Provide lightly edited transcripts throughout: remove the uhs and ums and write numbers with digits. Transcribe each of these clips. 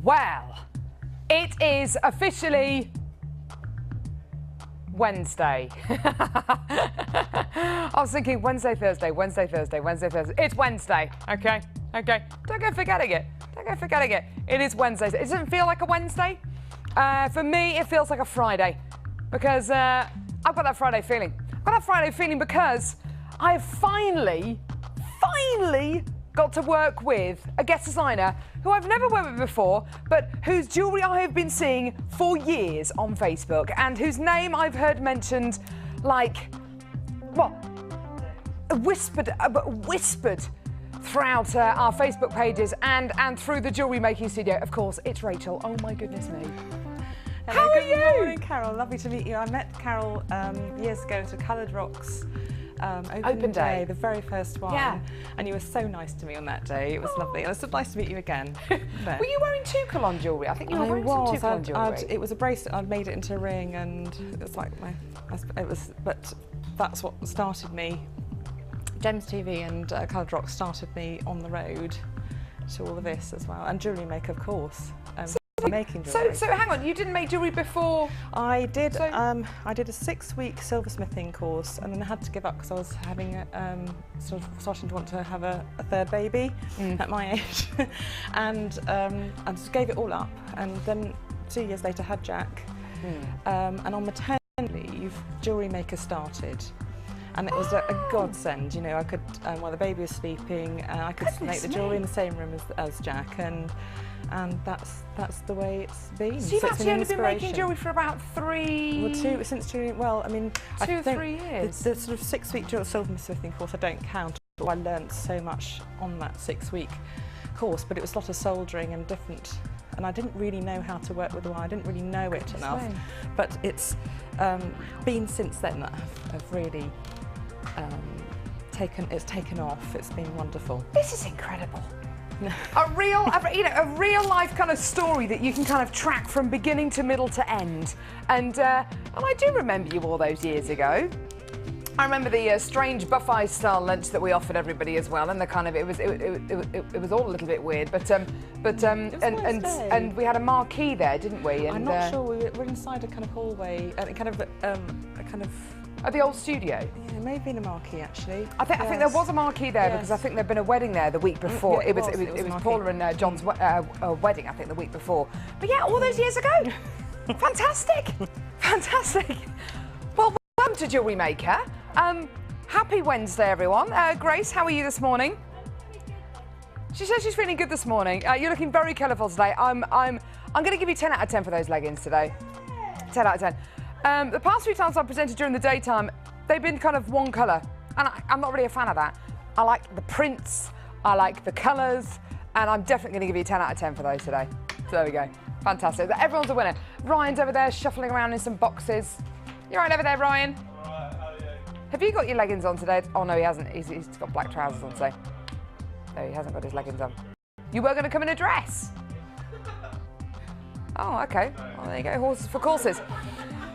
Well, it is officially Wednesday. I was thinking Wednesday, Thursday, Wednesday, Thursday, Wednesday, Thursday. It's Wednesday, okay? Okay, don't go forgetting it. Don't go forgetting it. It is Wednesday. It doesn't feel like a Wednesday. For me, it feels like a Friday because I've got that Friday feeling. I've got that Friday feeling because I have finally got to work with a guest designer who I've never worked with before, but whose jewellery I have been seeing for years on Facebook and whose name I've heard mentioned like, well, whispered throughout our Facebook pages and through the jewellery making studio. Of course, it's Rachel. Oh my goodness me. Hello, how are you? Good morning, Carol. Lovely to meet you. I met Carol years ago at a Coloured Rocks open day, the very first one. Yeah. And you were so nice to me on that day. It was lovely. And it's so nice to meet you again. Were you wearing two Cologne jewellery? I think you were wearing some two Cologne jewellery. It was a bracelet. I'd made it into a ring, and it was like but that's what started me. Gems TV and Coloured Rocks started me on the road to all of this as well, and Jewellery Maker, of course. Making jewellery. So hang on, you didn't make jewellery before? I did. I did a 6-week silversmithing course, and then I had to give up because I was having sort of starting to want to have a third baby at my age, and I just gave it all up. And then 2 years later, had Jack, and on maternity leave, Jewellery Maker started. And it was a godsend, you know. I could, while the baby was sleeping, I could make the jewellery in the same room as Jack, and that's the way it's been. So you've actually only been making jewellery for about 3... Well, since Jewellery, well, I mean... 2 or 3 years? The sort of 6-week silversmithing course I don't count, but I learnt so much on that 6-week course, but it was a lot of soldering and different, and I didn't really know how to work with the wire. I didn't really know it enough, but it's been since then that I've really taken off. It's been wonderful. This is incredible. a real life kind of story that you can kind of track from beginning to middle to end. And I do remember you all those years ago. I remember the strange buffet style lunch that we offered everybody as well, and the kind of it was all a little bit weird, and we had a marquee there, didn't we? And, I'm not sure. We were inside a kind of hallway, at the old studio? Yeah, it may have been a marquee actually. I think there was a marquee there because I think there'd been a wedding there the week before. Yeah, it was Paula and John's wedding, I think, the week before. But yeah, all those years ago. Fantastic, fantastic. Well, welcome to Jewellery Maker. Happy Wednesday, everyone. Grace, how are you this morning? She says she's feeling good this morning. You're looking very colourful today. I'm going to give you 10 out of 10 for those leggings today. 10 out of 10. The past few times I've presented during the daytime, they've been kind of one colour, and I'm not really a fan of that. I like the prints, I like the colours, and I'm definitely going to give you 10 out of 10 for those today. So there we go. Fantastic. Everyone's a winner. Ryan's over there shuffling around in some boxes. You right over there, Ryan? All right, how are you? Have you got your leggings on today? Oh no, he hasn't. He's got black trousers on, so. No, he hasn't got his leggings on. You were going to come in a dress? Oh, okay. Well, there you go. Horses for courses.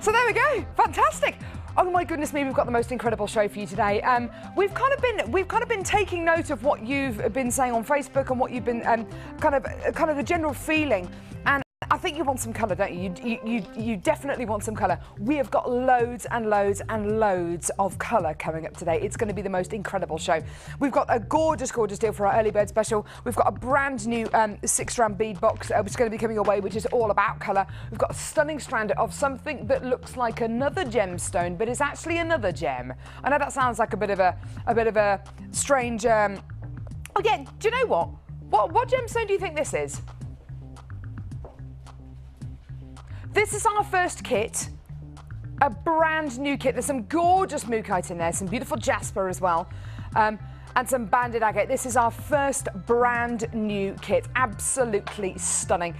So there we go. Fantastic. Oh my goodness me, we've got the most incredible show for you today. We've kind of been taking note of what you've been saying on Facebook and what you've been kind of the general feeling. And I think you want some colour, don't you? You definitely want some colour. We have got loads and loads and loads of colour coming up today. It's going to be the most incredible show. We've got a gorgeous, gorgeous deal for our early bird special. We've got a brand new 6-strand bead box which is going to be coming your way, which is all about colour. We've got a stunning strand of something that looks like another gemstone, but is actually another gem. I know that sounds like a bit of a strange. Oh yeah, do you know what? What gemstone do you think this is? This is our first kit, a brand new kit. There's some gorgeous mookaite in there, some beautiful jasper as well, and some banded agate. This is our first brand new kit, absolutely stunning.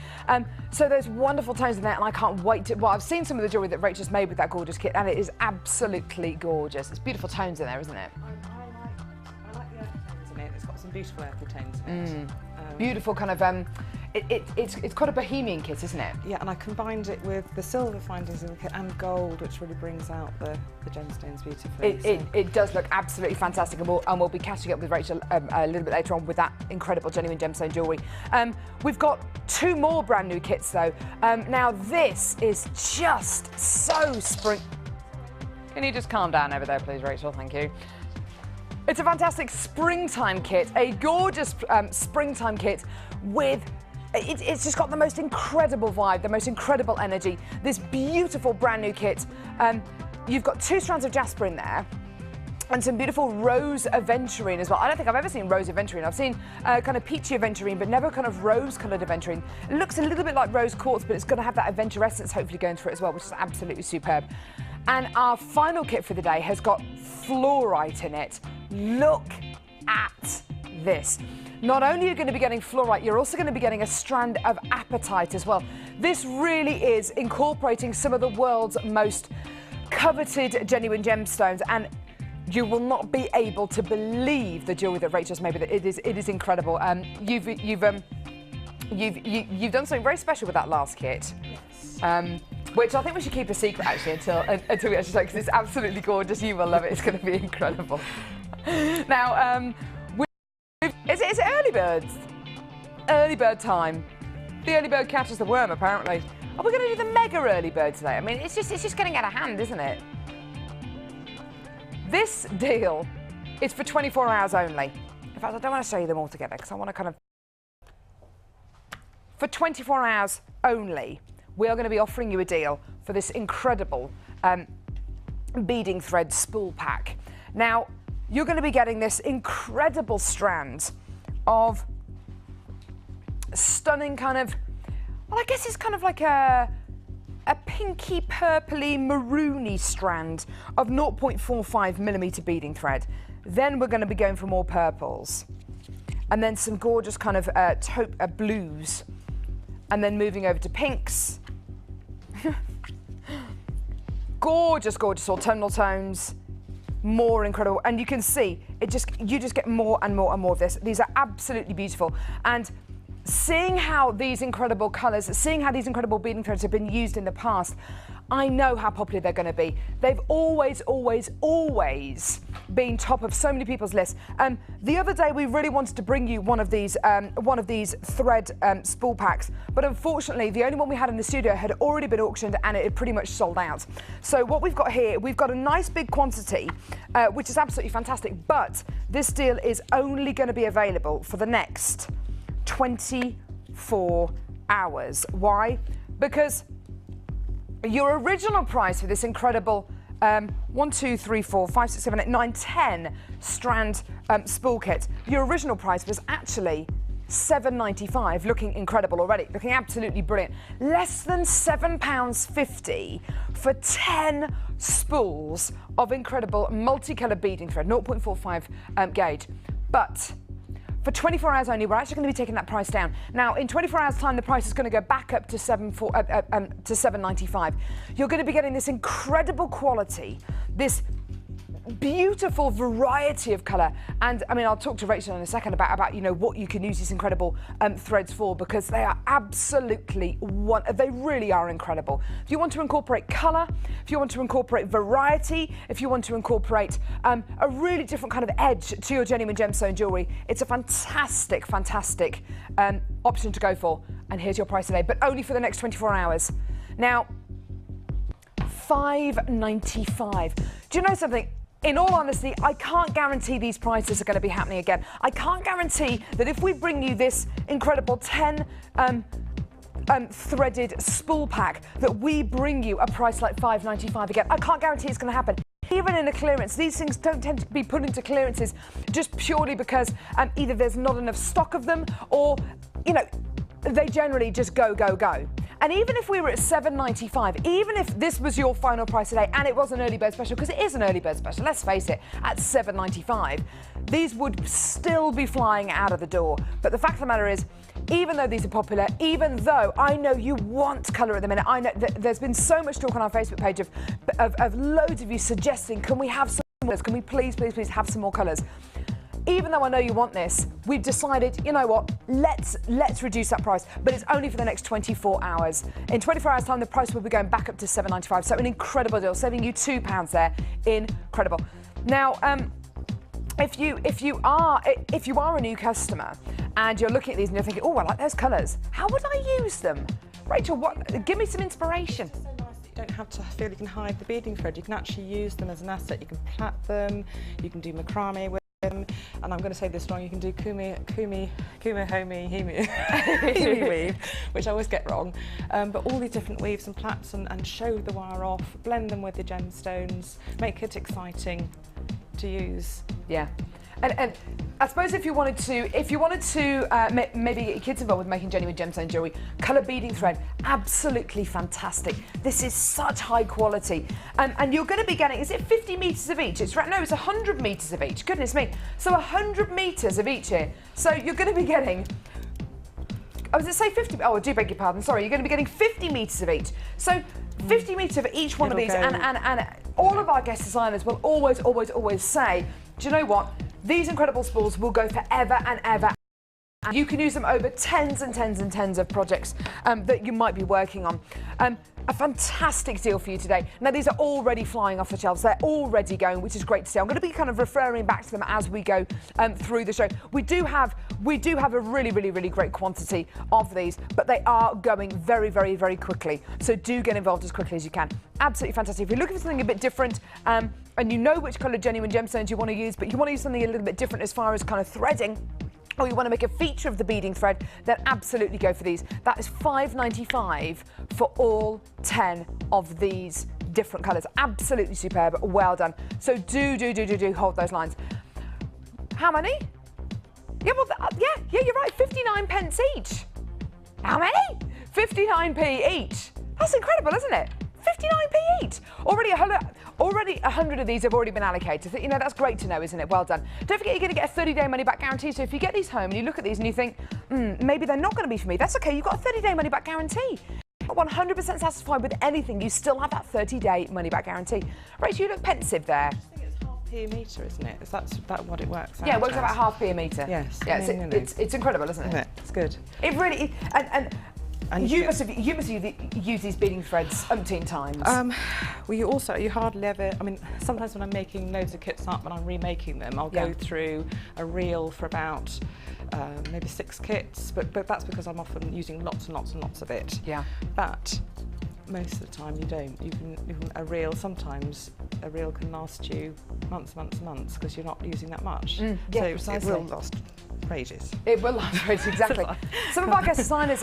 So there's wonderful tones in there, and I can't wait to, well, I've seen some of the jewellery that Rachel's made with that gorgeous kit, and it is absolutely gorgeous. It's beautiful tones in there, isn't it? I like the earthy tones in it. It's got some beautiful earthy tones in it. Beautiful kind of, it's quite a bohemian kit, isn't it? Yeah, and I combined it with the silver findings in the kit and gold, which really brings out the gemstones beautifully. It does look absolutely fantastic, and we'll be catching up with Rachel a little bit later on with that incredible genuine gemstone jewellery. We've got 2 more brand new kits though. Now this is just so spring. Can you just calm down over there, please, Rachel? Thank you. It's a fantastic springtime kit, a gorgeous springtime kit with, it's just got the most incredible vibe, the most incredible energy. This beautiful brand new kit. You've got 2 strands of jasper in there and some beautiful rose aventurine as well. I don't think I've ever seen rose aventurine. I've seen kind of peachy aventurine, but never kind of rose-coloured aventurine. It looks a little bit like rose quartz, but it's going to have that aventurescence hopefully going through it as well, which is absolutely superb. And our final kit for the day has got fluorite in it. Look at this. Not only are you going to be getting fluorite, you're also going to be getting a strand of apatite as well. This really is incorporating some of the world's most coveted genuine gemstones, and you will not be able to believe the jewellery that Rachel's made with it. It is incredible. You've done something very special with that last kit. Yes. Which I think we should keep a secret actually until we actually show, because it's absolutely gorgeous. You will love it. It's going to be incredible. Now, it's early birds. Early bird time. The early bird catches the worm, apparently. Are we going to do the mega early bird today? I mean, it's just getting out of hand, isn't it? This deal is for 24 hours only. In fact, I don't want to show you them all together because I want to kind of. For 24 hours only, we are going to be offering you a deal for this incredible beading thread spool pack. Now, you're going to be getting this incredible strand of stunning kind of, well, I guess it's kind of like a pinky, purpley, maroony strand of 0.45mm beading thread. Then we're going to be going for more purples. And then some gorgeous kind of taupe blues. And then moving over to pinks. Gorgeous, gorgeous autumnal tones. More incredible, and you can see you just get more and more and more of this. These are absolutely beautiful, and seeing how these incredible colours, seeing how these incredible beading threads have been used in the past, I know how popular they're going to be. They've always, always, always been top of so many people's lists. The other day we really wanted to bring you one of these thread spool packs, but unfortunately the only one we had in the studio had already been auctioned and it had pretty much sold out. So what we've got here, we've got a nice big quantity, which is absolutely fantastic, but this deal is only going to be available for the next 24 hours. Why? Because your original price for this incredible 1, 2, 3, 4, 5, 6, 7, 8, 9, 10 strand spool kit, your original price was actually £7.95, looking incredible already, looking absolutely brilliant. Less than £7.50 for 10 spools of incredible multicoloured beading thread, 0.45 gauge. But for 24 hours only, we're actually going to be taking that price down. Now, in 24 hours' time, the price is going to go back up to £7.95. You're going to be getting this incredible quality, this beautiful variety of colour, and I mean, I'll talk to Rachel in a second about what you can use these incredible threads for, because they are absolutely they really are incredible. If you want to incorporate colour, if you want to incorporate variety, if you want to incorporate a really different kind of edge to your genuine gemstone jewellery, it's a fantastic option to go for. And here's your price today, but only for the next 24 hours. Now, £5.95. Do you know something? In all honesty, I can't guarantee these prices are going to be happening again. I can't guarantee that if we bring you this incredible 10 threaded spool pack, that we bring you a price like £5.95 again. I can't guarantee it's going to happen. Even in a clearance, these things don't tend to be put into clearances just purely because either there's not enough stock of them, or, they generally just go. And even if we were at £7.95, even if this was your final price today and it was an early bird special, because it is an early bird special, let's face it, at £7.95, these would still be flying out of the door. But the fact of the matter is, even though these are popular, even though I know you want colour at the minute, I know that there's been so much talk on our Facebook page of loads of you suggesting, can we have some more colours? Can we please have some more colours? even though I know you want this, we've decided, you know what, let's reduce that price, but it's only for the next 24 hours. In 24 hours time, the price will be going back up to £7.95, so an incredible deal, saving you £2 there. Incredible. Now, if you are a new customer and you're looking at these and you're thinking, oh, I like those colours, how would I use them? Rachel, give me some inspiration. So nice that you don't have to feel you can hide the beading thread. You can actually use them as an asset. You can plait them, you can do macrame with them, and I'm going to say this wrong, you can do hemi weave, which I always get wrong, but all these different weaves and plaits and show the wire off, blend them with the gemstones, make it exciting to use. Yeah, and I suppose if you wanted to maybe get your kids involved with making genuine gemstone jewellery, colour beading thread, absolutely fantastic. This is such high quality, and you're going to be getting, is it 50 metres of each? It's 100 metres of each. Goodness me, so 100 metres of each here. So you're going to be getting, I was going to say 50, oh, I do beg your pardon, sorry, you're going to be getting 50 metres of each. So 50 metres of each one of these, and all of our guest designers will always say, do you know what? These incredible spools will go forever and ever. You can use them over tens and tens of projects that you might be working on. A fantastic deal for you today. Now, these are already flying off the shelves. They're already going, which is great to see. I'm going to be kind of referring back to them as we go through the show. We do have a really great quantity of these, but they are going very quickly. So do get involved as quickly as you can. Absolutely fantastic. If you're looking for something a bit different, and you know which colour genuine gemstones you want to use, but you want to use something a little bit different as far as kind of threading, or you want to make a feature of the beading thread, then absolutely go for these. That is £5.95 for all 10 of these different colours. Absolutely superb, well done. So do hold those lines. How many? Yeah, well, yeah, you're right, 59 pence each. How many? 59p each. That's incredible, isn't it? 59p each. Already 100 of these have already been allocated. You know, that's great to know, isn't it? Well done. Don't forget you're going to get a 30-day money-back guarantee. So if you get these home and you look at these and you think, maybe they're not going to be for me, that's okay. You've got a 30-day money-back guarantee. 100% satisfied with anything, you still have that 30-day money-back guarantee. Rachel, you look pensive there. I think it's half-p a metre, isn't it? Is that what it works out? Yeah, it works out about half p a metre. Yes. Yeah, it's incredible, isn't it? It's good. It really, and you must have used these beading threads umpteen times. Well, you hardly ever, I mean, sometimes when I'm making loads of kits up and I'm remaking them, I'll go through a reel for about maybe 6 kits, but that's because I'm often using lots and lots of it. Yeah. But most of the time you don't. Sometimes a reel can last you months because you're not using that much. Yeah, so precisely. It will last for ages. It will last for ages, exactly. Some of our guest designers,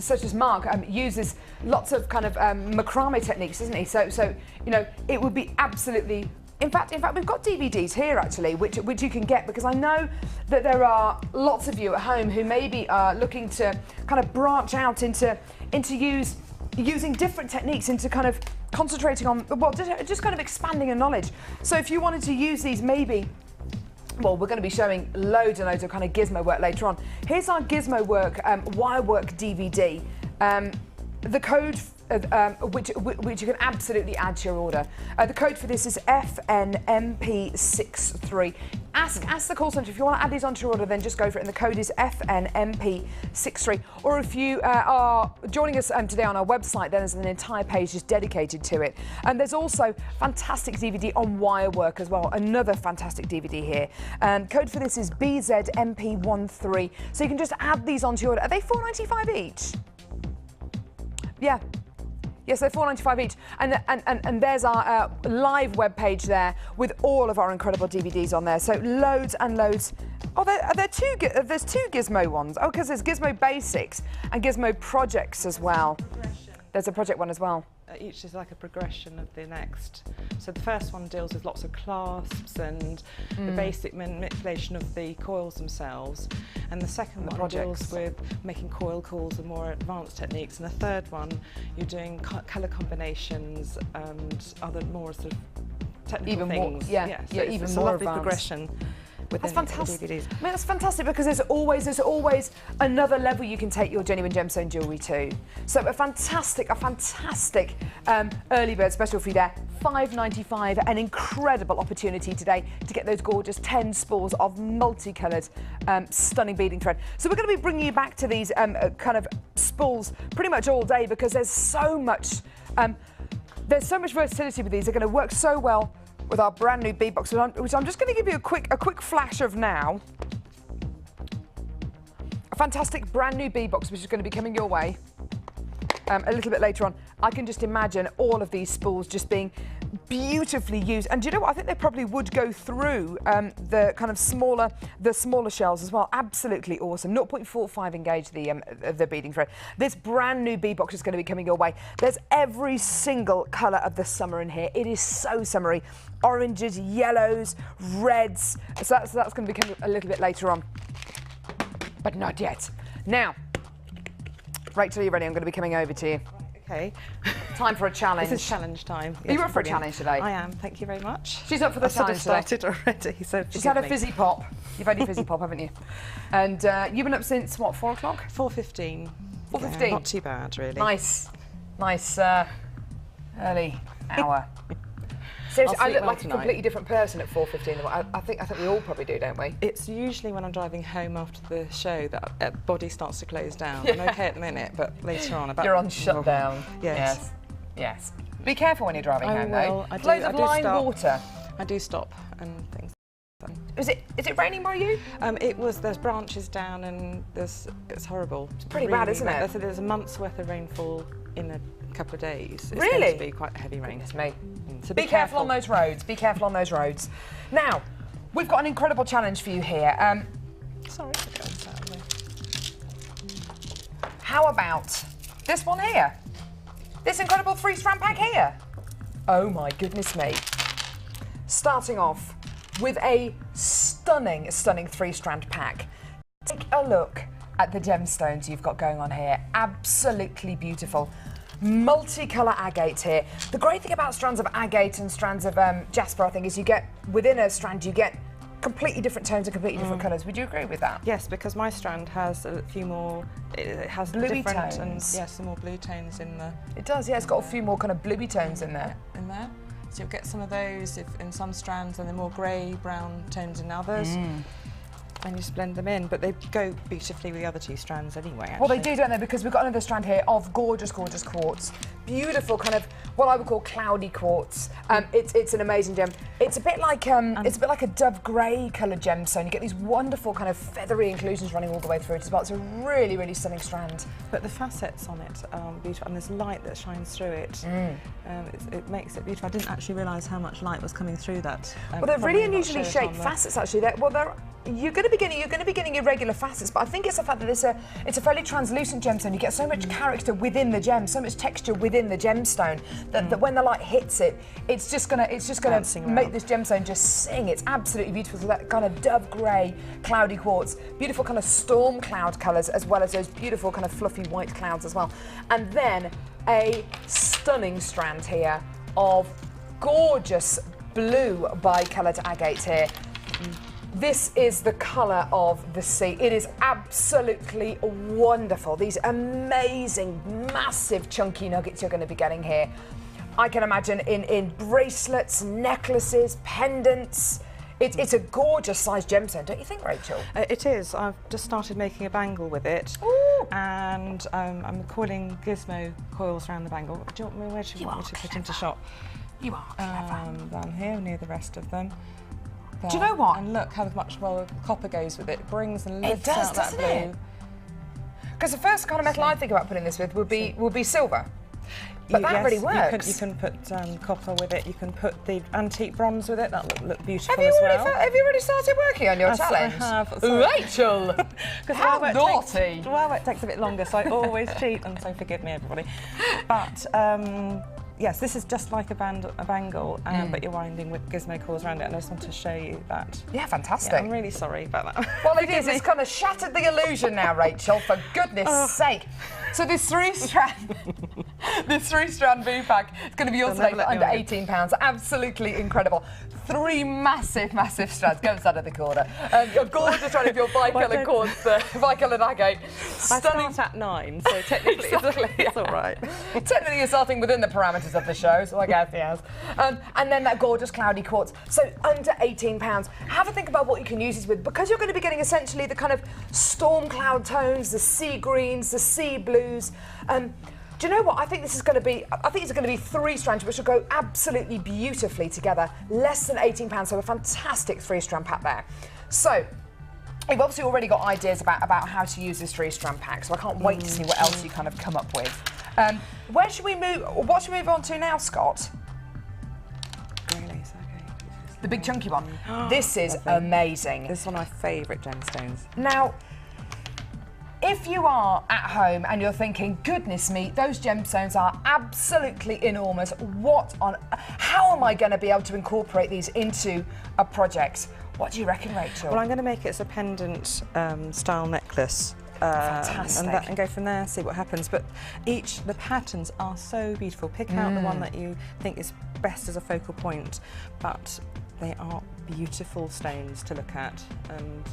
such as Mark, uses lots of kind of macrame techniques, doesn't he? So you know, it would be absolutely. In fact, we've got DVDs here actually, which you can get, because I know that there are lots of you at home who maybe are looking to kind of branch out into using different techniques, into kind of concentrating on, well, just kind of expanding your knowledge. So if you wanted to use these, maybe, well, we're going to be showing loads and loads of kind of gizmo work later on. Here's our gizmo work wire work DVD. The code, which you can absolutely add to your order. The code for this is FNMP63. Ask the call centre if you want to add these onto your order, then just go for it, and the code is FNMP63. Or if you are joining us today on our website, then there's an entire page just dedicated to it. And there's also fantastic DVD on wire work as well, another fantastic DVD here. Code for this is BZMP13. So you can just add these onto your order. Are they £4.95 each? Yeah. Yes, they're £4.95 each, and there's our live webpage there with all of our incredible DVDs on there. So loads and loads. Oh, there's two Gizmo ones. Oh, because there's Gizmo Basics and Gizmo Projects as well. There's a project one as well. Each is like a progression of the next. So the first one deals with lots of clasps and the basic manipulation of the coils themselves, and the second one deals with making coil calls and more advanced techniques, and the third one you're doing colour combinations and other more sort of technical things. More, even more it's a lovely advanced progression. within That's the fantastic. DVDs. I mean, that's fantastic because there's always another level you can take your genuine gemstone jewellery to. So a fantastic early bird special for you there. $5.95, an incredible opportunity today to get those gorgeous 10 spools of multicoloured, stunning beading thread. So we're going to be bringing you back to these kind of spools pretty much all day because there's so much versatility with these. They're going to work so well with our brand new bead box, which I'm just going to give you a quick flash of now. A fantastic brand new bead box, which is going to be coming your way a little bit later on. I can just imagine all of these spools just being beautifully used. And do you know what? I think they probably would go through the kind of smaller shells as well. Absolutely awesome. 0.45 engage the beading thread. This brand new bead box is going to be coming your way. There's every single colour of the summer in here. It is so summery. Oranges, yellows, reds. So that's going to be coming a little bit later on. But not yet. Now, Rachel, are you ready? I'm going to be coming over to you. Okay. Time for a challenge. This is challenge time. Are you up for a challenge today? I am. Thank you very much. She's up for the challenge today. I've sort of started already, so she's had a fizzy pop. You've had your fizzy pop, haven't you? And you've been up since, what, 4 o'clock? 4:15. 4:15. Yeah, not too bad, really. Nice early hour. Seriously, I look like a completely different person at 4:15. I think we all probably do, don't we? It's usually when I'm driving home after the show that body starts to close down. Yeah. I'm okay at the minute, but later on, you're on shutdown. Yes. Yes. Be careful when you're driving home, though. Loads of lime water. I do stop and things. Is it raining by you? It was. There's branches down and it's horrible. It's pretty bad, isn't it? There's a month's worth of rainfall in a couple of days. It's really? going to be quite heavy rain. Goodness me. So be careful on those roads. Be careful on those roads. Now, we've got an incredible challenge for you here. Sorry. How about this one here? This incredible 3-strand pack here. Oh my goodness me. Starting off with a stunning 3-strand pack. Take a look at the gemstones you've got going on here. Absolutely beautiful. Multicolour agate here. The great thing about strands of agate and strands of jasper, I think, is you get, within a strand, you get completely different tones and completely different colours. Would you agree with that? Yes, because my strand has a few more, it has bluey different tones. And yes, some more blue tones in the... It does, yeah, it's got a few more kind of bluey tones in there. So you'll get some of those in some strands and the more grey, brown tones in others. And you just blend them in, but they go beautifully with the other 2 strands anyway, actually. Well, they do, don't they? Because we've got another strand here of gorgeous quartz. Beautiful kind of what I would call cloudy quartz. It's an amazing gem. It's a bit like a dove grey coloured gemstone. You get these wonderful kind of feathery inclusions running all the way through it as well. It's a really, really stunning strand. But the facets on it are beautiful, and there's light that shines through it. It makes it beautiful. I didn't actually realise how much light was coming through that. Well, they're really unusually shaped facets, actually. You're going to be getting irregular facets, but I think it's the fact that it's a fairly translucent gemstone. You get so much character within the gem, so much texture within the gemstone that when the light hits it, it's just gonna make this gemstone just sing. It's absolutely beautiful. So that kind of dove grey, cloudy quartz, beautiful kind of storm cloud colours, as well as those beautiful kind of fluffy white clouds as well. And then a stunning strand here of gorgeous blue bicoloured agate here. This is the colour of the sea. It is absolutely wonderful. These amazing, massive, chunky nuggets you're going to be getting here. I can imagine in bracelets, necklaces, pendants. It's a gorgeous sized gemstone, don't you think, Rachel? It is. I've just started making a bangle with it. Ooh. And I'm coiling gizmo coils around the bangle. Do you want me, where do you want me to put into shot? You are clever. Down here, near the rest of them. Do you know what? And look how much copper goes with it. It brings and lifts out that blue. Because the first kind of metal I think about putting this with would be silver. But that really works. You can put copper with it. You can put the antique bronze with it. That'll look beautiful as well. Have you already started working on your challenge? I have. Rachel! How naughty! Well, it takes a bit longer, so I always cheat, and so forgive me, everybody. But yes, this is just like a bangle, but you're winding with gizmo coils around it, and I just want to show you that. Yeah, fantastic. Yeah, I'm really sorry about that. Well, it is. It's kind of shattered the illusion now, Rachel, for goodness sake. So this 3-strand This 3-strand V pack is going to be yours today for under £18. Absolutely incredible. 3 massive, massive strands. Go inside of the corner. Your gorgeous strand of your bicoloured quartz, bicoloured agate. Stunning. I start at 9, so technically it's all right. Technically you're starting within the parameters of the show, so I guess, yes. And then that gorgeous cloudy quartz. So under £18. Have a think about what you can use these with, because you're going to be getting essentially the kind of storm cloud tones, the sea greens, the sea blues. Do you know what? I think this is going to be. I think it's going to be 3 strands, which will go absolutely beautifully together. Less than £18, so a fantastic 3-strand pack there. So you've obviously already got ideas about how to use this 3-strand pack. So I can't wait to see what else you kind of come up with. Where should we move? What should we move on to now, Scott? The big chunky one. This is amazing. This is one of my favourite gemstones. Now, if you are at home and you're thinking, goodness me, those gemstones are absolutely enormous, how am I going to be able to incorporate these into a project? What do you reckon, Rachel? Well, I'm going to make it as a pendant style necklace. Fantastic. And go from there, see what happens. But the patterns are so beautiful. Pick out the one that you think is best as a focal point, but they are beautiful stones to look at. And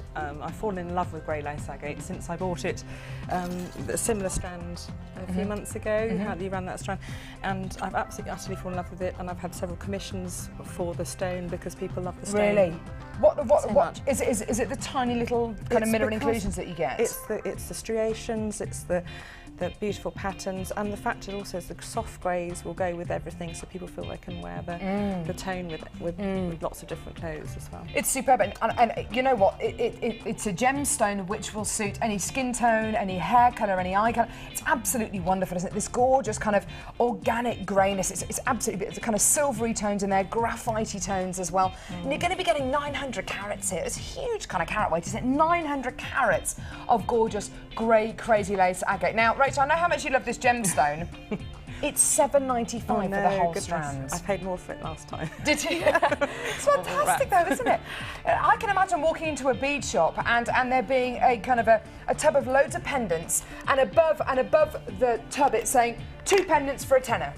I've fallen in love with grey lace agate since I bought it. A similar strand a few months ago, you ran that strand, and I've absolutely utterly fallen in love with it, and I've had several commissions for the stone because people love the stone. Really? What is it the tiny little kind of mirror inclusions that you get? It's the striations, it's the beautiful patterns, and the fact it also is the soft greys will go with everything, so people feel they can wear the tone with lots of different clothes as well. It's superb, and you know what? It's a gemstone which will suit any skin tone, any hair colour, any eye colour. It's absolutely wonderful, isn't it? This gorgeous kind of organic greyness. It's a kind of silvery tones in there, graphite-y tones as well. And you're going to be getting 900 carats here. It's a huge kind of carat weight, isn't it? 900 carats of gorgeous grey, crazy lace agate. Now, Rachel, I know how much you love this gemstone. It's $7.95 for the whole strand. I paid more for it last time. Did you? It's fantastic though, isn't it? I can imagine walking into a bead shop and there being a kind of a tub of loads of pendants, and above the tub it's saying 2 pendants for a tenner.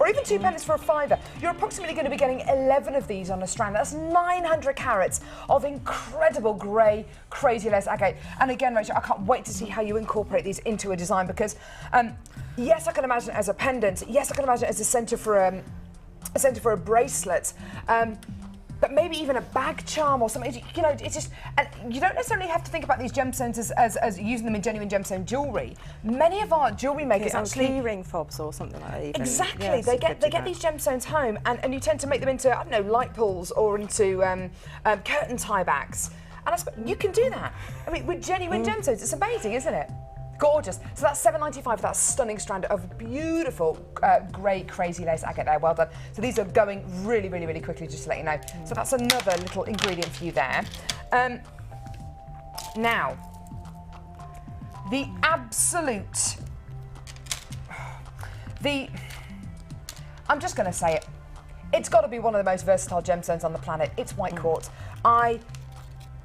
Or even 2 pendants for a £5. You're approximately going to be getting 11 of these on a strand. That's 900 carats of incredible grey, crazy lace agate. And again, Rachel, I can't wait to see how you incorporate these into a design, because yes, I can imagine it as a pendant. Yes, I can imagine it as a centre for a bracelet. But maybe even a bag charm or something. You know, it's just, and you don't necessarily have to think about these gemstones as using them in genuine gemstone jewellery. Many of our jewellery makers actually keyring fobs or something like that. Even. Exactly, yes, they get these gemstones home, and you tend to make them into, I don't know, light pulls or into curtain tie backs. And you can do that. I mean, with genuine gemstones, it's amazing, isn't it? Gorgeous. So that's $7.95 for that stunning strand of beautiful grey crazy lace agate there. Well done. So these are going really, really, really quickly, just to let you know. So that's another little ingredient for you there. Now, the absolute... I'm just going to say it. It's got to be one of the most versatile gemstones on the planet. It's white quartz.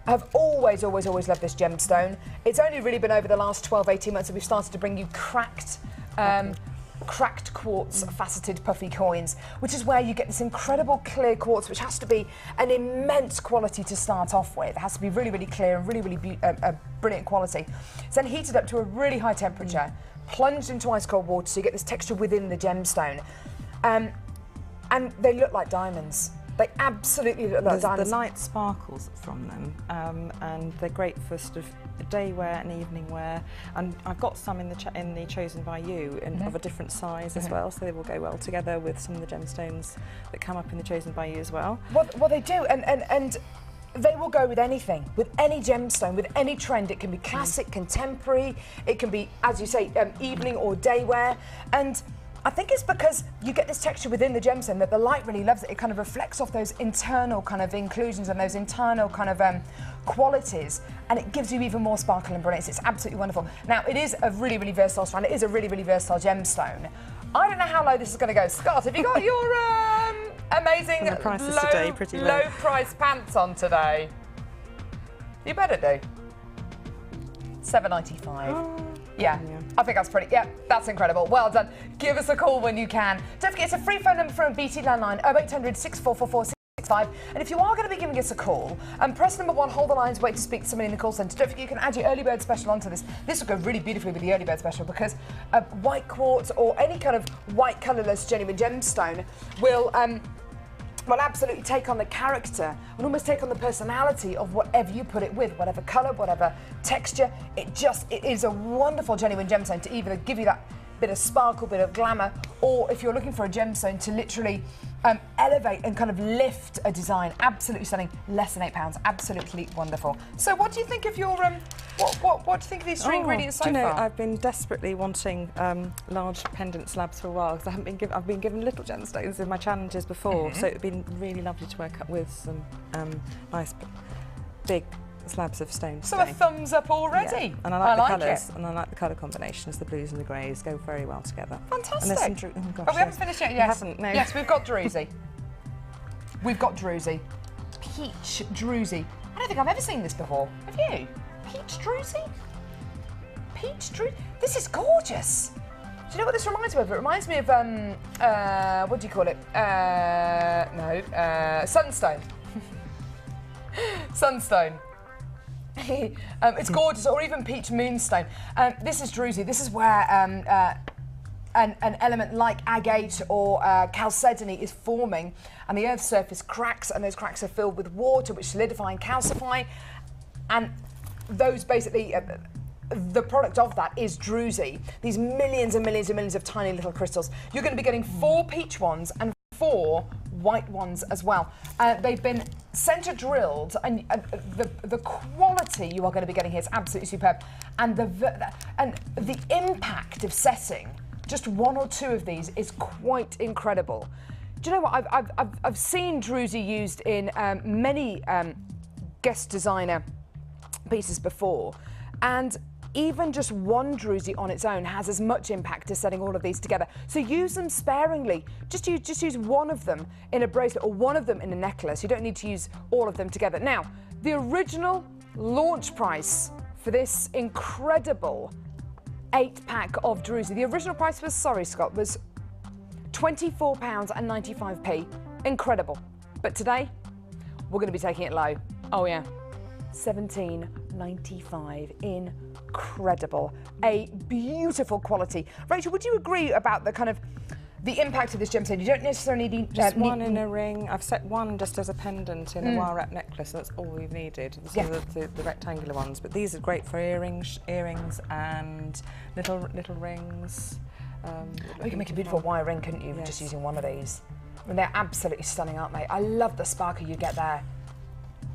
I've always loved this gemstone. It's only really been over the last 12, 18 months that we've started to bring you cracked quartz faceted puffy coins, which is where you get this incredible clear quartz, which has to be an immense quality to start off with. It has to be really, really clear and really, really brilliant quality. It's then heated up to a really high temperature, plunged into ice cold water, so you get this texture within the gemstone. And they look like diamonds. They absolutely look like diamonds. The light sparkles from them, and they're great for sort of day wear and evening wear. And I've got some in the Chosen by You of a different size as well, so they will go well together with some of the gemstones that come up in the Chosen by You as well. Well, they do, and they will go with anything, with any gemstone, with any trend. It can be classic, contemporary. It can be, as you say, evening or day wear, and I think it's because you get this texture within the gemstone that the light really loves it. It kind of reflects off those internal kind of inclusions and those internal kind of qualities, and it gives you even more sparkle and brilliance. It's absolutely wonderful. Now, it is a really, really versatile strand. It is a really, really versatile gemstone. I don't know how low this is going to go. Scott, have you got your amazing low price pants on today? You better do. $7.95. Yeah, I think that's pretty, yeah, that's incredible. Well done. Give us a call when you can. Don't forget, it's a free phone number from BT Landline, 0800 6444 665. And if you are going to be giving us a call, press number 1, hold the lines, wait to speak to somebody in the call centre. Don't forget, you can add your early bird special onto this. This will go really beautifully with the early bird special because white quartz or any kind of white colourless genuine gemstone will absolutely take on the character and almost take on the personality of whatever you put it with, whatever colour, whatever texture. It is a wonderful genuine gemstone to either give you that bit of sparkle, bit of glamour, or if you're looking for a gemstone to literally elevate and kind of lift a design. Absolutely stunning, less than £8, absolutely wonderful. So what do you think of your, what do you think of these three ingredients so far? I've been desperately wanting large pendant slabs for a while because I've been given little gemstones in my challenges before, so it's been really lovely to work up with some nice big slabs of stone. So a thumbs up already. Yeah. And I like the colours, and I like the colour combinations. The blues and the greys go very well together. Fantastic. And there's some, oh gosh, we haven't finished yet. Yes. We haven't, no. Yes, we've got Druzy. We've got Druzy. Peach Druzy. I don't think I've ever seen this before. Have you? Peach Druzy? Peach Druzy? This is gorgeous. Do you know what this reminds me of? It reminds me of, what do you call it? Sunstone. Sunstone. It's gorgeous, or even peach moonstone. This is Druzy. This is where an element like agate or chalcedony is forming, and the Earth's surface cracks, and those cracks are filled with water, which solidify and calcify, and those basically. The product of that is Druzy. These millions and millions and millions of tiny little crystals. You're going to be getting 4 peach ones and 4 white ones as well. They've been centre drilled, and the quality you are going to be getting here is absolutely superb. And the impact of setting just 1 or 2 of these is quite incredible. Do you know what? I've seen Druzy used in many guest designer pieces before, and even just one Druzy on its own has as much impact as setting all of these together. So use them sparingly. Just use one of them in a bracelet or one of them in a necklace. You don't need to use all of them together. Now, the original launch price for this incredible 8-pack of Druzy, the original price was, sorry Scott, was £24.95. Incredible. But today, we're going to be taking it low. Oh yeah. £17.95. Incredible. A beautiful quality. Rachel, would you agree about the kind of the impact of this gemstone? You don't necessarily need just one in a ring. I've set one just as a pendant in a wire wrap necklace. That's all we've needed. These are the rectangular ones, but these are great for earrings and little rings. You can make a beautiful wire ring, couldn't you? Yes. Just using one of these. I mean, they're absolutely stunning, aren't they? I love the sparkle you get there.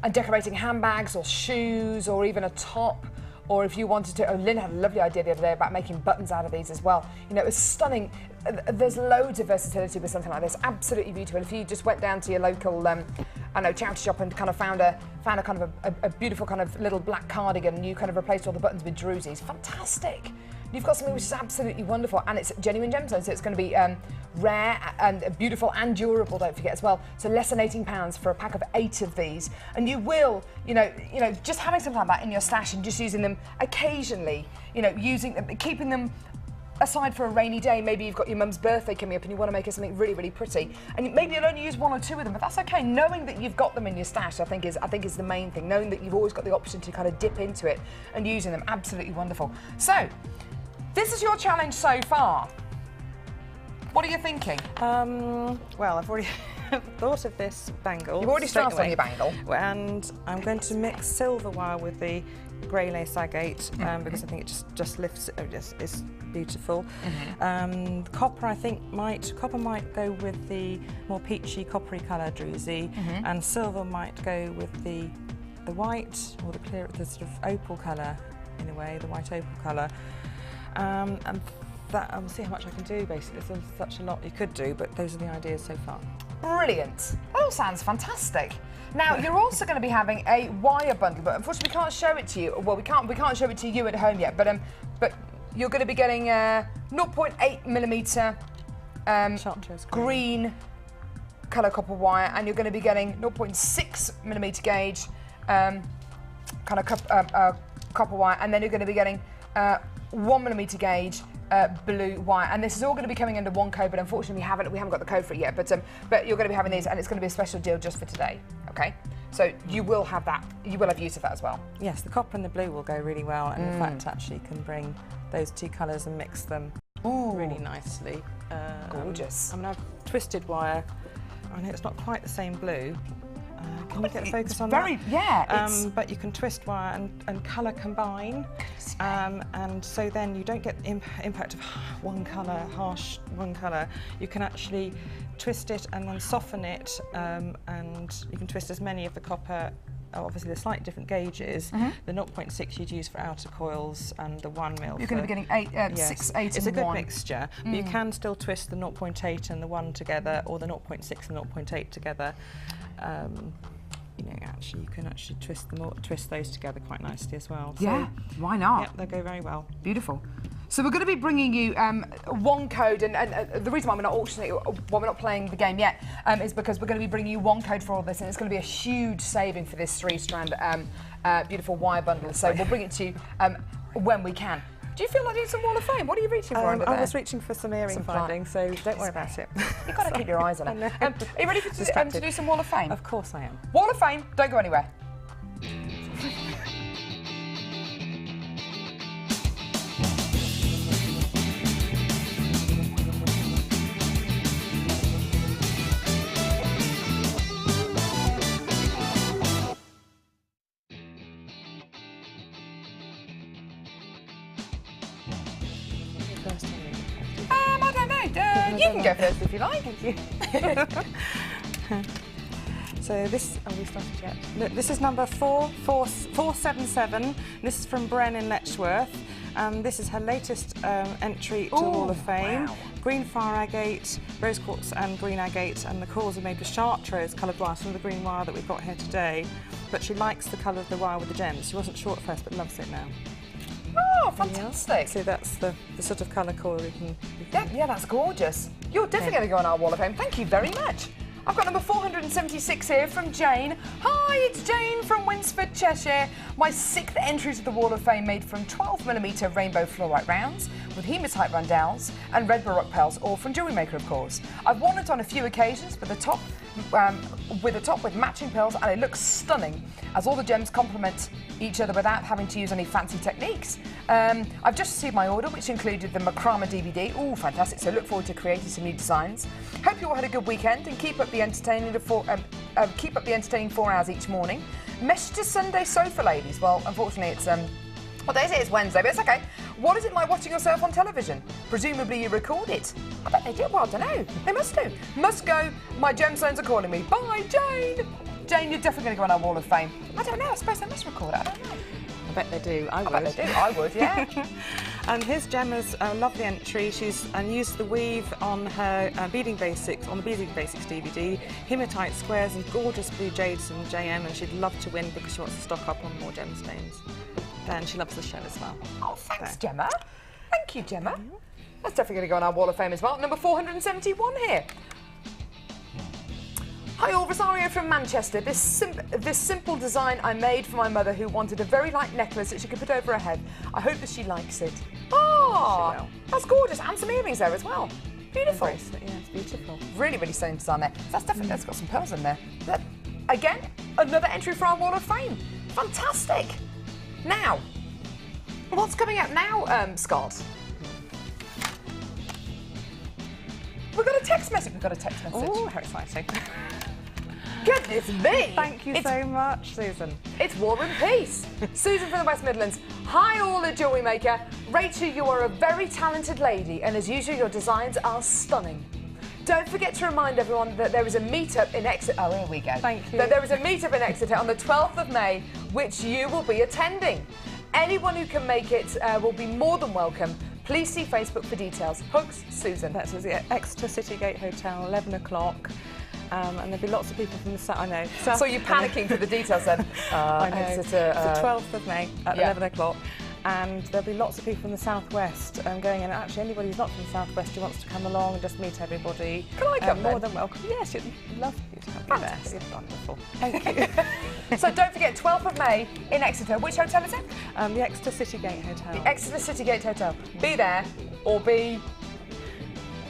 And decorating handbags or shoes or even a top, or if you wanted to, Lynn had a lovely idea the other day about making buttons out of these as well. You know, it was stunning. There's loads of versatility with something like this. Absolutely beautiful. If you just went down to your local, charity shop and kind of found a kind of a beautiful kind of little black cardigan, and you kind of replaced all the buttons with Druzys. Fantastic. You've got something which is absolutely wonderful, and it's genuine gemstone, so it's going to be rare and beautiful and durable, don't forget as well. So less than £18 for a pack of 8 of these, and you will, just having something like that in your stash and just using them occasionally, keeping them aside for a rainy day. Maybe you've got your mum's birthday coming up and you want to make her something really, really pretty, and maybe you'll only use 1 or 2 of them, but that's okay. Knowing that you've got them in your stash, I think is the main thing. Knowing that you've always got the option to kind of dip into it and using them, absolutely wonderful. So. This is your challenge so far. What are you thinking? Well, I've already thought of this bangle. You've already started on your bangle. And I'm going to mix silver wire with the grey lace agate because I think it just lifts it. It's beautiful. Copper, I think, copper might go with the more peachy, coppery colour Druzy, and silver might go with the white or the sort of opal colour in a way, the white opal colour. And that I'll see how much I can do. Basically, there's such a lot you could do, but those are the ideas so far. Brilliant. That all sounds fantastic. Now you're also going to be having a wire bundle, but unfortunately we can't show it to you. Well, we can't show it to you at home yet. But you're going to be getting 0.8mm green colour copper wire, and you're going to be getting 0.6mm gauge kind of copper wire, and then you're going to be getting 1mm gauge blue wire, and this is all going to be coming under one code, but unfortunately we haven't got the code for it yet, but you're going to be having these, and it's going to be a special deal just for today, okay? So you will have that, you will have use of that as well. Yes, the copper and the blue will go really well, and in fact actually can bring those two colours and mix them really nicely. Gorgeous. I mean, I've twisted wire. I know it's not quite the same blue. Can you get a focus on that? Yeah. But you can twist wire and colour combine, and so then you don't get the impact of one colour, harsh one colour. You can actually twist it and then soften it, and you can twist as many of the copper. Obviously, they're slightly different gauges. The 0.6 you'd use for outer coils, and the 1mm. You're going to be getting 6, 8, It's and a good 1. mixture, but you can still twist the 0.8 and the 1 together, or the 0.6 and 0.8 together. You know, actually, you can actually twist those together quite nicely as well. So, Yeah, why not? Yeah, they go very well. Beautiful. So we're going to be bringing you one code, and the reason why we're not auctioning, why we're not playing the game yet, is because we're going to be bringing you one code for all this, and it's going to be a huge saving for this 3-strand beautiful wire bundle. So we'll bring it to you when we can. Do you feel like doing some Wall of Fame? What are you reaching for under there? I was reaching for some earring finding, so don't worry about it. You've got to keep your eyes on it. Are you ready to do some Wall of Fame? Of course I am. Wall of Fame, don't go anywhere. I don't know. You can go first if you like. Thank you. So this, we started yet? Look, this is number 477. This is from Bren in Letchworth. This is her latest entry to the Wall of Fame. Wow. Green fire agate, rose quartz and green agate, and the cores are made with Chartreuse coloured wire, some of the green wire that we've got here today. But she likes the colour of the wire with the gems. She wasn't sure at first, but loves it now. Oh, fantastic. So that's the sort of colour core we can... Yeah, that's gorgeous. You're definitely going to go on our Wall of Fame. Thank you very much. I've got number 476 here from Jane. Hi, it's Jane from Winsford, Cheshire. My 6th entry to the Wall of Fame made from 12mm rainbow fluorite rounds with hematite rondelles and red baroque pearls, all from Jewellery Maker, of course. I've worn it on a few occasions with the top with matching pearls, and it looks stunning as all the gems complement each other without having to use any fancy techniques. I've just received my order, which included the macrame DVD. Ooh, fantastic! So look forward to creating some new designs. Hope you all had a good weekend and keep up the entertaining 4 hours each morning. Message to Sunday sofa ladies. Well, unfortunately, it's what day is it? It's Wednesday, but it's okay. What is it like watching yourself on television? Presumably you record it. I bet they do. Well, I don't know. They must do. Must go. My gemstones are calling me. Bye, Jane. Jane, you're definitely going to go on our Wall of Fame. I don't know. I suppose they must record it. I don't know. I bet they do. I would. I bet they do. I would, yeah. And here's Gemma's lovely entry. She's used the weave on her beading basics, on the beading basics DVD, hematite squares and gorgeous blue jades and JM, and she'd love to win because she wants to stock up on more gemstones. And she loves the show as well. Oh, thanks, Gemma. Thank you, Gemma. That's definitely going to go on our Wall of Fame as well. Number 471 here. Hi all, Rosario from Manchester. This simple design I made for my mother who wanted a very light necklace that she could put over her head. I hope that she likes it. Oh, that's gorgeous. And some earrings there as well. Beautiful. Bracelet, yeah, it's beautiful. Really, really stunning design there. That's definitely, that's got some pearls in there. But again, another entry for our Wall of Fame. Fantastic. Now, what's coming up now, Scott? We've got a text message. We've got a text message. Oh, how exciting. Goodness me! Thank you so much, Susan. It's War and Peace. Susan from the West Midlands. Hi all at Jewellery Maker. Rachel, you are a very talented lady, and as usual, your designs are stunning. Don't forget to remind everyone that there is a meet-up in Exeter. Oh, here we go. Thank you. That there is a meet-up in Exeter on the 12th of May, which you will be attending. Anyone who can make it will be more than welcome. Please see Facebook for details. Hugs, Susan. That's the Exeter City Gate Hotel, 11 o'clock. And there'll be lots of people from the south. I know. So you're panicking for the details then. I know. Exeter, it's the 12th of May at 11 o'clock. and there'll be lots of people from the southwest going in. Actually, anybody who's not from the southwest who wants to come along and just meet everybody, can I come more than welcome. Yes, you'd love you to have you there. You're wonderful. Thank you. So don't forget, 12th of May in Exeter. Which hotel is it? The Exeter City Gate Hotel. The Exeter City Gate Hotel. Be there or be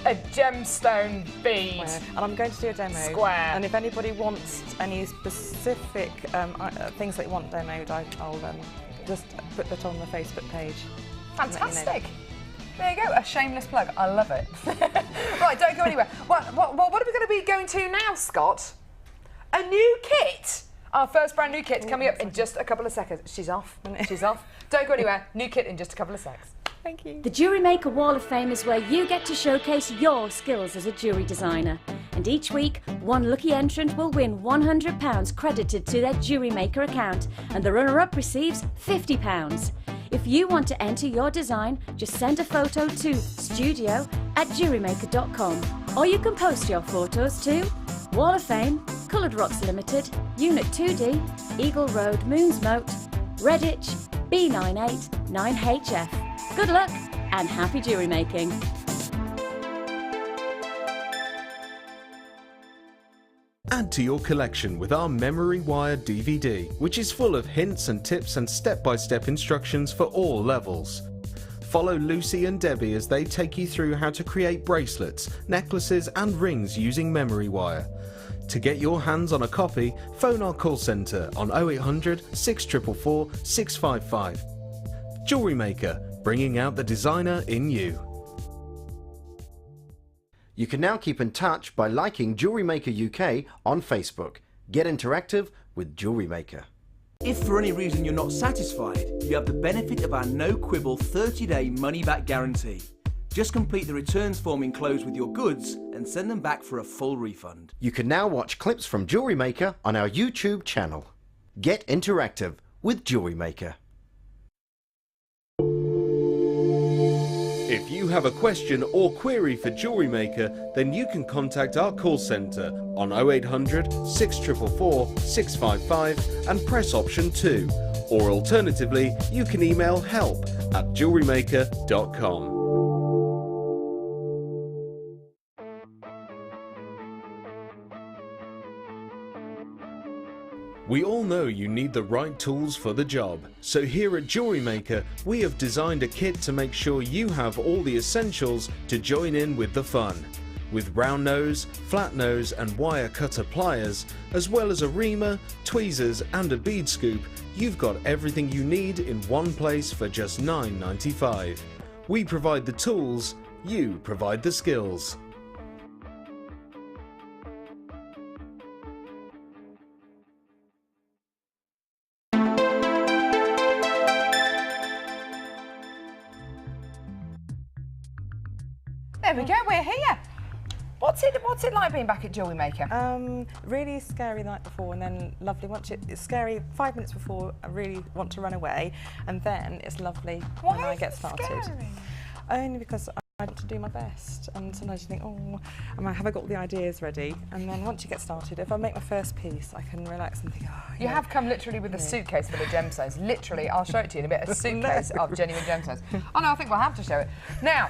a gemstone bead. And I'm going to do a demo. Square. And if anybody wants any specific things that you want demoed, I'll just put that on the Facebook page. Fantastic. There you go, a shameless plug. I love it. Right, don't go anywhere. What are we going to be going to now, Scott? A new kit. Our first brand new kit coming up in just a couple of seconds. She's off. She's off. Don't go anywhere. New kit in just a couple of seconds. Thank you. The Jewellery Maker Wall of Fame is where you get to showcase your skills as a jewellery designer. And each week, one lucky entrant will win £100 credited to their Jewellery Maker account, and the runner-up receives £50. If you want to enter your design, just send a photo to studio@jewellerymaker.com, or you can post your photos to Wall of Fame, Coloured Rocks Limited, Unit 2D, Eagle Road, Moonsmote, Redditch, B98 9HF. Good luck and happy jewellery making. Add to your collection with our Memory Wire DVD, which is full of hints and tips and step-by-step instructions for all levels. Follow Lucy and Debbie as they take you through how to create bracelets, necklaces and rings using Memory Wire. To get your hands on a copy, phone our call centre on 0800 644 655. Jewellery Maker, bringing out the designer in you. You can now keep in touch by liking Jewellery Maker UK on Facebook. Get interactive with Jewellery Maker. If for any reason you're not satisfied, you have the benefit of our no-quibble 30-day money-back guarantee. Just complete the returns form enclosed with your goods and send them back for a full refund. You can now watch clips from Jewellery Maker on our YouTube channel. Get interactive with Jewellery Maker. If you have a question or query for Jewellery Maker, then you can contact our call centre on 0800 644 655 and press option 2. Or alternatively, you can email help@jewellerymaker.com. We all know you need the right tools for the job, so here at Jewellery Maker we have designed a kit to make sure you have all the essentials to join in with the fun. With round nose, flat nose and wire cutter pliers, as well as a reamer, tweezers and a bead scoop, you've got everything you need in one place for just $9.95. We provide the tools, you provide the skills. There we go, we're here. What's it like being back at Jewellery Maker? Really scary the night before, and then lovely. It's scary 5 minutes before. I really want to run away, and then it's lovely when I get started. Scary? Only because I want to do my best, and sometimes you think, oh, have I got all the ideas ready? And then once you get started, if I make my first piece, I can relax and think, oh, You have come literally with a suitcase full of gemstones. Literally, I'll show it to you in a bit. A suitcase of genuine gemstones. Oh no, I think we'll have to show it now.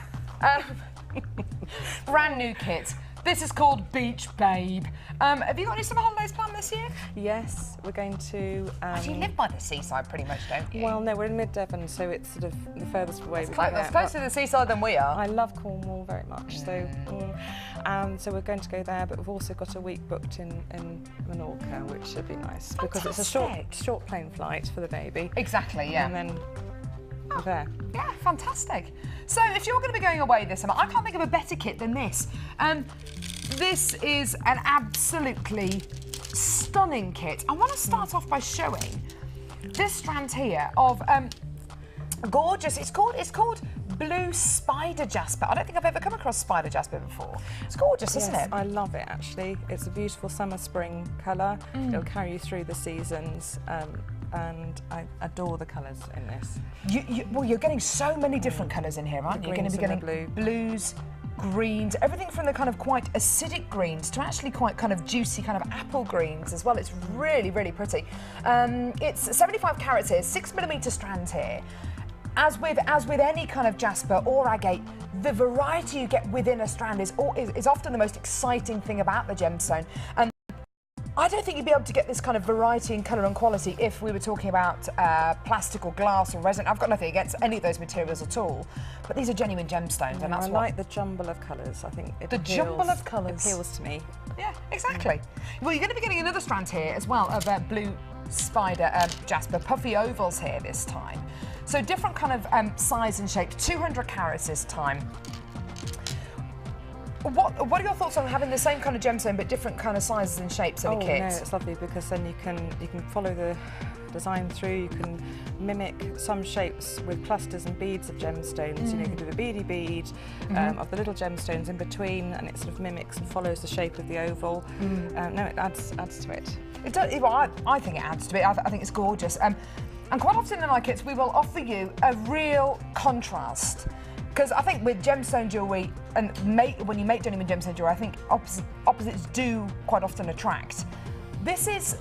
Brand new kit. This is called Beach Babe. Have you got any summer holidays planned this year? Yes, we're going to... You live by the seaside pretty much, don't you? Well, no, we're in mid-Devon, so it's sort of the furthest away. It's closer to the seaside than we are. I love Cornwall very much, so we're going to go there, but we've also got a week booked in Menorca, which should be nice. Because it's a short plane flight for the baby. Exactly, yeah. And then we're there. Yeah, fantastic. So if you're going to be going away this summer, I can't think of a better kit than this. This is an absolutely stunning kit. I want to start off by showing this strand here of gorgeous. It's called Blue Spider Jasper. I don't think I've ever come across Spider Jasper before. It's gorgeous, isn't it? I love it actually. It's a beautiful summer-spring colour. It'll carry you through the seasons. And I adore the colours in this. Well, you're getting so many different colours in here, aren't you? You're going to be getting blues, greens, everything from the kind of quite acidic greens to actually quite kind of juicy kind of apple greens as well. It's really, really pretty. It's 75 carats here, 6mm strands here. as with any kind of jasper or agate, the variety you get within a strand is often the most exciting thing about the gemstone. And I don't think you'd be able to get this kind of variety in colour and quality if we were talking about plastic or glass or resin. I've got nothing against any of those materials at all, but these are genuine gemstones, and that's I like the jumble of colours. I think jumble of colours appeals to me. Yeah, exactly. Well, you're going to be getting another strand here as well of blue spider jasper, puffy ovals here this time. So different kind of size and shape, 200 carats this time. What are your thoughts on having the same kind of gemstone but different kind of sizes and shapes in a kit? No, it's lovely because then you can follow the design through. You can mimic some shapes with clusters and beads of gemstones. You know, you can do the beady bead of the little gemstones in between, and it sort of mimics and follows the shape of the oval. No, it adds to it. It does. Well, I think it adds to it. I think it's gorgeous. And quite often in our kits, we will offer you a real contrast. Because I think with gemstone jewellery, and when you make genuine gemstone jewellery, I think opposites do quite often attract. This is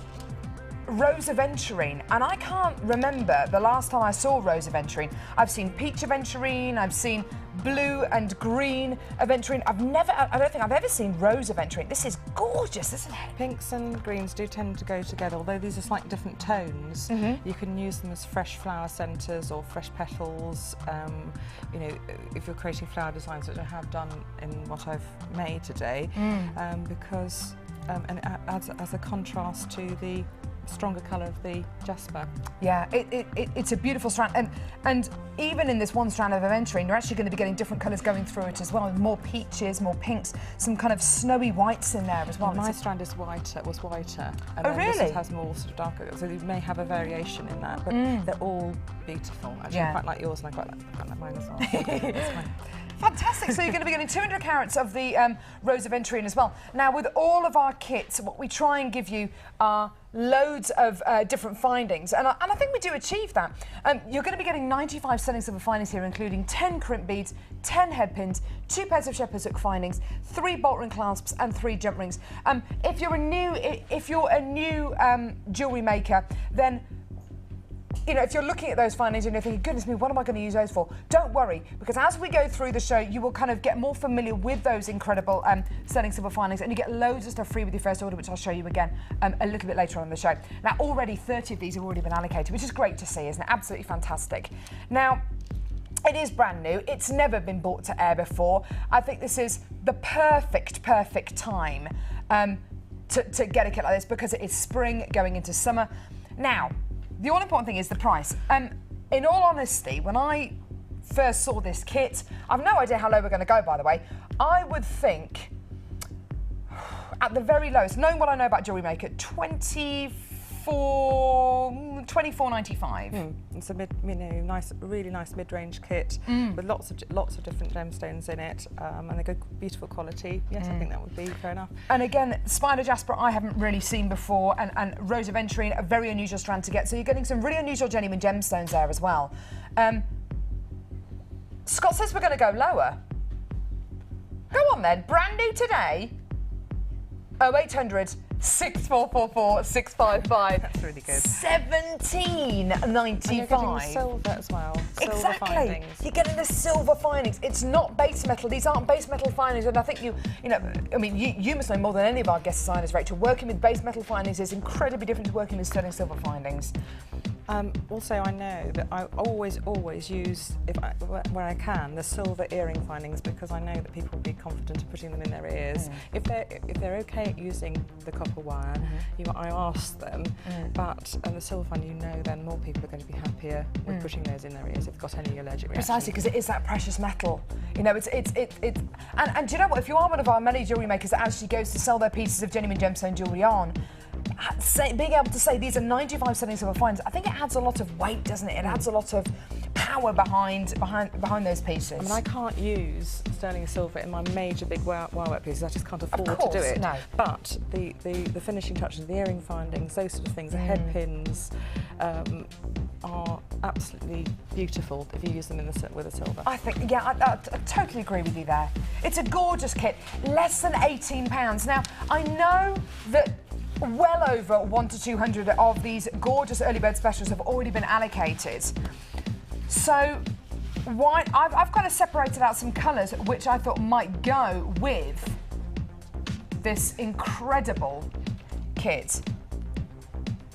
rose aventurine, and I can't remember the last time I saw rose aventurine. I've seen peach aventurine, I've seen blue and green aventurine. I don't think I've ever seen rose aventurine. This is gorgeous, isn't it? Pinks and greens do tend to go together, although these are slightly different tones. You can use them as fresh flower centres or fresh petals. You know, if you're creating flower designs, which I have done in what I've made today, because and it adds as a contrast to the stronger colour of the jasper. Yeah, it's a beautiful strand, and even in this one strand of aventurine, you're actually going to be getting different colours going through it as well. More peaches, more pinks, some kind of snowy whites in there as well. My strand is whiter, and oh, really? This has more sort of darker, so you may have a variation in that, but they're all beautiful. Actually, I quite like yours, and I quite like mine as well. That's fine. Fantastic, so you're going to be getting 200 carats of the rose aventurine as well. Now, with all of our kits, what we try and give you are loads of different findings, and I think we do achieve that. You're going to be getting 95 stunning silver findings here, including 10 crimp beads, 10 head pins, 2 pairs of shepherd's hook findings, 3 bolt ring clasps, and 3 jump rings. If you're a new jewellery maker, then you know, if you're looking at those findings and you're thinking, goodness me, what am I going to use those for? Don't worry, because as we go through the show, you will kind of get more familiar with those incredible sterling silver findings, and you get loads of stuff free with your first order, which I'll show you again a little bit later on in the show. Now, already 30 of these have already been allocated, which is great to see, isn't it? Absolutely fantastic. Now, it is brand new. It's never been brought to air before. I think this is the perfect time to get a kit like this, because it is spring going into summer. Now, the all important thing is the price. In all honesty, when I first saw this kit, I've no idea how low we're going to go, by the way. I would think, at the very lowest, knowing what I know about Jewellery Maker, $24.95. It's a really nice mid-range kit with lots of different gemstones in it, and they're good, beautiful quality. Yes, I think that would be fair enough. And again, spider jasper I haven't really seen before, and rose aventurine, a very unusual strand to get. So you're getting some really unusual genuine gemstones there as well. Scott says we're going to go lower. Go on then, brand new today. 0800 6444 655. That's really good. $17.95. And you're getting silver as well. Silver exactly. findings. You're getting the silver findings. It's not base metal. These aren't base metal findings. And I think you must know more than any of our guest designers, Rachel. Working with base metal findings is incredibly different to working with sterling silver findings. Also, I know that I always use, where I can, the silver earring findings, because I know that people will be confident of putting them in their ears. If they're okay at using the copper wire, I ask them. But the silver finding, then more people are going to be happier with putting those in their ears if they've got any allergic reactions. Precisely, because it is that precious metal. You know, and do you know what? If you are one of our many jewellery makers that actually goes to sell their pieces of genuine gemstone jewellery on, being able to say these are 95 sterling silver findings, I think it adds a lot of weight, doesn't it? It adds a lot of power behind those pieces. I mean, I can't use sterling silver in my major big wire work pieces. I just can't afford to do it. No. But the finishing touches, the earring findings, those sort of things, the head pins, are absolutely beautiful if you use them with a silver. I think, yeah, I totally agree with you there. It's a gorgeous kit, less than £18. Now, I know that well over 100 to 200 of these gorgeous early bird specials have already been allocated. So I've kind of separated out some colours which I thought might go with this incredible kit.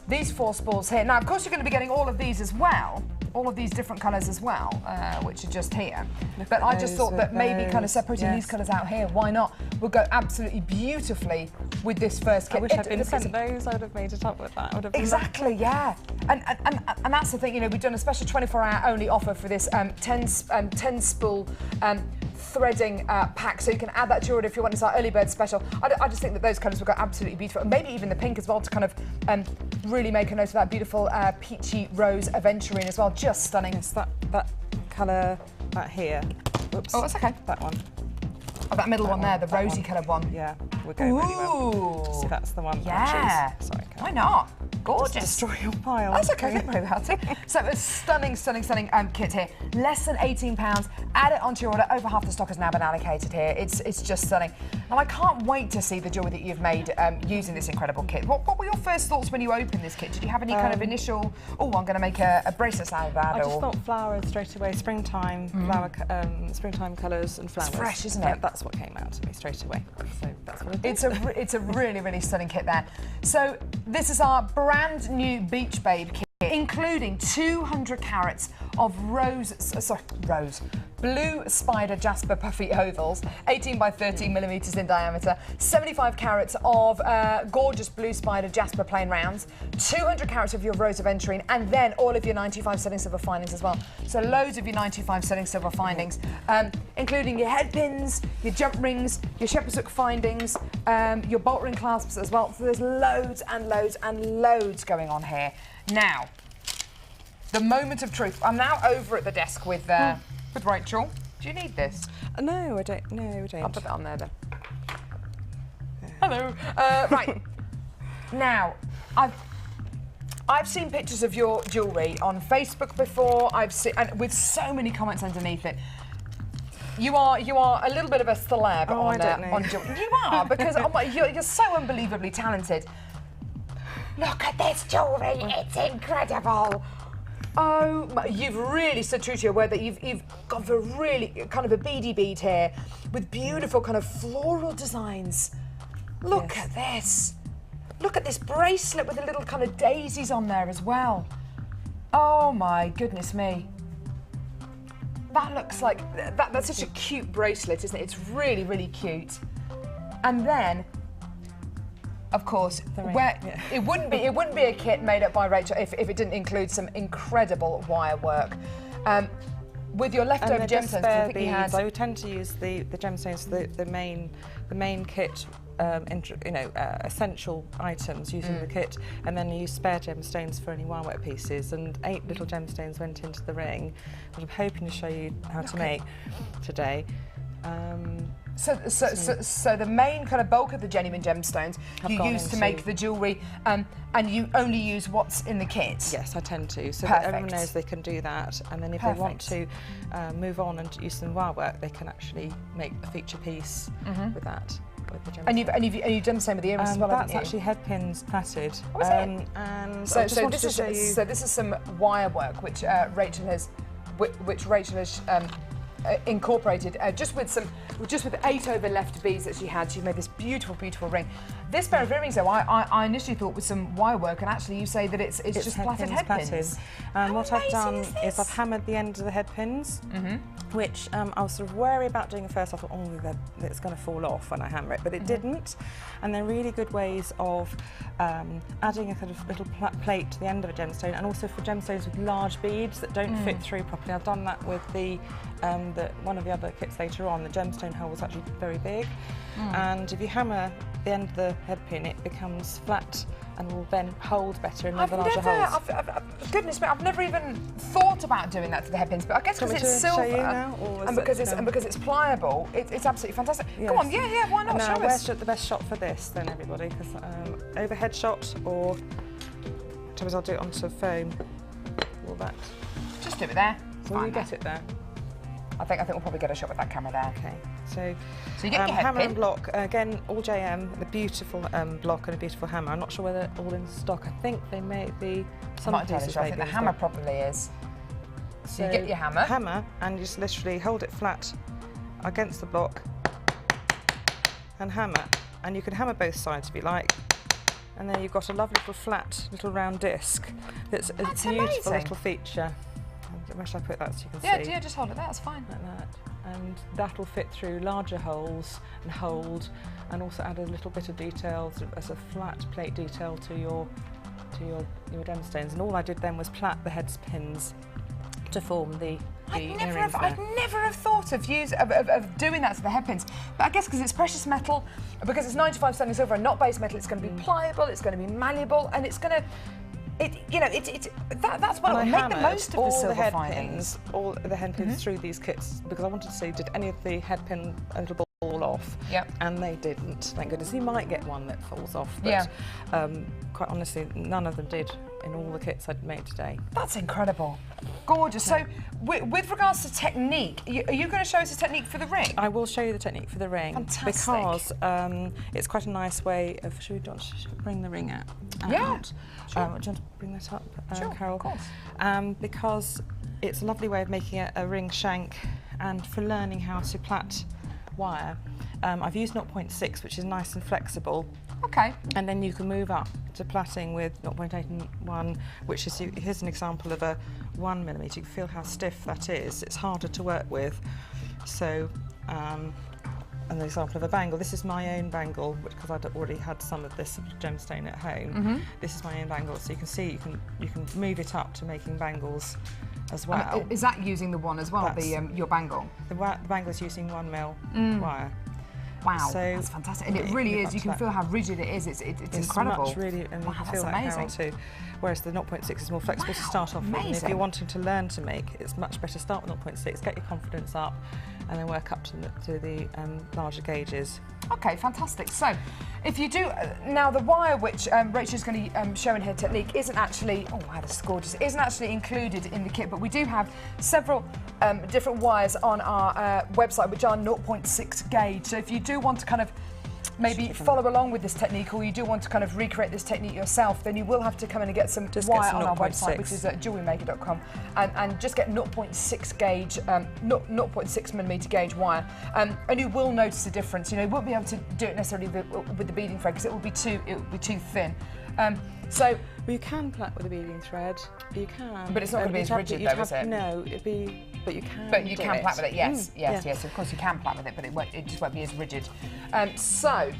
These 4 spools here. Now, of course, you're going to be getting all of these as well, all of these different colours as well, which are just here. But I just thought that maybe kind of separating these colours out here, why not, would go absolutely beautifully with this first kit. I wish I'd been sent those. I would have made it up with that. Exactly, yeah. And that's the thing, you know, we've done a special 24-hour only offer for this 10 spool threading pack, so you can add that to your order if you want. It's our early bird special. I just think that those colours will go absolutely beautiful, and maybe even the pink as well, to kind of really make a note of that beautiful peachy rose aventurine as well. Just stunning. Yes, that colour, that here. Oops. Oh, that's okay. That one. Oh, that middle one there, the rosy coloured one. Yeah, would go really well. So that's the one. Yeah. Sorry, why not? Gorgeous. Just destroy your pile. That's okay, don't worry about it. So a stunning kit here. Less than £18. Add it onto your order. Over half the stock has now been allocated here. It's just stunning. And I can't wait to see the jewellery that you've made using this incredible kit. What were your first thoughts when you opened this kit? Did you have any kind of initial, oh, I'm going to make a bracelet out of that? I just thought flowers straight away, springtime, springtime colours and flowers. It's fresh, isn't it? That's what came out to me straight away. So that's what I did. It's a really stunning kit there. So this is our brand new Beach Babe kit, including 200 carats of blue spider jasper puffy ovals, 18 by 13 millimetres in diameter, 75 carats of gorgeous blue spider jasper plain rounds, 200 carats of your rose aventurine, and then all of your 95 sterling silver findings as well. So loads of your 95 sterling silver findings, including your head pins, your jump rings, your shepherd's hook findings, your bolt ring clasps as well. So there's loads and loads and loads going on here. Now, the moment of truth. I'm now over at the desk with Rachel. Do you need this? No, I don't. No, I don't. I'll put that on there then. Hello. Right. Now, I've seen pictures of your jewellery on Facebook before. I've seen, and with so many comments underneath it. You are a little bit of a celeb on jewellery. You are, because you're so unbelievably talented. Look at this jewellery, it's incredible. Oh, you've really stood true to your word that you've got a really kind of a beady bead here with beautiful kind of floral designs. Look at this. Look at this bracelet with the little kind of daisies on there as well. Oh my goodness me. That looks like, that's such a cute bracelet, isn't it? It's really cute. And then, of course, it wouldn't be a kit made up by Rachel if it didn't include some incredible wire work. With your leftover gemstones, I think you had. I would tend to use the gemstones, the main kit, essential items using the kit, and then use spare gemstones for any wire work pieces. And 8 little gemstones went into the ring, which I'm hoping to show you how to make today. So the main kind of bulk of the genuine gemstones you use to make the jewellery, and you only use what's in the kit? Yes, I tend to, so that everyone knows they can do that, and then if they want to move on and use some wire work, they can actually make a feature piece with that. With the gemstones. And you've done the same with the earrings as well, that's actually head pins plaited. Oh, is it? And so this is some wire work which Rachel has incorporated just with 8 overleft beads that she had. She made this beautiful ring. This pair of earrings, though, I initially thought was some wire work, and actually you say that it's just plaited head pins. What I've done is I've hammered the end of the head pins, which I was sort of wary about doing at first. I thought, oh, it's going to fall off when I hammer it, but it didn't. And they're really good ways of adding a kind of little plate to the end of a gemstone, and also for gemstones with large beads that don't fit through properly. I've done that with one of the other kits later on. The gemstone hole was actually very big, and if you hammer the end of the head pin, it becomes flat and will then hold better in the larger holes. Goodness me, I've never even thought about doing that to the head pins, but I guess because it's silver and because it's pliable, it's absolutely fantastic. Yes. Go on, yeah, why not? Now, show where's us. the best shot for this then, everybody? Because overhead shot, or sometimes I'll do it onto foam. All that. Just do it there. Will you get it there? I think we'll probably get a shot with that camera there. Okay, so you get your head hammer pin. and block, again, all JM, the beautiful block and a beautiful hammer. I'm not sure whether they're all in stock. I think they may be some pieces. I think the hammer probably is. So you get your hammer. Hammer, and you just literally hold it flat against the block and hammer. And you can hammer both sides if you like. And then you've got a lovely little flat, little round disc. That's a beautiful amazing. little feature. Where should I put that so you can see? Yeah, just hold it there, that's fine. Like that. And that'll fit through larger holes and hold, and also add a little bit of detail as a flat plate detail to your gemstones. And all I did then was plait the head pins to form the I'd earrings there. never have thought of doing that to the head pins, but I guess because it's precious metal, because it's 95 sterling silver and not base metal, it's going to be pliable, it's going to be malleable, and it's going to. That's what And will make the most of the all silver head findings. pins, all the head pins through these kits, because I wanted to see, did any of the head pin a little ball off? Yep. And they didn't, thank goodness. You might get one that falls off, but quite honestly, none of them did in all the kits I'd made today. That's incredible. Gorgeous. So, with regards to technique, are you going to show us a technique for the ring? I will show you the technique for the ring. Fantastic. Because it's quite a nice way of, should we bring the ring out? Yeah. Sure. Do you want to bring that up, Sure, Carol? of course. Because it's a lovely way of making a ring shank, and for learning how to plait wire, I've used 0.6, which is nice and flexible. Okay. And then you can move up to plaiting with 0.8 and 1, which is, here's an example of a 1 millimetre. You can feel how stiff that is. It's harder to work with. So, an example of a bangle. This is my own bangle, because I'd already had some of this gemstone at home. This is my own bangle, so you can see you can move it up to making bangles as well. Is that using the one as well, your bangle? The bangle is using 1 mil wire. Wow, So that's fantastic. And it really is, you can feel how rigid it is. It's incredible. Much really, and wow, you can that's feel that amazing. how to, whereas the 0.6 is more flexible to start off with. And if you're wanting to learn to make, it's much better to start with 0.6, get your confidence up, and then work up to the larger gauges. Okay, fantastic. So, if you do, now the wire which Rachel's going to show in her technique isn't actually, oh wow, this is gorgeous, isn't actually included in the kit, but we do have several different wires on our website which are 0.6 gauge. So if you do want to kind of maybe follow along with this technique, or you do want to kind of recreate this technique yourself, then you will have to come in and get some wire on our website, which is at jewellerymaker.com, and just get 0.6 gauge, 0.6 millimetre gauge wire, and you will notice a difference. You know, you won't be able to do it necessarily with the beading thread because it will be too thin. So well, you can plait with a beading thread. You can, but it's not going to be as rigid, though, is it? No, it'd be. But you can. But you can plait with it. Yes, yes. Of course you can plait with it, but it just won't be as rigid. So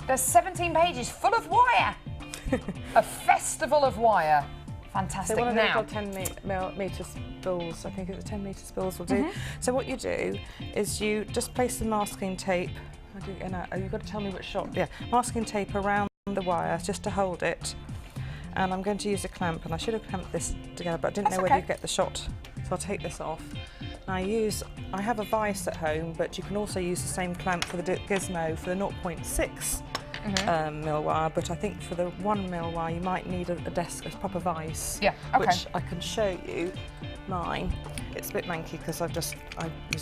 there's 17 pages full of wire. A festival of wire. Fantastic. So one of now, those 10 metre spools, I think it's 10 metre spools will do. So what you do is you just place the masking tape. You've got to tell me which shot. Yeah, masking tape around the wire just to hold it. And I'm going to use a clamp, and I should have clamped this together, but I didn't know whether you get the shot. So I'll take this off. And I have a vise at home, but you can also use the same clamp for the gizmo for the 0.6 mil wire, but I think for the 1 mil wire you might need a proper vise. Yeah, okay. Which I can show you mine. It's a bit manky because I was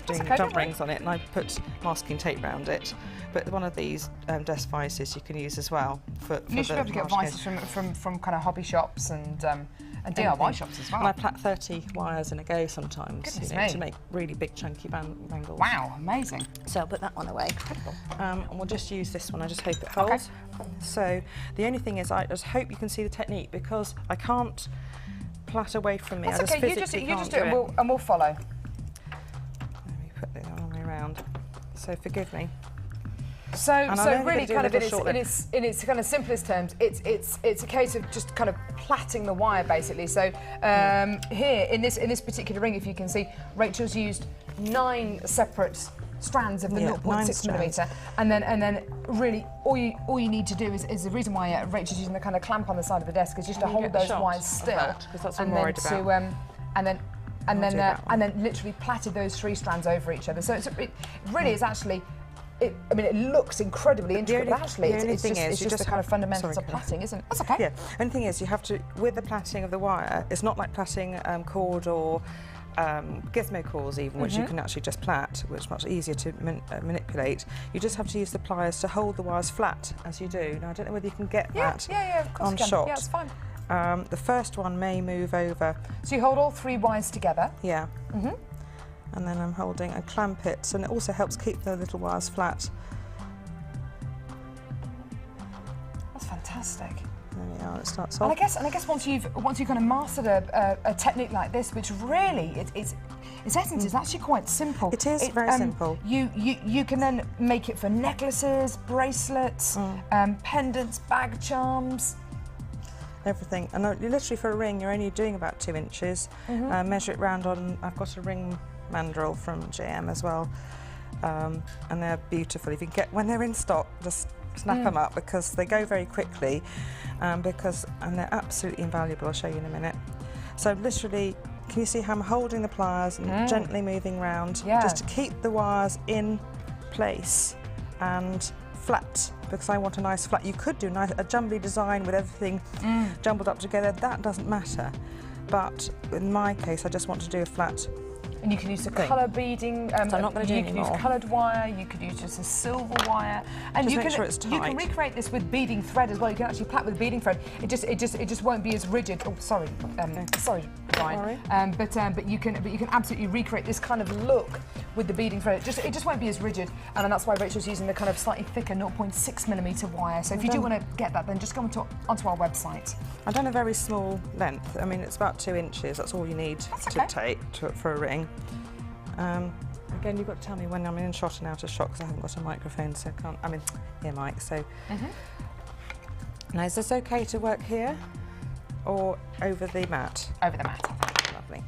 doing jump rings on it, and I put masking tape around it. But one of these desk vices you can use as well. You should be able to get vices from kind of hobby shops and DIY shops as well. And I plait 30 wires in a go sometimes to make really big chunky bangles. Wow, amazing. So I'll put that one away. Incredible. And we'll just use this one. I just hope it holds. Okay. So the only thing is I just hope you can see the technique, because I can't plait away from me. That's I okay, you just do it and we'll follow. Let me put the other way around. So forgive me. So really, kind of in its kind of simplest terms, it's a case of just kind of plaiting the wire basically. So here in this particular ring, if you can see, Rachel's used 9 separate strands of the 0.6 millimetre, and then really all you need to do is the reason why Rachel's using the kind of clamp on the side of the desk is just to hold those wires still, because that's what I'm worried about. And then literally plaited those 3 strands over each other. So it really is actually. It looks incredibly intricate, but actually it's just the kind of fundamentals of plaiting, isn't it? That's okay. Yeah, the only thing is you have to, with the plaiting of the wire, it's not like plaiting cord or gizmo cores even, which you can actually just plait, which is much easier to manipulate. You just have to use the pliers to hold the wires flat, as you do. Now, I don't know whether you can get that of course on shot. Yeah, it's fine. The first one may move over. So you hold all 3 wires together. Yeah. And then I'm holding and clamp it, and it also helps keep the little wires flat. That's fantastic. There we are, it starts And off. I guess once you've kind of mastered a technique like this, which really its essence is actually quite simple. It is very simple. You can then make it for necklaces, bracelets, pendants, bag charms. Everything. And literally for a ring, you're only doing about 2 inches. Measure it round on. I've got a ring mandrel from JM as well, and they're beautiful. If you get when they're in stock, just snap them up because they go very quickly, and they're absolutely invaluable. I'll show you in a minute. So literally, can you see how I'm holding the pliers and gently moving round, just to keep the wires in place and flat, because I want a nice flat. You could do a jumbly design with everything jumbled up together. That doesn't matter, but in my case, I just want to do a flat. And you can use the colour beading. So I'm not going to do You can use coloured wire. You could use just a silver wire, and Just you make can sure it's you can tight. recreate this with beading thread as well. You can actually plait with beading thread. It just won't be as rigid. Oh, sorry, sorry, Brian. But you can absolutely recreate this kind of look with the beading thread. It just won't be as rigid, and that's why Rachel's using the kind of slightly thicker 0.6mm wire. So if you do want to get that, then just go onto our website. I've done a very small length. I mean, it's about 2 inches. That's all you need to take for a ring. Again, you've got to tell me when I'm in shot and out of shot because I haven't got a microphone, so I can't. I mean, ear mic. So now, is this okay to work here or over the mat? Over the mat. Lovely.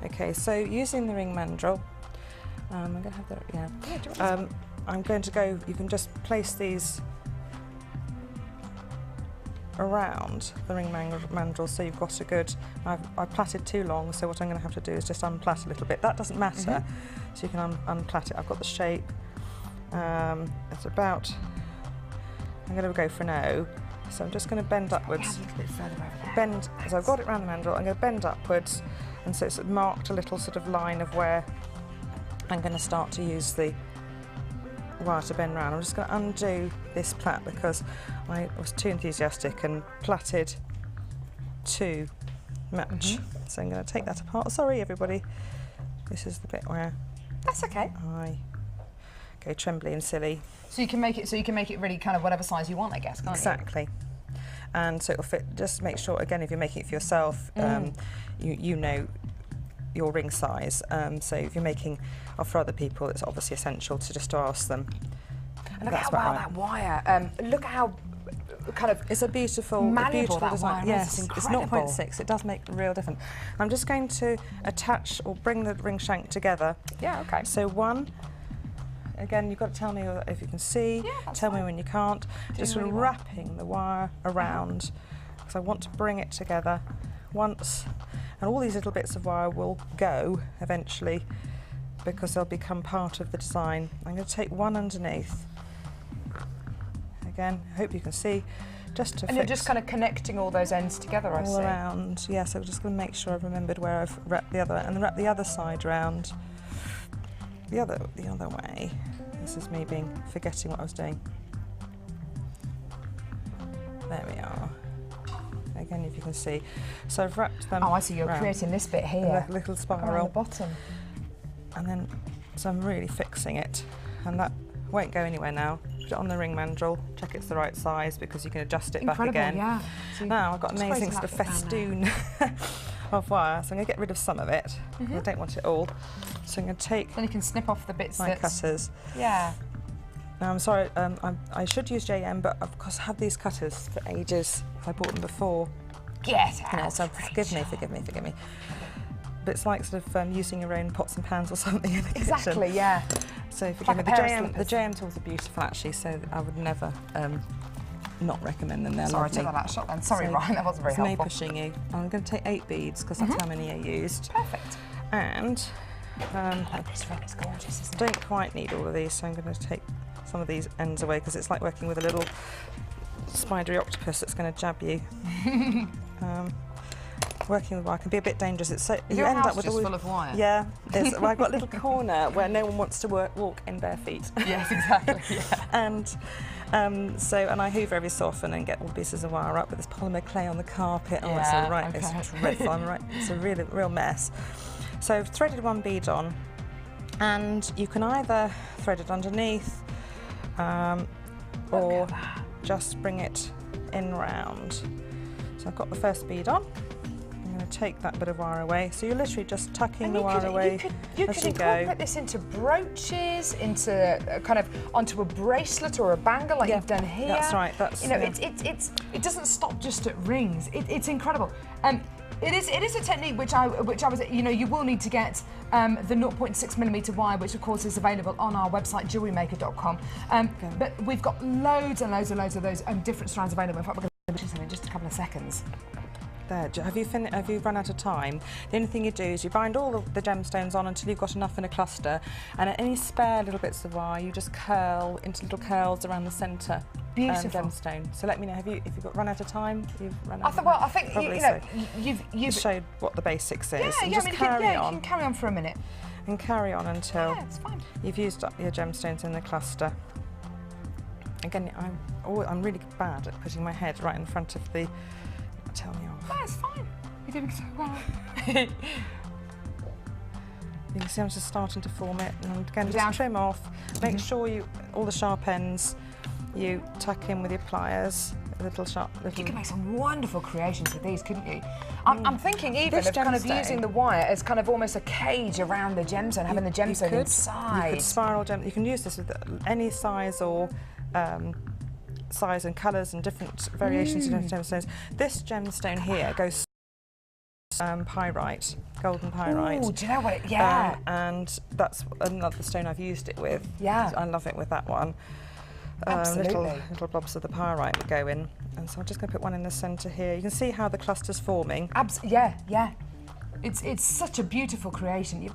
Okay, so using the ring mandrel, I'm going to have the I'm going to go. You can just place these around the ring mandrel, so you've got a good. I've plaited too long, so what I'm going to have to do is just unplait a little bit. That doesn't matter, so you can unplait it. I've got the shape. It's about. I'm going to go for an O, so I'm just going to bend upwards. A little bit further over there. Bend. So I've got it around the mandrel. I'm going to bend upwards, and so it's marked a little sort of line of where I'm going to start to use the wire to bend round. I'm just going to undo this plait because I was too enthusiastic and plaited too much. So I'm going to take that apart. Sorry, everybody. This is the bit where That's okay. I go trembly and silly. So you can make it really kind of whatever size you want, I guess, can't Exactly. And so it'll fit. Just make sure, again, if you're making it for yourself, you know your ring size. So if you're making for other people, it's obviously essential to just ask them. And look how well that wire. Look how kind of it's a beautiful malleable that design. wire Yes, is. it's Incredible. 0.6. It does make a real difference. I'm just going to attach or bring the ring shank together. Yeah, okay. So one. Again, you've got to tell me if you can see. Yeah, tell me when you can't. Just sort of really well. wrapping the wire around, because I want to bring it together once, and all these little bits of wire will go eventually, because they'll become part of the design. I'm going to take one underneath. Again, I hope you can see. Just to And fix you're just kind of connecting all those ends together, I all see. around. Yeah, so I'm just going to make sure I've remembered where I've wrapped the other, and then wrap the other side around. The other way. This is me forgetting what I was doing. There we are. Again, if you can see. So I've wrapped them. Oh, I see. You're round. creating this bit here. A little Around spiral. the bottom. And then, so I'm really fixing it, and that won't go anywhere now. Put it on the ring mandrel. Check it's the right size because you can adjust it back again. Yeah. So Now I've got an just amazing closing sort of that bit down festoon of wire, so I'm going to get rid of some of it. I don't want it all. So I'm going to take Then you can snip off the bits my that. cutters. Yeah. Now I'm sorry, I should use JM, but of course I have these cutters for ages. I bought them before. Get You know, out. so forgive me. But it's like sort of using your own pots and pans or something in the Exactly. kitchen. Yeah. So forgive Like me. a The pair of JM, slippers. the JM tools are beautiful actually, so I would never not recommend them. They're Sorry, I lovely. took that out of shot then. Sorry, So Ryan, that wasn't very it's me helpful. pushing you. I'm going to take 8 beads because that's how many I used. Perfect. And This thread is gorgeous, isn't it? don't quite need all of these, so I'm going to take some of these ends away because it's like working with a little spidery octopus that's going to jab you. Working with wire can be a bit dangerous. It's so Is you your end house up with just all full of wire? Yeah, well, I've got a little corner where no one wants to walk in bare feet. Yes, exactly. Yeah. And And I hoover every so often and get all the pieces of wire up with this polymer clay on the carpet. Oh, it's Yeah, all right. okay. It's dreadful. It's a real mess. So I've threaded one bead on, and you can either thread it underneath or just bring it in round. So I've got the first bead on. I'm going to take that bit of wire away. So you're literally just tucking the wire away You as could you go. incorporate this into brooches, into kind of onto a bracelet or a bangle like you've done here. That's right. You know, it doesn't stop just at rings. It's incredible. It is a technique which I was, you know, you will need to get the 0.6mm wire, which of course is available on our website jewellerymaker.com. But we've got loads and loads and loads of those different strands available. In fact, we're going to do something in just a couple of seconds. There, have you run out of time? The only thing you do is you bind all the gemstones on until you've got enough in a cluster, and at any spare little bits of wire, you just curl into little curls around the centre. Beautiful. Gemstone. So let me know, if you've run out of time? You've run I out thought, well, I think Probably you know, so. you've showed what the basics is. yeah, and yeah. just I mean, carry you on. can carry on for a minute. And carry on until Yeah, it's fine. you've used up your gemstones in the cluster. Again, I'm really bad at putting my head right in front of the. Tell me off. Yeah, it's fine. You're doing so well. You can see I'm just starting to form it, and again, Down. just trim off. Make sure all the sharp ends, you tuck in with your pliers. Little. You could make some wonderful creations with these, couldn't you? I'm thinking even This of kind of gemstone- using the wire as kind of almost a cage around the gemstone, having the gemstone inside. You could spiral gem. You can use this with any size or size and colours and different variations of gemstones. This gemstone here goes pyrite, golden pyrite. Oh, do you know what? Yeah. And that's another stone I've used it with. Yeah. I love it with that one. Absolutely. Little blobs of the pyrite that go in. And so I'm just going to put one in the centre here. You can see how the cluster's forming. Yeah. It's such a beautiful creation. You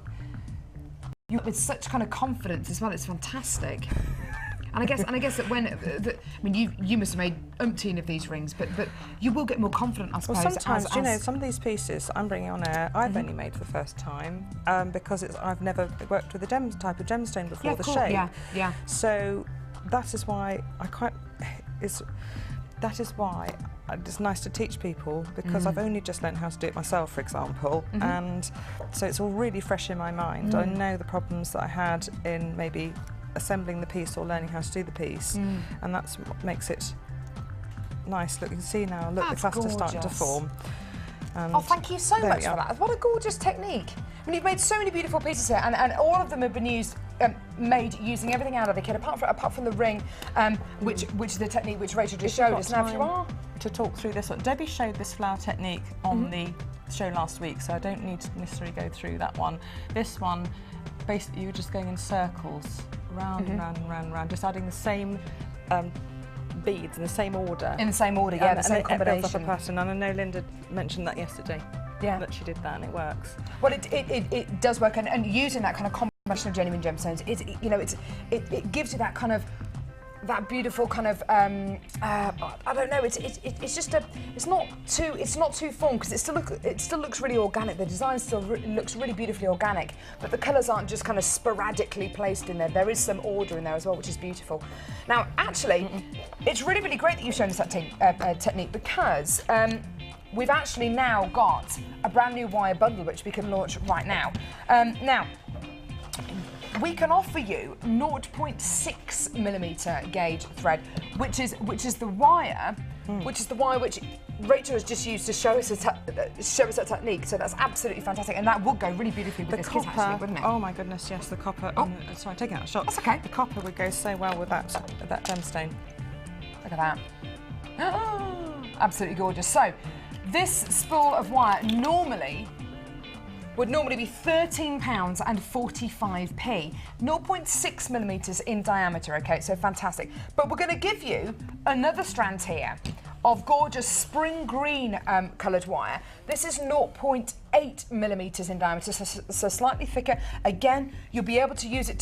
with such kind of confidence as well. It's fantastic. And I guess that when, I mean, you must have made umpteen of these rings, but you will get more confident, I suppose. Well, sometimes, you know, some of these pieces I'm bringing on air, I've only made for the first time because I've never worked with a type of gemstone before, the shape. Yeah. So that is why it's nice to teach people, because I've only just learned how to do it myself, for example, and so it's all really fresh in my mind. I know the problems that I had in maybe assembling the piece or learning how to do the piece, and that's what makes it nice. Look, you can see now, look, That's the cluster's starting to gorgeous. form. Oh, thank you so there much we for are. that. What a gorgeous technique. I mean, you've made so many beautiful pieces here, and all of them have been made using everything out of the kit, apart from the ring, which is the technique which Rachel just showed us. Now, if you are to talk through this one, Debbie showed this flower technique on the show last week, so I don't need to necessarily go through that one. This one, basically, you're just going in circles, round and round and round and round, just adding the same beads in the same order. in the same order, yeah, the same and it builds up combination. a pattern. And I know Linda mentioned that yesterday. Yeah. That she did that, and it works. Well, it does work, and using that kind of combination of genuine gemstones, it gives you that kind of that beautiful kind of I don't know. It's just it's not too formed, because it still looks really organic. The design still looks really beautifully organic, but the colours aren't just kind of sporadically placed in there. There is some order in there as well, which is beautiful. Now, actually, it's really, really great that you've shown us that technique, because we've actually now got a brand new wire bundle which we can launch right now. Now, we can offer you 0.6mm gauge thread, which is the wire, which Rachel has just used to show us that technique. So that's absolutely fantastic, and that would go really beautifully with this kit, actually, wouldn't it? Oh my goodness, yes, the copper. Oh. Sorry, taking out a shot. That's okay. The copper would go so well with that gemstone. Look at that. Absolutely gorgeous. So, this spool of wire would normally be £13.45. 0.6mm in diameter, okay, so fantastic. But we're going to give you another strand here of gorgeous spring green coloured wire. This is 0.8mm in diameter, so slightly thicker. Again, you'll be able to use it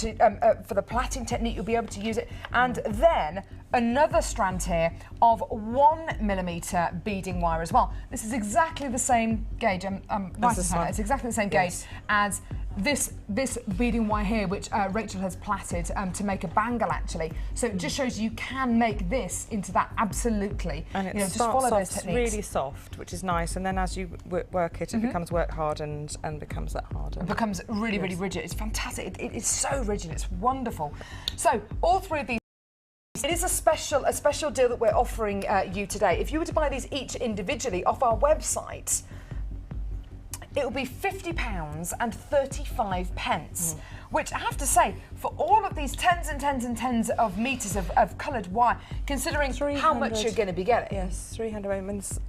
for the plaiting technique, you'll be able to use it. And then another strand here of 1mm beading wire as well. This is exactly the same gauge, right, it's exactly the same gauge as this beading wire here, which Rachel has plaited to make a bangle actually. So it just shows you can make this into that absolutely. And it just starts follow off those techniques. really soft, which is nice, and then as you work it, it becomes work hard and becomes that harder. It becomes really, really rigid. It's fantastic. It is so rigid. It's wonderful. So all three of these. It is a special deal that we're offering you today. If you were to buy these each individually off our website, it will be £50 and 35 pence. Which I have to say, for all of these tens and tens and tens of metres of coloured wire, considering how much you're going to be getting. Yes, 300 omens.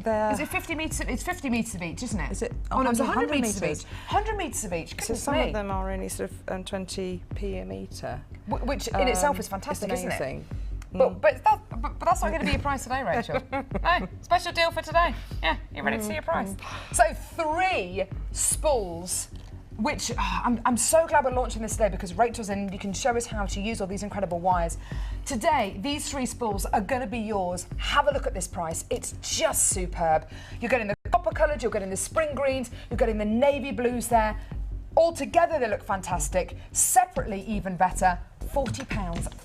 Is it 50 metres? It's 50 metres of each, isn't it? Is it? Oh no, it's 100 100 metres of each. 100 metres of each. So some of them are only sort of 20p a metre. Which in itself is fantastic, isn't it? Mm. But that's not going to be your price today, Rachel. No, special deal for today. Yeah, you ready to see your price? So 3 spools, which I'm so glad we're launching this today because Rachel's in. You can show us how to use all these incredible wires. Today, these 3 spools are going to be yours. Have a look at this price. It's just superb. You're getting the copper coloured, you're getting the spring greens, you're getting the navy blues there. All together, they look fantastic. Separately, even better. £40,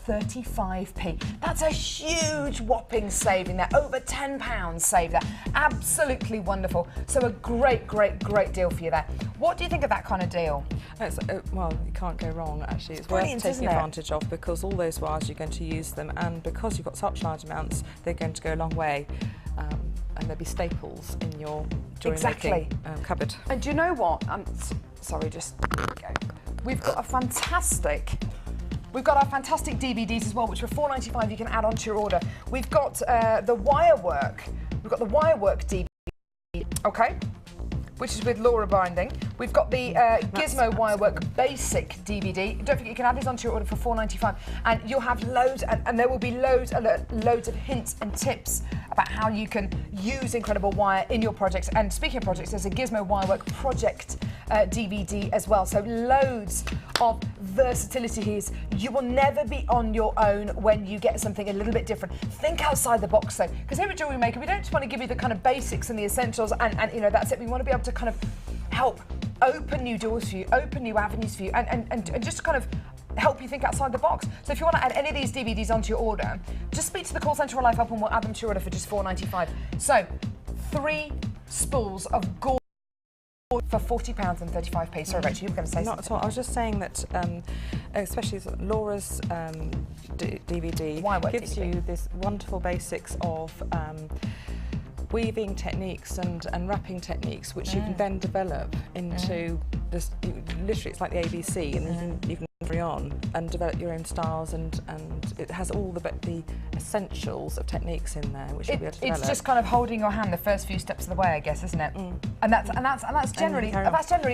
35p. That's a huge whopping saving there. Over £10 save there. Absolutely wonderful. So a great, great, great deal for you there. What do you think of that kind of deal? It's, well, you can't go wrong actually. It's brilliant, worth taking isn't it? advantage of because all those wires you're going to use them, and because you've got such large amounts, they're going to go a long way. And there'll be staples in your jewellery making cupboard. And do you know what? Sorry, just there we go. We've got our fantastic DVDs as well, which for £4.95 you can add onto your order. We've got the wire work. We've got the wire work DVD, okay, which is with Laura binding. We've got the Gizmo Wirework Basic DVD. Don't forget you can add these onto your order for £4.95, and you'll have loads, and there will be loads of hints and tips about how you can use incredible wire in your projects. And speaking of projects, there's a Gizmo Wirework Project DVD as well. So loads of versatility here. You will never be on your own when you get something a little bit different. Think outside the box though, because here at Jewellery Maker, we don't just want to give you the kind of basics and the essentials and you know, that's it. We want to be able to kind of help open new doors for you, open new avenues for you, and just kind of help you think outside the box. So if you want to add any of these DVDs onto your order, just speak to the call centre or Life Up and we'll add them to your order for just £4.95. So 3 spools of gold for £40 and 35p. Sorry, Rachel, you were going to say something. Not at all. I was just saying that, especially Laura's DVD gives you this wonderful basics of weaving techniques and wrapping techniques, which you can then develop into this. Literally, it's like the ABC, and then you can carry on and develop your own styles, and it has all the essentials of techniques in there, which you'll be able to develop. It's just kind of holding your hand the first few steps of the way, I guess, isn't it? And that's generally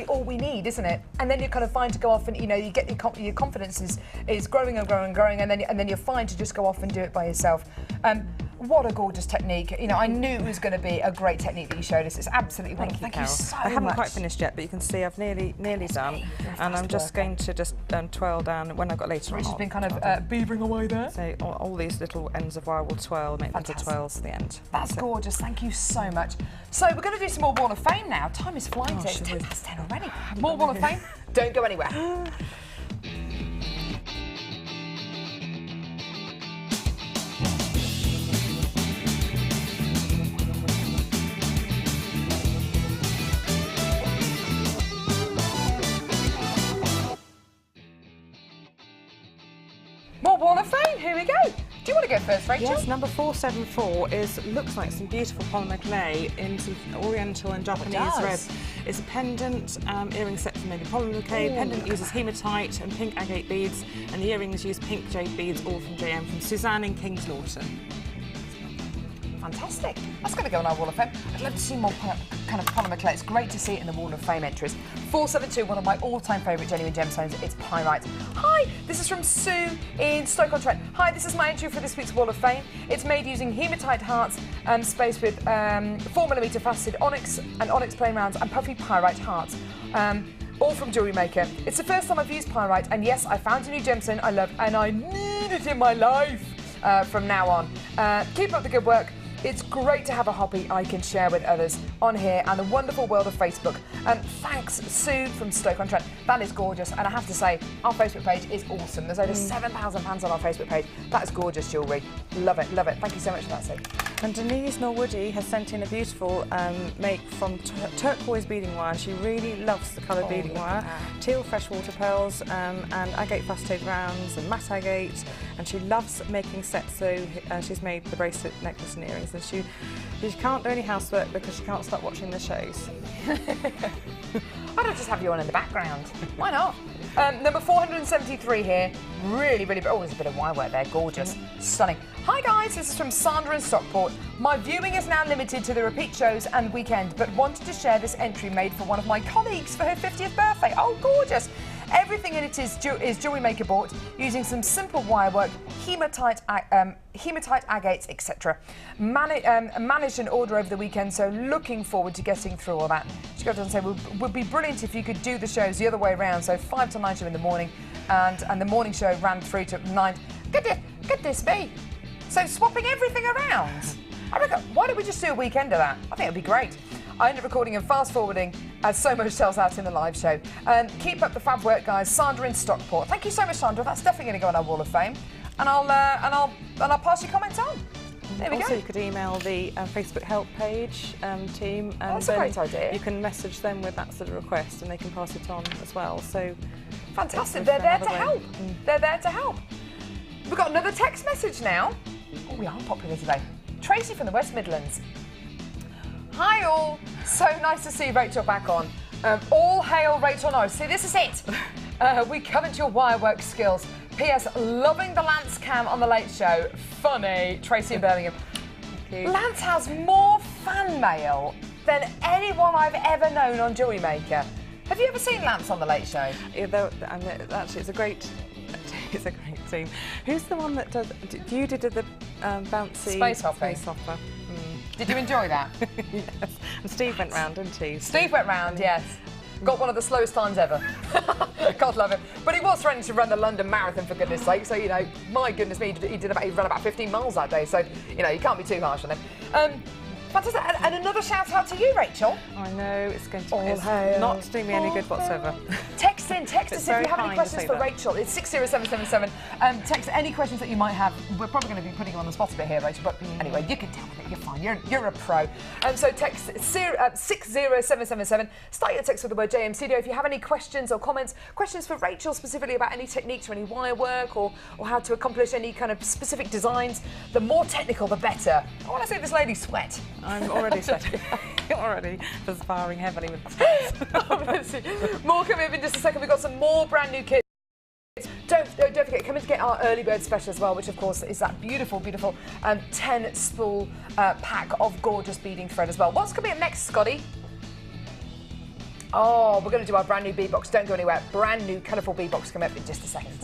all we need, isn't it? And then you're kind of fine to go off, and you know, you get your confidence is growing and growing and growing, and then you're fine to just go off and do it by yourself. What a gorgeous technique. You know, I knew it was going to be a great technique that you showed us. It's absolutely wonderful. Thank you so much. I haven't quite finished yet, but you can see I've nearly done, and I'm just going to twirl down when I've got later on. Which has been kind of beavering away there. So all these little ends of wire will twirl, make little twirls at the end. That's gorgeous. Thank you so much. So we're going to do some more Wall of Fame now. Time is flying. It's 10 past 10 already. More Wall of Fame. Don't go anywhere. More Wall of Fame, here we go. Do you want to go first, Rachel? Yes, number 474 looks like some beautiful polymer clay in some Oriental and Japanese red. It's a pendant earring set from maybe polymer clay. Pendant uses hematite and pink agate beads, and the earrings use pink jade beads, all from JM, from Suzanne in Kings Norton. Fantastic. That's going to go on our Wall of Fame. I'd love to see more kind of polymer clay. It's great to see it in the Wall of Fame entries. 472, one of my all-time favourite genuine gemstones. It's pyrite. Hi, this is from Sue in Stoke-on-Trent. Hi, this is my entry for this week's Wall of Fame. It's made using hematite hearts spaced with 4mm faceted onyx and onyx plain rounds and puffy pyrite hearts. All from Jewellery Maker. It's the first time I've used pyrite, and yes, I found a new gemstone I love, and I need it in my life from now on. Keep up the good work. It's great to have a hobby I can share with others on here and the wonderful world of Facebook. Thanks, Sue from Stoke-on-Trent. That is gorgeous, and I have to say, our Facebook page is awesome. There's over 7,000 fans on our Facebook page. That is gorgeous jewellery. Love it, love it. Thank you so much for that, Sue. And Denise Norwoody has sent in a beautiful make from turquoise beading wire. She really loves the coloured beading wire. Teal freshwater pearls and agate faceted rounds and matte agate. And she loves making sets, so she's made the bracelet, necklace and earrings. And she can't do any housework because she can't stop watching the shows. Why don't I just have you on in the background? Why not? Number 473 here. Really, really, oh, there's a bit of wire work there. Gorgeous. Stunning. Hi guys, this is from Sandra in Stockport. My viewing is now limited to the repeat shows and weekend, but wanted to share this entry made for one of my colleagues for her 50th birthday. Oh, gorgeous. Everything in it is Jewellery Maker bought using some simple wire work, hematite agates, etc. Managed an order over the weekend, so looking forward to getting through all that. She goes on to say, would be brilliant if you could do the shows the other way around, so 5 to 9 show in the morning, and the morning show ran through to 9. Could this be? So swapping everything around. I reckon, why don't we just do a weekend of that? I think it'd be great. I ended up recording and fast forwarding as so much sells out in the live show. Keep up the fab work, guys. Sandra in Stockport. Thank you so much, Sandra. That's definitely going to go on our Wall of Fame. And I'll pass your comments on. There we go. Also, you could email the Facebook help page team, and that's a great idea. You can message them with that sort of request, and they can pass it on as well. So fantastic. They're there to help. They're there to help. We've got another text message now. Oh, we are popular today. Tracy from the West Midlands. Hi all. So nice to see Rachel back on. All hail Rachel Norris. See, this is it. We covered your wirework skills. P.S. Loving the Lance cam on the Late Show. Funny. Tracy in Birmingham. Lance has more fan mail than anyone I've ever known on Jewellery Maker. Have you ever seen Lance on the Late Show? Yeah, actually, it's a great team. Who's the one that does? You did the bouncy Space Hopper. Did you enjoy that? Yes. And Steve went round, didn't he? Steve went round, yes. Got one of the slowest times ever. God love him. But he was threatening to run the London Marathon, for goodness sake. So, you know, my goodness me, he ran about 15 miles that day. So, you know, you can't be too harsh on him. Fantastic. And another shout out to you, Rachel. I know, it's going to not doing me any good whatsoever. Text us if you have any questions for Rachel. It's 60777. Text any questions that you might have. We're probably going to be putting you on the spot a bit here, Rachel, but anyway, you can tell me that you're fine. You're a pro. So text 60777. Start your text with the word JM Studio if you have any questions or comments. Questions for Rachel specifically about any techniques or any wire work or how to accomplish any kind of specific designs. The more technical, the better. I want to see this lady sweat. I'm already sweating. Already perspiring heavily with the stress. More coming up in just a second. We've got some more brand new kits. Don't forget, come in to get our early bird special as well, which of course is that beautiful 10 spool pack of gorgeous beading thread as well. What's coming up next, Scotty? Oh, we're going to do our brand new bead box. Don't go anywhere. Brand new colourful bead box coming up in just a second.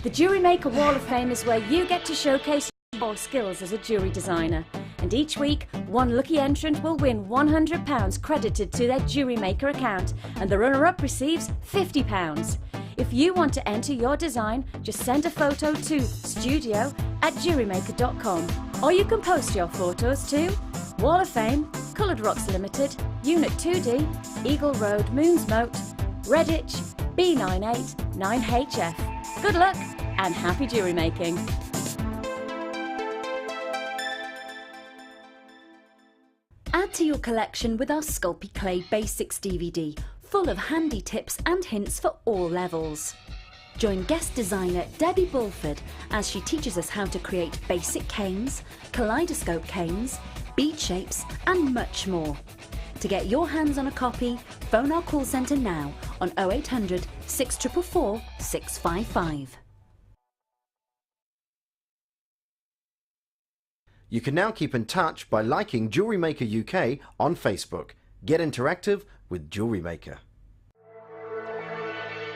The Jewellery Maker Wall of Fame is where you get to showcase your skills as a jewellery designer. And each week, one lucky entrant will win £100 credited to their Jewellery Maker account, and the runner-up receives £50. If you want to enter your design, just send a photo to studio@jewellerymaker.com, or you can post your photos to Wall of Fame, Coloured Rocks Limited, Unit 2D, Eagle Road, Moons Moat, Redditch, B989HF. Good luck and happy jewellery making! Add to your collection with our Sculpey Clay Basics DVD, full of handy tips and hints for all levels. Join guest designer Debbie Bulford as she teaches us how to create basic canes, kaleidoscope canes, bead shapes and much more. To get your hands on a copy, phone our call centre now on 0800 644 655. You can now keep in touch by liking Jewellery Maker UK on Facebook. Get interactive with Jewellery Maker.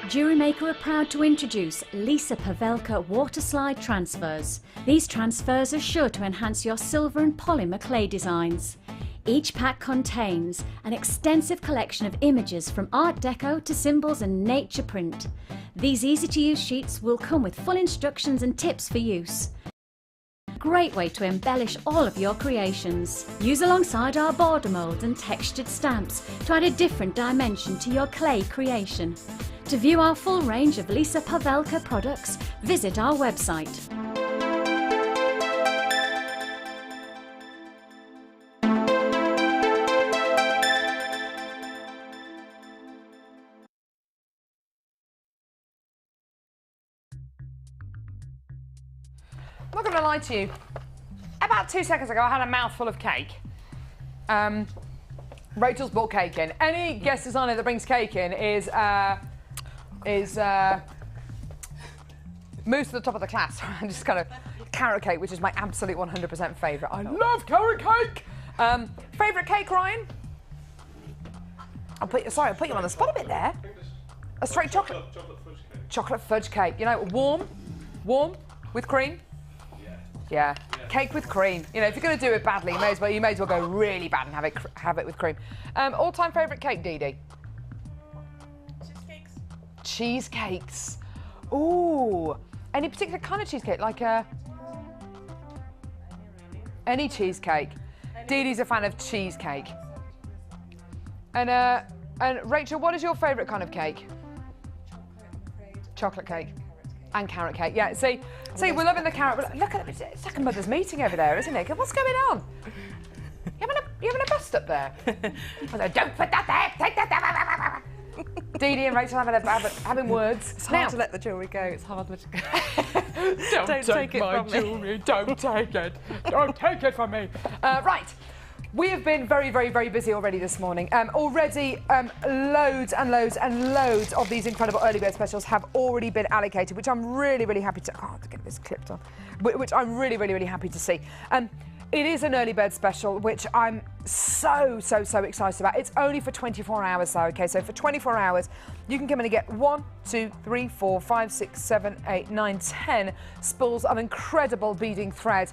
Jewellery Maker are proud to introduce Lisa Pavelka water slide transfers. These transfers are sure to enhance your silver and polymer clay designs. Each pack contains an extensive collection of images from Art Deco to symbols and nature print. These easy-to-use sheets will come with full instructions and tips for use. great way to embellish all of your creations. Use alongside our border mould and textured stamps to add a different dimension to your clay creation. To view our full range of Lisa Pavelka products, visit our website. I'm not going to lie to you. About 2 seconds ago, I had a mouthful of cake. Rachel's brought cake in. Any guest designer that brings cake in is moves to the top of the class. I'm just kind of carrot cake, which is my absolute 100% favourite. I love carrot cake. Favourite cake, Ryan? I'll put you on the spot a bit there. A straight chocolate fudge cake. Chocolate fudge cake. You know, warm with cream. Yeah, cake with cream. You know, if you're going to do it badly, you may as well go really bad and have it with cream. All-time favourite cake, Dee Dee? Cheesecakes. Cheesecakes. Ooh. Any particular kind of cheesecake? Like any cheesecake. Dee Dee's a fan of cheesecake. And Rachel, what is your favourite kind of cake? Chocolate cake. And carrot cake, yeah. See, we're loving the carrot. Look at it, it's like a mother's meeting over there, isn't it? What's going on? You having a bust up there? Don't put that there. Take that there. Dee Dee and Rachel having words. It's hard to let the jewellery go. It's hard to let it go. Don't take my jewellery. Don't take it. Don't take it from me. Right. We have been very, very, very busy already this morning. Already, loads and loads and loads of these incredible early bird specials have already been allocated, which I'm really, really happy to. Oh, to get this clipped on. Which I'm really, really, really happy to see. It is an early bird special, which I'm so excited about. It's only for 24 hours, though. Okay, so for 24 hours, you can come in and get 1, 2, 3, 4, 5, 6, 7, 8, 9, 10 spools of incredible beading thread.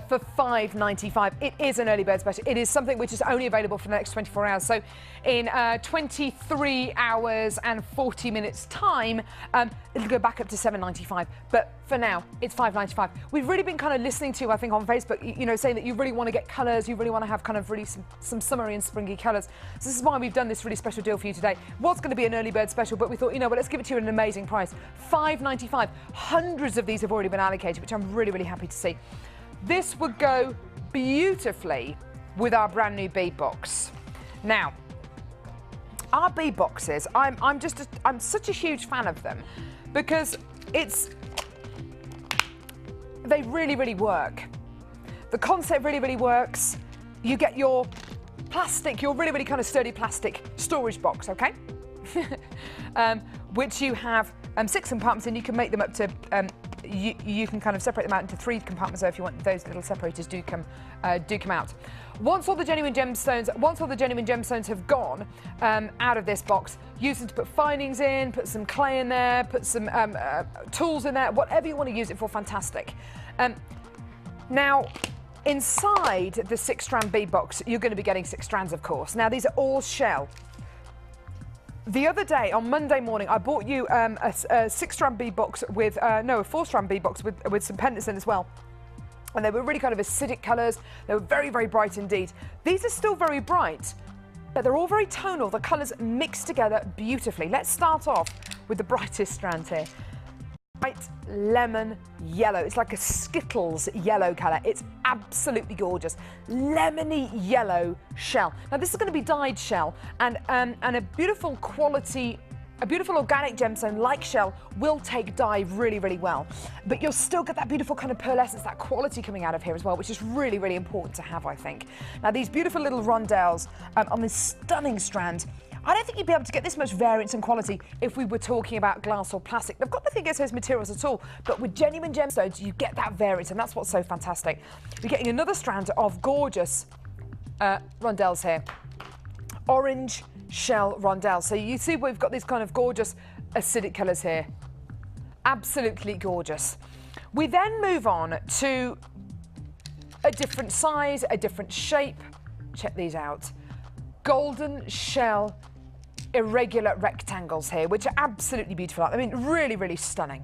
For $5.95. It is an early bird special. It is something which is only available for the next 24 hours. So in 23 hours and 40 minutes time, it'll go back up to $7.95. But for now, it's $5.95. We've really been kind of listening to, I think, on Facebook, you know, saying that you really want to get colours, you really want to have kind of really some summery and springy colours. So this is why we've done this really special deal for you today. Was going to be an early bird special, but we thought, you know what, let's give it to you at an amazing price. $5.95. Hundreds of these have already been allocated, which I'm really, really happy to see. This would go beautifully with our brand new bead box. Now, our bead boxes, I'm such a huge fan of them because they really, really work. The concept really, really works. You get your plastic, your really, really kind of sturdy plastic storage box, okay? Which you have 6 compartments and you can make them up to you can kind of separate them out into 3 compartments, so if you want those little separators do come out. Once all the genuine gemstones have gone out of this box, use them to put finings in, put some clay in there, put some tools in there, whatever you want to use it for, fantastic. Now, inside the 6-strand bead box, you're going to be getting 6 strands, of course. Now, these are all shell. The other day, on Monday morning, I bought you a 6-strand bead box with, a 4-strand bead box with some pendants in as well. And they were really kind of acidic colours. They were very, very bright indeed. These are still very bright, but they're all very tonal. The colours mix together beautifully. Let's start off with the brightest strand here. Bright lemon yellow. It's like a Skittles yellow colour. It's absolutely gorgeous. Lemony yellow shell. Now this is going to be dyed shell, and a beautiful quality, a beautiful organic gemstone like shell will take dye really, really well. But you'll still get that beautiful kind of pearlescence, that quality coming out of here as well, which is really, really important to have, I think. Now these beautiful little rondelles on this stunning strand. I don't think you'd be able to get this much variance and quality if we were talking about glass or plastic. They've got nothing against those materials at all, but with genuine gemstones, you get that variance, and that's what's so fantastic. You're getting another strand of gorgeous rondelles here. Orange shell rondelles. So you see we've got these kind of gorgeous acidic colours here. Absolutely gorgeous. We then move on to a different size, a different shape. Check these out. Golden shell irregular rectangles here, which are absolutely beautiful. I mean, really, really stunning.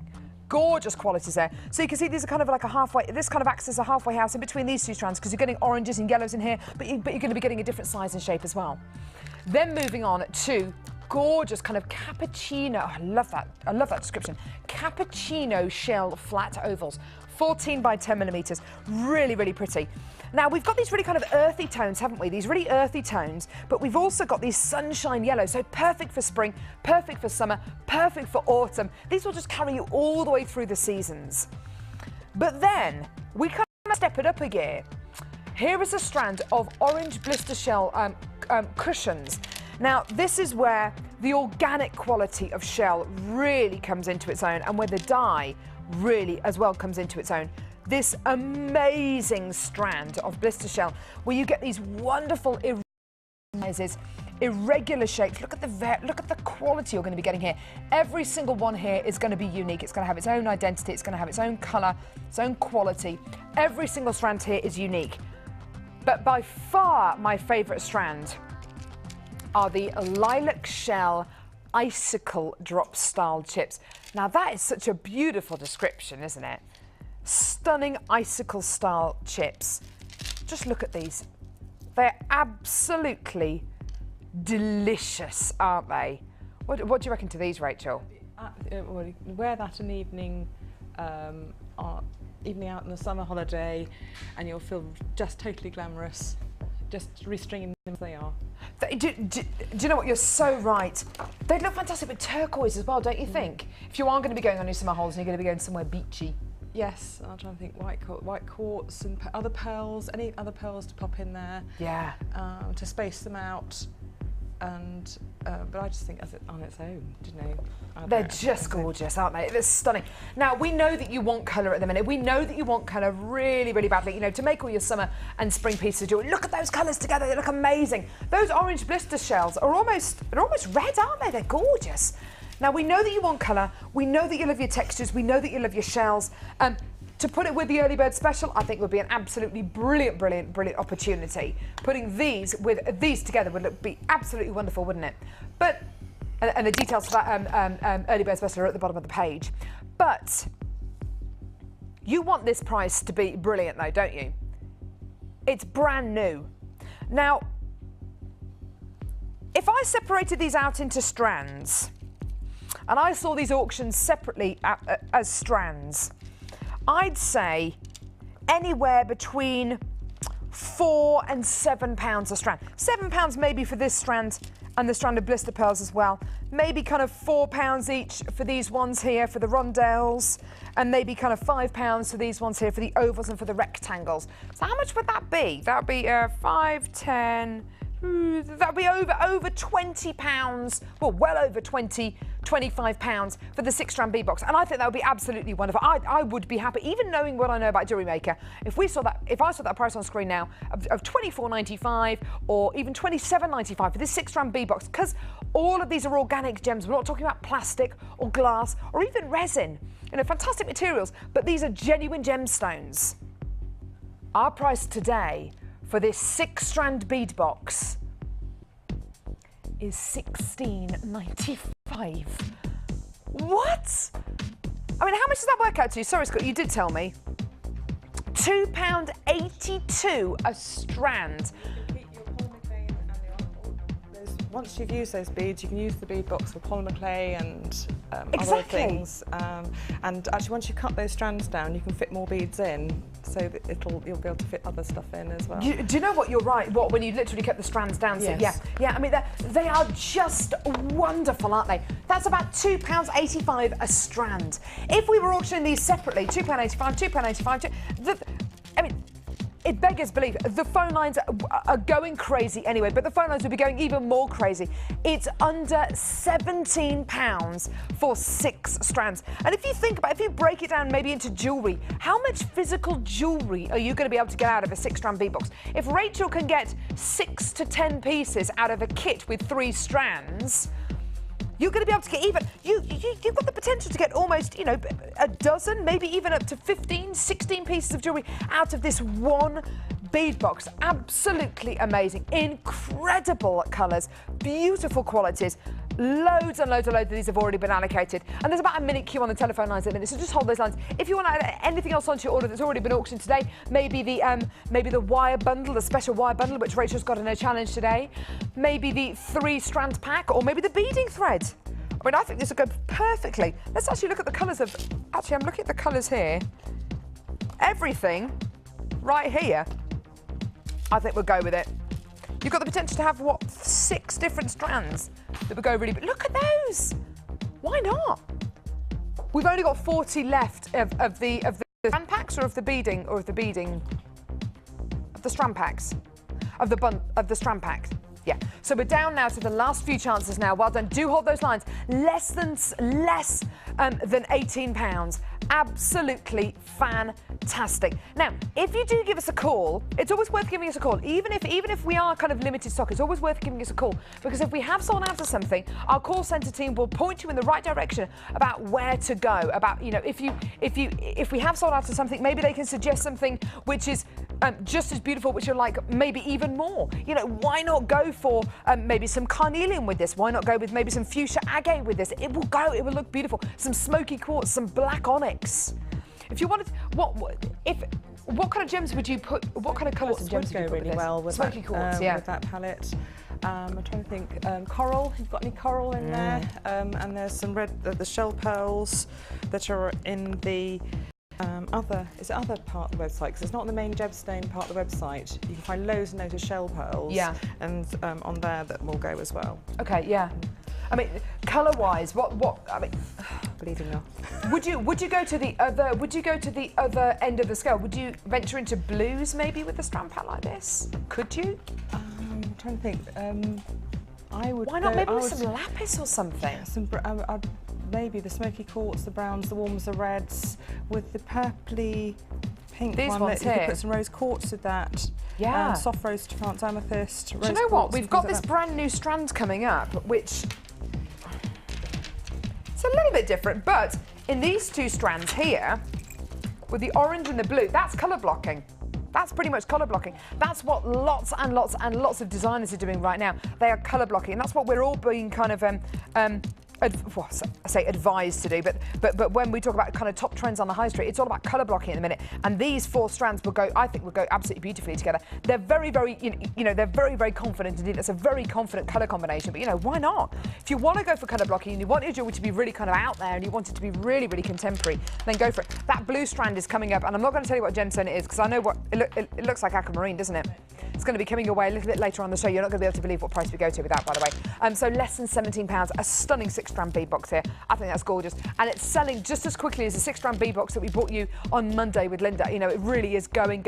gorgeous qualities there. So you can see these are kind of like a halfway, this kind of acts as a halfway house in between these two strands because you're getting oranges and yellows in here, but you're going to be getting a different size and shape as well. Then moving on to gorgeous kind of cappuccino, oh, I love that description, cappuccino shell flat ovals, 14 by 10 millimeters, really, really pretty. Now, we've got these really kind of earthy tones, haven't we? These really earthy tones, but we've also got these sunshine yellows, so perfect for spring, perfect for summer, perfect for autumn. These will just carry you all the way through the seasons. But then, we kind of step it up a gear. Here is a strand of orange blister shell cushions. Now, this is where the organic quality of shell really comes into its own and where the dye really as well comes into its own. This amazing strand of blister shell where you get these wonderful irregular shapes. Look at the quality you're going to be getting here. Every single one here is going to be unique. It's going to have its own identity. It's going to have its own colour, its own quality. Every single strand here is unique. But by far my favourite strand are the lilac shell icicle drop style chips. Now that is such a beautiful description, isn't it? Stunning icicle style chips. Just look at these. They're absolutely delicious, aren't they? What do you reckon to these, Rachel? Wear that an evening, evening out on a summer holiday, and you'll feel just totally glamorous. Just restringing them as they are. Do you know what? You're so right. They'd look fantastic with turquoise as well, don't you think? If you are going to be going on your summer holidays and you're going to be going somewhere beachy. Yes, I'm trying to think white quartz and other pearls, any other pearls to pop in there. Yeah. To space them out. And but I just think as it on its own, you know. They're just gorgeous, aren't they? They're stunning. Now, we know that you want colour at the minute. We know that you want colour really, really badly, you know, to make all your summer and spring pieces of jewellery. Look at those colours together, they look amazing. Those orange blister shells are almost red, aren't they? They're gorgeous. Now, we know that you want colour, we know that you love your textures, we know that you love your shells. To put it with the early bird special, I think would be an absolutely brilliant opportunity. Putting these with these together would be absolutely wonderful, wouldn't it? But, and the details for that early bird special are at the bottom of the page. But you want this price to be brilliant though, don't you? It's brand new. Now, if I separated these out into strands, and I saw these auctions separately as strands, I'd say anywhere between £4 and £7 a strand. £7 maybe for this strand and the strand of blister pearls as well. Maybe kind of £4 each for these ones here for the rondelles, and maybe kind of £5 for these ones here for the ovals and for the rectangles. So how much would that be? That would be 5, 10. That would be over £20, well, well over £25 for the 6-strand bead box, and I think that would be absolutely wonderful. I would be happy, even knowing what I know about Jewellery Maker. If I saw that price on screen now of £24.95 or even £27.95 for this 6-strand bead box, because all of these are organic gems. We're not talking about plastic or glass or even resin. You know, fantastic materials, but these are genuine gemstones. Our price today for this 6-strand bead box is £16.95. What? I mean, how much does that work out to? Sorry, Scott, you did tell me. £2.82 a strand. Once you've used those beads, you can use the bead box for polymer clay and other things. And actually, once you cut those strands down, you can fit more beads in, so that you'll be able to fit other stuff in as well. Do you know what? You're right. What, when you literally cut the strands down? Yes. So, yeah. I mean, they are just wonderful, aren't they? That's about £2.85 a strand. If we were auctioning these separately, £2.85, £2.85. I mean, it beggars belief. The phone lines are going crazy anyway, but the phone lines will be going even more crazy. It's under £17 for 6 strands. And if you think about it, if you break it down maybe into jewellery, how much physical jewellery are you going to be able to get out of a 6-strand bead box? If Rachel can get 6 to 10 pieces out of a kit with 3 strands, you're going to be able to get even, you've got the potential to get almost, you know, a dozen, maybe even up to 15, 16 pieces of jewellery out of this one bead box. Absolutely amazing. Incredible colours, beautiful qualities. Loads and loads and loads of these have already been allocated. And there's about a minute queue on the telephone lines at the minute, so just hold those lines. If you want to add anything else onto your order that's already been auctioned today, maybe the wire bundle, the special wire bundle, which Rachel's got in her challenge today, maybe the 3-strand pack, or maybe the beading thread. I mean, I think this would go perfectly. Let's actually look at the colours of... Actually, I'm looking at the colours here. Everything right here, I think we'll go with it. You've got the potential to have, what, 6 different strands that would go really... But look at those! Why not? We've only got 40 left of the strand packs, or of the beading, of the strand packs, of the strand packs. Yeah. So we're down now to the last few chances now. Well done. Do hold those lines. Less than £18. Absolutely fantastic. Now, if you do give us a call, it's always worth giving us a call. Even if we are kind of limited stock, it's always worth giving us a call, because if we have sold out of something, our call centre team will point you in the right direction about where to go. About, you know, if we have sold out of something, maybe they can suggest something which is just as beautiful, which you like, maybe even more. You know, why not go for maybe some carnelian with this? Why not go with maybe some fuchsia agate with this? It will go. It will look beautiful. Some smoky quartz, some black onyx. If you wanted, what kind of gems would you put? What kind of colours and gems would you put really with well with smoky that, quartz? Yeah, with that palette. I'm trying to think. Coral. You've got any coral in there? And there's some red, the shell pearls that are in the other part of the website, because it's not the main Gemstone part of the website. You can find loads and loads of shell pearls. Yeah. And on there that will go as well. Okay. Yeah. I mean, colour-wise, what? I mean, bleeding now. Would you go to the other? Would you go to the other end of the scale? Would you venture into blues maybe with a strand pack like this? Could you? I'm trying to think. I would. Why not? Maybe with some lapis or something. Maybe the smoky quartz, the browns, the warms, the reds, with the purpley pink These one. ones You here. could put some rose quartz with that. Yeah. Soft rose France amethyst. Do you know what? We've got this brand new strand coming up, which it's a little bit different, but in these 2 strands here, with the orange and the blue, that's colour blocking. That's pretty much colour blocking. That's what lots and lots and lots of designers are doing right now. They are colour blocking, and that's what we're all being kind of I say advised to do, but when we talk about kind of top trends on the high street, it's all about colour blocking at the minute. And these 4 strands will go, I think, will go absolutely beautifully together. They're very, very, you know, they're very, very confident indeed. It's a very confident colour combination. But you know, why not? If you want to go for colour blocking and you want your jewellery to be really kind of out there and you want it to be really, really contemporary, then go for it. That blue strand is coming up, and I'm not going to tell you what gemstone it is, because I know what it looks like. Aquamarine, doesn't it? It's going to be coming your way a little bit later on the show. You're not going to be able to believe what price we go to with that, by the way. So less than £17, a stunning 6-strand bead box here. I think that's gorgeous, and it's selling just as quickly as the 6-strand bead box that we brought you on Monday with Linda. You know, it really is going,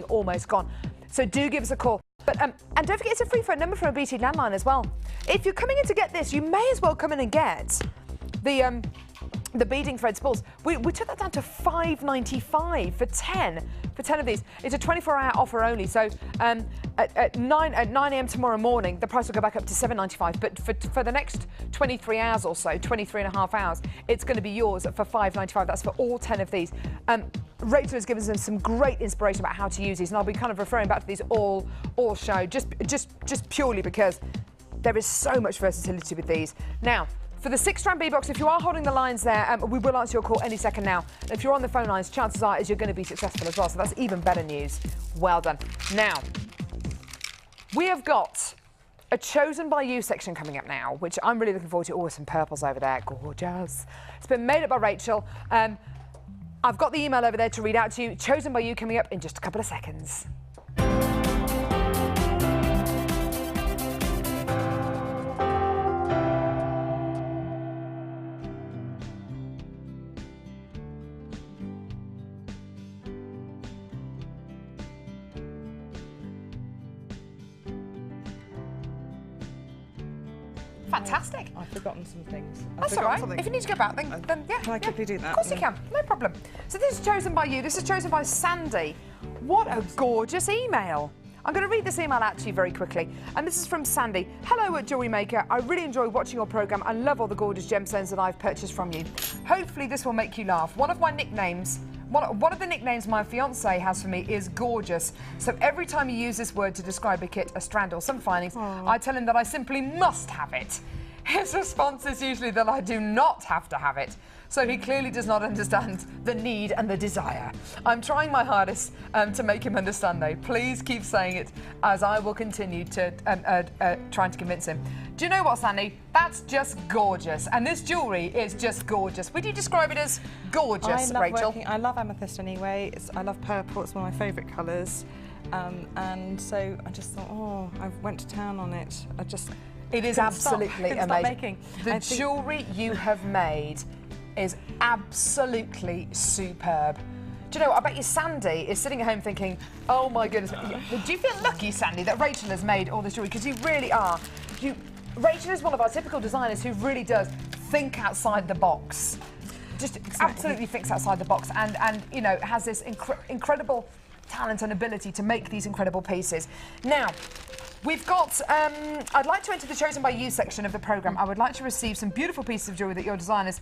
almost gone. So do give us a call. But and don't forget, it's a free phone number from a BT landline as well. If you're coming in to get this, you may as well come in and get the beading thread spools. We took that down to $5.95 for 10 of these. It's a 24-hour offer only, so at 9 a.m. tomorrow morning, the price will go back up to $7.95. But for the next 23 hours or so, 23 and a half hours, it's going to be yours for $5.95. That's for all 10 of these. Rachel has given us some great inspiration about how to use these, and I'll be kind of referring back to these all show, just purely because there is so much versatility with these. Now, for the 6-strand bead box, if you are holding the lines there, we will answer your call any second now. And if you're on the phone lines, chances are you're going to be successful as well. So that's even better news. Well done. Now, we have got a Chosen by You section coming up now, which I'm really looking forward to. Oh, some purples over there. Gorgeous. It's been made up by Rachel. I've got the email over there to read out to you. Chosen by You coming up in just a couple of seconds. Fantastic. I've forgotten some things. That's all right. If you need to go back, then yeah. Can I quickly do that? Of course you can. No problem. So this is Chosen by You. This is chosen by Sandy. What a gorgeous email. I'm going to read this email out to you very quickly. And this is from Sandy. Hello at Jewellery Maker. I really enjoy watching your programme and love all the gorgeous gemstones that I've purchased from you. Hopefully this will make you laugh. One of the nicknames my fiance has for me is gorgeous. So every time you use this word to describe a kit, a strand or some findings, I tell him that I simply must have it. His response is usually that I do not have to have it. So he clearly does not understand the need and the desire. I'm trying my hardest to make him understand though. Please keep saying it as I will continue to trying to convince him. Do you know what, Sandy? That's just gorgeous. And this jewellery is just gorgeous. Would you describe it as gorgeous, Rachel? I love amethyst anyway. I love purple. It's one of my favourite colours. And so I just thought, oh, I went to town on it. It is absolutely amazing. The jewellery you have made is absolutely superb. Do you know what? I bet you Sandy is sitting at home thinking, oh my goodness. Do you feel lucky, Sandy, that Rachel has made all this jewellery? Because you really are. Rachel is one of our typical designers who really does think outside the box. Just absolutely thinks outside the box and you know, has this incredible talent and ability to make these incredible pieces. Now, we've got, I'd like to enter the Chosen by You section of the programme. I would like to receive some beautiful pieces of jewellery that your designers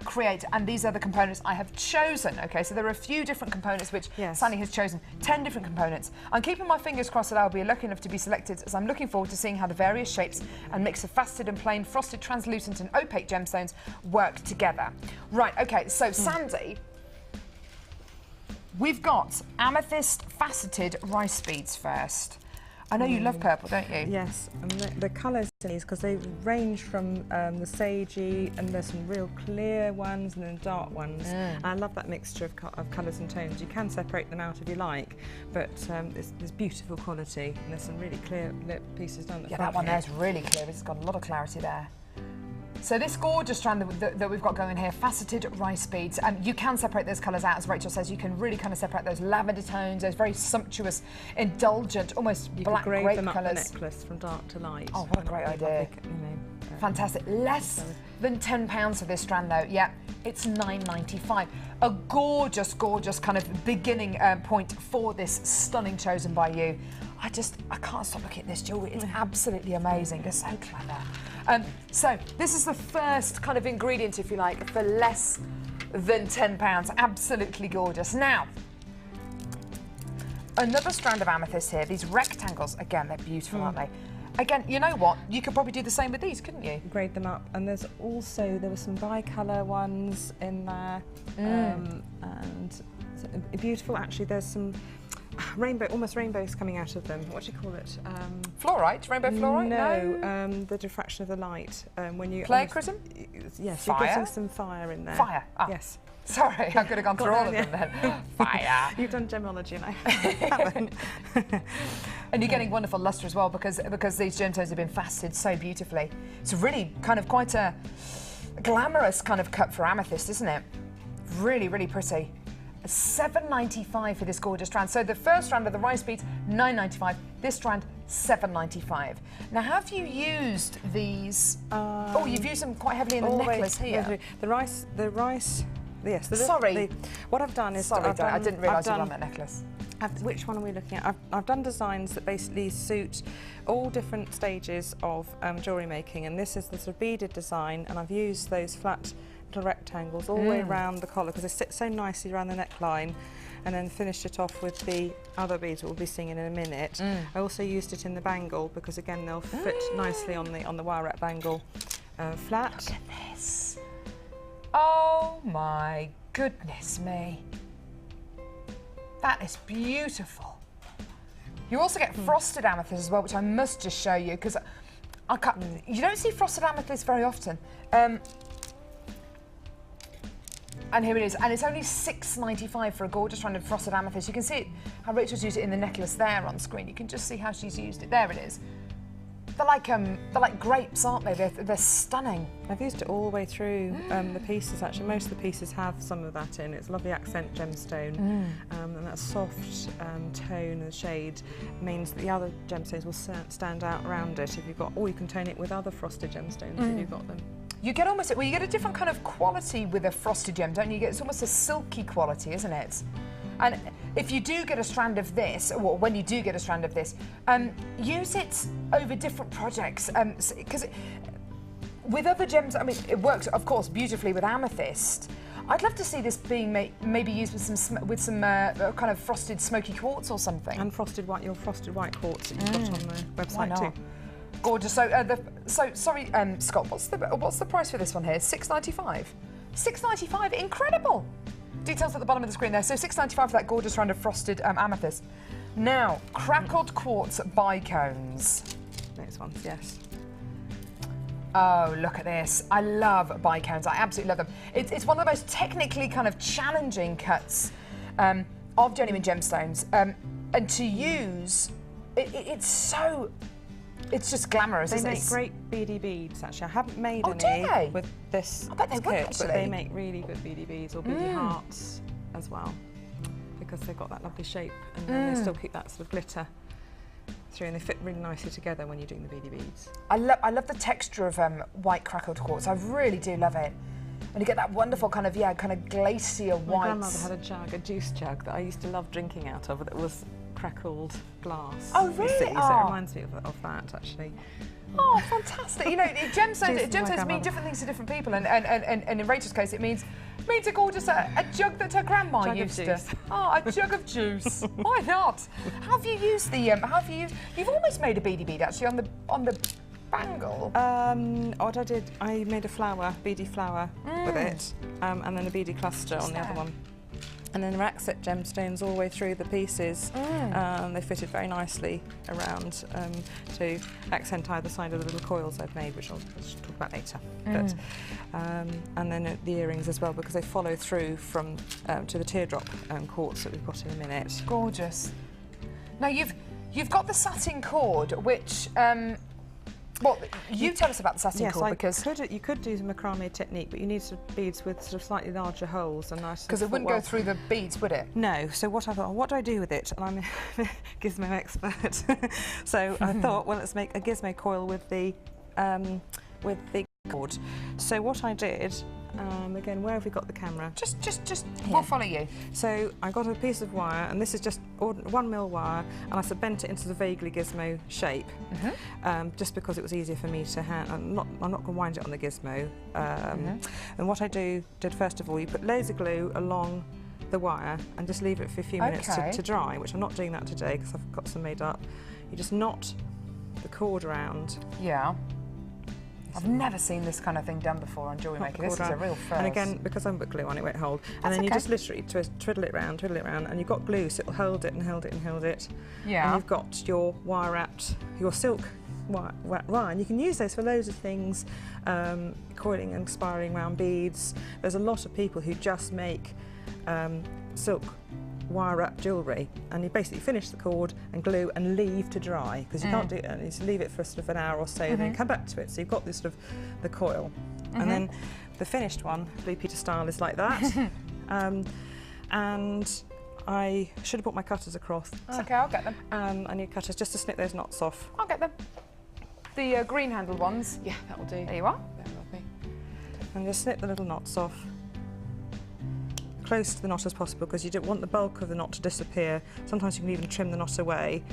create, and these are the components I have chosen, okay? So there are a few different components which Sandy has chosen, 10 different components. I'm keeping my fingers crossed that I'll be lucky enough to be selected, as I'm looking forward to seeing how the various shapes and mix of faceted and plain, frosted, translucent and opaque gemstones work together. Right, okay, so Sandy, we've got amethyst faceted rice beads first. I know you love purple, don't you? Yes, and the colours in these, because they range from the sagey, and there's some real clear ones and then dark ones. And I love that mixture of colours and tones. You can separate them out if you like, but there's beautiful quality, and there's some really clear pieces down the front. Yeah, that one there's really clear. It's got a lot of clarity there. So this gorgeous strand that we've got going here, faceted rice beads, and you can separate those colours out, as Rachel says. You can really kind of separate those lavender tones, those very sumptuous, indulgent, almost black grape colours. You can grade them up the necklace from dark to light. Oh, what a great idea. Fantastic. Less than £10 for this strand though. Yeah, it's £9.95. A gorgeous, gorgeous kind of beginning point for this stunning Chosen by You. I can't stop looking at this jewellery. It's absolutely amazing. It's so clever. So this is the first kind of ingredient, if you like, for less than £10. Absolutely gorgeous. Now, another strand of amethyst here. These rectangles, again, they're beautiful, aren't they? Again, you know what? You could probably do the same with these, couldn't you? Grade them up. And there were some bi-colour ones in there. And beautiful, actually. There's some almost rainbows coming out of them. What do you call it? Fluorite? Rainbow fluorite? No, the diffraction of the light. When you Flare chrism? Yes, fire? you're getting some fire in there. Fire? Oh. Yes. Sorry, I could have gone through all of them then. Fire. You've done gemology and I haven't. And you're getting wonderful lustre as well because these gemstones have been faceted so beautifully. It's really kind of quite a glamorous kind of cut for amethyst, isn't it? Really, really pretty. £7.95 for this gorgeous strand. So the first strand of the rice beads, £9.95. This strand, £7.95. Now, have you used these? Oh, you've used them quite heavily in the necklace here. The rice. Yes. Sorry. What I've done is I didn't realise you were on that necklace. Which one are we looking at? I've done designs that basically suit all different stages of jewellery making, and this is the sort of beaded design, and I've used those flat little rectangles all the way around the collar because they sit so nicely around the neckline, and then finished it off with the other beads that we'll be seeing in a minute. I also used it in the bangle because again they'll fit nicely on the wire wrap bangle flat. Look at this. Oh my goodness me. That is beautiful. You also get frosted amethyst as well, which I must just show you because you don't see frosted amethyst very often. And here it is, and it's only £6.95 for a gorgeous strand of frosted amethyst. You can see how Rachel's used it in the necklace there on screen. You can just see how she's used it. There it is. They're like grapes, aren't they? They're stunning. I've used it all the way through the pieces. Actually, most of the pieces have some of that in. It's a lovely accent gemstone, and that soft tone and shade means that the other gemstones will stand out around it. If you've got, or you can tone it with other frosted gemstones if you've got them. You get you get a different kind of quality with a frosted gem, don't you? It's almost a silky quality, isn't it? And if you do get a strand of this, or when you do get a strand of this, use it over different projects. Because with other gems, I mean, it works, of course, beautifully with amethyst. I'd love to see this being maybe used with some kind of frosted smoky quartz or something. And your frosted white quartz that you've got on the website too. Gorgeous. So, sorry, Scott. What's the price for this one here? $6.95. $6.95. Incredible. Details at the bottom of the screen there. So $6.95 for that gorgeous round of frosted amethyst. Now, crackled quartz bicones. Next ones, yes. Oh, look at this. I love bicones. I absolutely love them. It's one of the most technically kind of challenging cuts of genuine gemstones. And to use, it's just glamorous, They isn't it? make great beady beads, actually. I haven't made Oh, do they? any with this I bet they would, kit, actually. but they make really good beady beads or beady hearts as well, because they've got that lovely shape, and then they still keep that sort of glitter through, and they fit really nicely together when you're doing the beady beads. I love the texture of white crackled quartz. I really do love it. And you get that wonderful kind of glacier white. My grandmother had a juice jug that I used to love drinking out of, that was crackled glass. Oh, really? So it reminds me of that, actually. Oh, fantastic. You know, gemstones grandmother. mean different things to different people, and in Rachel's case, it means a gorgeous a jug that her grandma used to. Oh, a jug of juice. Why not? How have you used the? You've almost made a beady bead actually on the bangle. What I did, I made a flower, beady flower with it, and then a beady cluster on the other one. And then accent gemstones all the way through the pieces. They fitted very nicely around to accent either side of the little coils I've made, which I'll talk about later. But, and then the earrings as well, because they follow through from to the teardrop quartz that we've got in a minute. Gorgeous. Now you've got the satin cord, which well, you tell us about the satin cord, because you could do the macrame technique, but you need sort of beads with sort of slightly larger holes, and because it wouldn't go through the beads, would it? No. So what I thought, what do I do with it? And I'm a gizmo expert, so I thought, well, let's make a gizmo coil with the cord. So what I did. Again, where have we got the camera? Just we'll follow you. So I got a piece of wire, and this is just 1mm wire, and I sort of bent it into the vaguely gizmo shape, just because it was easier for me to hand. I'm not going to wind it on the gizmo. And what I did first of all, you put laser glue along the wire and just leave it for a few minutes to dry, which I'm not doing that today because I've got some made up. You just knot the cord around. Yeah. I've never seen this kind of thing done before on Jewellery Maker. This is a real first. And again, because I'm put glue on, it won't hold. And then you just literally twiddle it round, and you've got glue, so it'll hold it and hold it and hold it. Yeah. And you've got your wire wrapped, your silk wire, and you can use those for loads of things, coiling and spiraling round beads. There's a lot of people who just make silk wire wrap jewellery, and you basically finish the cord and glue and leave to dry, because you can't do it, and you just leave it for sort of an hour or so, and then come back to it. So you've got this sort of the coil, and then the finished one, Blue Peter style, is like that. And I should have put my cutters across. It's okay, I'll get them. I need cutters just to snip those knots off. I'll get them. The green handled ones. Yeah, that will do. There you are. And just snip the little knots off. Close to the knot as possible, because you don't want the bulk of the knot to disappear. Sometimes you can even trim the knot away,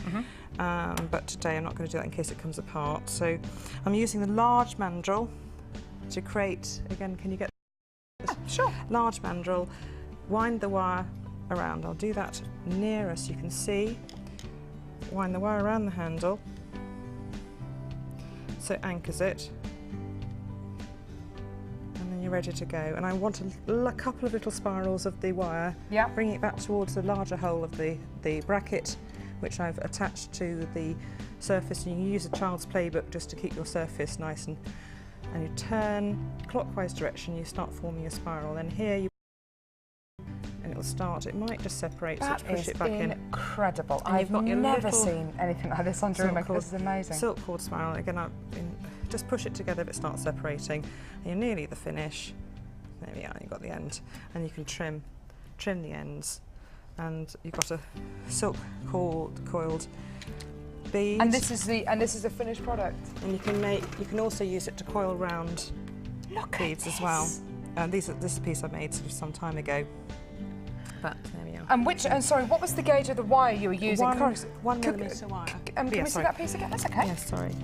but today I'm not going to do that in case it comes apart. So I'm using the large mandrel to create, again, can you get this? Sure. Large mandrel, wind the wire around. I'll do that nearer so you can see. Wind the wire around the handle so it anchors it. You're ready to go, and I want a couple of little spirals of the wire, bringing it back towards the larger hole of the bracket, which I've attached to the surface. And you can use a child's playbook just to keep your surface nice, and you turn clockwise direction, you start forming a spiral. Then here you, and it'll start, it might just separate, so push it back in. Incredible. I've never seen anything like this on Jewellery Maker. This is amazing. Silk cord spiral, again, just push it together if it starts separating. And you're nearly at the finish. There we are, you've got the end. And you can trim the ends. And you've got a silk coiled bead. And this is the finished product. And you can also use it to coil round beads as well. This is a piece I made sort of some time ago. But there we are. And sorry, what was the gauge of the wire you were using? 1mm wire. Can we see that piece again? That's okay. Yes, sorry.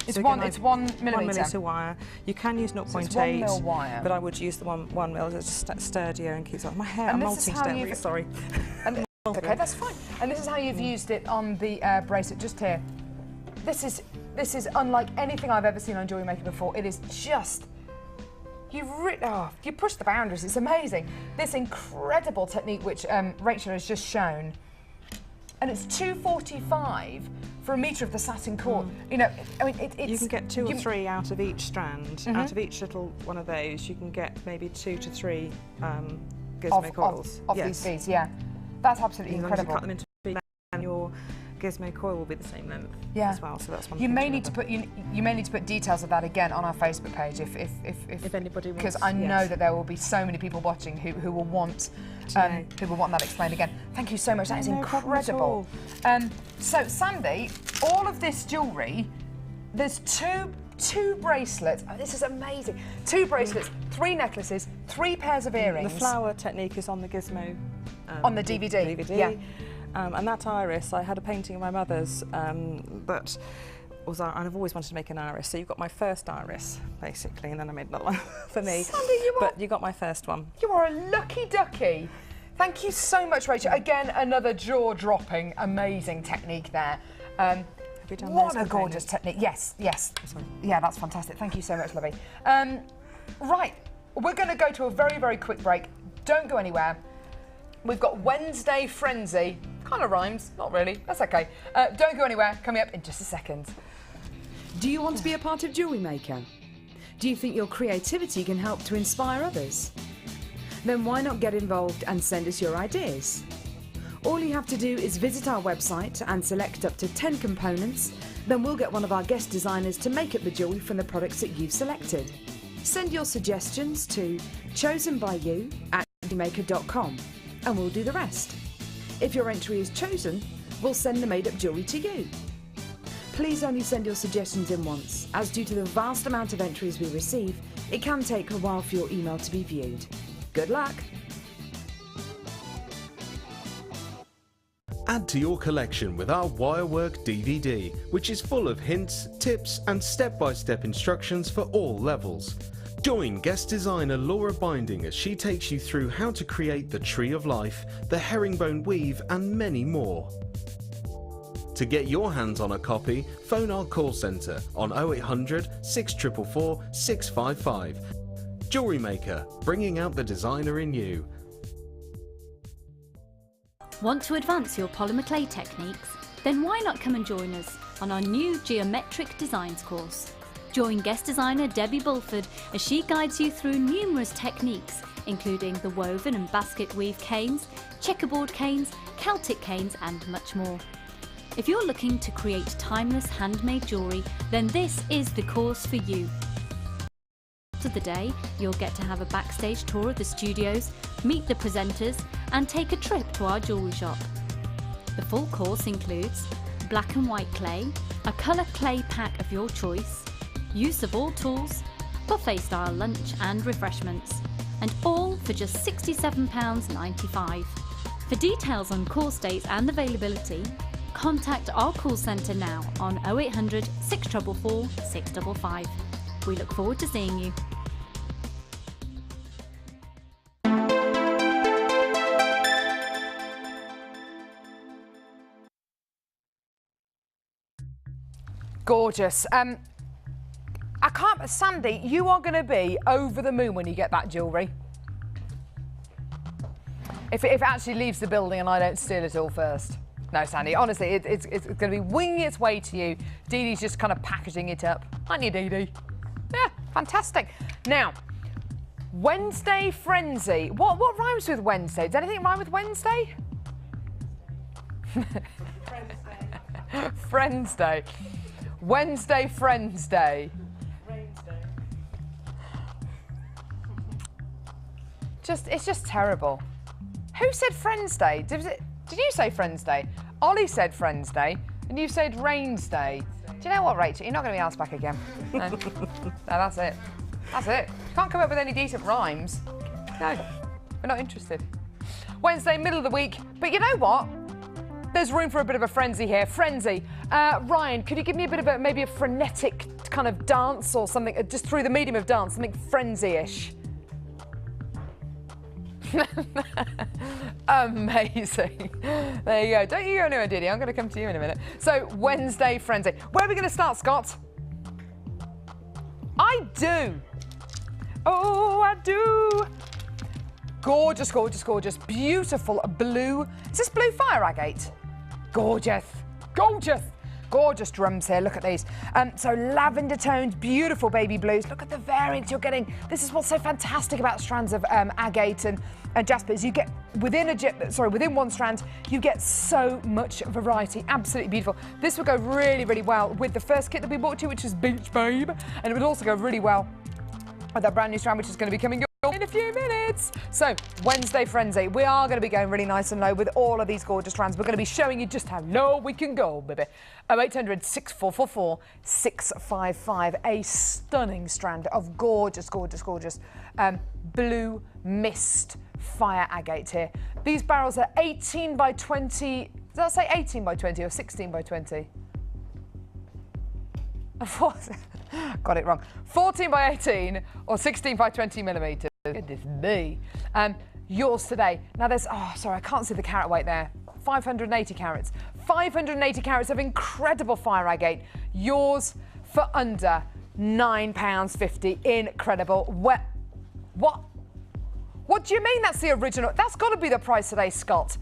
It's 1mm. 1mm wire. You can use 0.8. So it's 1mm wire. But I would use the 1mm. It's just sturdier and keeps up. My hair, I'm molting today, I'm really sorry. Okay, that's fine. And this is how you've used it on the bracelet, just here. This is This is unlike anything I've ever seen on Jewellery Maker before. It is just, you push the boundaries, it's amazing. This incredible technique which Rachel has just shown, and it's $2.45 for a metre of the satin cord. You know, I mean, it's... You can get 2 or 3 out of each strand. Out of each little one of those, you can get maybe 2 to 3 gizmo coils. Of these beads, yeah. That's absolutely incredible. You cut them into beads, and your gizmo coil will be the same length as well. So that's one. You may need to put you may need to put details of that again on our Facebook page if anybody wants. Because I know that there will be so many people watching who will want that explained again. Thank you so much. That is incredible. So Sandy, all of this jewellery, there's two bracelets. Oh, this is amazing. 2 bracelets, 3 necklaces, 3 pairs of earrings. The flower technique is on the gizmo. On the DVD. Yeah. And that iris, I had a painting of my mother's that was, and I've always wanted to make an iris. So you've got my first iris, basically, and then I made another one for me. Sandy, but you got my first one. You are a lucky ducky. Thank you so much, Rachel. Again, another jaw-dropping, amazing technique there. What a gorgeous technique. Yes. Sorry. Yeah, that's fantastic. Thank you so much, Lovey. Right, we're going to go to a very, very quick break. Don't go anywhere. We've got Wednesday Frenzy. Kind of rhymes, not really. That's okay. Don't go anywhere. Coming up in just a second. Do you want to be a part of Jewellery Maker? Do you think your creativity can help to inspire others? Then why not get involved and send us your ideas? All you have to do is visit our website and select up to 10 components, then we'll get one of our guest designers to make up the jewellery from the products that you've selected. Send your suggestions to chosenbyyou@jewellerymaker.com and we'll do the rest. If your entry is chosen, we'll send the made-up jewellery to you. Please only send your suggestions in once, as due to the vast amount of entries we receive, it can take a while for your email to be viewed. Good luck! Add to your collection with our Wirework DVD, which is full of hints, tips and step-by-step instructions for all levels. Join guest designer Laura Binding as she takes you through how to create the Tree of Life, the herringbone weave and many more. To get your hands on a copy, phone our call centre on 0800 644 655. Jewellery Maker, bringing out the designer in you. Want to advance your polymer clay techniques? Then why not come and join us on our new Geometric Designs course. Join guest designer Debbie Bulford as she guides you through numerous techniques, including the woven and basket weave canes, checkerboard canes, Celtic canes and much more. If you're looking to create timeless handmade jewellery, then this is the course for you. After the day, you'll get to have a backstage tour of the studios, meet the presenters and take a trip to our jewellery shop. The full course includes black and white clay, a colour clay pack of your choice, use of all tools, buffet style lunch and refreshments, and all for just £67.95. For details on course dates and availability, contact our call centre now on 0800 644 655. We look forward to seeing you. Gorgeous. I can't, Sandy, you are going to be over the moon when you get that jewellery. If it actually leaves the building and I don't steal it all first. No, Sandy, honestly, it's going to be winging its way to you. Dee Dee's just kind of packaging it up. Aren't you, Dee Dee? Yeah, fantastic. Now, Wednesday Frenzy. What rhymes with Wednesday? Does anything rhyme with Wednesday? Friends Day. Wednesday Friends Day. It's just terrible. Who said Friends Day? Did you say Friends Day? Ollie said Friends Day, and you said Rains Day. Do you know what, Rachel? You're not going to be asked back again. No, that's it. That's it. You can't come up with any decent rhymes. No, we're not interested. Wednesday, middle of the week. But you know what? There's room for a bit of a frenzy here. Frenzy. Ryan, could you give me a bit of maybe a frenetic kind of dance or something, just through the medium of dance, something frenzy-ish? Amazing. There you go. Don't you go anywhere, Diddy. I'm going to come to you in a minute. So, Wednesday Frenzy. Where are we going to start, Scott? I do. Oh, I do. Gorgeous, gorgeous, gorgeous. Beautiful blue. Is this blue fire agate? Gorgeous. Gorgeous. Gorgeous drums here, look at these. So lavender tones, beautiful baby blues. Look at the variants you're getting. This is what's so fantastic about strands of agate and jasper is you get within one strand, you get so much variety. Absolutely beautiful. This would go really, really well with the first kit that we bought to you, which is Beach Babe. And it would also go really well with that brand new strand, which is going to be coming in a few minutes. So, Wednesday Frenzy. We are going to be going really nice and low with all of these gorgeous strands. We're going to be showing you just how low we can go, baby. 0800 6444 655. A stunning strand of gorgeous, gorgeous, gorgeous blue mist fire agate here. These barrels are 18 by 20. Did I say 18 by 20 or 16 by 20? Got it wrong. 14 by 18 or 16 by 20 millimetres. Goodness me. Yours today. Now there's, oh, sorry, I can't see the carat weight there. 580 carats. 580 carats of incredible fire agate. Yours for under £9.50. Incredible. What? What do you mean that's the original? That's got to be the price today, Scott.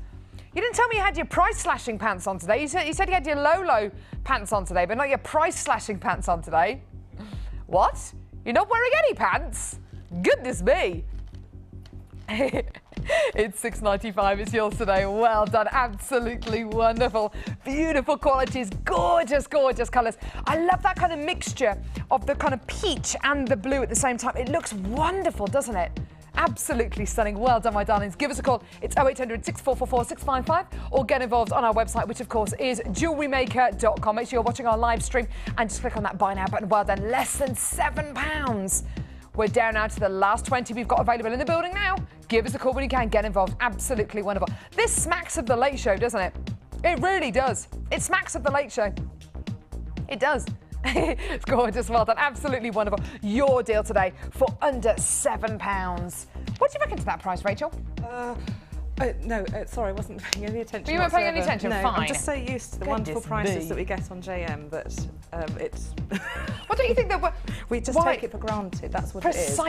You didn't tell me you had your price slashing pants on today. You said you had your low pants on today, but not your price slashing pants on today. What? You're not wearing any pants? Goodness me. It's £6.95. It's yours today. Well done. Absolutely wonderful. Beautiful qualities. Gorgeous, gorgeous colours. I love that kind of mixture of the kind of peach and the blue at the same time. It looks wonderful, doesn't it? Absolutely stunning. Well done, my darlings. Give us a call. It's 0800 6444 655 or get involved on our website, which of course is jewellerymaker.com. Make sure you're watching our live stream and just click on that buy now button. Well done. Less than £7. We're down now to the last 20 we've got available in the building now. Give us a call when you can. Get involved. Absolutely wonderful. This smacks of the Late Show, doesn't it? It really does. It smacks of the Late Show. It does. It's gorgeous. Well done. Absolutely wonderful. Your deal today for under £7. What do you reckon to that price, Rachel? No, sorry, I wasn't paying any attention. You weren't paying any attention? No, fine. I'm just so used to the wonderful prices that we get on JM that it's... What don't you think that we just take it for granted, that's what it is.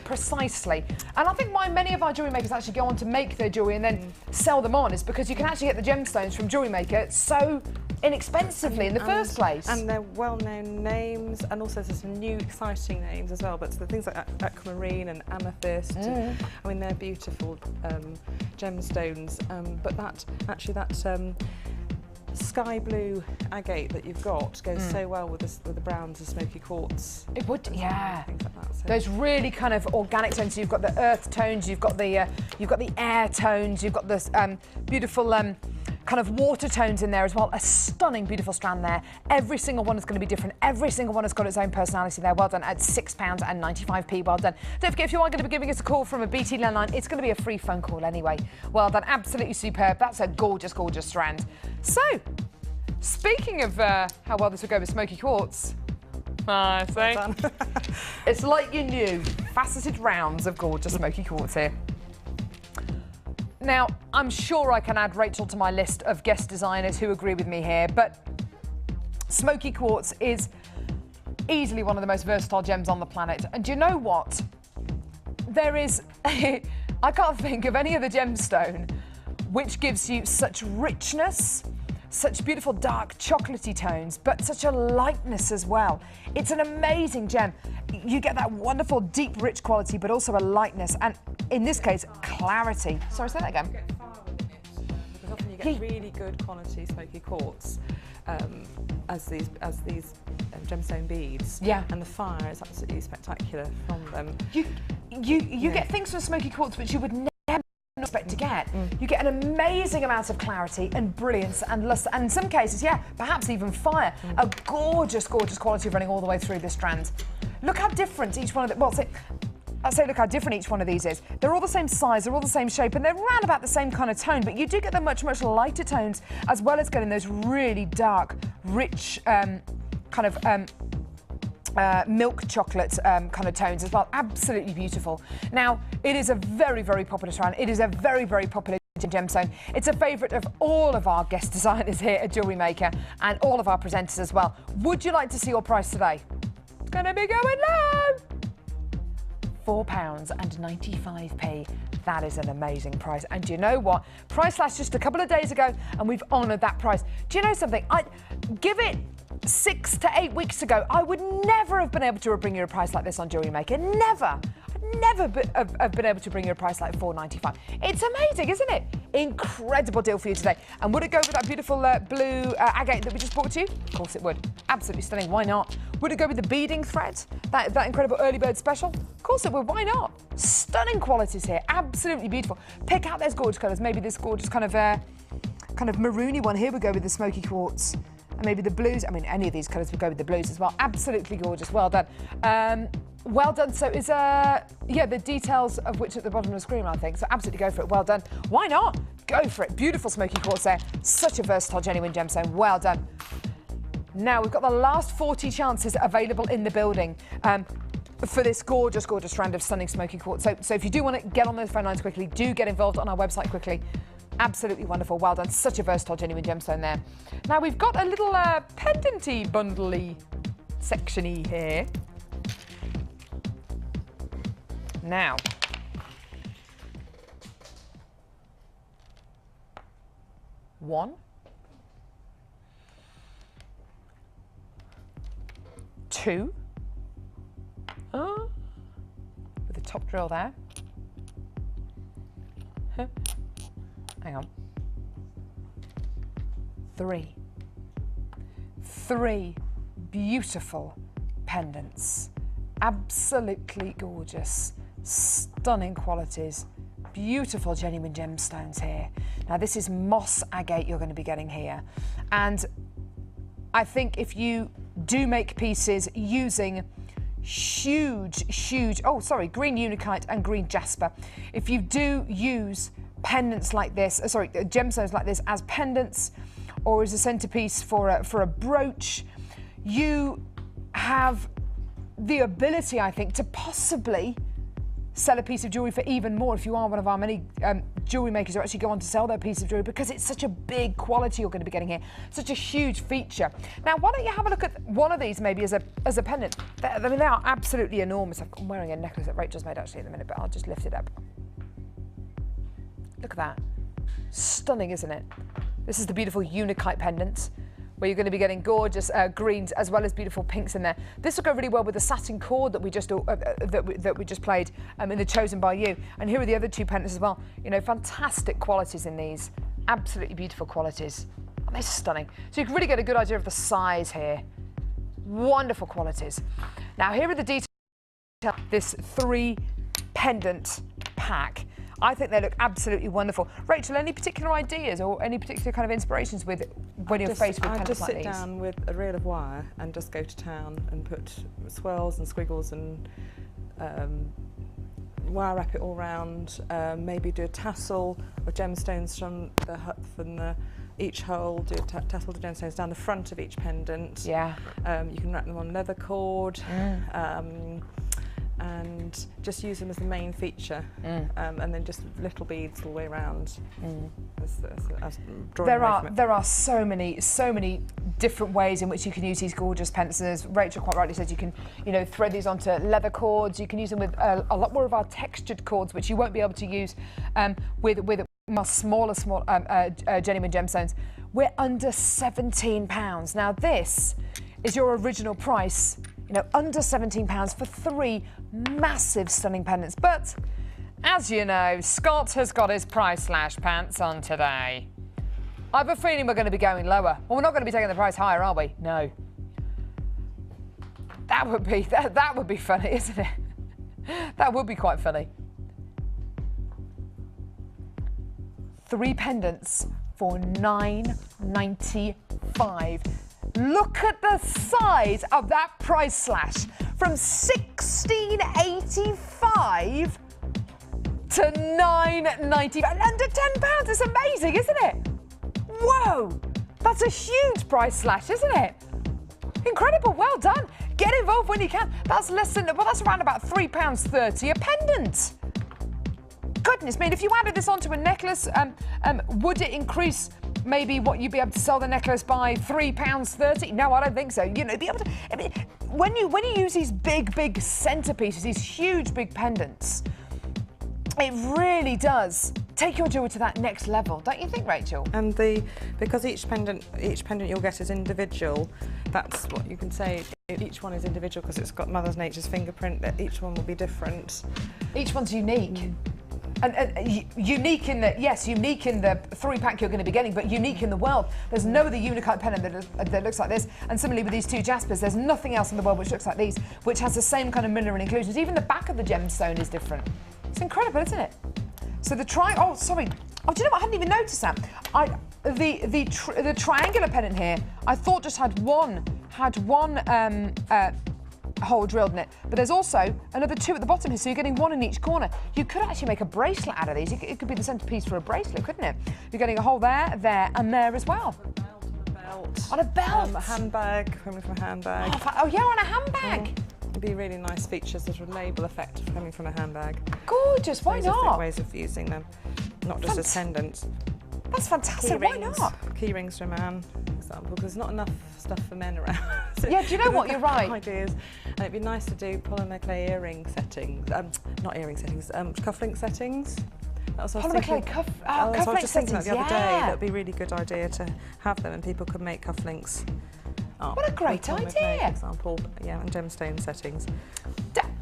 Precisely. And I think why many of our jewellery makers actually go on to make their jewellery and then sell them on is because you can actually get the gemstones from Jewellery Maker so inexpensively in the first place. And they're well-known names, and also there's some new exciting names as well, but the things like aquamarine and amethyst, and, I mean, they're beautiful gemstones, but that sky blue agate that you've got goes so well with the browns and smoky quartz. It would, yeah. Things like that, so. Those really kind of organic tones. You've got the earth tones, you've got the air tones, you've got this beautiful kind of water tones in there as well. A stunning, beautiful strand there. Every single one is going to be different. Every single one has got its own personality there. Well done at £6.95. Well done. Don't forget, if you are going to be giving us a call from a BT landline, it's going to be a free phone call anyway. Well done. Absolutely superb. That's a gorgeous, gorgeous strand. So, speaking of how well this would go with smoky quartz, see? It's like you knew. Faceted rounds of gorgeous smoky quartz here. Now, I'm sure I can add Rachel to my list of guest designers who agree with me here, but smoky quartz is easily one of the most versatile gems on the planet. And do you know what? There is, I can't think of any other gemstone which gives you such richness, such beautiful dark chocolatey tones, but such a lightness as well. It's an amazing gem. You get that wonderful deep rich quality, but also a lightness, and in this case, clarity. Sorry, say that again. You get fire within it, because often you get really good quality smoky quartz as these gemstone beads. Yeah. And the fire is absolutely spectacular from them. You get things from smoky quartz which you would never expect to get. You get an amazing amount of clarity and brilliance and luster, and in some cases, yeah, perhaps even fire. A gorgeous, gorgeous quality running all the way through this strand. Look how different each one of them. Well, I say look how different each one of these is. They're all the same size, they're all the same shape, and they're around about the same kind of tone, but you do get the much, much lighter tones, as well as getting those really dark, rich, kind of milk chocolate kind of tones as well. Absolutely beautiful. Now, it is a very, very popular strand. It is a very, very popular gemstone. It's a favourite of all of our guest designers here at Jewellery Maker and all of our presenters as well. Would you like to see your price today? It's going to be going low. £4.95. That is an amazing price. And do you know what? Price slash just a couple of days ago, and we've honoured that price. Do you know something? I give it 6 to 8 weeks ago, I would never have been able to bring you a price like this on Jewellery Maker. Never. Never have been able to bring you a price like £4.95. It's amazing, isn't it? Incredible deal for you today. And would it go with that beautiful blue agate that we just brought to you? Of course it would. Absolutely stunning. Why not? Would it go with the beading thread? That incredible early bird special? Of course it would. Why not? Stunning qualities here. Absolutely beautiful. Pick out those gorgeous colours. Maybe this gorgeous kind of maroony one. Here we go with the smoky quartz. And maybe the blues. I mean, any of these colours would go with the blues as well. Absolutely gorgeous. Well done. Well done. So is yeah, the details of which at the bottom of the screen, I think. So absolutely go for it. Well done. Why not? Go for it. Beautiful smoky quartz there. Such a versatile genuine gemstone. Well done. Now we've got the last 40 chances available in the building for this gorgeous, gorgeous strand of stunning smoky quartz. So if you do want to get on those phone lines quickly, do get involved on our website quickly. Absolutely wonderful. Well done. Such a versatile genuine gemstone there. Now we've got a little pendant-y, bundle-y section-y here. Now, one, two, with the top drill there. Hang on. Three beautiful pendants. Absolutely gorgeous. Stunning qualities, beautiful genuine gemstones here. Now this is moss agate you're going to be getting here, and I think if you do make pieces using huge green unakite and green jasper, if you do use pendants like this, gemstones like this as pendants or as a centerpiece for a brooch, you have the ability, I think, to possibly sell a piece of jewellery for even more if you are one of our many jewellery makers who actually go on to sell their piece of jewellery, because it's such a big quality you're going to be getting here, such a huge feature. Now, why don't you have a look at one of these maybe as a pendant? I mean, they are absolutely enormous. I'm wearing a necklace that Rachel's made actually in a minute, but I'll just lift it up. Look at that. Stunning, isn't it? This is the beautiful unakite pendant, where you're going to be getting gorgeous greens as well as beautiful pinks in there. This will go really well with the satin cord that we just played in the Chosen by You. And here are the other two pendants as well. You know, fantastic qualities in these. Absolutely beautiful qualities. And they're stunning. So you can really get a good idea of the size here. Wonderful qualities. Now here are the details of this 3 pendant pack. I think they look absolutely wonderful. Rachel, any particular ideas or any particular kind of inspirations with when you're faced with pendants like these? I just sit down with a reel of wire and just go to town and put swirls and squiggles and wire wrap it all round. Maybe do a tassel of gemstones from each hole. Do a tassel of gemstones down the front of each pendant. Yeah. You can wrap them on leather cord. And just use them as the main feature, and then just little beads all the way around. There are so many different ways in which you can use these gorgeous pendants. As Rachel quite rightly said, you can thread these onto leather cords. You can use them with a lot more of our textured cords, which you won't be able to use with much smaller genuine gemstones. We're under £17. Now this is your original price. Under £17 for 3 massive stunning pendants. But, as you know, Scott has got his price slash pants on today. I have a feeling we're going to be going lower. Well, we're not going to be taking the price higher, are we? No. That would be funny, isn't it? That would be quite funny. 3 pendants for £9.95. Look at the size of that price slash, from £16.85 to £9.95, under £10. It's amazing, isn't it? Whoa, that's a huge price slash, isn't it? Incredible, well done. Get involved when you can. That's less than, well, that's around about £3.30 a pendant. Goodness me, and if you added this onto a necklace, would it increase maybe what you'd be able to sell the necklace by £3.30? No, I don't think so. You know, be able to. I mean, when you use these big centerpieces, these huge big pendants, it really does take your jewellery to that next level, don't you think, Rachel? And because each pendant you'll get is individual, that's what you can say. Each one is individual because it's got Mother Nature's fingerprint. Each one will be different. Each one's unique. And unique in the, yes, unique in the 3-pack you're going to be getting, but unique in the world. There's no other unique pendant that looks like this. And similarly with these two Jaspers, there's nothing else in the world which looks like these, which has the same kind of mineral inclusions. Even the back of the gemstone is different. It's incredible, isn't it? So the oh, sorry. Oh, do you know what? I hadn't even noticed that. The triangular pendant here, I thought just had one hole drilled in it, but there's also another 2 at the bottom here, so you're getting 1 in each corner. You could actually make a bracelet out of these. It could be the centerpiece for a bracelet, couldn't it? You're getting a hole there, there, and there as well. On a belt. A handbag, coming from a handbag. Oh yeah, on a handbag. It'd be a really nice feature, sort of label effect coming from a handbag. Gorgeous, why not? Different ways of using them, not just as pendants. That's fantastic, why not? Key rings for a man, for example, because there's not enough stuff for men around. So yeah, do you know what, you're right. Ideas. And it'd be nice to do polymer clay earring settings, not earring settings, cufflink settings. Polymer clay cufflink settings, the other day. That'd be a really good idea to have them, and people could make cufflinks. What a great idea! Clay, for example, yeah, and gemstone settings.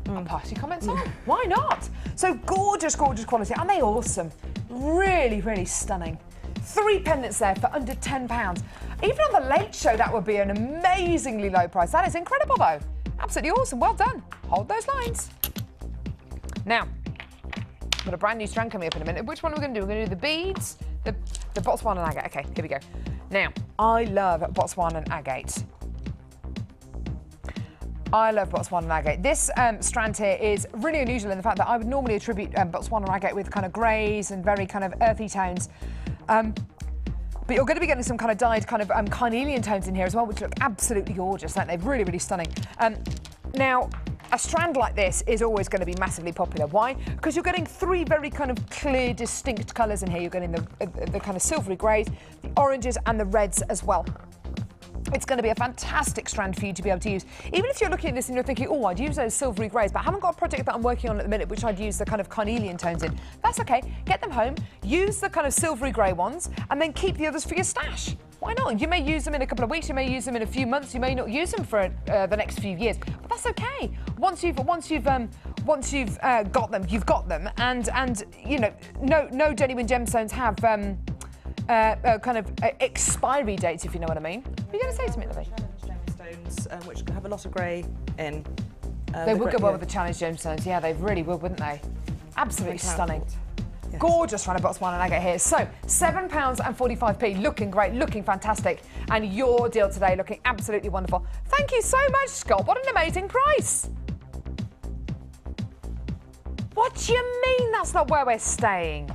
I'll pass your comments on. Why not? So gorgeous, gorgeous quality. Aren't they awesome? Really, really stunning. 3 pendants there for under £10. Even on the Late Show, that would be an amazingly low price. That is incredible, though. Absolutely awesome. Well done. Hold those lines. Now, we've got a brand new strand coming up in a minute. Which one are we going to do? We're going to do the beads, the Botswana and agate. Okay, here we go. Now, I love Botswana and agate. I love Botswana and agate. This strand here is really unusual in the fact that I would normally attribute Botswana and agate with kind of greys and very kind of earthy tones. But you're going to be getting some kind of dyed kind of carnelian tones in here as well, which look absolutely gorgeous, aren't they? Really, really stunning. Now, a strand like this is always going to be massively popular. Why? Because you're getting 3 very kind of clear, distinct colours in here. You're getting the kind of silvery greys, the oranges and the reds as well. It's going to be a fantastic strand for you to be able to use. Even if you're looking at this and you're thinking, oh, I'd use those silvery greys, but I haven't got a project that I'm working on at the minute which I'd use the kind of carnelian tones in. That's okay. Get them home, use the kind of silvery grey ones, and then keep the others for your stash. Why not? You may use them in a couple of weeks, you may use them in a few months, you may not use them for the next few years, but that's okay. Once you've got them, you've got them, and you know, no genuine gemstones have kind of expiry dates, if you know what I mean. What are you going to say to me, Libby? Gemstones, which have a lot of grey in. They would go well with the challenge gemstones. Yeah, they really would, wouldn't they? Absolutely stunning. Yes. Gorgeous round of Botswana and agate here. So, £7.45, looking great, looking fantastic. And your deal today looking absolutely wonderful. Thank you so much, Scott. What an amazing price. What do you mean that's not where we're staying?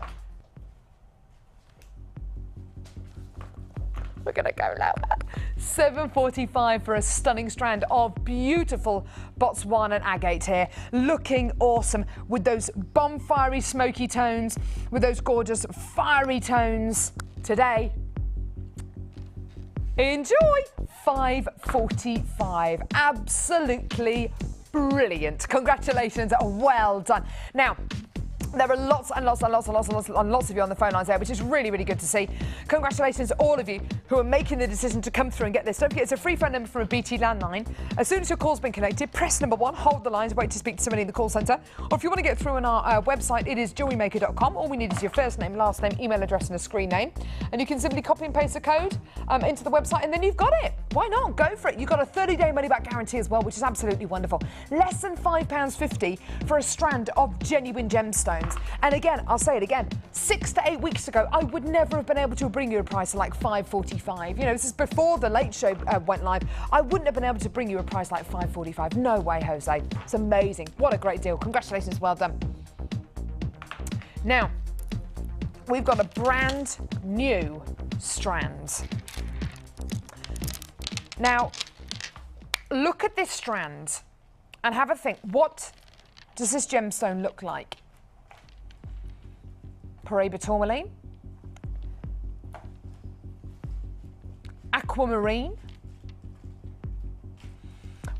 We're going to go louder. £7.45 for a stunning strand of beautiful Botswana and agate here. Looking awesome with those bonfirey smoky tones, with those gorgeous fiery tones. Today, enjoy. £5.45. Absolutely brilliant. Congratulations. Well done. Now, there are lots and lots of you on the phone lines there, which is really, really good to see. Congratulations to all of you who are making the decision to come through and get this. Don't forget, it's a free phone number from a BT landline. As soon as your call's been connected, press number 1, hold the lines, wait to speak to somebody in the call centre. Or if you want to get through on our website, it is jewellerymaker.com. All we need is your first name, last name, email address and a screen name. And you can simply copy and paste the code into the website and then you've got it. Why not? Go for it. You've got a 30-day money-back guarantee as well, which is absolutely wonderful. Less than £5.50 for a strand of genuine gemstones. And again, I'll say it again, 6 to 8 weeks ago, I would never have been able to bring you a price like £5.45. You know, this is before the Late Show went live. I wouldn't have been able to bring you a price like £5.45. No way, Jose. It's amazing. What a great deal. Congratulations. Well done. Now, we've got a brand new strand. Now, look at this strand and have a think. What does this gemstone look like? Paraiba tourmaline, aquamarine.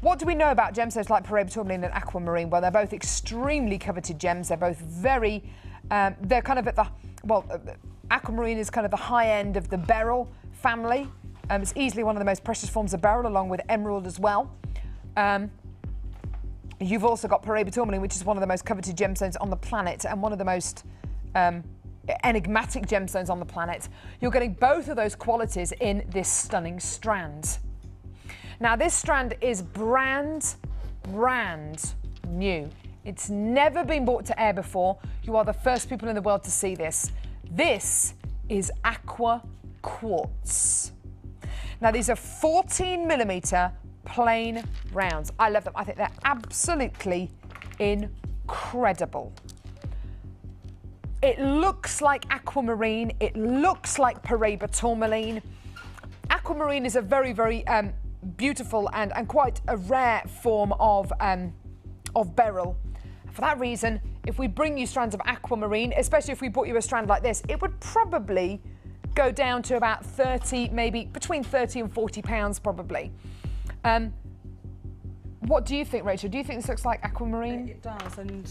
What do we know about gemstones like Paraiba tourmaline and aquamarine? Well, they're both extremely coveted gems. They're both very, they're kind of at the, well, aquamarine is kind of the high end of the beryl family. It's easily one of the most precious forms of beryl, along with emerald as well. You've also got Paraiba tourmaline, which is one of the most coveted gemstones on the planet and one of the most enigmatic gemstones on the planet. You're getting both of those qualities in this stunning strand. Now, this strand is brand new. It's never been brought to air before. You are the first people in the world to see this. This is aqua quartz. Now, these are 14mm plain rounds. I love them. I think they're absolutely incredible. It looks like aquamarine. It looks like Paraiba tourmaline. Aquamarine is a very, very beautiful and quite a rare form of beryl. For that reason, if we bring you strands of aquamarine, especially if we brought you a strand like this, it would probably go down to about 30, maybe between 30 and 40 pounds probably. What do you think, Rachel? Do you think this looks like aquamarine? It does, and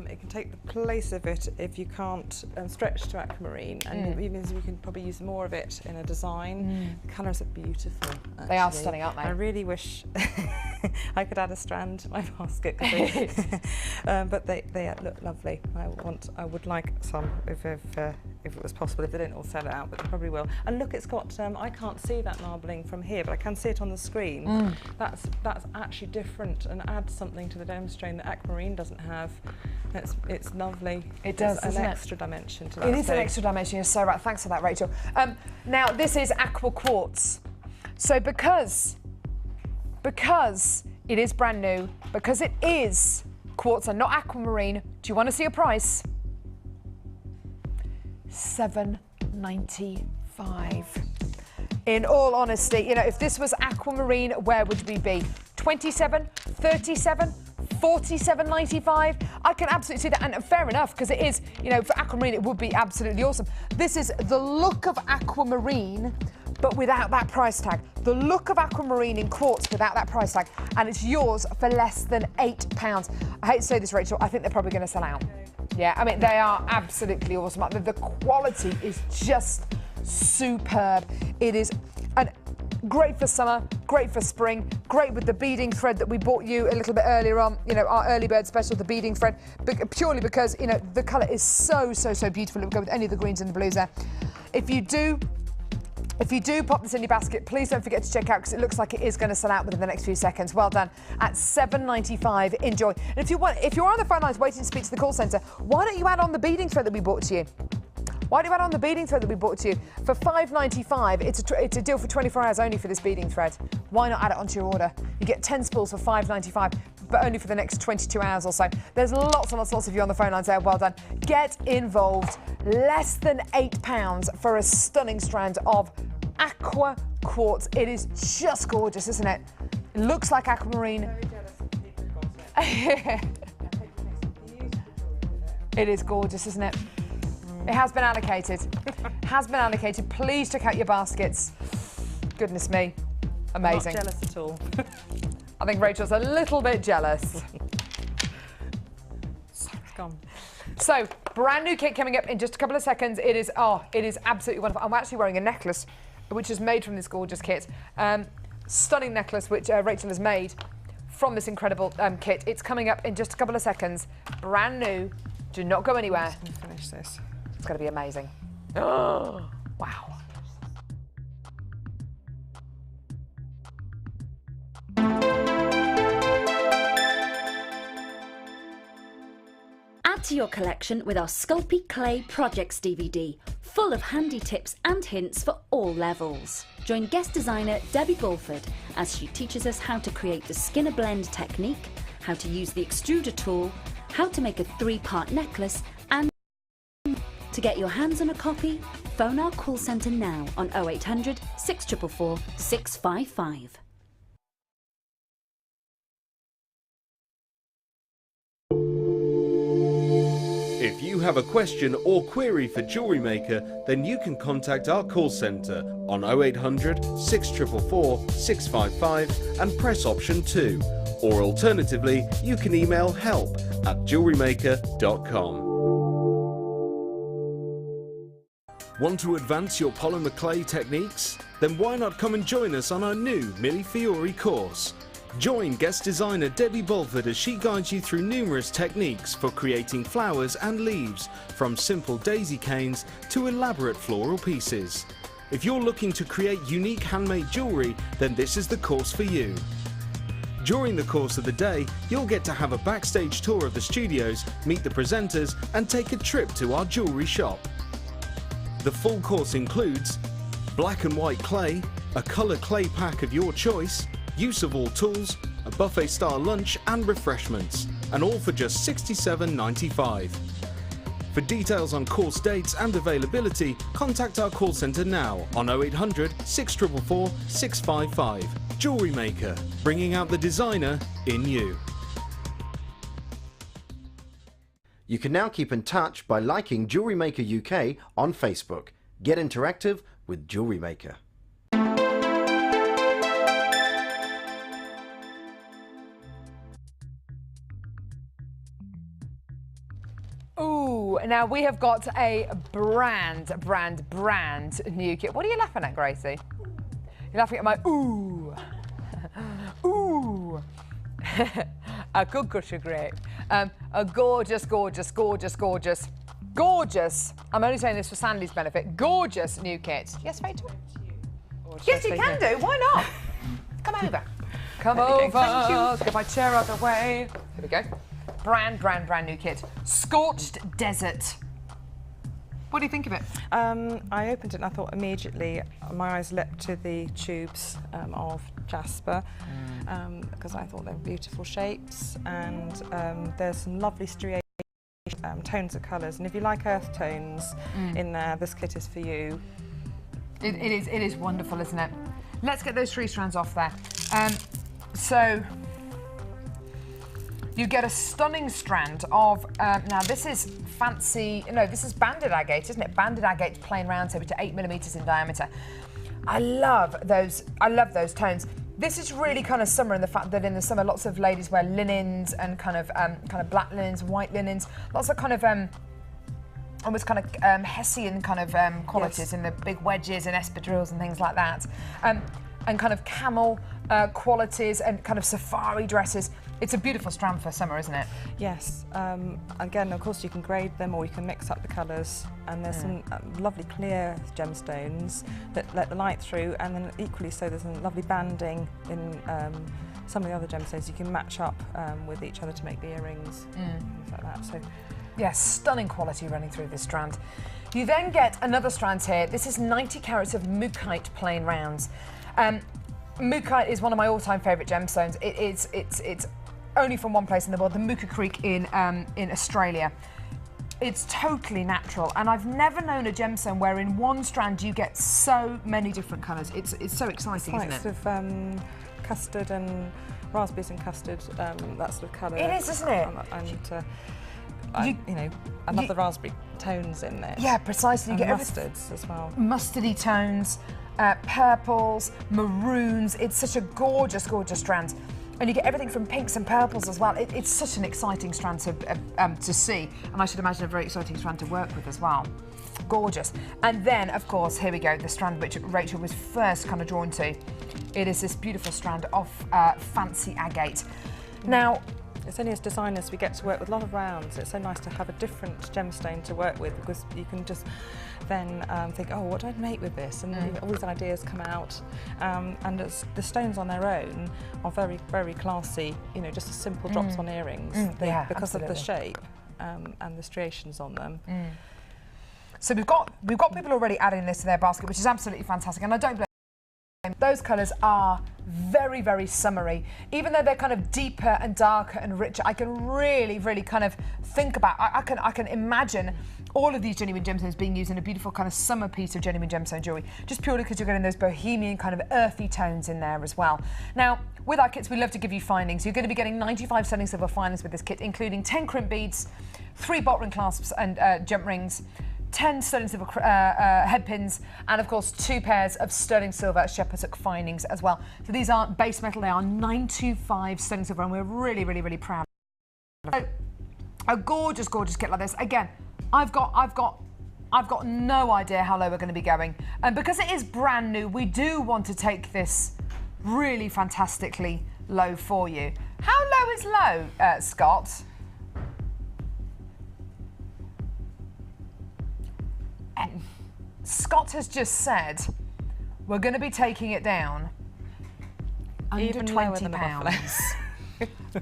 it can take the place of it if you can't stretch to aquamarine, and it means we can probably use more of it in a design. The colours are beautiful, actually. They are stunning, aren't they? I really wish I could add a strand to my basket, but they look lovely. I would like some if it was possible, if they don't all sell it out, but they probably will. And look, it's got, I can't see that marbling from here, but I can see it on the screen. That's actually different and adds something to the gemstone that aquamarine doesn't have. It's lovely. It does, an extra dimension to that. It is an extra dimension, you're so right. Thanks for that, Rachel. Now, this is aqua quartz. So because it is brand new, because it is quartz and not aquamarine, do you want to see a price? $7.95. In all honesty, you know, if this was aquamarine, where would we be? 27, 37, 47.95. I can absolutely see that, and fair enough, because it is, you know, for aquamarine it would be absolutely awesome. This is the look of aquamarine, but without that price tag. The look of aquamarine in quartz without that price tag, and it's yours for less than £8. I hate to say this, Rachel, I think they're probably going to sell out. Yeah, I mean, they are absolutely awesome. The quality is just superb. It is great for summer, great for spring, great with the beading thread that we bought you a little bit earlier on, you know, our early bird special, the beading thread, purely because, you know, the colour is so beautiful. It would go with any of the greens and the blues there. If you do pop this in your basket, please don't forget to check out, because it looks like it is going to sell out within the next few seconds. Well done. At $7.95. Enjoy. And if you're on the phone lines waiting to speak to the call centre, why don't you add on the beading thread that we bought to you? Why do you add on the beading thread that we bought to you? For $5.95, it's a deal for 24 hours only for this beading thread. Why not add it onto your order? You get 10 spools for $5.95, but only for the next 22 hours or so. There's lots of you on the phone lines there. Well done. Get involved. Less than £8 for a stunning strand of aqua quartz. It is just gorgeous, isn't it? It looks like aquamarine. Very jealous of people who got it. It is gorgeous, isn't it? It has been allocated. Has been allocated. Please check out your baskets. Goodness me. Amazing. I'm not jealous at all. I think Rachel's a little bit jealous. It's gone. So, brand new kit coming up in just a couple of seconds. It is absolutely wonderful. I'm actually wearing a necklace, which is made from this gorgeous kit. Stunning necklace, which Rachel has made from this incredible kit. It's coming up in just a couple of seconds. Brand new. Do not go anywhere. I'm just gonna finish this. It's going to be amazing. Oh, wow. Add to your collection with our Sculpey Clay Projects DVD, full of handy tips and hints for all levels. Join guest designer Debbie Bulford as she teaches us how to create the Skinner blend technique, how to use the extruder tool, how to make a 3-part necklace, and to get your hands on a copy, phone our call centre now on 0800 644 655. have a question or query for Jewellery Maker, then you can contact our call centre on 0800 644 655 and press option 2. Or alternatively, you can email help@jewellerymaker.com. Want to advance your polymer clay techniques? Then why not come and join us on our new Mille Fiori course? Join guest designer Debbie Bulford as she guides you through numerous techniques for creating flowers and leaves, from simple daisy canes to elaborate floral pieces. If you're looking to create unique handmade jewellery, then this is the course for you. During the course of the day, you'll get to have a backstage tour of the studios, meet the presenters and take a trip to our jewellery shop. The full course includes black and white clay, a colour clay pack of your choice, use of all tools, a buffet-style lunch and refreshments, and all for just $67.95. For details on course dates and availability, contact our call centre now on 0800 644 655. Jewellery Maker, bringing out the designer in you. You can now keep in touch by liking Jewellery Maker UK on Facebook. Get interactive with Jewellery Maker. Ooh, now we have got a brand new kit. What are you laughing at, Gracie? You're laughing at my ooh. Ooh. A good gusher grape. A gorgeous, I'm only saying this for Sandy's benefit, gorgeous new kit. Yes, Rachel? Yes, you can do. Why not? Come over. Come over. Thank you. Let's get my chair out of the way. Here we go. Brand new kit. Scorched Desert. What do you think of it? I opened it and I thought immediately, my eyes leapt to the tubes of jasper because I thought they were beautiful shapes, and there's some lovely striations, tones of colours, and if you like earth tones in there, this kit is for you. It is wonderful, isn't it? Let's get those 3 strands off there. So you get a stunning strand of, now this is fancy, no, this is banded agate, isn't it? Banded agate plain round, so to 8mm in diameter. I love those tones. This is really kind of summer in the fact that in the summer lots of ladies wear linens and kind of black linens, white linens, lots of kind of almost kind of Hessian kind of qualities in the big wedges and espadrilles and things like that. And kind of camel qualities and kind of safari dresses. It's a beautiful strand for summer, isn't it? Yes. Again, of course, you can grade them or you can mix up the colours, and there's some lovely clear gemstones that let the light through, and then equally so there's some lovely banding in some of the other gemstones you can match up with each other to make the earrings, things like that. So, yes, stunning quality running through this strand. You then get another strand here. This is 90 carats of Mookite plain rounds. Mookite is one of my all-time favourite gemstones. It's only from one place in the world, the Mooka Creek in Australia. It's totally natural, and I've never known a gemstone where in one strand you get so many different colours. It's so exciting, isn't it? It's like sort of custard and raspberries and custard, that sort of colour. It is, isn't it? And you know, I love the raspberry tones in there. Yeah, precisely. You and get mustards as well. Mustardy tones, purples, maroons. It's such a gorgeous strand. And you get everything from pinks and purples as well. It's such an exciting strand to see, and I should imagine a very exciting strand to work with as well. Gorgeous. And then, of course, here we go, the strand which Rachel was first kind of drawn to. It is this beautiful strand of fancy agate. Now, it's only as designers we get to work with a lot of rounds. It's so nice to have a different gemstone to work with, because you can just then think, oh, what do I make with this? And all these ideas come out. And the stones on their own are very, very classy. You know, just simple drops on earrings. Because of the shape and the striations on them. So we've got people already adding this to their basket, which is absolutely fantastic. And I don't blame them. Those colours are very, very summery. Even though they're kind of deeper and darker and richer, I can really, really kind of think about, I can imagine all of these genuine gemstones being used in a beautiful kind of summer piece of genuine gemstone jewellery, just purely because you're getting those bohemian kind of earthy tones in there as well. Now, with our kits, we love to give you findings. You're going to be getting 95 sterling silver finings with this kit, including 10 crimp beads, 3 bolt ring clasps and jump rings, 10 sterling silver head pins, and of course 2 pairs of sterling silver shepherd's hook findings as well. So these aren't base metal, they are 925 sterling silver, and we're really, really, really proud. So, a gorgeous, gorgeous kit like this. Again, I've got no idea how low we're going to be going, and because it is brand new, we do want to take this really fantastically low for you. How low is low, Scott? Scott has just said we're going to be taking it down under £20.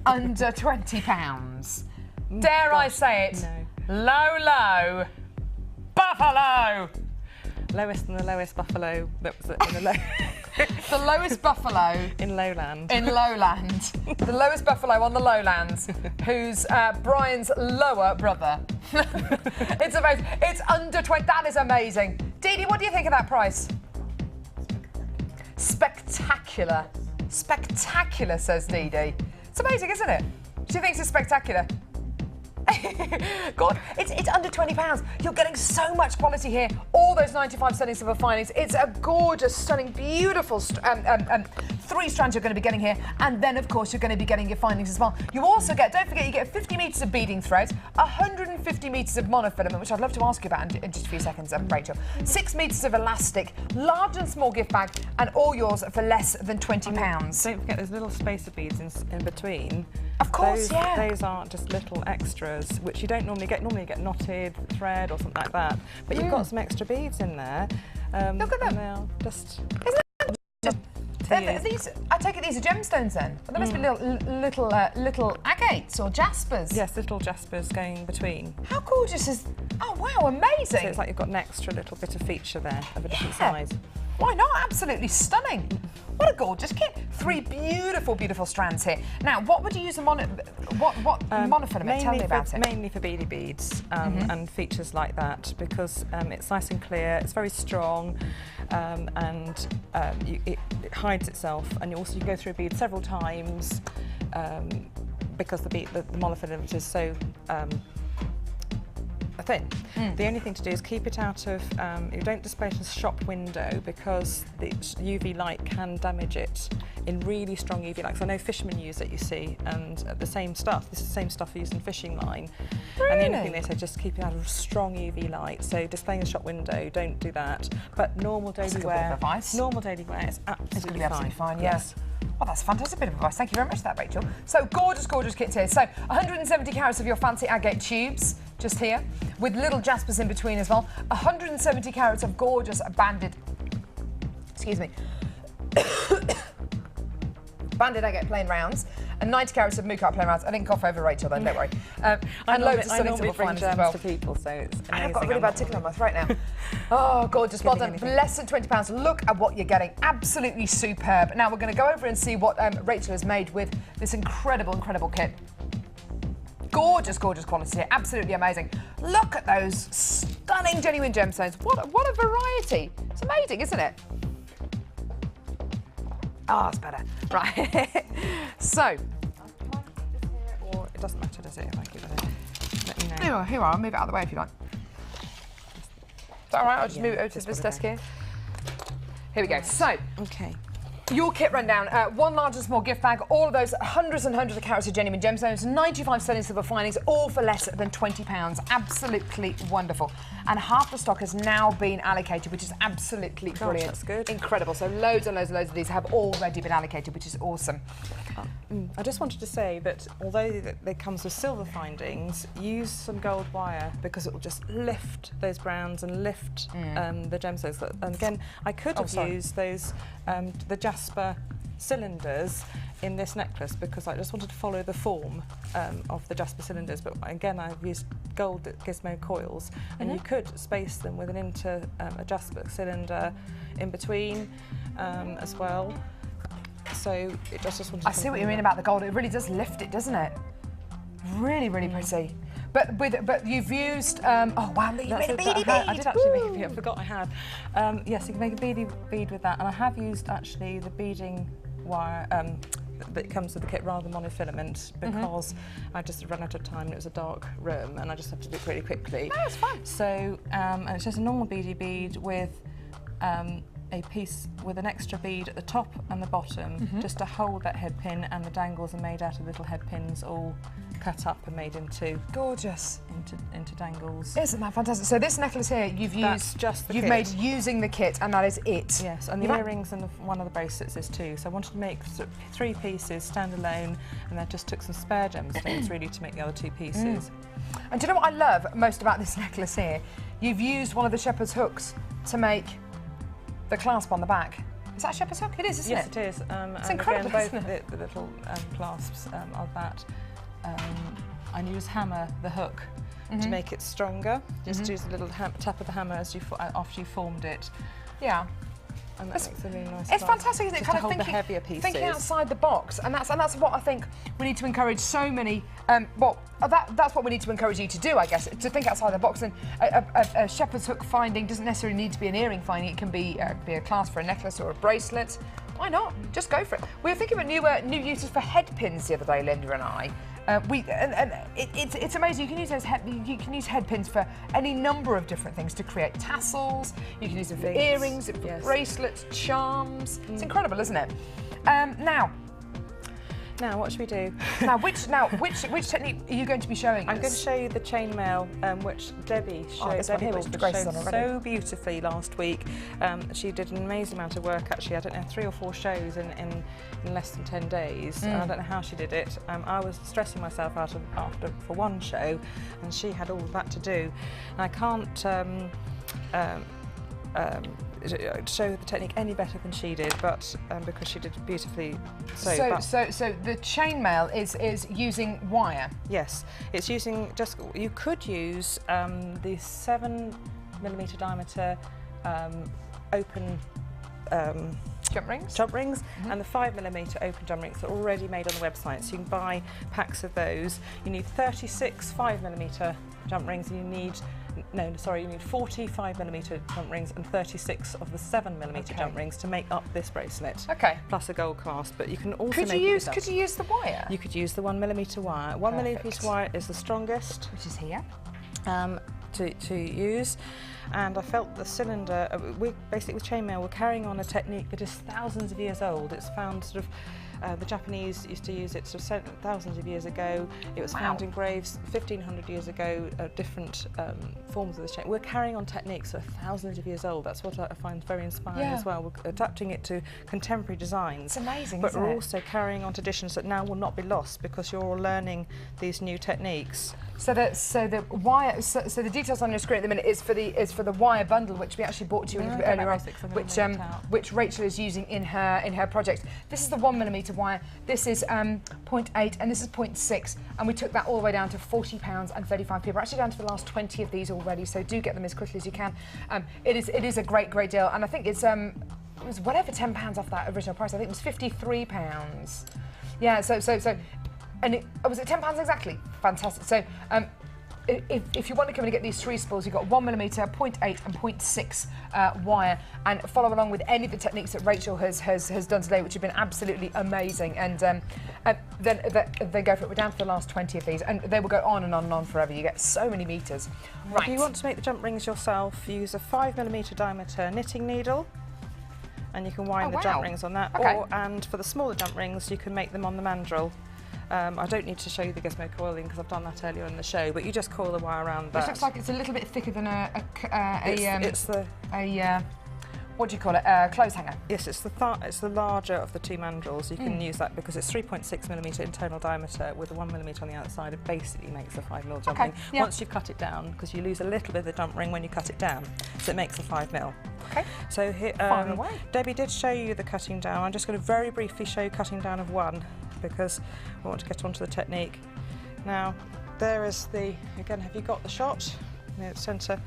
Under £20. Dare I say it? No. Low, low. Buffalo. Lowest than the lowest buffalo that was in the low. The lowest buffalo in lowland. In lowland. The lowest buffalo on the lowlands, who's Brian's lower brother. It's amazing. It's under 20. That is amazing. Dee Dee, what do you think of that price? Spectacular. Spectacular, says Dee Dee. It's amazing, isn't it? She thinks it's spectacular. God, it's under £20. You're getting so much quality here. All those 95 sterling silver findings. It's a gorgeous, stunning, beautiful 3 strands you're going to be getting here. And then, of course, you're going to be getting your findings as well. You also get, don't forget, you get 50 metres of beading thread, 150 metres of monofilament, which I'd love to ask you about in just a few seconds, Rachel. 6 metres of elastic, large and small gift bag, and all yours for less than £20. Don't forget there's little spacer beads in between. Of course, those aren't just little extras, which you don't normally get. Normally you get knotted thread or something like that. But you've got some extra beads in there. Look at them. Now, just... These, I take it these are gemstones then? There must be little agates or jaspers. Yes, little jaspers going between. How gorgeous is... Oh, wow, amazing. So it's like you've got an extra little bit of feature there of a different size. Why not? Absolutely stunning. What a gorgeous kit. 3 beautiful, beautiful strands here. Now, what would you use a monofilament? Tell me about it. Mainly for beady beads and features like that, because it's nice and clear, it's very strong, and it hides itself, and you also go through a bead several times because the monofilament is so thin. The only thing to do is keep it out of, you don't display it in a shop window, because the UV light can damage it in really strong UV light. Because I know fishermen use it, you see, and the same stuff. This is the same stuff used in fishing line. Really? And the only thing they say, just keep it out of strong UV light. So displaying in a shop window, don't do that. But normal daily wear, normal daily wear is absolutely fine. Yes. Well, that's a fantastic bit of advice. Thank you very much for that, Rachel. So, gorgeous, gorgeous kits here. So, 170 carats of your fancy agate tubes, just here, with little jaspers in between as well. 170 carats of gorgeous banded, excuse me, banded agate plain rounds, and 90 carats of mookat plain rounds. I didn't cough over Rachel then, don't worry. And loads of stunning silver finds as well. To people, so it's amazing. I've got a really bad tickle on my throat now. Oh, gorgeous. Well done. Less than £20. Look at what you're getting. Absolutely superb. Now we're going to go over and see what Rachel has made with this incredible, incredible kit. Gorgeous, gorgeous quality here. Absolutely amazing. Look at those stunning genuine gemstones. What a variety. It's amazing, isn't it? Oh, it's better. Right. So. Or it doesn't matter, does it? If I give it let me know. Here I'll move it out of the way if you like. Is that all right? I'll just move it over to this desk here. Here we go. So. Okay. Your kit rundown, 1 large and small gift bag, all of those hundreds and hundreds of carats of genuine gemstones, 95 sterling silver findings, all for less than £20. Absolutely wonderful. And half the stock has now been allocated, which is absolutely brilliant. That's good. Incredible. So loads and loads and loads of these have already been allocated, which is awesome. I just wanted to say that although they comes with silver findings, use some gold wire, because it will just lift those browns and lift the gemstones. And again, I could have used those the jasper cylinders in this necklace, because I just wanted to follow the form of the jasper cylinders. But again, I've used gold gizmo coils, and you could space them with a jasper cylinder in between as well. So it just wanted to... I see what you mean about the gold. It really does lift it, doesn't it? Really, really pretty. But you've used... oh, wow, you made a beady bead. I did actually make a bead. I forgot I had. Yes, you can make a beady bead with that. And I have used, actually, the beading wire, that comes with the kit rather than monofilament, because I just ran out of time and it was a dark room and I just had to do it really quickly. No, it's fine. So and it's just a normal beady bead with a piece with an extra bead at the top and the bottom, just to hold that head pin, and the dangles are made out of little head pins, all cut up and made into gorgeous into dangles. Isn't that fantastic? So this necklace here, you've That's just the you've kit. made using the kit, and that is it. Yes, and the earrings and one of the bracelets is too. So I wanted to make 3 pieces standalone, and then just took some spare gemstones really to make the other 2 pieces. And do you know what I love most about this necklace here? You've used one of the shepherd's hooks to make the clasp on the back. Is that a shepherd's hook? It is, isn't Yes, it? it is. It's and incredible, again, isn't both the little clasps of that. I use hammer the hook to make it stronger. Just use a little tap of the hammer as you after you formed it. Yeah. And that makes a really nice It's clasp. fantastic, isn't it? Just Kind to of hold the heavier pieces. thinking outside the box, and that's what I think we need to encourage so many. That's what we need to encourage you to do, I guess, to think outside the box. And a shepherd's hook finding doesn't necessarily need to be an earring finding. It can be a clasp for a necklace or a bracelet. Why not? Just go for it. We were thinking about new uses for head pins the other day, Linda and I. It's amazing. You can use head pins for any number of different things to create tassels. You can use them for earrings, for bracelets, charms. It's incredible, isn't it? Now, what should we do? Which technique are you going to be showing us? I'm going to show you the chainmail, which Debbie showed. this one here, which the Grace is on already. So beautifully last week. She did an amazing amount of work, actually. I don't know, 3 or 4 shows in less than 10 days. I don't know how she did it. I was stressing myself out for one show, and she had all of that to do. And I can't show the technique any better than she did, but because she did beautifully. So the chainmail is using wire. Yes, it's using you could use the 7mm diameter open jump rings and the 5mm open jump rings that are already made on the website. So you can buy packs of those. You need 36 5mm jump rings, and you need you need 40 5mm jump rings and 36 of the 7mm jump rings to make up this bracelet. Okay. Plus a gold clasp, but you can also Could you use the wire? You could use the 1mm wire. 1mm wire is the strongest. Which is here. To use, and I felt the cylinder. We basically with chainmail, we're carrying on a technique that is thousands of years old. It's found sort of. The Japanese used to use it sort of thousands of years ago. It was found in graves 1500 years ago, different forms of the chain. We're carrying on techniques that are thousands of years old. That's what I find very inspiring as well. We're adapting it to contemporary designs. It's amazing, but isn't we're it? also carrying on traditions that now will not be lost because you're all learning these new techniques. So the details on your screen at the minute is for the wire bundle, which we actually brought to you a little bit earlier on, which Rachel is using in her project. This is the 1mm wire. This is 0.8 and this is 0.6, and we took that all the way down to £40.35. We're actually down to the last 20 of these already, so do get them as quickly as you can. It is a great deal, and I think it was whatever £10 off that original price. I think it was £53. Yeah, and was it £10 exactly? Fantastic. So if you want to come and get these 3 spools, you've got 1mm, 0.8 and 0.6 wire, and follow along with any of the techniques that Rachel has done today, which have been absolutely amazing. And then go for it. We're down to the last 20 of these, and they will go on and on and on forever. You get so many metres. Right. If you want to make the jump rings yourself, use a 5mm diameter knitting needle, and you can wind the jump rings on that. Okay. And for the smaller jump rings, you can make them on the mandrel. I don't need to show you the gizmo coiling because I've done that earlier in the show, but you just coil the wire around that. Which looks like it's a little bit thicker than what do you call it? Clothes hanger. Yes, it's the larger of the 2 mandrels. You can use that because it's 3.6mm internal diameter with a 1mm on the outside. It basically makes a 5mm jump ring. Yeah. Once you've cut it down, because you lose a little bit of the jump ring when you cut it down, so it makes a 5mm. Okay. So here, Debbie did show you the cutting down. I'm just going to very briefly show you cutting down of 1 because we want to get onto the technique. Now, there is again, have you got the shot? Near the centre.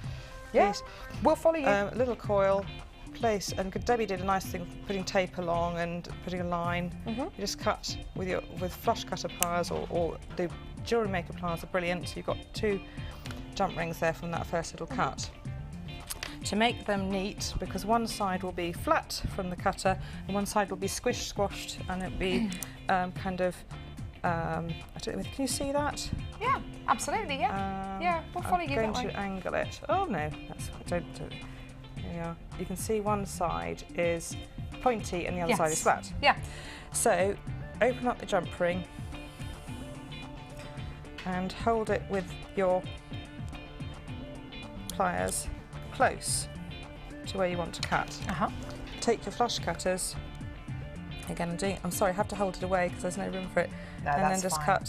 Yeah. Please. We'll follow you. Little coil. Place, and Debbie did a nice thing of putting tape along and putting a line. You just cut with flush cutter pliers or the Jewellery Maker pliers are brilliant. So you've got 2 jump rings there from that first little cut. to make them neat, because one side will be flat from the cutter and one side will be squished, squashed, and it'll be kind of, I don't know, can you see that? Yeah, absolutely, yeah. Yeah, we'll follow you that way. I'm going to angle it. Oh no, don't do it. Here we are. You can see one side is pointy and the other side is flat. Yeah. So open up the jump ring and hold it with your pliers close to where you want to cut. Take your flush cutters. Again, I'm sorry, I have to hold it away because there's no room for it. No, and that's then just fine.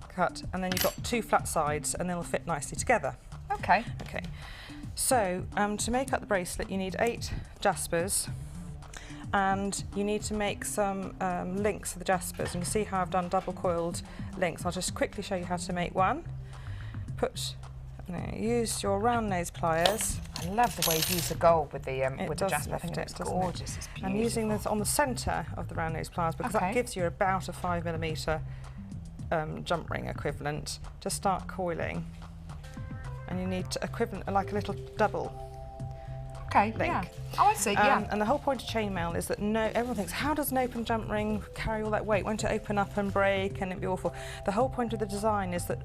cut, and then you've got two flat sides and they'll fit nicely together. Okay. Okay. So to make up the bracelet, you need 8 jaspers, and you need to make some links for the jaspers. And you can see how I've done double coiled links. I'll just quickly show you how to make one. Use your round nose pliers. I love the way you use the gold with the jasper. I think It's gorgeous. It's beautiful. I'm using this on the centre of the round nose pliers because that gives you about a 5mm jump ring equivalent. Just start coiling, and you need to equivalent like a little double. Okay, link. yeah. Oh, I see, yeah. And the whole point of chainmail is that everyone thinks, how does an open jump ring carry all that weight? Won't it open up and break and it'd be awful? The whole point of the design is that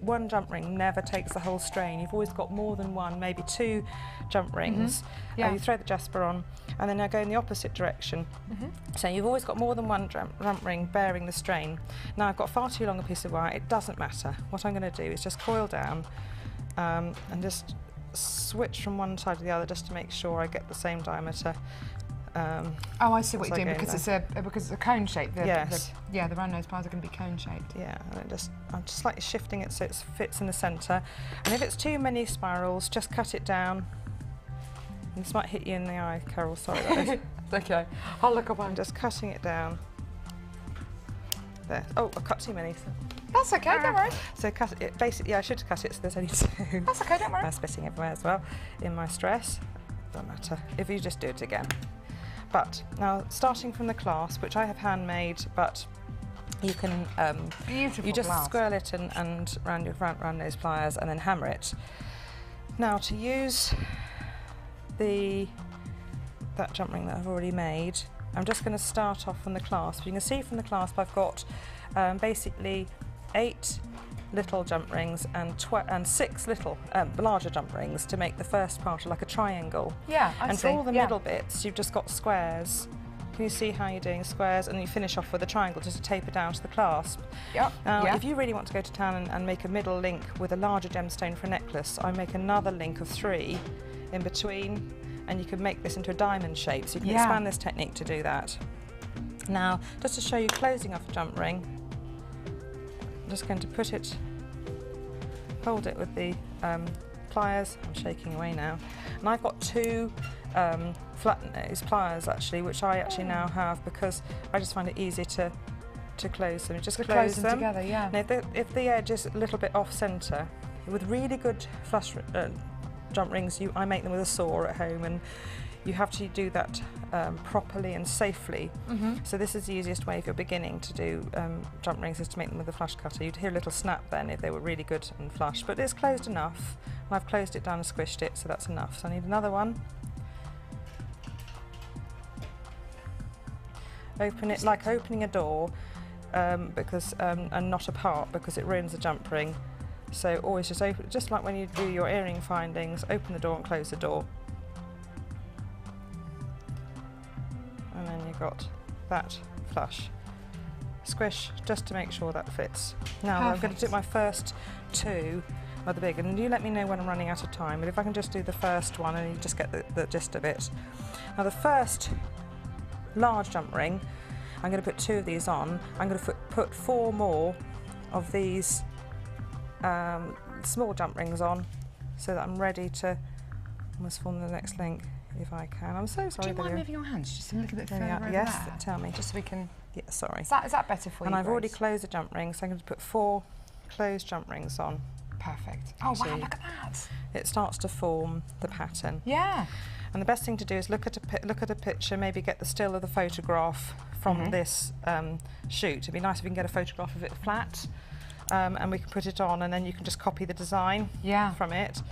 one jump ring never takes the whole strain. You've always got more than one, maybe 2 jump rings. You throw the jasper on, and then now go in the opposite direction. So you've always got more than one jump ring bearing the strain. Now I've got far too long a piece of wire. It doesn't matter. What I'm going to do is just coil down and just switch from one side to the other just to make sure I get the same diameter. Oh, I see what you're doing, because it's a cone shape. Yes. The round nose pliers are going to be cone shaped. Yeah, and I'm just slightly shifting it so it fits in the centre. And if it's too many spirals, just cut it down. This might hit you in the eye, Carol. Sorry about this. Okay, I'll look up. I'm just cutting it down. There. Oh, I cut too many. So. That's okay, don't worry. So cut it. Basically, I should have cut it so there's only 2. That's okay, don't worry. I'm spitting everywhere as well in my stress. Don't matter if you just do it again. But now, starting from the clasp, which I have handmade, but you can you just swirl it and round your round nose pliers and then hammer it. Now to use that jump ring that I've already made, I'm just going to start off from the clasp. You can see from the clasp I've got basically 8 little jump rings and 6 little larger jump rings to make the first part like a triangle. Yeah, I see. And for all the middle bits, you've just got squares. Can you see how you're doing squares? And you finish off with a triangle just to taper down to the clasp. Yep. Now, if you really want to go to town and make a middle link with a larger gemstone for a necklace, I make another link of 3 in between, and you can make this into a diamond shape. So you can expand this technique to do that. Now, just to show you closing off a jump ring, I'm just going to put it, hold it with the pliers. I'm shaking away now. And I've got 2 flat nose pliers actually, which I actually now have because I just find it easy to close them. Just close them together, yeah. And if the edge is a little bit off centre, with really good flush jump rings, I make them with a saw at home, and you have to do that properly and safely. So this is the easiest way if you're beginning to do jump rings, is to make them with a flush cutter. You'd hear a little snap then if they were really good and flush, but it's closed enough. And I've closed it down and squished it, so that's enough. So I need another one. Open it like opening a door, because and not a part, because it ruins the jump ring. So always just open, just like when you do your earring findings, open the door and close the door. And then you've got that flush. Squish, just to make sure that fits. Now I'm going to do my first 2 of the big, and you let me know when I'm running out of time, but if I can just do the first one and you just get the gist of it. Now the first large jump ring, I'm going to put 2 of these on. I'm going to put 4 more of these small jump rings on, so that I'm ready to almost form the next link if I can. I'm so sorry. Do you mind moving your hands just a little bit further over Yes, there? tell me. Just so we can... Yeah, sorry. Is that better for you, And I've already Grace? closed the jump ring, so I'm going to put 4 closed jump rings on. Perfect. Oh wow, look at that. It starts to form the pattern. Yeah. And the best thing to do is look at a picture, maybe get the still of the photograph from this shoot. It'd be nice if we can get a photograph of it flat, and we can put it on, and then you can just copy the design from it.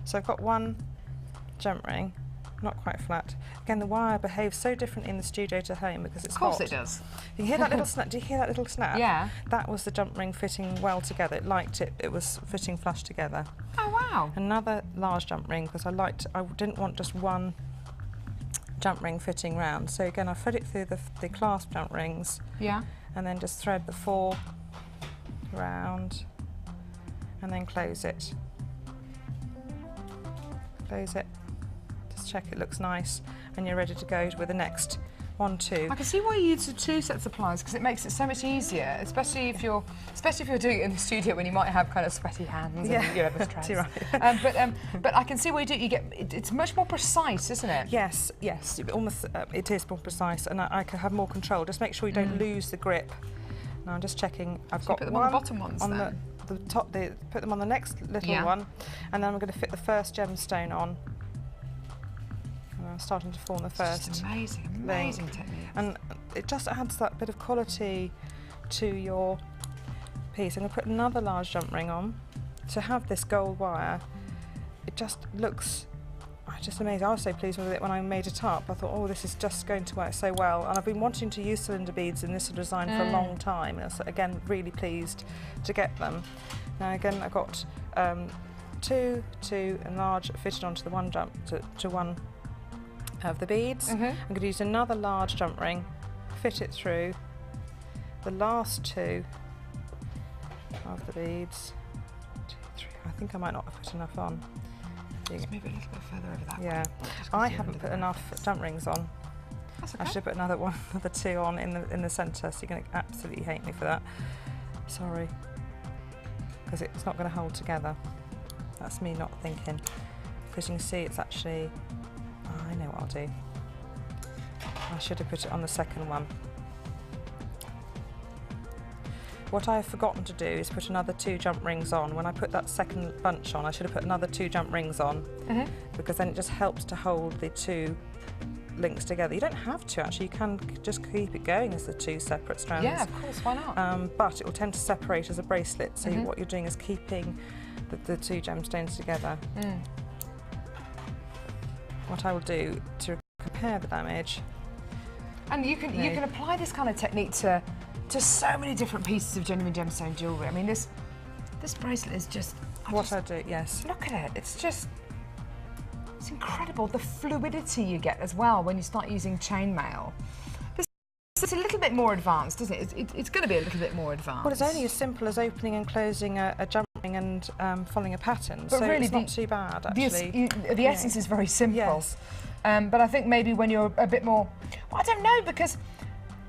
So I've got 1 jump ring, not quite flat. Again, the wire behaves so differently in the studio to home because it's hot. Of course it does. You hear that little snap? Do you hear that little snap? Yeah. That was the jump ring fitting well together. It liked it. It was fitting flush together. Oh wow. Another large jump ring because I didn't want just one jump ring fitting round. So again, I fed it through the clasp jump rings. Yeah. And then just thread the 4 round and then close it. Close it. Just check it looks nice and you're ready to go with the next 1, 2. I can see why you use the 2 sets of pliers because it makes it so much easier, especially if you're doing it in the studio when you might have kind of sweaty hands and you know the stress. You're right. But I can see why you do it. You get it's much more precise, isn't it? Yes, yes. Almost it is more precise, and I can have more control. Just make sure you don't lose the grip. Now I'm just checking. I've got put them one on the bottom ones on then? the top. Put them on the next little one, and then I'm going to fit the first gemstone on. And I'm starting to form the first. Just amazing link. technique. And it just adds that bit of quality to your piece. I'm going to put another large jump ring on. To have this gold wire, it just looks just amazing. I was so pleased with it when I made it up. I thought, oh, this is just going to work so well. And I've been wanting to use cylinder beads in this sort of design for a long time. And I was, again, really pleased to get them. Now, again, I got 2 and large fitted onto the one jump to one of the beads. I'm going to use another large jump ring, fit it through the last 2 of the beads. 2, 3. I think I might not have put enough on. Just move it a little bit further over that way. Yeah, I haven't put enough jump rings on. That's okay. I should put another 2 on in the centre, so you're going to absolutely hate me for that. Sorry, because it's not going to hold together. That's me not thinking. Because you can see it's actually. I know what I'll do. I should have put it on the second one. What I've forgotten to do is put another 2 jump rings on. When I put that second bunch on, I should have put another 2 jump rings on because then it just helps to hold the 2 links together. You don't have to actually, you can just keep it going as the 2 separate strands. Yeah, of course, why not? But it will tend to separate as a bracelet, so what you're doing is keeping the 2 gemstones together. What I will do to compare the damage. And you can apply this kind of technique to so many different pieces of genuine gemstone jewellery. I mean, this bracelet is just... I do, yes. Look at it, it's incredible, the fluidity you get as well when you start using chainmail. It's a little bit more advanced, isn't it? It's going to be a little bit more advanced. Well, it's only as simple as opening and closing a jump ring and following a pattern, but so really it's not too bad, actually. The essence is very simple. Yes. But I think maybe when you're a bit more... Well, I don't know, because...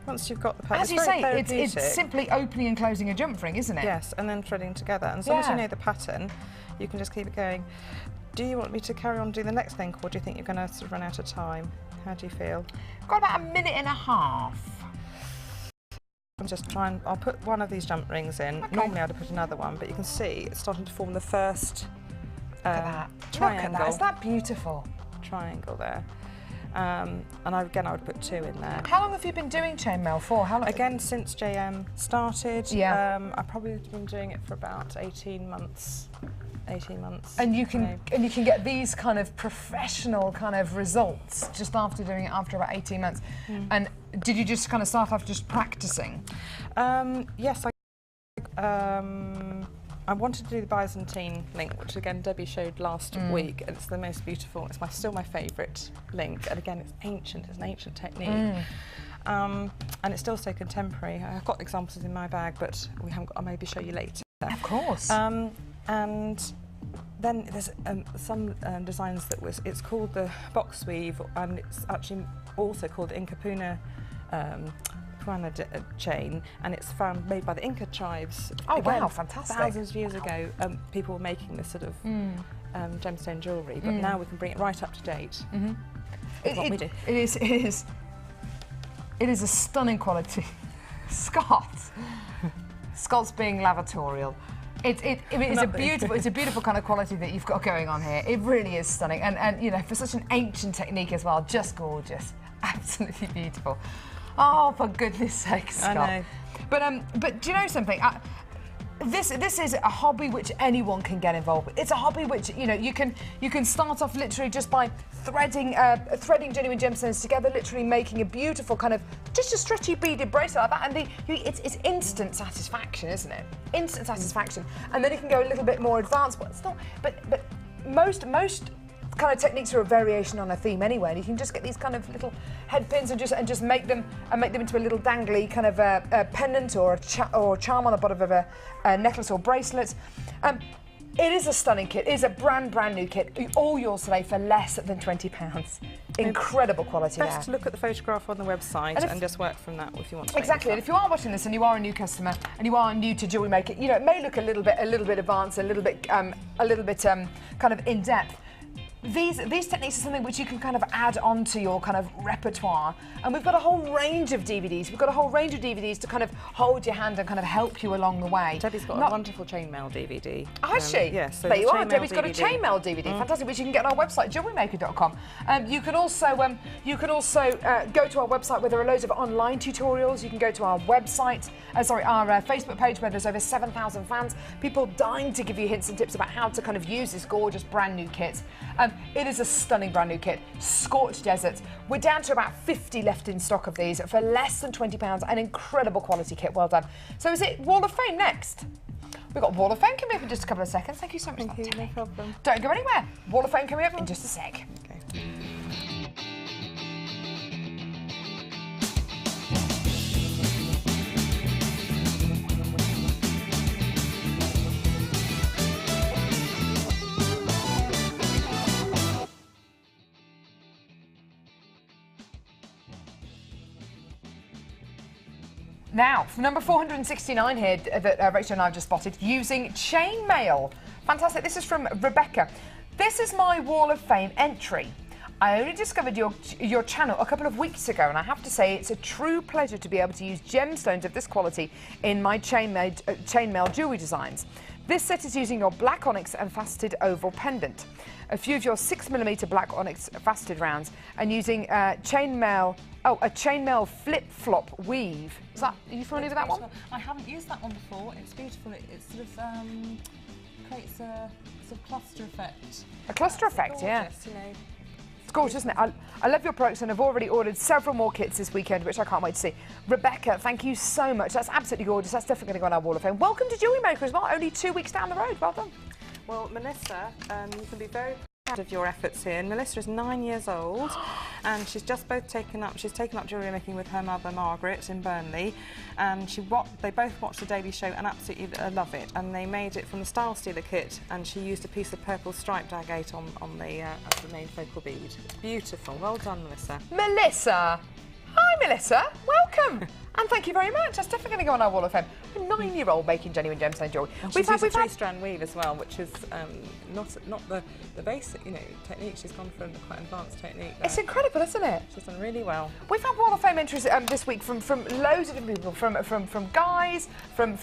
Once you've got the pattern, as you say, it's simply opening and closing a jump ring, isn't it? Yes, and then threading together. And as long as you know the pattern, you can just keep it going. Do you want me to carry on doing the next link, or do you think you're going to sort of run out of time? How do you feel? Got about 1.5 minutes. I'm just trying. I'll put one of these jump rings in. Okay. Normally I'd put another one, but you can see it's starting to form the first triangle. Look at that. Is that beautiful? Triangle there. And again, I would put 2 in there. How long have you been doing chainmail for? How long? Again, since JM started. Yeah. I've probably been doing it for about 18 months. 18 months. And you can get these kind of professional kind of results just after doing it after about 18 months. And did you just kind of start off just practicing? Yes, I wanted to do the Byzantine link, which again Debbie showed last week, and it's the most beautiful. It's still my favourite link, and again it's ancient. It's an ancient technique, and it's still so contemporary. I've got examples in my bag, but we haven't got. I'll maybe show you later. Of course. And then there's some designs that it's called the box weave, and it's actually also called Incapuna. Chain, and it's made by the Inca tribes. Oh, again, wow, fantastic. Thousands of years ago, people were making this sort of gemstone jewellery, but now we can bring it right up to date. What we do. It is a stunning quality. Scots being lavatorial. It's a beautiful kind of quality that you've got going on here. It really is stunning, and you know, for such an ancient technique as well, just gorgeous, absolutely beautiful. Oh, for goodness sake, Scott. I know. But do you know something? This is a hobby which anyone can get involved with. It's a hobby which, you know, you can start off literally just by threading genuine gemstones together, literally making a beautiful kind of just a stretchy beaded bracelet like that, and it's instant satisfaction, isn't it? Instant satisfaction. And then you can go a little bit more advanced, but it's not. But most kind of techniques are a variation on a theme anyway, and you can just get these kind of little head pins and just make them into a little dangly kind of a pendant or a charm on the bottom of a necklace or bracelet. It is a stunning kit. It is a brand new kit. All yours today for less than £20. Incredible quality there. Best to look at the photograph on the website and just work from that if you want to. Exactly. And if you are watching this and you are a new customer and you are new to Jewellery Maker, you know, it may look a little bit advanced, a little bit kind of in depth. These techniques are something which you can kind of add onto your kind of repertoire, and we've got a whole range of DVDs. We've got a whole range of DVDs to kind of hold your hand and kind of help you along the way. Debbie's got a wonderful chainmail DVD. Has she? Yes. So there you are. Chainmail Debbie's got a DVD. chainmail DVD. Fantastic, which you can get on our website, jewellerymaker.com. You can also go to our website where there are loads of online tutorials. You can go to our website, our Facebook page where there's over 7,000 fans, people dying to give you hints and tips about how to kind of use this gorgeous brand new kit. It is a stunning brand new kit, Scorched Deserts. We're down to about 50 left in stock of these for less than £20. An incredible quality kit, well done. So is it Wall of Fame next? We've got Wall of Fame coming up in just a couple of seconds. Thank you so much. Thank you, no problem. Don't go anywhere. Wall of Fame coming up in just a sec. Okay. Now, for number 469 here that Rachel and I have just spotted, using Chainmail. Fantastic. This is from Rebecca. This is my Wall of Fame entry. I only discovered your channel a couple of weeks ago, and I have to say it's a true pleasure to be able to use gemstones of this quality in my chainmail jewellery designs. This set is using your black onyx and faceted oval pendant, a few of your 6mm black onyx faceted rounds, and using a chainmail flip-flop weave. Are you familiar with that one? I haven't used that one before. It's beautiful. It sort of creates a sort of cluster effect. A cluster effect, gorgeous, yeah. You know. It's gorgeous, isn't it? I love your products, and I've already ordered several more kits this weekend, which I can't wait to see. Rebecca, thank you so much. That's absolutely gorgeous. That's definitely going to go on our Wall of Fame. Welcome to Jewellery Maker as well. Only 2 weeks down the road. Well done. Well, Melissa, you can be very proud of your efforts here. And Melissa is 9 years old, and she's just taken up jewellery making with her mother Margaret in Burnley, and they both watched the Daily Show and absolutely love it. And they made it from the Style Stealer kit, and she used a piece of purple striped agate on the as the main focal bead. Beautiful. Well done, Melissa. Melissa. Hi, Melissa. Welcome. And thank you very much. That's definitely going to go on our Wall of Fame. A 9-year-old making genuine gemstone jewellery. We've had a three-strand weave as well, which is not the basic, technique. She's gone for quite an advanced technique there. It's incredible, isn't it? She's done really well. We've had Wall of Fame entries this week from loads of different people, from guys, from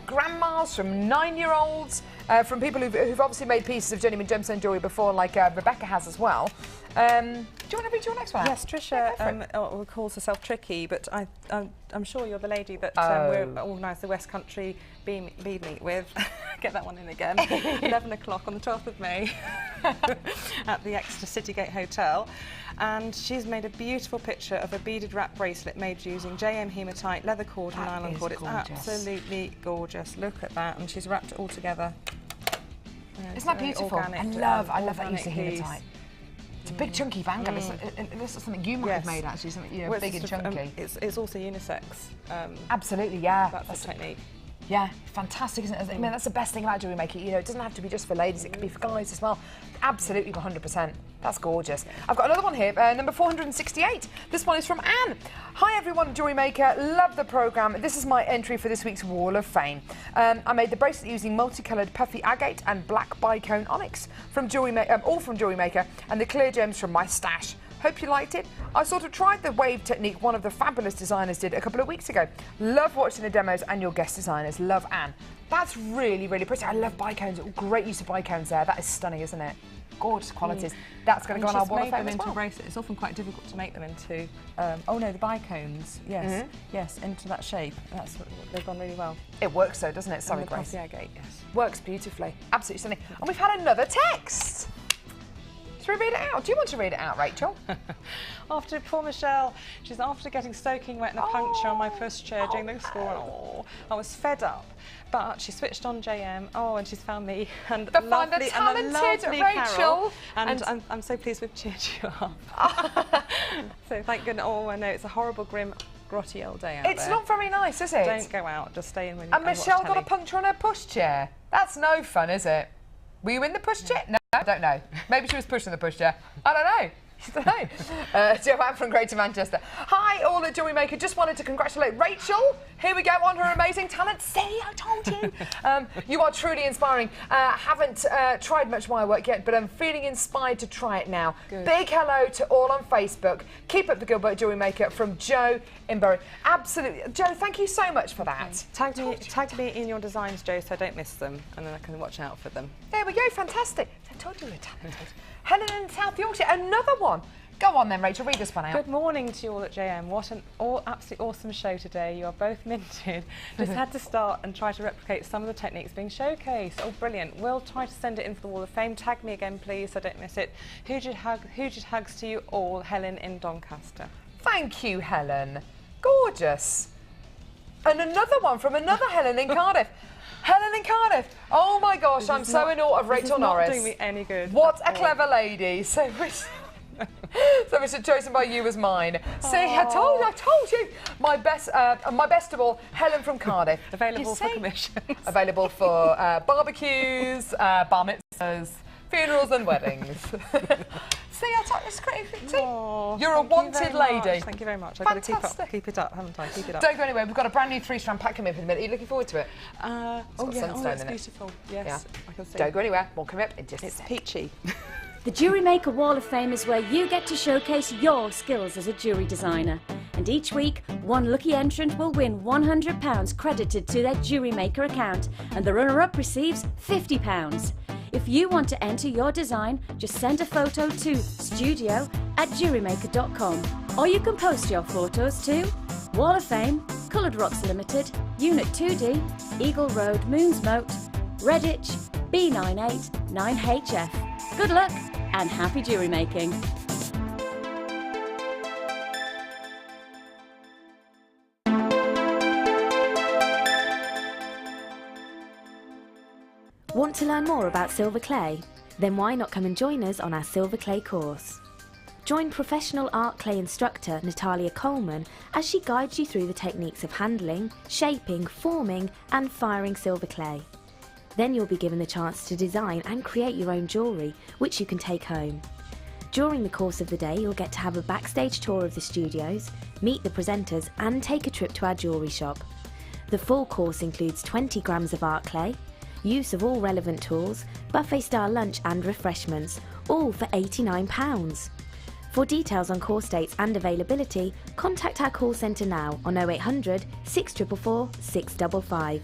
grandmas, from 9-year-olds, from people who've obviously made pieces of genuine gemstone jewellery before, like Rebecca has as well. Do you want to read your next one? Yes, Trisha calls herself Tricky, but I'm sure you're the lady that we organised the West Country Bead Meet with. Get that one in again. 11 o'clock on the 12th of May at the Exeter Citygate Hotel. And she's made a beautiful picture of a beaded wrap bracelet made using JM hematite, leather cord and nylon cord. It's absolutely gorgeous. Look at that. And she's wrapped it all together. Isn't that beautiful? I love that use of hematite. It's a big chunky bangle. This is something you might have made, actually, something big and chunky. It's also unisex. Absolutely, yeah. That's the technique. Yeah, fantastic, isn't it? I mean, that's the best thing about jewellery making. It doesn't have to be just for ladies, it can be for guys as well. Absolutely, 100%. That's gorgeous. I've got another one here, number 468. This one is from Anne. Hi everyone, Jewellery Maker. Love the programme. This is my entry for this week's Wall of Fame. I made the bracelet using multicoloured puffy agate and black bicone onyx from all from Jewellery Maker, and the clear gems from my stash. Hope you liked it. I sort of tried the wave technique one of the fabulous designers did a couple of weeks ago. Love watching the demos and your guest designers. Love, Anne. That's really, really pretty. I love bicones. Great use of bicones there. That is stunning, isn't it? gorgeous qualities. That's going to go on our wall of fame as well. Bracelets. It's often quite difficult to make them into, oh no, the bicones. Yes, yes, into that shape. That's what they've gone really well. It works though, doesn't it? Sorry, Grace. The agate, yes. Works beautifully. Absolutely stunning. And we've had another text. Should we read it out? Do you want to read it out, Rachel? After poor Michelle, she's after getting soaking wet and a puncture on my pushchair during the school. I was fed up, but she switched on JM. Oh, and she's found me and the talented Rachel. Carol, and I'm so pleased we've cheered you up. So thank goodness. Oh, I know it's a horrible, grim, grotty old day out there. It's not very nice, is it? Don't go out. Just stay in when you. And Michelle got a puncture on her pushchair. That's no fun, is it? Were you in the pushchair? No, I don't know. Maybe she was pushing the pushchair. I don't know. Joanne from Greater Manchester. Hi, all at Jewellery Maker. Just wanted to congratulate Rachel. Here we go on her amazing talent. See, I told you. You are truly inspiring. Haven't tried much wire work yet, but I'm feeling inspired to try it now. Good. Big hello to all on Facebook. Keep up the good work, Jewellery Maker, from Joe in Bury. Absolutely. Joe, thank you so much for that. Tag me in your designs, Joe, so I don't miss them, and then I can watch out for them. There we go. Fantastic. I told you we were talented. Helen in South Yorkshire, another one. Go on then, Rachel, read this one out. Good morning to you all at JM. What an absolutely awesome show today. You are both minted. Just had to start and try to replicate some of the techniques being showcased. Oh, brilliant. We'll try to send it in for the Wall of Fame. Tag me again, please, so I don't miss it. Huge hugs to you all. Helen in Doncaster. Thank you, Helen. Gorgeous. And another one from another Helen in Cardiff. Helen in Cardiff. Oh my gosh, I'm so in awe of Rachel Norris. This is not doing me any good. What a clever lady. So much chosen by you as mine. See, I told you. My best of all, Helen from Cardiff. Available for commissions. Available for barbecues, bar mitzvahs, funerals and weddings. See, I told you, it's great. You're a wanted lady. Thank you very much. I've got to keep it up, haven't I? Keep it up. Don't go anywhere. We've got a brand new 3-strand pack coming up in a minute. Are you looking forward to it? Oh yeah, that's beautiful. Yes, yeah. I can see. Don't go anywhere. We'll come up in just a sec. It's peachy. The Jewellery Maker Wall of Fame is where you get to showcase your skills as a jewellery designer. And each week, one lucky entrant will win £100 credited to their Jewellery Maker account, and the runner-up receives £50. If you want to enter your design, just send a photo to studio@jewellerymaker.com, or you can post your photos to Wall of Fame, Coloured Rocks Limited, Unit 2D, Eagle Road, Moonsmote, Redditch, B98 9HF. Good luck and happy jewellery making. Want to learn more about silver clay? Then why not come and join us on our silver clay course? Join professional art clay instructor Natalia Coleman as she guides you through the techniques of handling, shaping, forming and firing silver clay. Then you'll be given the chance to design and create your own jewellery, which you can take home. During the course of the day, you'll get to have a backstage tour of the studios, meet the presenters and take a trip to our jewellery shop. The full course includes 20 grams of art clay, use of all relevant tools, buffet-style lunch and refreshments, all for £89. For details on course dates and availability, contact our call centre now on 0800 644 655.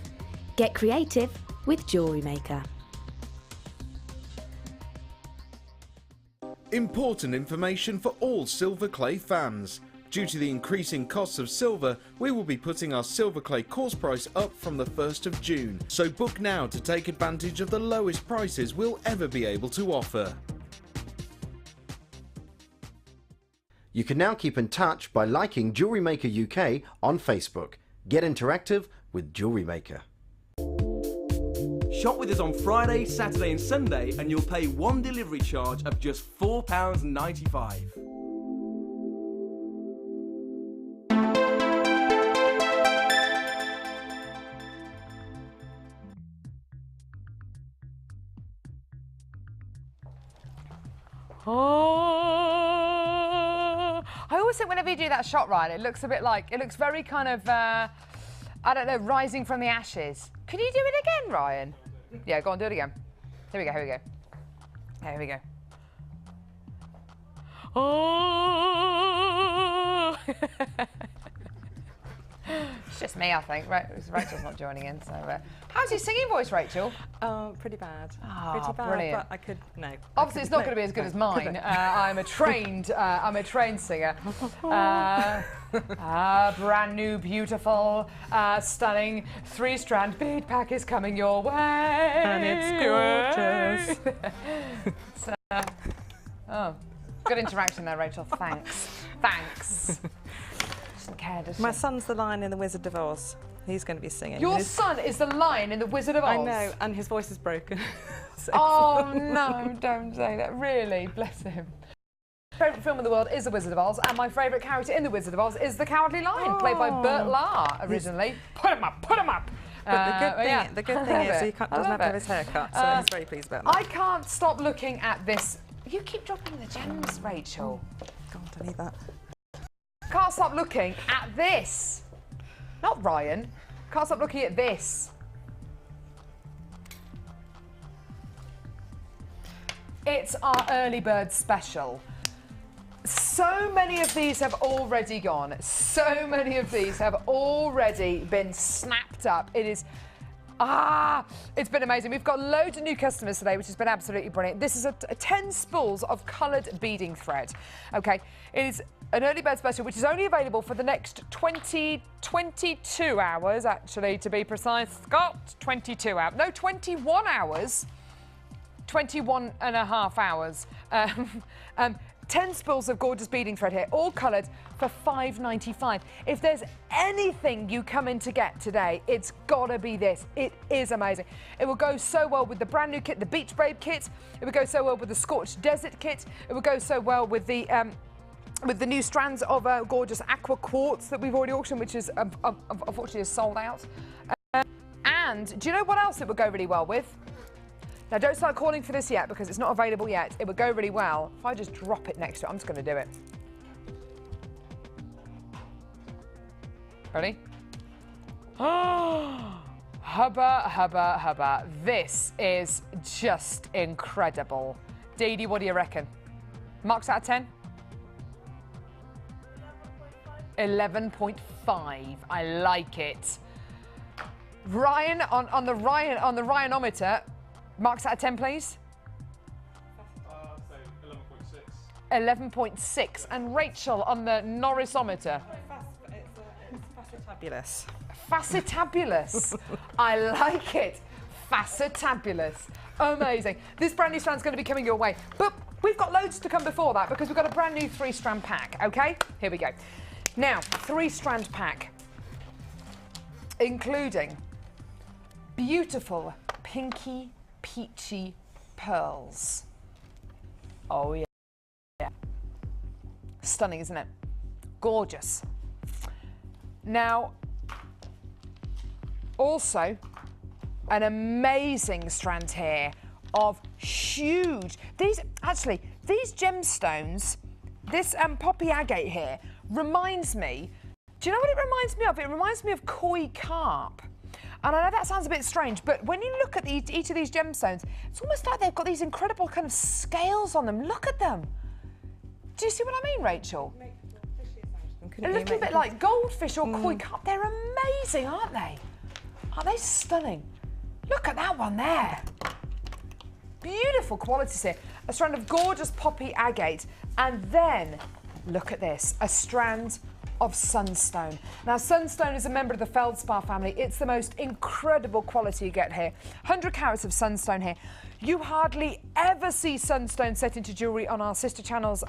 Get creative with Jewellery Maker. Important information for all silver clay fans. Due to the increasing costs of silver, we will be putting our silver clay course price up from the 1st of June. So book now to take advantage of the lowest prices we'll ever be able to offer. You can now keep in touch by liking Jewellery Maker UK on Facebook. Get interactive with Jewellery Maker. Shop with us on Friday, Saturday and Sunday and you'll pay one delivery charge of just £4.95. Oh, I always think whenever you do that shot, Ryan, it looks very kind of, I don't know, rising from the ashes. Can you do it again, Ryan? Yeah, go on, do it again. Here we go, here we go. Here we go. Oh. just me, I think. Rachel's not joining in, so... how's your singing voice, Rachel? Pretty bad. Oh, pretty bad, brilliant. but I could, no. Obviously, it's not going to be as good as mine. I'm a trained singer. Brand new, beautiful, stunning 3-strand bead pack is coming your way. And it's gorgeous. So, oh, good interaction there, Rachel. Thanks. Thanks. Doesn't care, does she? My son's the lion in The Wizard of Oz. He's going to be singing. Your son is the lion in The Wizard of Oz? I know, and his voice is broken. So oh, no, don't say that. Really, bless him. My favourite film in the world is The Wizard of Oz, and my favourite character in The Wizard of Oz is the Cowardly Lion, played by Burt Lahr originally. Put him up, put him up! But the good thing is he doesn't have to have his hair cut, so he's very pleased about that. I can't stop looking at this. You keep dropping the gems, Rachel. God, I need that. Can't stop looking at this. Not Ryan. Can't stop looking at this. It's our early bird special. So many of these have already gone. So many of these have already been snapped up. It is, it's been amazing. We've got loads of new customers today, which has been absolutely brilliant. This is a 10 spools of coloured beading thread. Okay, it is an early bird special, which is only available for the next 22 hours, actually, to be precise. Scott, 22 hours. No, 21 hours. 21 and a half hours. 10 spools of gorgeous beading thread here, all coloured for $5.95. If there's anything you come in to get today, it's gotta be this. It is amazing. It will go so well with the brand new kit, the Beach Babe kit. It would go so well with the Scorched Desert kit. It would go so well with the new strands of gorgeous aqua quartz that we've already auctioned, which is unfortunately is sold out. And do you know what else it would go really well with? Now, don't start calling for this yet because it's not available yet. It would go really well if I just drop it next to it. I'm just going to do it. Ready? Oh, hubba, hubba, hubba. This is just incredible. Dee Dee, what do you reckon? Marks out of 10? 11.5. I like it. Ryan, on the Ryaноmeter, marks out of 10, please. 11.6. And Rachel on the Norrisometer. It's facetabulous. Facetabulous. I like it. Facetabulous. Amazing. This brand new strand's going to be coming your way. But we've got loads to come before that because we've got a brand new 3-strand pack, okay? Here we go. Now, 3-strand pack, including beautiful pinky peachy pearls. Oh yeah. Stunning, isn't it? Gorgeous. Now, also an amazing strand here of huge, these gemstones, this poppy agate here reminds me, do you know what it reminds me of? It reminds me of koi carp. And I know that sounds a bit strange, but when you look at each of these gemstones, it's almost like they've got these incredible kind of scales on them. Look at them. Do you see what I mean, Rachel? A little bit like goldfish or koi carp. They're amazing, aren't they? Aren't they stunning? Look at that one there. Beautiful qualities here. A strand of gorgeous poppy agate. And then, look at this, a strand of sunstone. Now, sunstone is a member of the feldspar family. It's the most incredible quality you get here. 100 carats of sunstone here. You hardly ever see sunstone set into jewellery on our sister channels,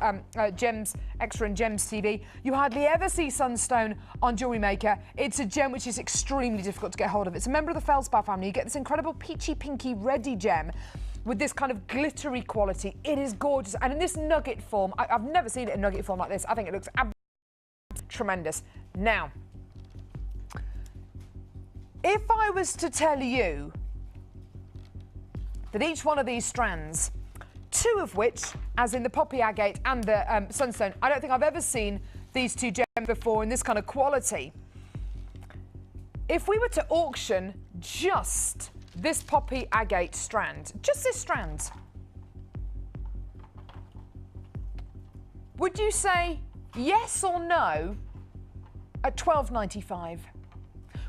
Gems Extra and Gems TV. You hardly ever see sunstone on Jewellery Maker. It's a gem which is extremely difficult to get hold of. It's a member of the feldspar family. You get this incredible peachy, pinky, reddy gem with this kind of glittery quality. It is gorgeous. And in this nugget form, I've never seen it in nugget form like this. I think it looks tremendous. Now, if I was to tell you that each one of these strands, 2 of which, as in the poppy agate and the sunstone, I don't think I've ever seen these 2 gems before in this kind of quality. If we were to auction just this poppy agate strand, just this strand, would you say yes or no at $12.95?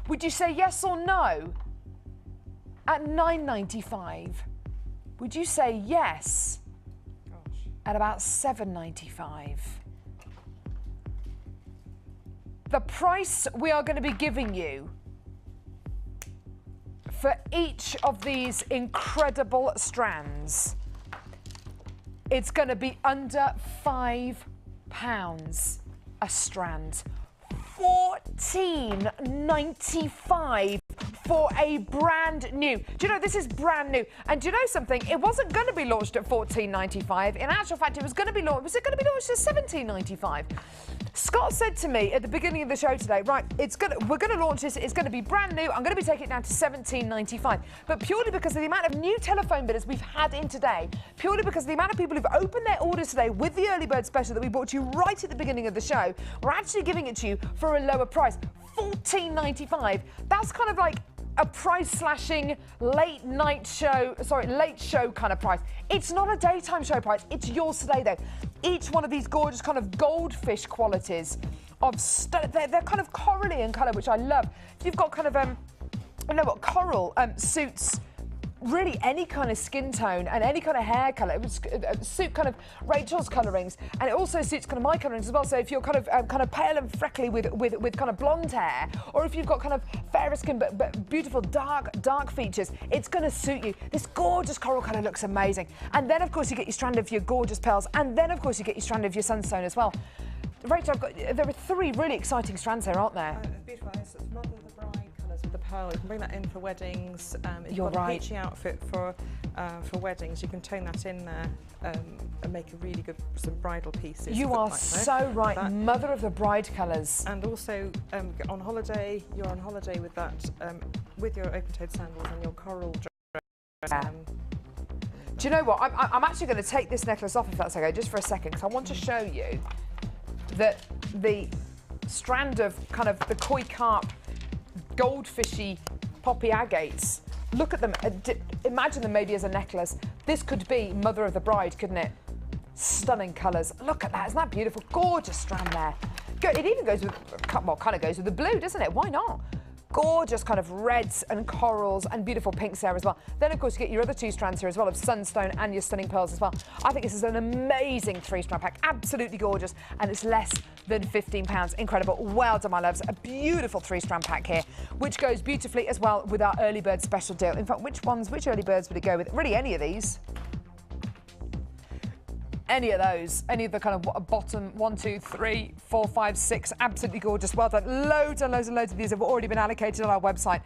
Would you say yes or no? At $9.95. Would you say yes? Gosh. At about $7.95. The price we are going to be giving you for each of these incredible strands, it's going to be under £5 a strand. $14.95 for a brand new. Do you know, this is brand new. And do you know something? It wasn't going to be launched at $14.95. In actual fact, it was going to be launched. Was it going to be launched at $17.95? Scott said to me at the beginning of the show today, right, we're going to launch this, it's going to be brand new, I'm going to be taking it down to $17.95. But purely because of the amount of new telephone bidders we've had in today, purely because of the amount of people who've opened their orders today with the early bird special that we brought to you right at the beginning of the show, we're actually giving it to you for a lower price, $14.95. That's kind of like a price slashing late show kind of price. It's not a daytime show price, it's yours today though. Each one of these gorgeous kind of goldfish qualities of they're kind of corally in colour, which I love. You've got kind of you know what, coral suits really any kind of skin tone and any kind of hair colour. It would suit kind of Rachel's colourings, and it also suits kind of my colourings as well. So if you're kind of pale and freckly with kind of blonde hair, or if you've got kind of fairer skin but beautiful dark features, it's going to suit you. This gorgeous coral colour looks amazing. And then of course you get your strand of your gorgeous pearls, and then of course you get your strand of your sunstone as well. Rachel, there are 3 really exciting strands here, aren't there? Beautiful. It's Mother of the Bride colours with the pearl. You can bring that in for weddings. If You're you've got right. a peachy outfit for weddings, you can tone that in there and make a really good some bridal pieces. You are like so right. that. Mother of the Bride colours. And also on holiday, you're on holiday with that, with your open-toed sandals and your coral dress. Do you know what? I'm actually going to take this necklace off if that's okay, just for a second, because I want to show you that the strand of kind of the koi carp, goldfishy poppy agates, look at them, imagine them maybe as a necklace. This could be Mother of the Bride, couldn't it? Stunning colours. Look at that, isn't that beautiful? Gorgeous strand there. It even goes with, well, kind of goes with the blue, doesn't it? Why not? Gorgeous kind of reds and corals and beautiful pinks there as well. Then of course you get your other 2 strands here as well of sunstone and your stunning pearls as well. I think this is an amazing 3-strand pack, absolutely gorgeous, and it's less than £15. Incredible. Well done, my loves. A beautiful 3-strand pack here, which goes beautifully as well with our early bird special deal. In fact, which early birds would it go with? Really, any of these. Any of those, any of the kind of bottom 1, 2, 3, 4, 5, 6, absolutely gorgeous. Well done. Loads and loads and loads of these have already been allocated on our website.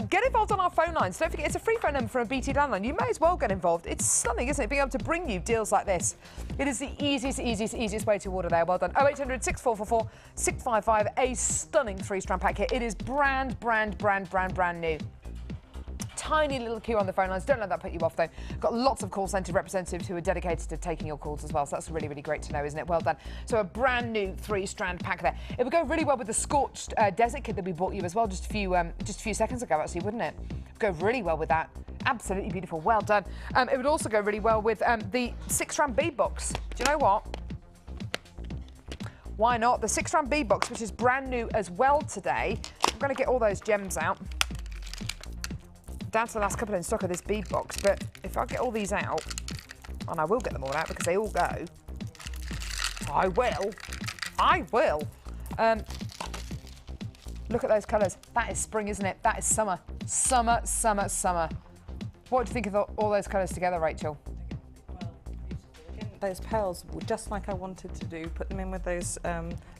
Get involved on our phone lines. Don't forget, it's a free phone number from a BT landline. You may as well get involved. It's stunning, isn't it, being able to bring you deals like this. It is the easiest way to order there. Well done. 0800 6444 655, a stunning 3-strand pack here. It is brand new. Tiny little queue on the phone lines. Don't let that put you off, though. Got lots of call centre representatives who are dedicated to taking your calls as well, so that's really great to know, isn't it? Well done. So a brand new 3-strand pack there. It would go really well with the Scorched desert kit that we bought you as well just a few seconds ago, actually, wouldn't it? Go really well with that. Absolutely beautiful. Well done. It would also go really well with the 6-strand bead box. Do you know what? Why not? The 6-strand bead box, which is brand new as well today. I'm going to get all those gems out. Down to the last couple in stock of this bead box, but if I get all these out, and I will get them all out because they all go, I will. Look at those colours. That is spring, isn't it? That is summer. Summer. What do you think of all those colours together, Rachel? Those pearls, just like I wanted to do, put them in with those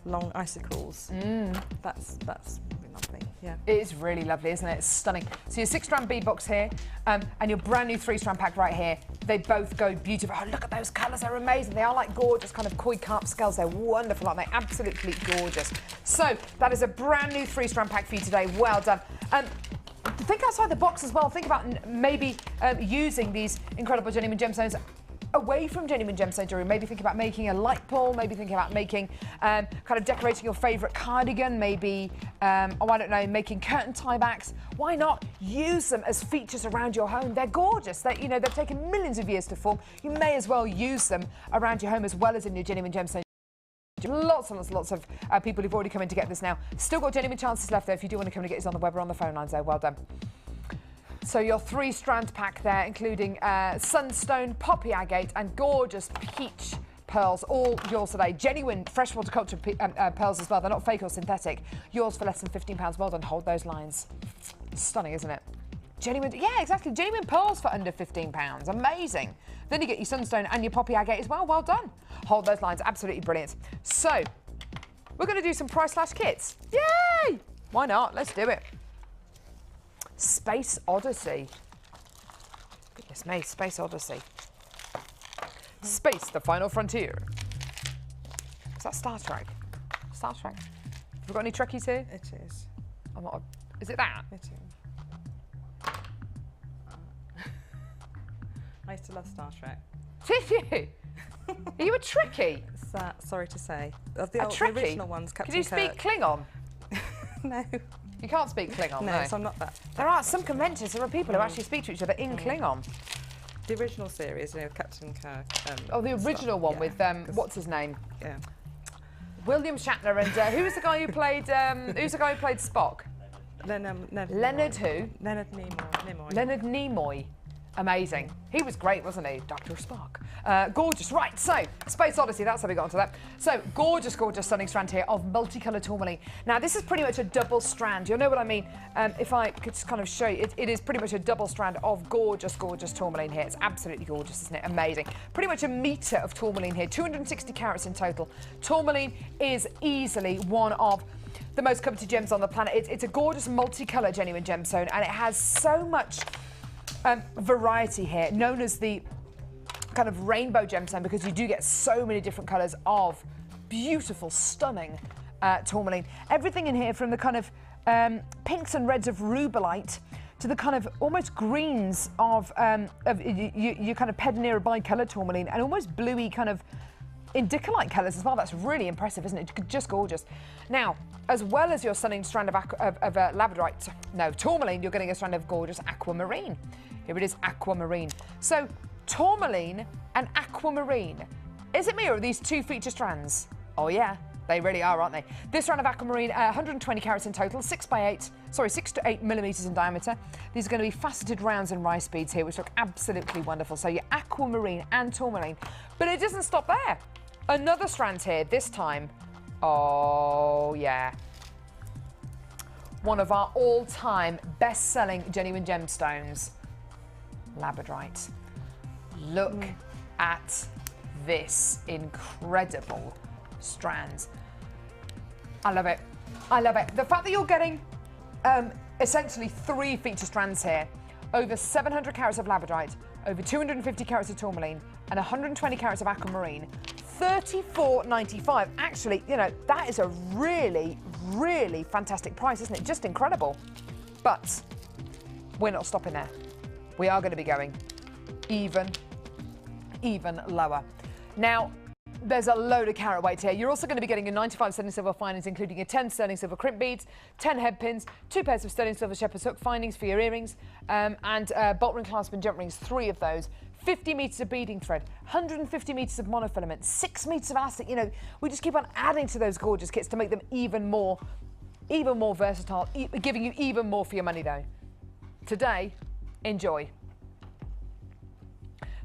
long icicles. That's really lovely. Yeah. It is really lovely, isn't it? It's stunning. So your 6-strand bead box here, and your brand new 3-strand pack right here. They both go beautiful. Oh, look at those colours. They're amazing. They are like gorgeous kind of koi carp skulls. They're wonderful, aren't they? Absolutely gorgeous. So that is a brand new 3-strand pack for you today. Well done. Think outside the box as well. Think about maybe using these incredible genuine gemstones away from genuine gemstone jewellery. Maybe think about making a light pole, maybe think about making kind of decorating your favourite cardigan, maybe, oh, I don't know, making curtain tiebacks. Why not use them as features around your home? They're gorgeous. They've taken millions of years to form. You may as well use them around your home as well as in your genuine gemstone Lots and lots and lots of people who've already come in to get this now. Still got genuine chances left though. If you do want to come and get this on the web or on the phone lines though, well done. So your 3-strand pack there, including sunstone, poppy agate and gorgeous peach pearls, all yours today. Genuine freshwater culture pearls as well. They're not fake or synthetic. Yours for less than £15. Well done. Hold those lines. Stunning, isn't it? Genuine, yeah, exactly. Genuine pearls for under £15. Amazing. Then you get your sunstone and your poppy agate as well. Well done. Hold those lines. Absolutely brilliant. So we're going to do some price slash kits. Yay! Why not? Let's do it. Space Odyssey. Goodness me, Space Odyssey. Space, the final frontier. Is that Star Trek? Star Trek. Have we got any Trekkies here? It is. I'm not. Is it that? It is. I used to love Star Trek. Did you? Are you a Trekkie? Sorry to say. Of A the Trekkie? original ones, Captain Can you speak Klingon? No. You can't speak Klingon, No, so I'm not that. There are some conventions, there are people who actually speak to each other in Klingon. The original series, you know, Captain Kirk. Oh, the original Scott, one yeah, with, what's his name? Yeah. William Shatner and who was the guy who played, who's the guy who played Spock? Leonard who? Leonard Nimoy. Leonard Nimoy. Amazing. He was great, wasn't he? Dr. Spock. Gorgeous. Right, so Space Odyssey, that's how we got onto that. So gorgeous, gorgeous, stunning strand here of multicoloured tourmaline. Now this is pretty much a double strand. You'll know what I mean. If I could just kind of show you, it is pretty much a double strand of gorgeous, gorgeous tourmaline here. It's absolutely gorgeous, isn't it? Amazing. Pretty much a metre of tourmaline here, 260 carats in total. Tourmaline is easily one of the most coveted gems on the planet. It's a gorgeous multicolour genuine gemstone, and it has so much variety here, known as the kind of rainbow gemstone, because you do get so many different colours of beautiful, stunning tourmaline. Everything in here, from the kind of pinks and reds of rubellite to the kind of almost greens of your kind of Pedonera bicoloured tourmaline, and almost bluey kind of indicolite colours as well. That's really impressive, isn't it? Just gorgeous. Now, as well as your stunning strand of labradorite, no, tourmaline, you're getting a strand of gorgeous aquamarine. Here it is, aquamarine. So, tourmaline and aquamarine. Is it me, or are these two feature strands? Oh yeah, they really are, aren't they? This strand of aquamarine, 120 carats in total, 6 to 8 millimetres in diameter. These are going to be faceted rounds and rice beads here, which look absolutely wonderful. So your aquamarine and tourmaline. But it doesn't stop there. Another strand here, this time, oh yeah, one of our all-time best-selling genuine gemstones, labradorite. Look at this incredible strand. I love it. I love it. The fact that you're getting essentially 3 feature strands here, over 700 carats of labradorite, over 250 carats of tourmaline, and 120 carats of aquamarine, $34.95. Actually, you know, that is a really, really fantastic price, isn't it? Just incredible. But we're not stopping there. We are going to be going even lower. Now, there's a load of carat weight here. You're also going to be getting your 95 sterling silver findings, including your 10 sterling silver crimp beads, 10 head pins, 2 pairs of sterling silver shepherd's hook findings for your earrings, and bolt ring clasp and jump rings, 3 of those. 50 metres of beading thread, 150 metres of monofilament, 6 metres of elastic. You know, we just keep on adding to those gorgeous kits to make them even more versatile, giving you even more for your money though. Today, enjoy.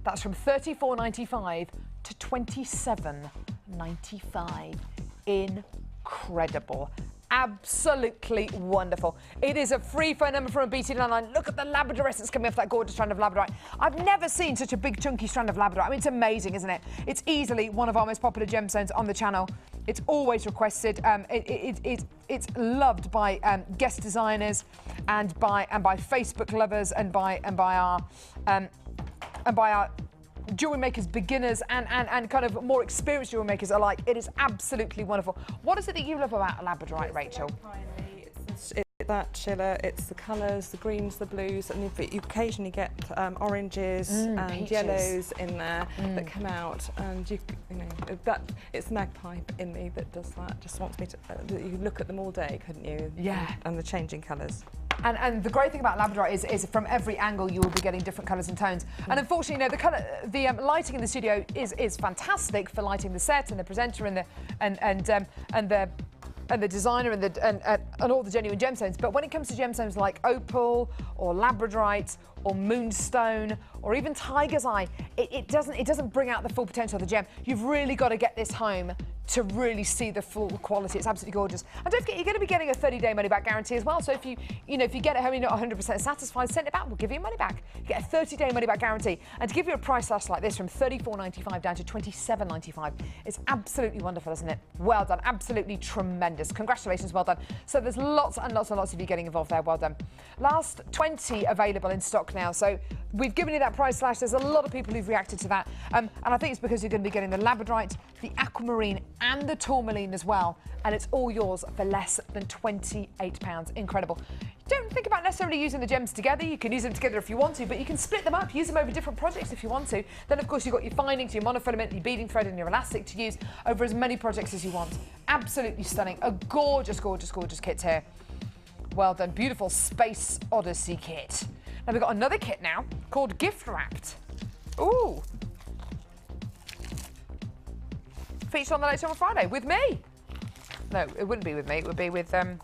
That's from $34.95 to $27.95. Incredible. Absolutely wonderful. It is a free phone number from a BT99. Look at the labrador essence coming off that gorgeous strand of labradorite. I've never seen such a big chunky strand of labradorite. I mean, it's amazing, isn't it? It's easily one of our most popular gemstones on the channel. It's always requested. It's loved by guest designers and by Facebook lovers and by our jewellery makers, beginners and kind of more experienced jewellery makers alike. It is absolutely wonderful. What is it that you love about labradorite, Rachel? It's that chiller, it's the colours, the greens, the blues, and you occasionally get oranges and peaches. Yellows in there that come out, and you know that it's the magpie in me that does that. Just wants me to. You look at them all day, couldn't you? Yeah. And the changing colours. And the great thing about labradorite is from every angle you will be getting different colours and tones. And unfortunately, the lighting in the studio is fantastic for lighting the set and the presenter and the designer and all the genuine gemstones. But when it comes to gemstones like opal or labradorite or moonstone or even tiger's eye, it doesn't bring out the full potential of the gem. You've really got to get this home to really see the full quality. It's absolutely gorgeous. And don't forget, you're going to be getting a 30-day money-back guarantee as well. So if you get it home and you're not 100% satisfied, send it back. We'll give you your money back. You get a 30-day money-back guarantee. And to give you a price slash like this from $34.95 down to $27.95, it's absolutely wonderful, isn't it? Well done. Absolutely tremendous. Congratulations. Well done. So there's lots and lots and lots of you getting involved there. Well done. Last 20 available in stock now. So we've given you that price slash. There's a lot of people who've reacted to that. And I think it's because you're going to be getting the labradorite, the aquamarine, and the tourmaline as well, and it's all yours for less than £28. Incredible. Don't think about necessarily using the gems together. You can use them together if you want to, but you can split them up, use them over different projects if you want to. Then of course you've got your findings, your monofilament, your beading thread and your elastic to use over as many projects as you want. Absolutely stunning. A gorgeous, gorgeous, gorgeous kit here. Well done. Beautiful Space Odyssey kit. Now we've got another kit now called Gift Wrapped. Ooh. Featured on the Late Show on Friday with me. No, it wouldn't be with me. It would be with no,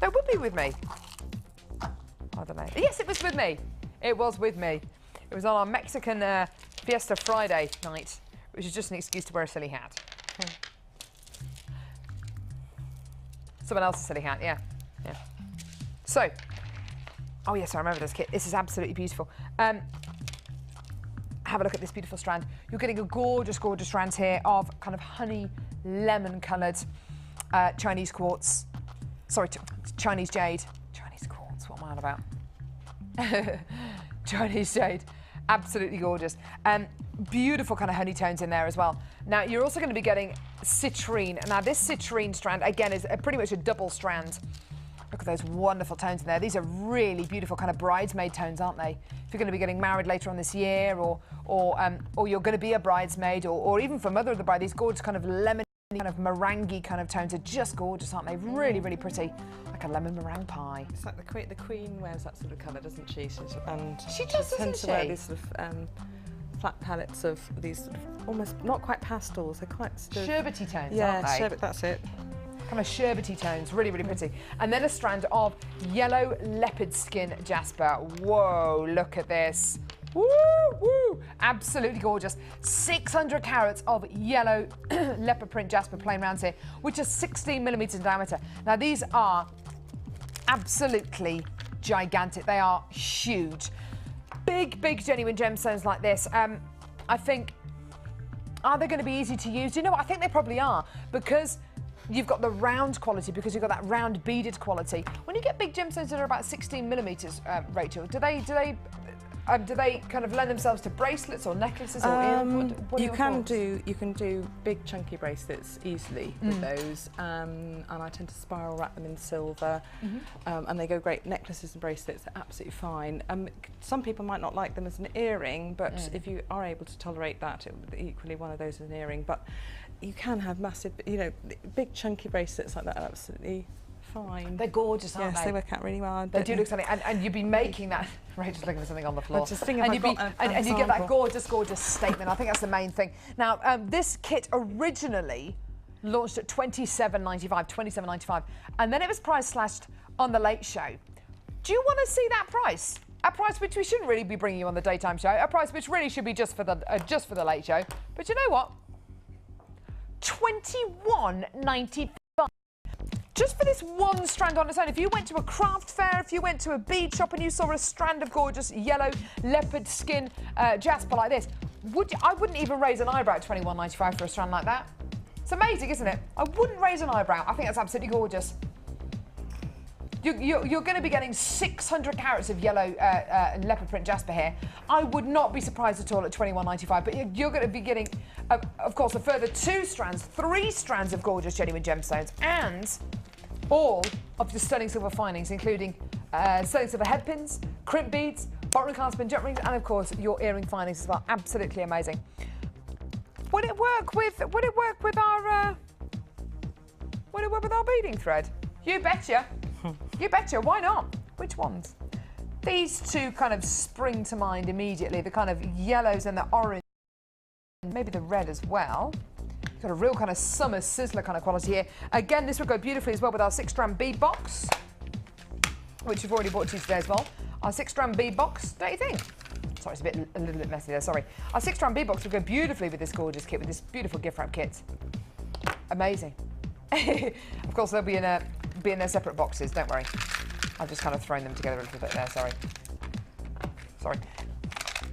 it would be with me. I don't know. Yes, it was with me. It was with me. It was on our Mexican Fiesta Friday night, which is just an excuse to wear a silly hat. Someone else's silly hat, yeah. So, oh yes, I remember this kit. This is absolutely beautiful. Have a look at this beautiful strand. You're getting a gorgeous, gorgeous strand here of kind of honey lemon coloured Chinese quartz. Sorry, Chinese jade. Chinese quartz, what am I on about? Chinese jade. Absolutely gorgeous. Beautiful kind of honey tones in there as well. Now, you're also going to be getting citrine. Now, this citrine strand, again, is pretty much a double strand. Look at those wonderful tones in there. These are really beautiful kind of bridesmaid tones, aren't they? If you're going to be getting married later on this year, or you're going to be a bridesmaid, or even for mother of the bride, these gorgeous kind of lemon, kind of meringue kind of tones are just gorgeous, aren't they? Really, really pretty, like a lemon meringue pie. It's like the Queen wears that sort of colour, doesn't she? And she does, tends to wear these sort of flat palettes of these sort of almost not quite pastels. They're quite sort of sherbety tones, yeah, aren't they? sherbet. That's it. Kind of sherbety tones, really, really pretty. And then a strand of yellow leopard skin jasper. Whoa, look at this. Woo, woo, absolutely gorgeous. 600 carats of yellow leopard print jasper plain rounds here, which are 16mm in diameter. Now these are absolutely gigantic. They are huge. Big, big genuine gemstones like this. I think, are they going to be easy to use? Do you know what? I think they probably are, because you've got the round quality, because you've got that round beaded quality. When you get big gemstones that are about 16mm, Rachel, do they kind of lend themselves to bracelets or necklaces or earrings? What are you your can thoughts? you can do big chunky bracelets easily with those, and I tend to spiral wrap them in silver, and they go great. Necklaces and bracelets are absolutely fine. Some people might not like them as an earring, but if you are able to tolerate that, it would be equally one of those as an earring. But you can have massive, big chunky bracelets like that are absolutely fine. They're gorgeous, aren't yes, they? They work out really well. They do look stunning, and you'd be making that. Rachel's looking at something on the floor. Just thinking and if you get that gorgeous, gorgeous statement. I think that's the main thing. Now, this kit originally launched at $27.95, and then it was price slashed on the Late Show. Do you want to see that price? A price which we shouldn't really be bringing you on the daytime show. A price which really should be just for the Late Show. But you know what? $21.95. Just for this one strand on its own. If you went to a craft fair, if you went to a bead shop and you saw a strand of gorgeous yellow leopard skin jasper like this, I wouldn't even raise an eyebrow at $21.95 for a strand like that. It's amazing, isn't it? I wouldn't raise an eyebrow. I think that's absolutely gorgeous. You're going to be getting 600 carats of yellow leopard print jasper here. I would not be surprised at all at $21.95, but you're going to be getting, of course, a further 3 strands of gorgeous genuine gemstones, and all of the stunning silver findings, including stunning silver headpins, crimp beads, bottom clasp and jump rings, and of course your earring findings as well. Absolutely amazing. Would it work with our beading thread? You betcha. You betcha. Why not? which ones? These two kind of spring to mind immediately, the kind of yellows and the orange, maybe the red as well. Got a real kind of summer sizzler kind of quality here. Again, this would go beautifully as well with our 6-strand bead box, which we've already brought to you today as well. Our 6-strand bead box, don't you think? Sorry, it's a little bit messy there, sorry. Our 6-strand bead box would go beautifully with this gorgeous kit, with this beautiful gift wrap kit. Amazing. Of course, they'll be in their separate boxes, don't worry. I've just kind of thrown them together a little bit there, sorry. Sorry.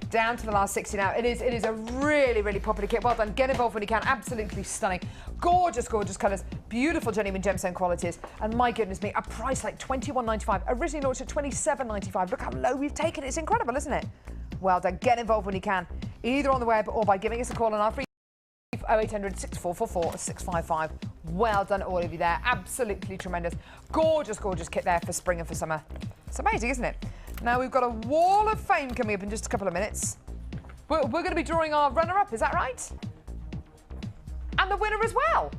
Down to the last 60 now. It is a really, really popular kit. Well done. Get involved when you can. Absolutely stunning. Gorgeous, gorgeous colours. Beautiful genuine gemstone qualities. And my goodness me, a price like $21.95. Originally launched at $27.95. Look how low we've taken it. It's incredible, isn't it? Well done. Get involved when you can, either on the web or by giving us a call on our free 0800 6444 655. Well done, all of you there. Absolutely tremendous. Gorgeous, gorgeous kit there for spring and for summer. It's amazing, isn't it? Now we've got a wall of fame coming up in just a couple of minutes. We're going to be drawing our runner-up, is that right? And the winner as well.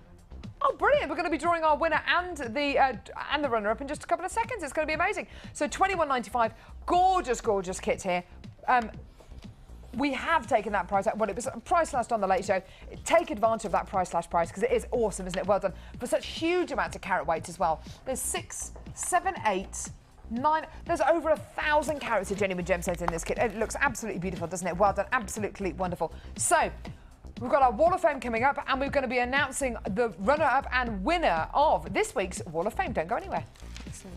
Oh, brilliant. We're going to be drawing our winner and the runner-up in just a couple of seconds. It's going to be amazing. So $21.95, gorgeous, gorgeous kit here. We have taken that price out. Well, it was price last on the Late Show. Take advantage of that price because it is awesome, isn't it? Well done. For such huge amounts of carat weight as well. There's 6, 7, 8, 9. There's over 1,000 carats of genuine gemstones in this kit. It looks absolutely beautiful, doesn't it? Well done. Absolutely wonderful. So, we've got our Wall of Fame coming up, and we're going to be announcing the runner-up and winner of this week's Wall of Fame. Don't go anywhere. Excellent.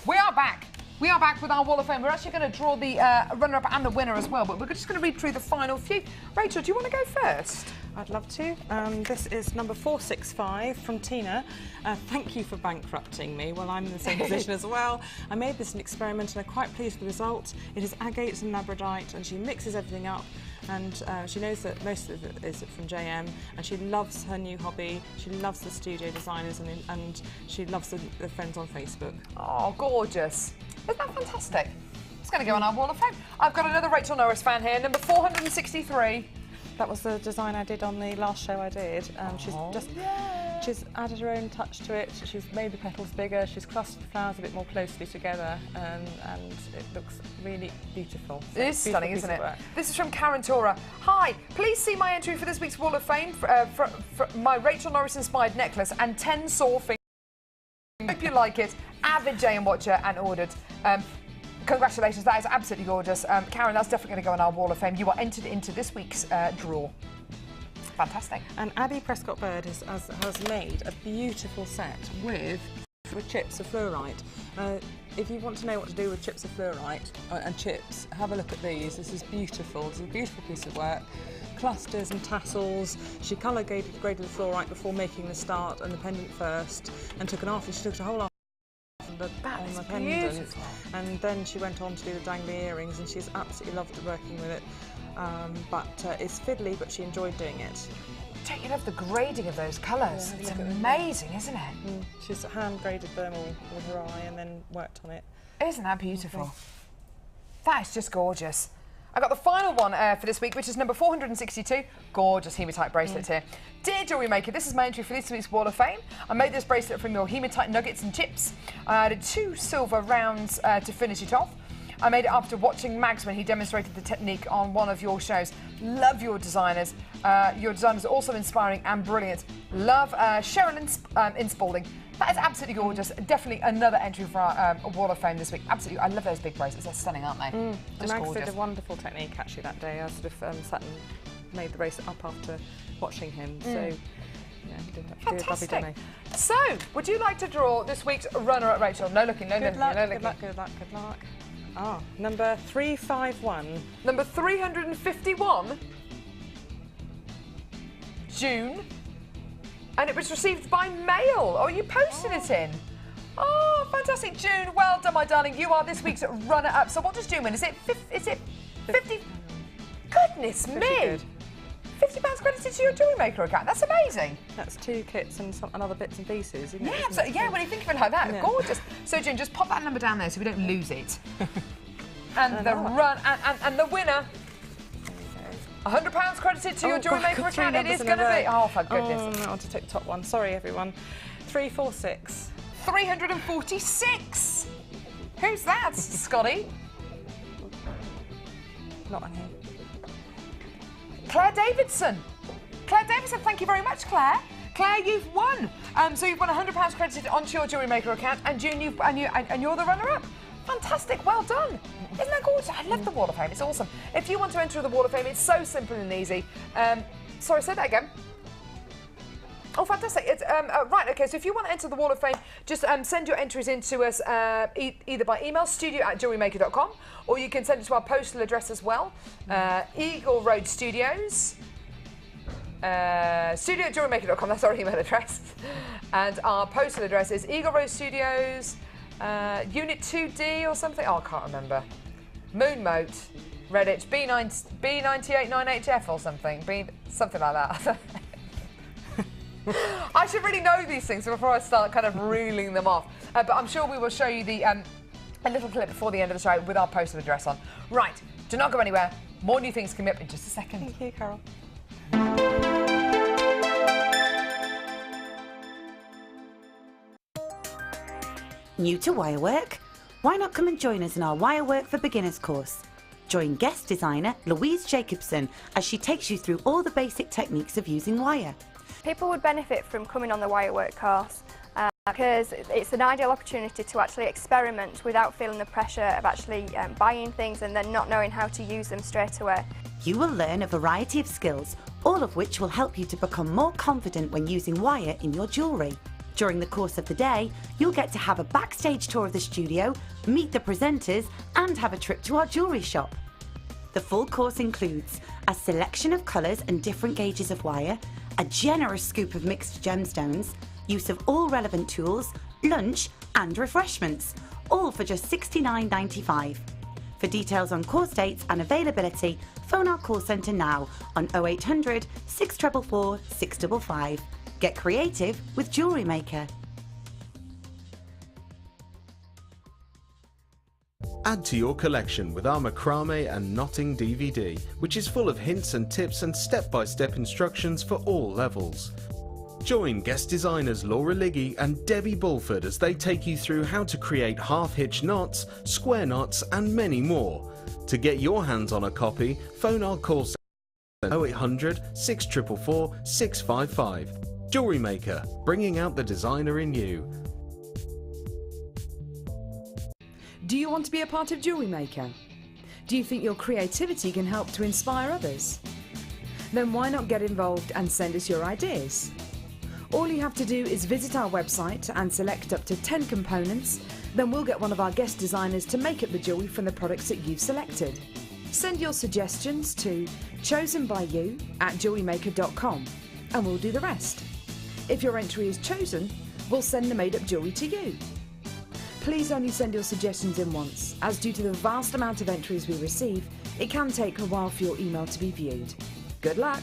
We are back. We are back with our Wall of Fame. We're actually going to draw the runner-up and the winner as well, but we're just going to read through the final few. Rachel, do you want to go first? I'd love to. This is number 465 from Tina. Thank you for bankrupting me. Well, I'm in the same position as well. I made this an experiment and I'm quite pleased with the result. It is agates and labradorite, and she mixes everything up. And she knows that most of it is from JM, and she loves her new hobby. She loves the studio designers, and she loves the friends on Facebook. Oh, gorgeous. Isn't that fantastic? It's going to go on our Wall of Fame. I've got another Rachel Norris fan here, number 463. That was the design I did on the last show I did. She's added her own touch to it. She's made the petals bigger. She's clustered the flowers a bit more closely together, and it looks really beautiful. It is stunning, isn't it? This is from Karen Tora. Hi, please see my entry for this week's Wall of Fame for my Rachel Norris inspired necklace and 10 saw fingers. Hope you like it. Avid JM watcher and ordered. Congratulations, that is absolutely gorgeous. Karen, that's definitely going to go on our Wall of Fame. You are entered into this week's draw. Fantastic. And Abby Prescott-Bird has made a beautiful set with chips of fluorite. If you want to know what to do with chips of fluorite and chips, have a look at these. This is beautiful. It's a beautiful piece of work. Clusters and tassels. She colour graded the fluorite before making the start and the pendant first, and took an after. She took a whole on the pendant, beautiful. And then she went on to do the dangly earrings, and she's absolutely loved working with it. It's fiddly, but she enjoyed doing it. Don't you love the grading of those colours? Yeah, it's amazing, isn't it? She's hand graded them all with her eye and then worked on it. Isn't that beautiful? Okay. That is just gorgeous. I got the final one for this week, which is number 462. Gorgeous hematite bracelet here. Dear Jewellery Maker, this is my entry for this week's Wall of Fame. I made this bracelet from your hematite nuggets and chips. I added 2 silver rounds to finish it off. I made it after watching Mags when he demonstrated the technique on one of your shows. Love your designers. Your designers are also inspiring and brilliant. Love Sherilyn in Spalding. That is absolutely gorgeous. Definitely another entry for our Wall of Fame this week. Absolutely. I love those big bracelets. They're stunning, aren't they? Just Mags gorgeous. did a wonderful technique actually that day. I sort of sat and made the bracelet up after watching him. So, yeah, he did a lovely demo. So, would you like to draw this week's runner-up, Rachel? No looking, no looking, no looking. Good luck, good luck, good luck. Ah, number 351. Number 351. June. And it was received by mail. Oh, you posted it in. Oh, fantastic. June, well done, my darling. You are this week's runner-up. So what does June win? Is it 50? Goodness me. Good. £50 credited to your Jewellery Maker account. That's amazing. That's 2 kits and some other bits and pieces, isn't it? Yeah, absolutely. Yeah, when you think of it like that, Yeah. gorgeous. So, June, just pop that number down there so we don't lose it. And the run and the winner. £100 credited to your Jewellery Maker account. It is going to be. Oh, for goodness. Oh, no, I want to take the top one. Sorry, everyone. 346. 346. Who's that, Scotty? Not on here. Claire Davidson. Claire Davidson, thank you very much, Claire. Claire, you've won. So you've won £100 credited onto your Jewellery Maker account, and June, you're the runner-up. Fantastic, well done. Isn't that gorgeous? I love the Wall of Fame, it's awesome. If you want to enter the Wall of Fame, it's so simple and easy. Sorry, say that again. Oh, fantastic. It's, right, OK, so if you want to enter the Wall of Fame, just send your entries in to us either by email, studio@jewellerymaker.com, or you can send it to our postal address as well, Eagle Road Studios, studio@jewellerymaker.com, that's our email address. And our postal address is Eagle Road Studios, Unit 2D or something. Oh, I can't remember. Moonmote, Redditch, B989HF or something, something like that. I should really know these things before I start kind of reeling them off. But I'm sure we will show you the a little clip before the end of the show with our postal address on. Right, do not go anywhere. More new things coming up in just a second. Thank you, Carol. New to wirework? Why not come and join us in our Wirework for Beginners course? Join guest designer Louise Jacobson as she takes you through all the basic techniques of using wire. People would benefit from coming on the wirework course because it's an ideal opportunity to actually experiment without feeling the pressure of actually buying things and then not knowing how to use them straight away. You will learn a variety of skills, all of which will help you to become more confident when using wire in your jewellery. During the course of the day, you'll get to have a backstage tour of the studio, meet the presenters, and have a trip to our jewellery shop. The full course includes a selection of colours and different gauges of wire, a generous scoop of mixed gemstones, use of all relevant tools, lunch and refreshments, all for just $69.95. For details on course dates and availability, phone our call centre now on 0800 644 655. Get creative with Jewellery Maker. Add to your collection with our macrame and knotting DVD, which is full of hints and tips and step-by-step instructions for all levels. Join guest designers Laura Liggy and Debbie Bulford as they take you through how to create half-hitch knots, square knots and many more. To get your hands on a copy, phone our call centre 0800 644 655. Jewellery Maker, bringing out the designer in you. Do you want to be a part of Jewellery Maker? Do you think your creativity can help to inspire others? Then why not get involved and send us your ideas? All you have to do is visit our website and select up to 10 components, then we'll get one of our guest designers to make up the jewellery from the products that you've selected. Send your suggestions to chosenbyyou@jewellerymaker.com and we'll do the rest. If your entry is chosen, we'll send the made-up jewellery to you. Please only send your suggestions in once, as due to the vast amount of entries we receive, it can take a while for your email to be viewed. Good luck!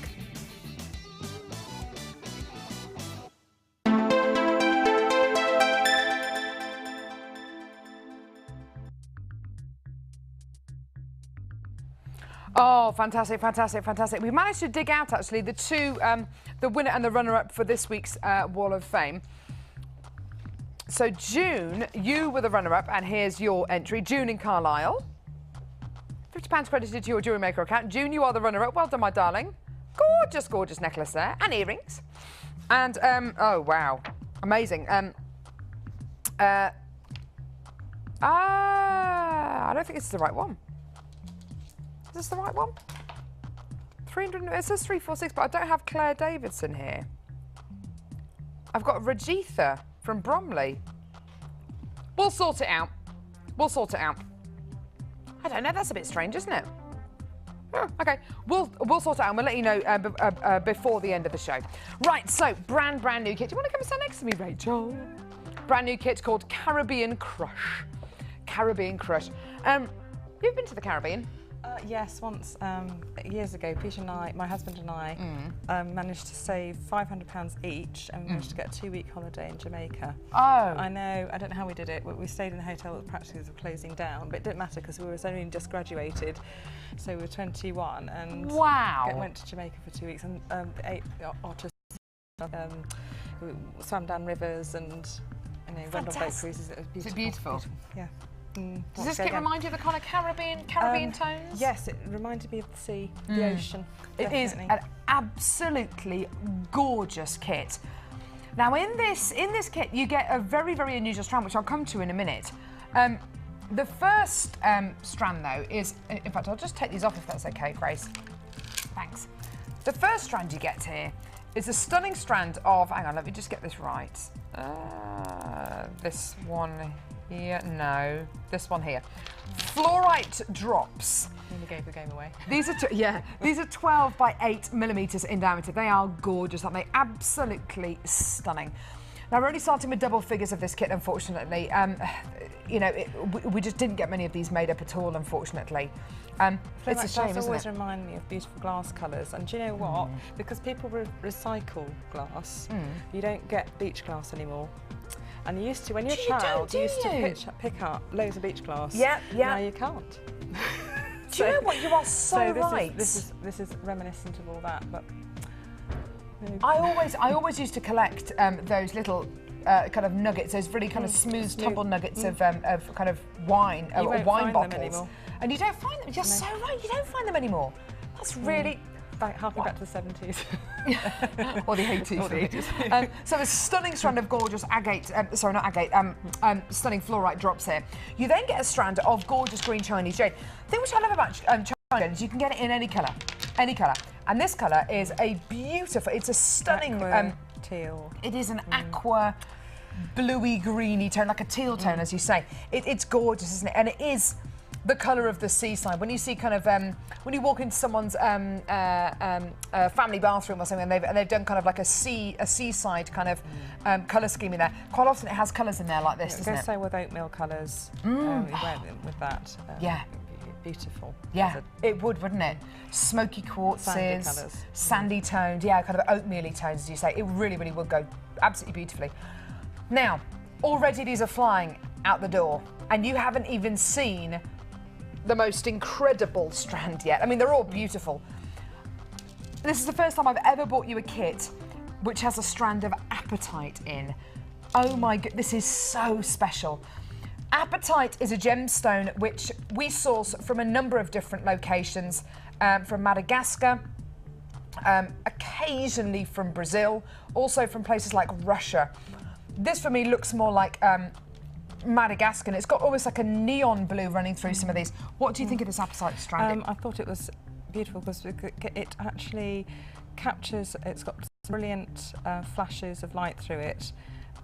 Oh, fantastic, fantastic, fantastic. We've managed to dig out, actually, the two, the winner and the runner-up for this week's Wall of Fame. So, June, you were the runner-up, and here's your entry. June in Carlisle. £50 credited to your Jewellery Maker account. June, you are the runner-up. Well done, my darling. Gorgeous, gorgeous necklace there. And earrings. And, oh, wow. Amazing. I don't think this is the right one. Is this the right one? 300, it says 346, but I don't have Claire Davidson here. I've got Rajitha from Bromley. We'll sort it out. We'll sort it out. I don't know, that's a bit strange, isn't it? Oh, okay, we'll sort it out and we'll let you know before the end of the show. Right, so brand new kit. Do you want to come and stand next to me, Rachel? brand new kit called Caribbean Crush. Caribbean Crush. You've been to the Caribbean? Yes, once years ago, Peter and I, my husband and I, managed to save £500 each and managed to get a 2-week holiday in Jamaica. Oh. I know, I don't know how we did it. We stayed in a hotel that practically was closing down, but it didn't matter because we were only just graduated, so we were 21 and went to Jamaica for 2 weeks and ate otters, we swam down rivers and went on boat cruises. It was beautiful. Is it beautiful? Yeah. Does this kit remind you of the kind of Caribbean tones? Yes, it reminded me of the sea, the ocean. It is an absolutely gorgeous kit. Now in this kit you get a very, very unusual strand, which I'll come to in a minute. The first strand though is, in fact I'll just take these off if that's okay, Grace. Thanks. The first strand you get here is a stunning strand of, hang on, let me just get this right. This one here, no, this one here. Fluorite drops. Nearly gave the game away. These are, these are 12 by 8 millimetres in diameter. They are gorgeous, aren't they? Absolutely stunning. Now, we're only starting with double figures of this kit, unfortunately. We just didn't get many of these made up at all, unfortunately. It's a shame, isn't it? always remind me of beautiful glass colours. And do you know what? Because people recycle glass, you don't get beach glass anymore. And you used to, when you're a child, you used to pick up loads of beach glass. Yeah. Now you can't. Do you know what? You are so right. This is reminiscent of all that, but. I always used to collect those little kind of nuggets, those really kind of smooth tumble nuggets of kind of wine, or wine bottles. And you don't find them. You're so right. You don't find them anymore. That's really. Halfway back to the 70s. Or the 80s. So a stunning strand of gorgeous agate, sorry, not agate, stunning fluorite drops here. You then get a strand of gorgeous green Chinese jade. The thing which I love about Chinese jade is you can get it in any colour. Any colour. And this colour is a beautiful, it's a stunning... teal. It is an aqua, bluey, greeny tone, like a teal tone, as you say. It's gorgeous, isn't it? And it is the colour of the seaside. When you see kind of, when you walk into someone's family bathroom or something, and they've done kind of like a seaside kind of colour scheme in there. Quite often it has colours in there like this, doesn't it? So with oatmeal colours, we went with that. Yeah. Beautiful. Yeah, it would, wouldn't it? Smoky quartzes, sandy toned, yeah, kind of oatmeal-y tones, as you say. It really, really would go absolutely beautifully. Now, already these are flying out the door, and you haven't even seen the most incredible strand yet. I mean, they're all beautiful. This is the first time I've ever bought you a kit which has a strand of apatite in. Oh my god, this is so special. Apatite is a gemstone which we source from a number of different locations, from Madagascar, occasionally from Brazil, also from places like Russia. This for me looks more like Madagascar, and it's got almost like a neon blue running through some of these. What do you think of this apatite strand? I thought it was beautiful because it actually captures, it's got brilliant flashes of light through it.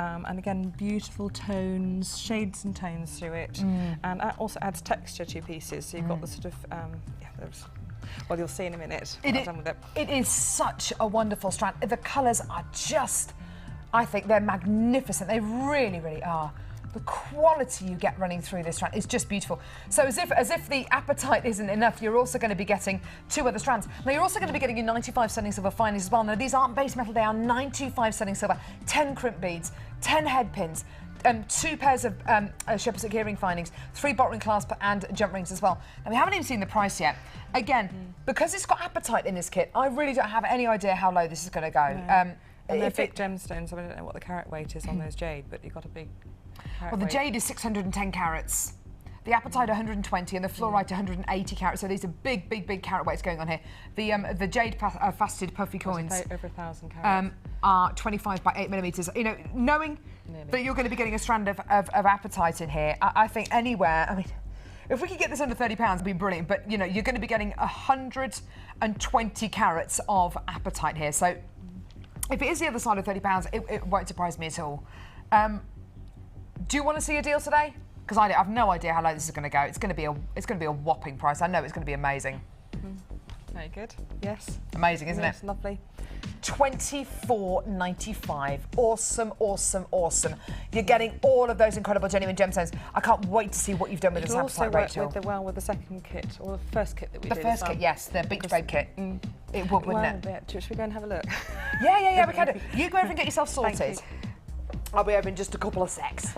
And again, beautiful tones, shades and tones through it, and that also adds texture to your pieces. So you've got the sort of, well, you'll see in a minute. It is such a wonderful strand. The colours are just, I think they're magnificent. They really, really are. The quality you get running through this strand is just beautiful. So as if the apatite isn't enough, you're also going to be getting 2 other strands. Now you're also going to be getting your 95 sterling silver findings as well. Now these aren't base metal, they are 925 sterling silver, 10 crimp beads, 10 head pins, 2 pairs of Shepherd's earring findings, 3 bottling clasp and jump rings as well. Now we haven't even seen the price yet. Again, because it's got apatite in this kit, I really don't have any idea how low this is going to go. No. And they're big gemstones, so I don't know what the carat weight is on those jade, but you've got a big carat Well, the weight. jade is 610 carats. The apatite 120 and the fluorite 180 carats. So these are big, big, big carat weights going on here. The jade faceted puffy coins over 1,000 carats. Are 25 by 8 millimetres. You know, knowing that you're going to be getting a strand of apatite in here, I think anywhere. I mean, if we could get this under £30, it'd be brilliant. But you know, you're going to be getting 120 carats of apatite here. So if it is the other side of £30, it won't surprise me at all. Do you want to see a deal today? Because I have no idea how low this is going to go. It's going to be a whopping price. I know it's going to be amazing. Very good. Yes. Amazing, isn't yes, it? Lovely. $24.95. Awesome, awesome, awesome. You're getting all of those incredible genuine gemstones. I can't wait to see what you've done with this also appetite, work Rachel. with the second kit, or the first kit that we did. The first kit, yes, the beach babe kit. It would, wouldn't it? Should we go and have a look? Yeah, we can do. You go over and get yourself sorted. Thank you. I'll be over in just a couple of secs.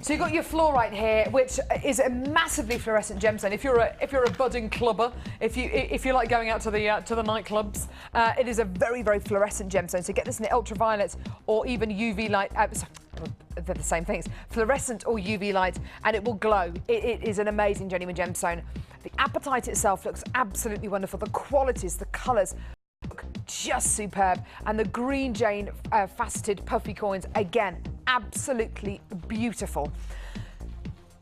So you've got your fluorite here, which is a massively fluorescent gemstone. If you're a budding clubber, if you like going out to the nightclubs, it is a very, very fluorescent gemstone. So get this in the ultraviolet or even UV light. They're the same things, fluorescent or UV light, and it will glow. It is an amazing genuine gemstone. The apatite itself looks absolutely wonderful. The qualities, the colours look just superb, and the green jane faceted puffy coins, again, absolutely beautiful.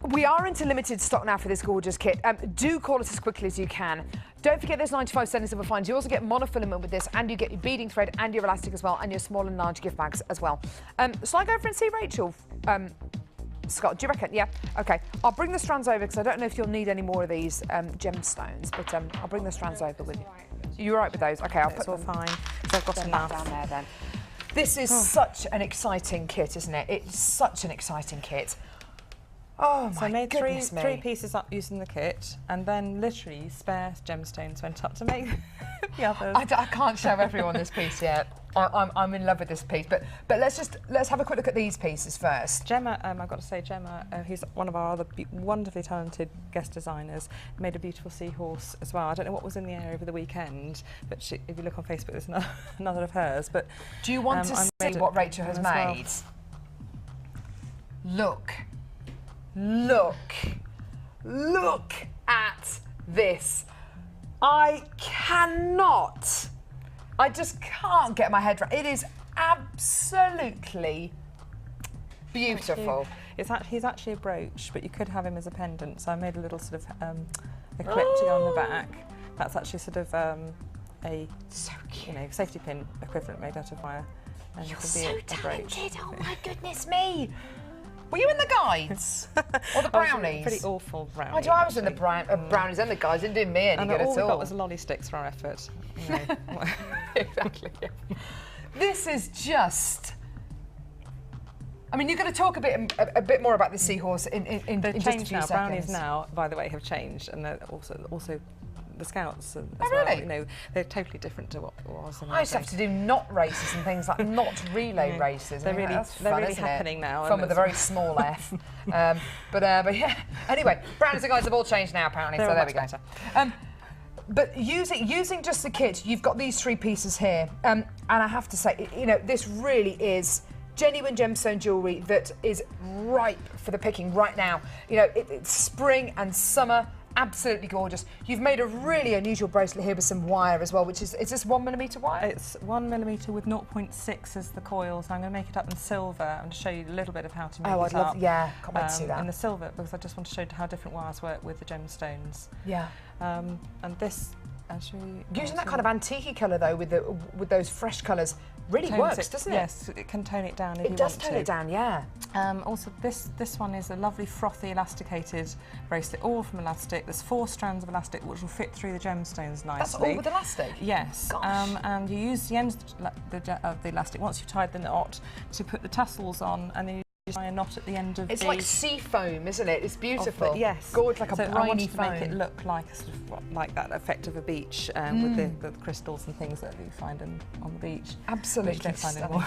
We are into limited stock now for this gorgeous kit. Do call us as quickly as you can. Don't forget there's 95 cents silver fines. You also get monofilament with this, and you get your beading thread and your elastic as well, and your small and large gift bags as well. Shall I go over and see Rachel? Scott, do you reckon? Yeah? Okay. I'll bring the strands over because I don't know if you'll need any more of these gemstones, but I'll bring the strands over with you. You're right with those? Okay, I'll put them fine. So I've got enough down there then. This is such an exciting kit, isn't it? It's such an exciting kit. Oh my So I made goodness three pieces up using the kit, and then literally spare gemstones went up to make the others. I can't show everyone this piece yet. I'm in love with this piece, but let's have a quick look at these pieces first. Gemma, I've got to say, Gemma, who's one of our other wonderfully talented guest designers, made a beautiful seahorse as well. I don't know what was in the air over the weekend, but if you look on Facebook, there's another of hers. But do you want to see what Rachel has made? Well. Look at this. I just can't get my head around. It is absolutely beautiful. He's actually a brooch, but you could have him as a pendant. So I made a little sort of a clip to go on the back. That's actually sort of a safety pin equivalent made out of wire. And You're it could so be a talented. brooch. Oh my goodness me. Were you in the guides? Or the brownies? Pretty awful brownies. I was in the brownies and the guides. Didn't do me any good at all. All we got was lolly sticks for our effort. You know. Exactly. Yeah. This is just... I mean, you're going to talk a bit more about the seahorse in just a few seconds. Brownies now, by the way, have changed, and they're also the Scouts as well. Really? You know, they're totally different to what it was. I used to have to do knot races and things like knot relay races. They're really happening now. Fun with a very small F. But yeah. Anyway, brownies and guys have all changed now apparently. So there we go. But using just the kit, you've got these three pieces here, and I have to say, you know, this really is genuine gemstone jewellery that is ripe for the picking right now. You know, it's spring and summer. Absolutely gorgeous. You've made a really unusual bracelet here with some wire as well, which is this 1mm wire? It's 1mm with 0.6 as the coil, so I'm going to make it up in silver and show you a little bit of how to make it up. Yeah, can't wait to see that. In the silver, because I just want to show you how different wires work with the gemstones. Yeah. And this actually... Using that kind of antique colour though, with those fresh colours, really works, doesn't it? Yes, it can tone it down if you want to. It does tone it down, yeah. Also, this one is a lovely frothy elasticated bracelet, all from elastic. There's 4 strands of elastic which will fit through the gemstones nicely. That's all with elastic? Yes. Gosh. And you use the ends of the elastic, once you've tied the knot, to put the tassels on, and then you tie a knot at the end of It's like sea foam, isn't it? It's beautiful. Yes. Gorgeous, like a briny I wanted to foam. make it look like a sort of like that effect of a beach with the crystals and things that you find on the beach. Absolutely. Which you don't find anymore.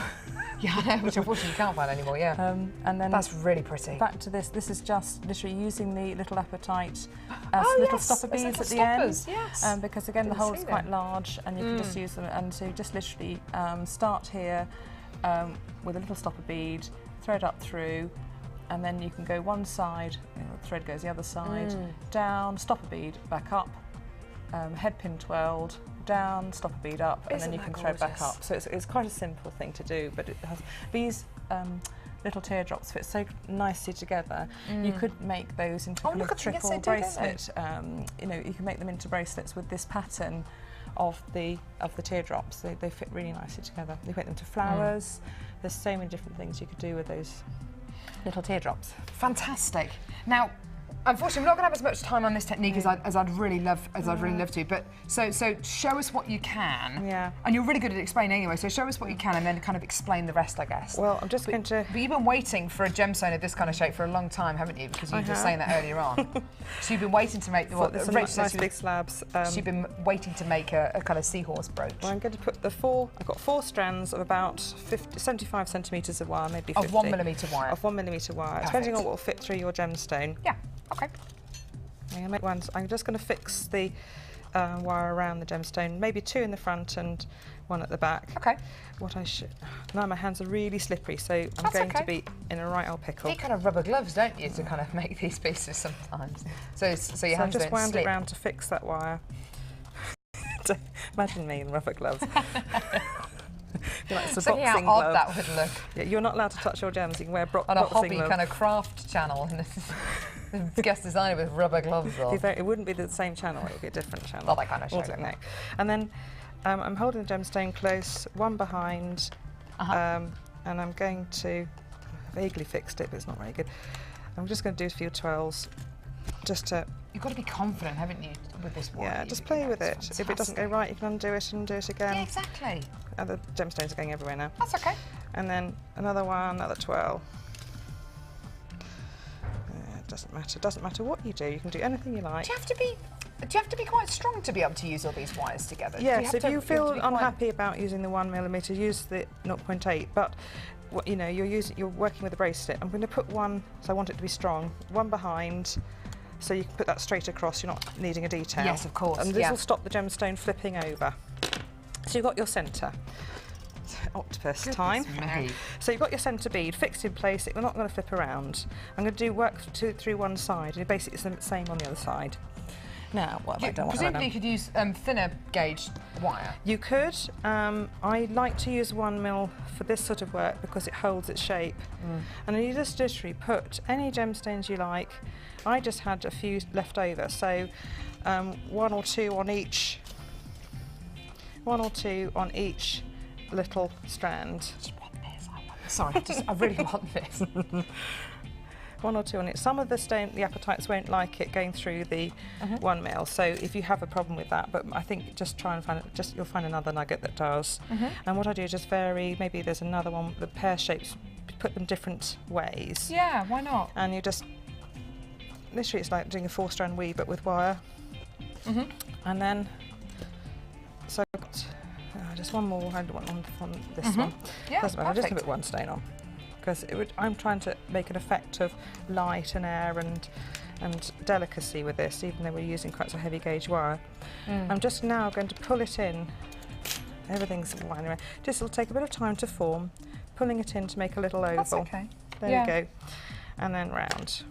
Yeah, I know, which unfortunately you can't find anymore, yeah. And then that's really pretty. Back to this. This is just literally using the little apatite little stopper beads at the end. Yes. Because again, the hole is quite large, and you can just use them. And so you just literally start here with a little stopper bead, thread up through, and then you can go one side, the thread goes the other side, down, stopper bead, back up, head pin twirled, down, stopper bead up, and then you can thread back up. So it's quite a simple thing to do, but it has these little teardrops fit so nicely together. You could make those into a triple bracelet. You know, you can make them into bracelets with this pattern of the teardrops. They fit really nicely together. You make them to flowers. There's so many different things you could do with those little teardrops. Fantastic. Now, Unfortunately, we're not going to have as much time on this technique as I'd really love to. But so show us what you can. Yeah. And you're really good at explaining anyway. So show us what you can, and then kind of explain the rest, I guess. Well, I'm just going to. But you've been waiting for a gemstone of this kind of shape for a long time, haven't you? Because you were just saying that earlier on. So you've been waiting to make the what? Some nice big slabs. She's been waiting to make a kind of seahorse brooch. Well, I'm going to put the four. I've got 4 strands of about 75 centimetres of wire, maybe 50. Of 1mm wire. Of 1mm wire, Perfect. depending on what will fit through your gemstone. Yeah. Okay. I'm just going to fix the wire around the gemstone, maybe 2 in the front and 1 at the back. Okay. Now my hands are really slippery, so I'm going to be in a right old pickle. You kind of rubber gloves, don't you, to kind of make these pieces sometimes. So your hands I've just wound slip. it round to fix that wire. Imagine me in rubber gloves. Like See how odd that would look. Yeah, you're not allowed to touch your gems. You can wear on boxing a hobby gloves. kind of craft channel, and this is the guest designer with rubber gloves on. It wouldn't be the same channel, it would be a different channel. Not that kind of shape. No. And then I'm holding the gemstone close, one behind, and I'm going to, vaguely fixed it, but it's not very good. I'm just going to do a few twirls, just to... You've got to be confident, haven't you, with this one? Yeah, just play with it. If it doesn't go right, you can undo it and do it again. Yeah, exactly. And the gemstones are going everywhere now. That's okay. And then another one, another twirl. It doesn't matter what you do. You can do anything you like. Do you have to be quite strong to be able to use all these wires together? Yes, if you feel unhappy about using the 1mm, use the 0.8. But you know, you're working with a bracelet. I'm going to put one, so I want it to be strong. One behind, so you can put that straight across. You're not needing a detail. Yes, of course. And this will stop the gemstone flipping over. So you've got your centre. Octopus time. Me. So you've got your centre bead fixed in place. We're not going to flip around. I'm going to do work through one side, and basically it's the same on the other side. Now, what have I done? Presumably you could use thinner gauge wire. You could. I like to use 1mm for this sort of work because it holds its shape. And then you just literally put any gemstones you like. I just had a few left over, so 1 or 2 on each. 1 or 2 on each little strand. Sorry, I really want this. 1 or 2 on it. Some of the apatites won't like it going through the 1mm, so if you have a problem with that, but I think just try and find it, you'll find another nugget that does. And what I do is just vary, maybe there's another one, the pear shapes, put them different ways. Yeah, why not? And you just, literally it's like doing a 4-strand weave but with wire. And then, so I've got just one more, I want on this one. Yeah, I'm just going to put 1 stone on. Because I'm trying to make an effect of light and air and delicacy with this, even though we're using quite a heavy gauge wire. I'm just now going to pull it in. Everything's winding around. This will take a bit of time to form, pulling it in to make a little oval. That's okay. There you go. And then round.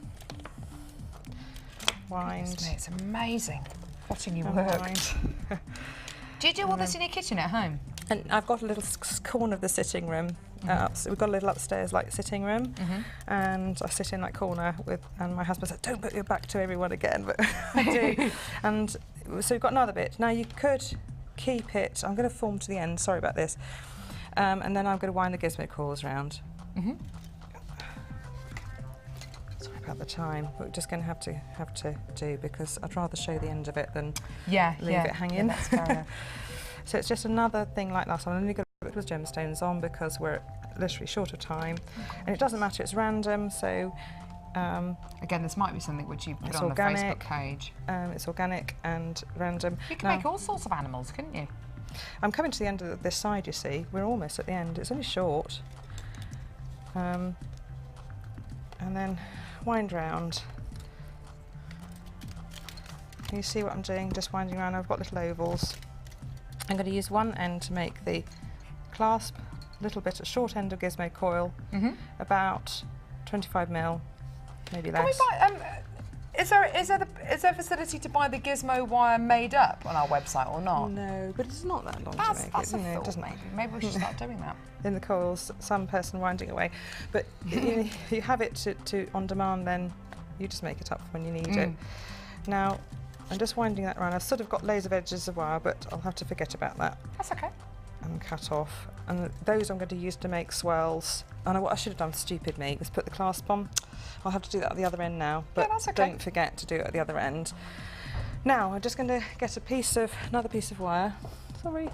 Wind. It's amazing watching you work. Do you do all this in your kitchen at home? And I've got a little corner of the sitting room. So we've got a little upstairs like sitting room, and I sit in that corner and my husband said, "Don't put your back to everyone again," but I do. And so we've got another bit. Now you could keep it. I'm going to form to the end. Sorry about this. And then I'm going to wind the gizmo coils round. Sorry about the time. But we're just going to have to do because I'd rather show the end of it than leave it hanging. That's fair enough. So it's just another thing like that. I'm only going to put with gemstones on because we're literally short of time, and it doesn't matter. It's random, so again, this might be something which you put on organic, the Facebook page. It's organic and random. You can make all sorts of animals, couldn't you? I'm coming to the end of this side. You see, we're almost at the end. It's only short, and then wind round. Can you see what I'm doing? Just winding around. I've got little ovals. I'm going to use one end to make the clasp, a little bit of short end of gizmo coil, about 25mm, maybe less. Can we buy, is there a facility to buy the gizmo wire made up on our website or not? No, but it's not that long to make that's it. A thought, maybe we should start doing that. In the coils, some person winding away. But you have it to on demand, then you just make it up when you need it. Now, I'm just winding that around. I've sort of got layers of edges of wire, but I'll have to forget about that. That's okay. And cut off. And those I'm going to use to make swirls. And what I should have done, stupid me, was put the clasp on. I'll have to do that at the other end now, but that's okay. don't forget to do it at the other end. Now I'm just going to get another piece of wire. Sorry,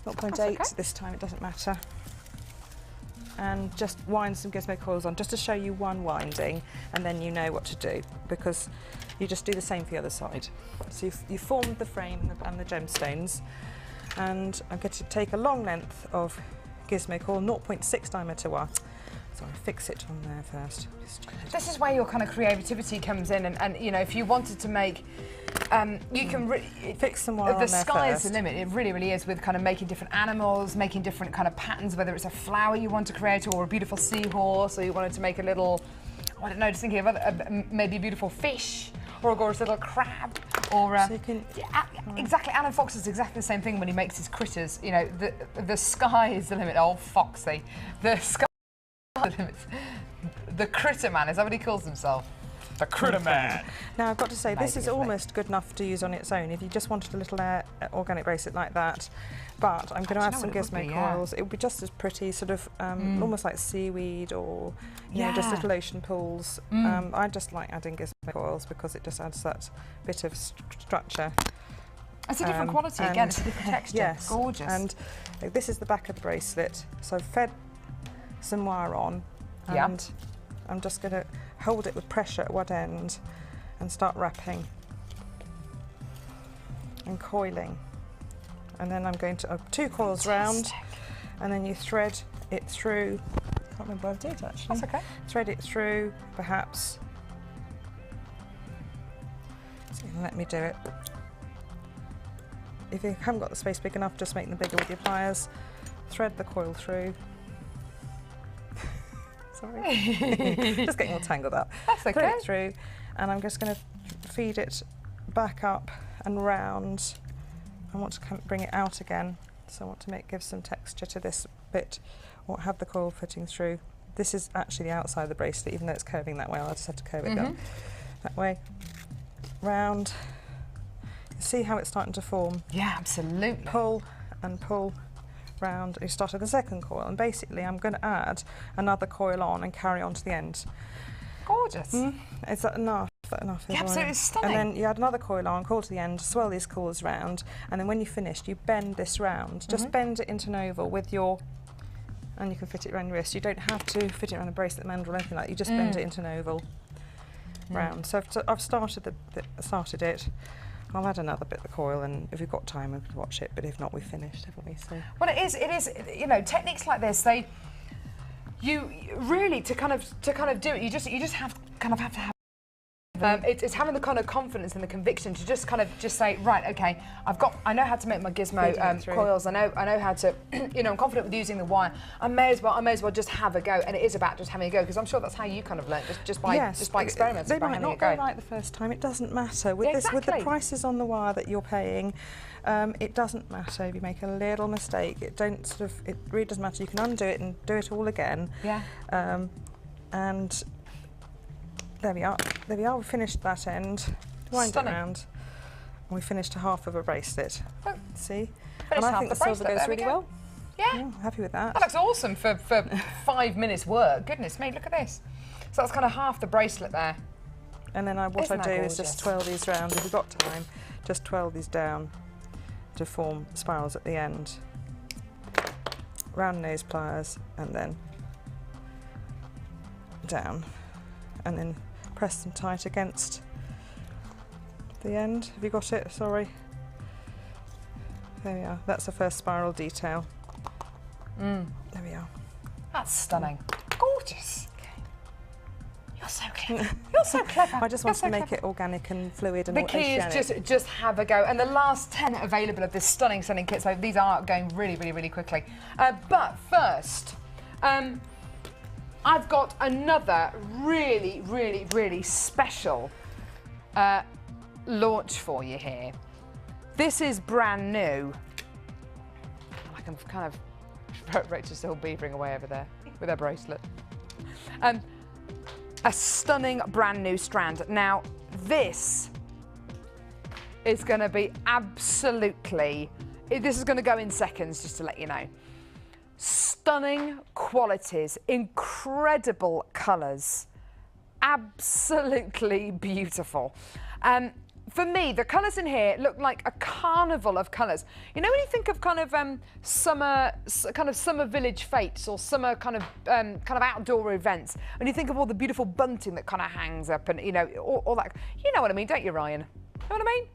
0.8 okay. this time, it doesn't matter. And just wind some gizmo coils on, just to show you one winding, and then you know what to do, because you just do the same for the other side. So you formed the frame and the gemstones, and I'm going to take a long length of gizmo coil, 0.6 diameter wire. So I fix it on there first. This is where your kind of creativity comes in, and you know, if you wanted to make, you can fix some wire on there The sky is first. the limit. It really, really is, with kind of making different animals, making different kind of patterns, whether it's a flower you want to create, or a beautiful seahorse, or you wanted to make a little, I don't know, just thinking of maybe a beautiful fish, or a gorgeous little crab, or so you can, exactly. Alan Fox is exactly the same thing when he makes his critters. You know, the sky is the limit. Oh, Foxy, the sky. The Critter Man, is that what he calls himself? The Critter Man. Now I've got to say, this Amazing, is isn't it? almost good enough to use on its own if you just wanted a little organic bracelet like that. But I'm going to add some gizmo coils. It would be just as pretty, sort of almost like seaweed, or you know, just little ocean pools. I just like adding gizmo coils because it just adds that bit of structure. It's a different quality again. It's a different texture. Yes, gorgeous. And this is the back of the bracelet. So I've fed some wire on, and I'm just going to hold it with pressure at one end and start wrapping and coiling, and then I'm going to 2 coils round, and then you thread it through. I can't remember what I did actually. That's okay. Thread it through, perhaps. So you can let me do it. If you haven't got the space big enough, just make them bigger with your pliers. Thread the coil through. Sorry. Just getting all tangled up. That's okay. Thread it through, and I'm just going to feed it back up and round. I want to bring it out again, so I want to give some texture to this bit, or have the coil fitting through. This is actually the outside of the bracelet, even though it's curving that way. I just had to curve it down that way. Round. See how it's starting to form? Yeah, absolutely. Pull and pull round. You start at the second coil, and basically I'm going to add another coil on and carry on to the end. Gorgeous. Is that enough? Yeah, absolutely stunning. And then you add another coil on, coil to the end, swirl these coils round, and then when you're finished, you bend this round. Just bend it into an oval with your, and you can fit it around your wrist. You don't have to fit it around the bracelet mandrel or anything like that. You just bend it into an oval round. So I've started it. I'll add another bit of the coil, and if we've got time, we can watch it. But if not, we've finished, haven't we? So. Well, it is. You know, techniques like this, you really to kind of do it. You just have to have. It's having the kind of confidence and the conviction to just say, right, okay, I know how to make my gizmo coils. I know how to, you know, I'm confident with using the wire. I may as well just have a go, and it is about just having a go, because I'm sure that's how you kind of learned, just by experimenting. They might not go right the first time. It doesn't matter with with the prices on the wire that you're paying. It doesn't matter if you make a little mistake. It really doesn't matter. You can undo it and do it all again. Yeah. And there we are. There we are. We finished that end. Wind it around. And we finished a half of a bracelet. Oh. See? And I think the silver goes really well. Yeah. Happy with that. That looks awesome for 5 minutes work. Goodness me, look at this. So that's kind of half the bracelet there. And then what I do is just twirl these round. If we've got time, just twirl these down to form spirals at the end. Round nose pliers, and then down. And then press them tight against the end. Have you got it? Sorry. There we are. That's the first spiral detail. There we are. That's stunning. Gorgeous. You're so clever. You're so clever. I just want to make it organic and fluid and the key is just have a go. And the last 10 available of this stunning kit. So these are going really, really, really quickly. But first, I've got another really, really, really special launch for you here. This is brand new. I can kind of, Rachel's still beavering away over there with her bracelet. A stunning brand new strand. Now, this is going to be absolutely, this is going to go in seconds, just to let you know. Stunning qualities, incredible colours, absolutely beautiful. For me, the colours in here look like a carnival of colours. You know when you think of kind of summer village fetes or summer kind of outdoor events, and you think of all the beautiful bunting that kind of hangs up, and you know all that. You know what I mean, don't you, Ryan? You know what I mean?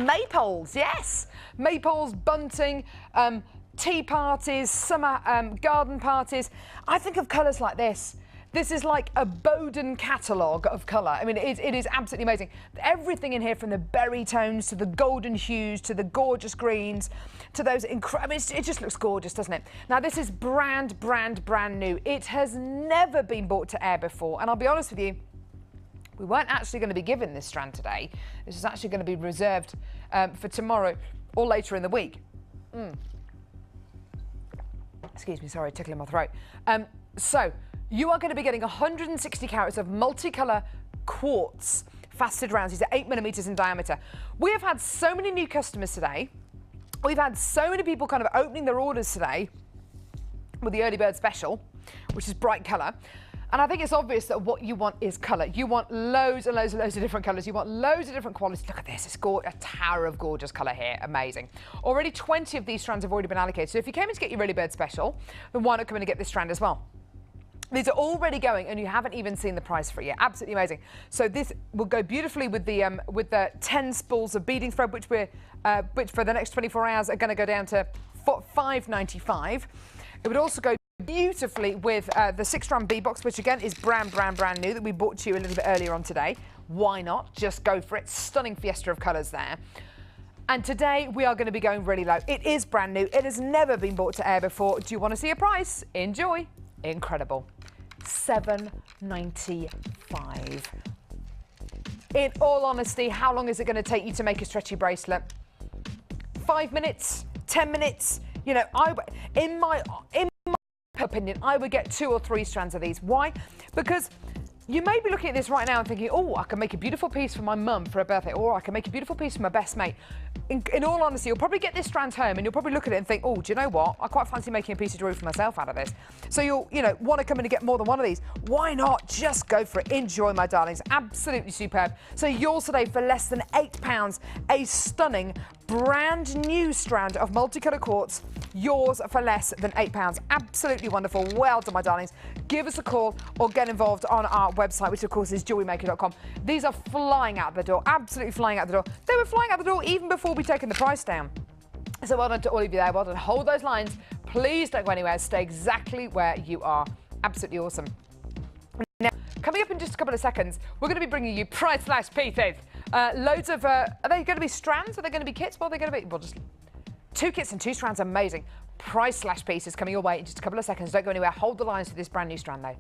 Maypoles, yes. Maypoles, bunting, tea parties, summer garden parties. I think of colours like this. This is like a Bowden catalogue of colour. I mean, it is absolutely amazing. Everything in here, from the berry tones to the golden hues to the gorgeous greens to those incredible. I mean, it just looks gorgeous, doesn't it? Now, this is brand new. It has never been brought to air before. And I'll be honest with you, we weren't actually going to be given this strand today. This is actually going to be reserved for tomorrow or later in the week. Excuse me, sorry, tickling my throat. So, you are going to be getting 160 carats of multicolour quartz faceted rounds. These are 8mm in diameter. We have had so many new customers today. We've had so many people kind of opening their orders today with the early bird special, which is bright colour. And I think it's obvious that what you want is colour. You want loads and loads of different colours. You want loads of different qualities. Look at this. It's a tower of gorgeous colour here. Amazing. Already 20 of these strands have already been allocated. So if you came in to get your early bird special, then why not come in and get this strand as well? These are already going, and you haven't even seen the price for it yet. Absolutely amazing. So this will go beautifully with the 10 spools of beading thread, which for the next 24 hours are going to go down to $5.95. It would also go beautifully with the 6-strand bead box, which again is brand new, that we brought to you a little bit earlier on today. Why not? Just go for it. Stunning fiesta of colours there. And today we are going to be going really low. It is brand new. It has never been brought to air before. Do you want to see a price? Enjoy. Incredible. $7.95. In all honesty, how long is it going to take you to make a stretchy bracelet? 5 minutes? 10 minutes? You know, in my opinion, I would get 2 or 3 strands of these. Why? Because you may be looking at this right now and thinking, oh, I can make a beautiful piece for my mum for her birthday, or I can make a beautiful piece for my best mate. In all honesty, you'll probably get this strand home and you'll probably look at it and think, oh, do you know what? I quite fancy making a piece of jewellery for myself out of this. So you'll, want to come in and get more than one of these. Why not? Just go for it. Enjoy, my darlings. Absolutely superb. So yours today for less than £8, a stunning brand new strand of multicolour quartz. Yours for less than £8. Absolutely wonderful. Well done, my darlings. Give us a call or get involved on our website, which of course is jewellerymaker.com. These are flying out the door. Absolutely flying out the door. They were flying out the door even before we'd taken the price down. So well done to all of you there. Well done. Hold those lines. Please don't go anywhere. Stay exactly where you are. Absolutely awesome. Now, coming up in just a couple of seconds, we're going to be bringing you price slash pieces. Loads of, are they going to be strands? Are they going to be kits? What are they going to be? Well, just 2 kits and 2 strands. Amazing. Price slash pieces coming your way in just a couple of seconds. Don't go anywhere. Hold the lines for this brand new strand, though.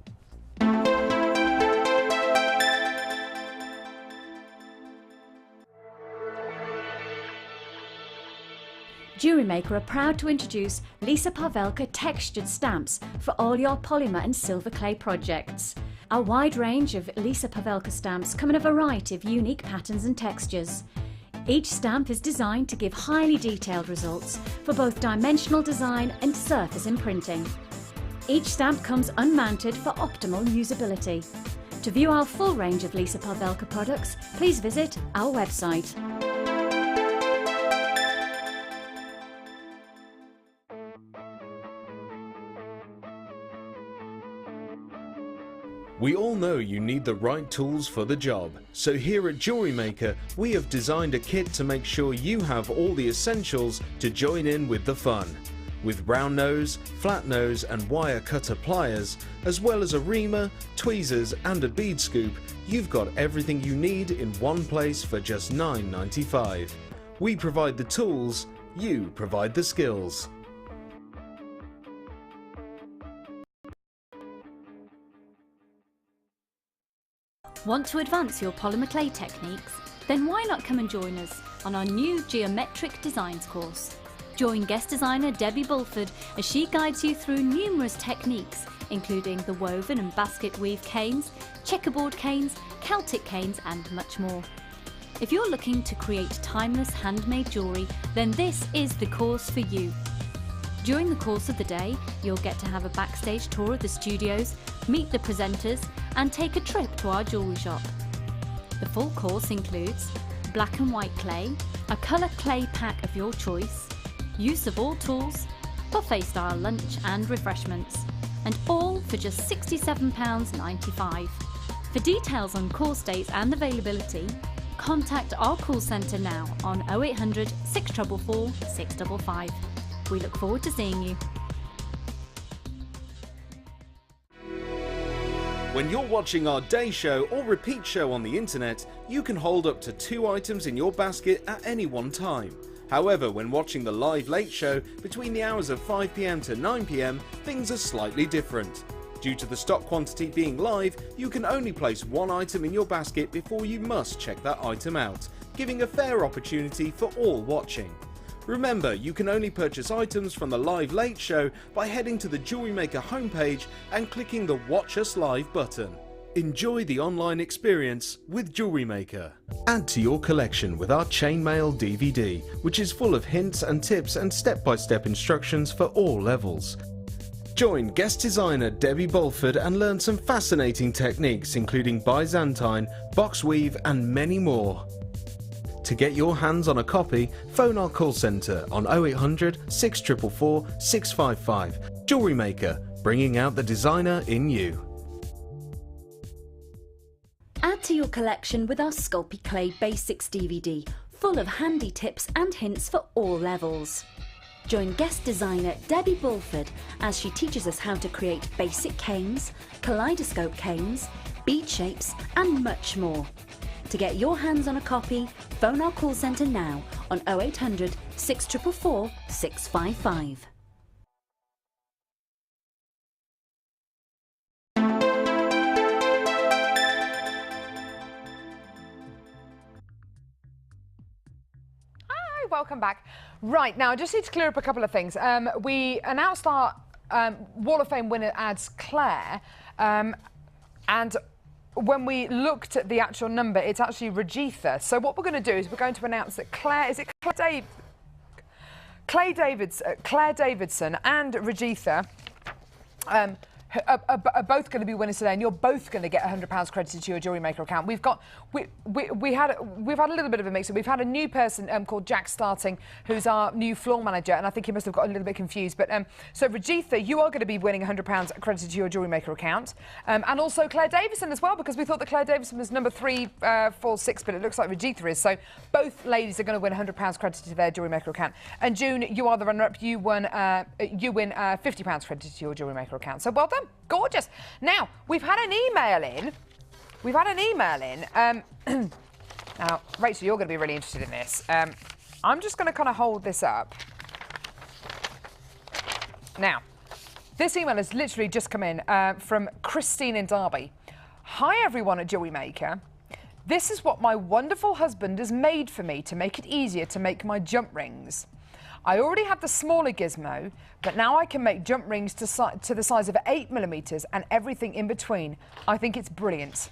Jewellery Maker are proud to introduce Lisa Pavelka textured stamps for all your polymer and silver clay projects. Our wide range of Lisa Pavelka stamps come in a variety of unique patterns and textures. Each stamp is designed to give highly detailed results for both dimensional design and surface imprinting. Each stamp comes unmounted for optimal usability. To view our full range of Lisa Pavelka products, please visit our website. We all know you need the right tools for the job, so here at Jewellery Maker we have designed a kit to make sure you have all the essentials to join in with the fun. With round nose, flat nose and wire cutter pliers, as well as a reamer, tweezers and a bead scoop, you've got everything you need in one place for just $9.95. We provide the tools, you provide the skills. Want to advance your polymer clay techniques? Then why not come and join us on our new Geometric Designs course? Join guest designer Debbie Bulford as she guides you through numerous techniques, including the woven and basket weave canes, checkerboard canes, Celtic canes and much more. If you're looking to create timeless handmade jewellery, then this is the course for you. During the course of the day, you'll get to have a backstage tour of the studios, meet the presenters and take a trip to our jewellery shop. The full course includes black and white clay, a colour clay pack of your choice, use of all tools, buffet-style lunch and refreshments, and all for just £67.95. For details on course dates and availability, contact our call centre now on 0800 644 655. We look forward to seeing you. When you're watching our day show or repeat show on the internet, you can hold up to 2 items in your basket at any one time. However, when watching the live late show between the hours of 5 PM to 9 PM, things are slightly different. Due to the stock quantity being live, you can only place 1 item in your basket before you must check that item out, giving a fair opportunity for all watching. Remember, you can only purchase items from the live late show by heading to the Jewellery Maker homepage and clicking the Watch Us Live button. Enjoy the online experience with Jewellery Maker. Add to your collection with our Chainmail DVD, which is full of hints and tips and step-by-step instructions for all levels. Join guest designer Debbie Bulford and learn some fascinating techniques including Byzantine, box weave and many more. To get your hands on a copy, phone our call centre on 0800 644 655. Jewellery Maker, bringing out the designer in you. Add to your collection with our Sculpey Clay Basics DVD, full of handy tips and hints for all levels. Join guest designer Debbie Bulford as she teaches us how to create basic canes, kaleidoscope canes, bead shapes and much more. To get your hands on a copy, phone our call centre now on 0800 644 655. Hi, welcome back. Right, now I just need to clear up a couple of things. We announced our Wall of Fame winner as Claire, and when we looked at the actual number, it's actually Rajitha. So what we're going to do is we're going to announce that Claire Davidson and Rajitha are both going to be winners today, and you're both going to get £100 credited to your Jewellery Maker account. We've had a little bit of a mix. We've had a new person called Jack starting, who's our new floor manager, and I think he must have got a little bit confused. But so Rajitha, you are going to be winning £100 credited to your Jewellery Maker account, and also Claire Davison as well, because we thought that Claire Davison was number 3, 4, 6, but it looks like Rajitha is. So both ladies are going to win £100 credited to their Jewellery Maker account. And June, you are the runner-up. You win £50 credited to your Jewellery Maker account. So well done. Gorgeous. Now, we've had an email in. Now, Rachel, you're going to be really interested in this. I'm just going to kind of hold this up. Now, this email has literally just come in from Christine in Derby. Hi, everyone at Jewellery Maker. This is what my wonderful husband has made for me to make it easier to make my jump rings. I already had the smaller gizmo, but now I can make jump rings to the size of 8mm and everything in between. I think it's brilliant.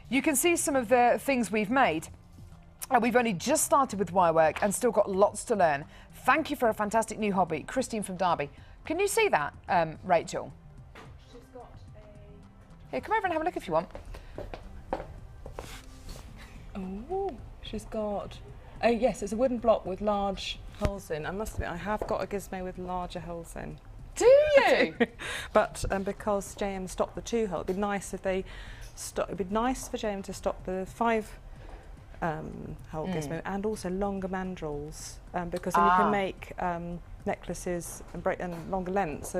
You can see some of the things we've made. We've only just started with wire work and still got lots to learn. Thank you for a fantastic new hobby. Christine from Derby. Can you see that, Rachel? She's got a... Here, come over and have a look if you want. Oh, she's got... Oh, yes, it's a wooden block with large holes in. I must admit, I have got a gizmo with larger holes in. Do you? But because JM stopped the 2 hole, it'd be nice if they stop. It'd be nice for JM to stop the 5 hole gizmo and also longer mandrels, because then you can make necklaces and longer lengths. So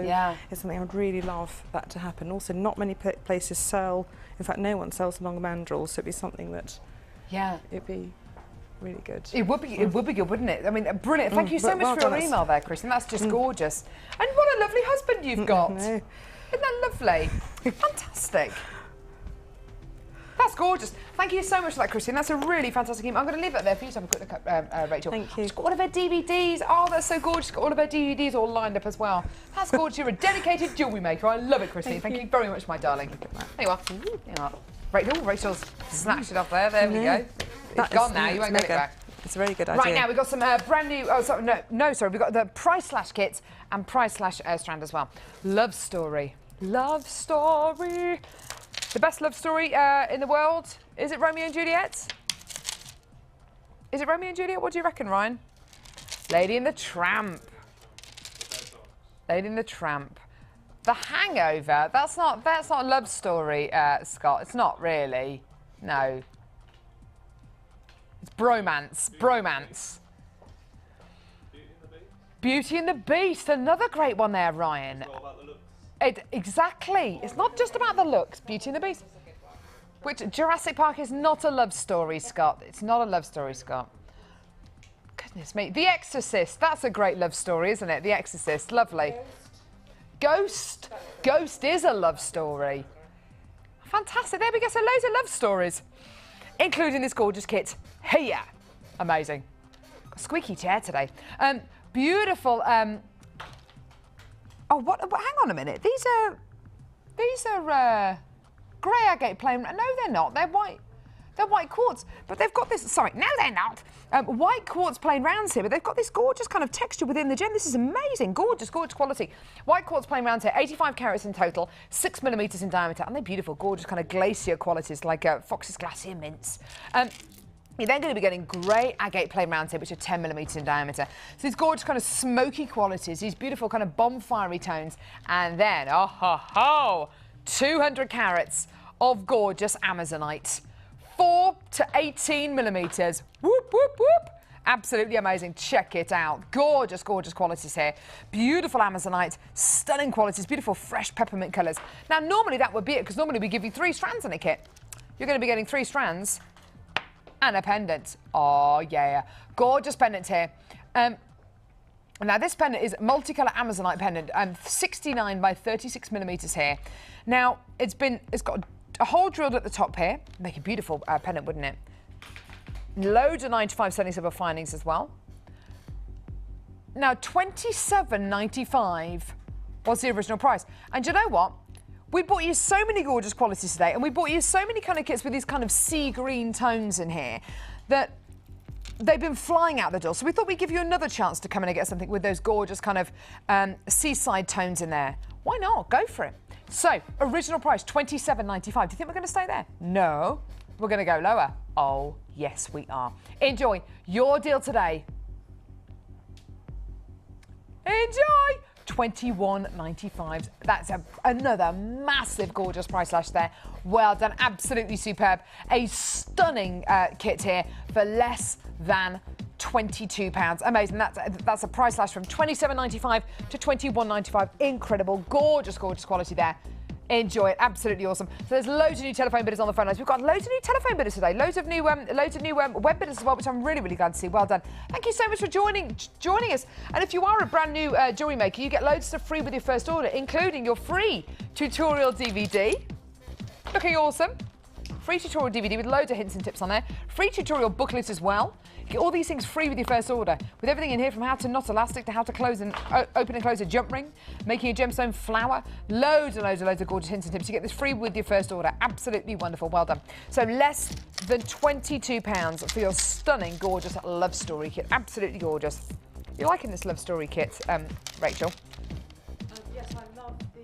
it's something I would really love that to happen. Also, not many places sell. In fact, no one sells longer mandrels. So it'd be something that it'd be really good. It would be good, wouldn't it? I mean, brilliant. Thank you so much for your email there, Kristen. That's just gorgeous. And what a lovely husband you've got. Isn't that lovely? Fantastic. That's gorgeous. Thank you so much for that, Christine. That's a really fantastic email. I'm going to leave that there for you to have a quick look at, Rachel. Thank you. She's got all of her DVDs. Oh, that's so gorgeous. She's got all of her DVDs all lined up as well. That's gorgeous. You're a dedicated jewellery maker. I love it, Christine. Thank you very much, my darling. There you are. There you are. Rachel's snatched it off there. There we go. It's gone now. You won't get it back. It's a very good idea. Right, now we've got some brand new... Oh, sorry, sorry. We've got the Price Slash kits and Price Slash strand as well. Love Story. Love Story. The best love story in the world? Is it Romeo and Juliet? Is it Romeo and Juliet? What do you reckon, Ryan? Lady and the Tramp. Lady and the Tramp. The Hangover. That's not a love story, Scott. It's not really. No. It's bromance. Bromance. Beauty and the Beast. Another great one there, Ryan. It's all about the looks. Exactly. It's not just about the looks. Beauty and the Beast. Which Jurassic Park is not a love story, Scott. It's not a love story, Scott. Goodness me. The Exorcist. That's a great love story, isn't it? The Exorcist. Lovely. Ghost. Ghost is a love story. Fantastic. There we go. So loads of love stories, including this gorgeous kit here. Amazing. Got a squeaky chair today. Beautiful. Oh, what? Hang on a minute. These are grey agate plain. No, they're not. They're white. They're white quartz, but they've got this. Sorry, no, they're not. White quartz plain rounds here, but they've got this gorgeous kind of texture within the gem. This is amazing, gorgeous, gorgeous quality. White quartz plain rounds here, 85 carats in total, 6 millimeters in diameter, and they're beautiful, gorgeous kind of glacier qualities like Fox's Glacier Mints. You're then going to be getting grey agate plain rounds here, which are 10 millimeters in diameter. So these gorgeous kind of smoky qualities, these beautiful kind of bonfire-y tones, and then, 200 carats of gorgeous Amazonite. 4 to 18 millimeters. Whoop, whoop, whoop. Absolutely amazing. Check it out. Gorgeous, gorgeous qualities here. Beautiful Amazonite, stunning qualities, beautiful fresh peppermint colours. Now, normally that would be it, because normally we give you 3 strands in a kit. You're going to be getting 3 strands and a pendant. Oh, yeah. Gorgeous pendant here. Now, this pendant is multicolour Amazonite pendant, 69 by 36 millimetres here. Now, it's got a hole drilled at the top here. Make a beautiful pendant, wouldn't it? Loads of 95 sterling silver findings as well. Now, $27.95 was the original price. And do you know what? We bought you so many gorgeous qualities today, and we bought you so many kind of kits with these kind of sea green tones in here that they've been flying out the door. So we thought we'd give you another chance to come in and get something with those gorgeous kind of seaside tones in there. Why not? Go for it. So, original price, $27.95. Do you think we're going to stay there? No. We're going to go lower. Oh, yes, we are. Enjoy your deal today. Enjoy! $21.95. That's another massive, gorgeous price slash there. Well done. Absolutely superb. A stunning kit here for less than £22. Amazing. That's a price slash from $27.95 to $21.95. Incredible. Gorgeous, gorgeous quality there. Enjoy it. Absolutely awesome. So there's loads of new telephone bidders on the phone lines. We've got loads of new telephone bidders today. Loads of new web bidders as well, which I'm really, really glad to see. Well done. Thank you so much for joining us. And if you are a brand new jewellery maker, you get loads of stuff free with your first order, including your free tutorial DVD. Looking awesome. Free tutorial DVD with loads of hints and tips on there. Free tutorial booklet as well. You get all these things free with your first order, with everything in here from how to knot elastic to how to close and open and close a jump ring, making a gemstone flower, loads and loads and loads of gorgeous hints and tips. You get this free with your first order. Absolutely wonderful. Well done. So less than £22 for your stunning, gorgeous love story kit. Absolutely gorgeous. You're liking this love story kit, Rachel? Yes, I love the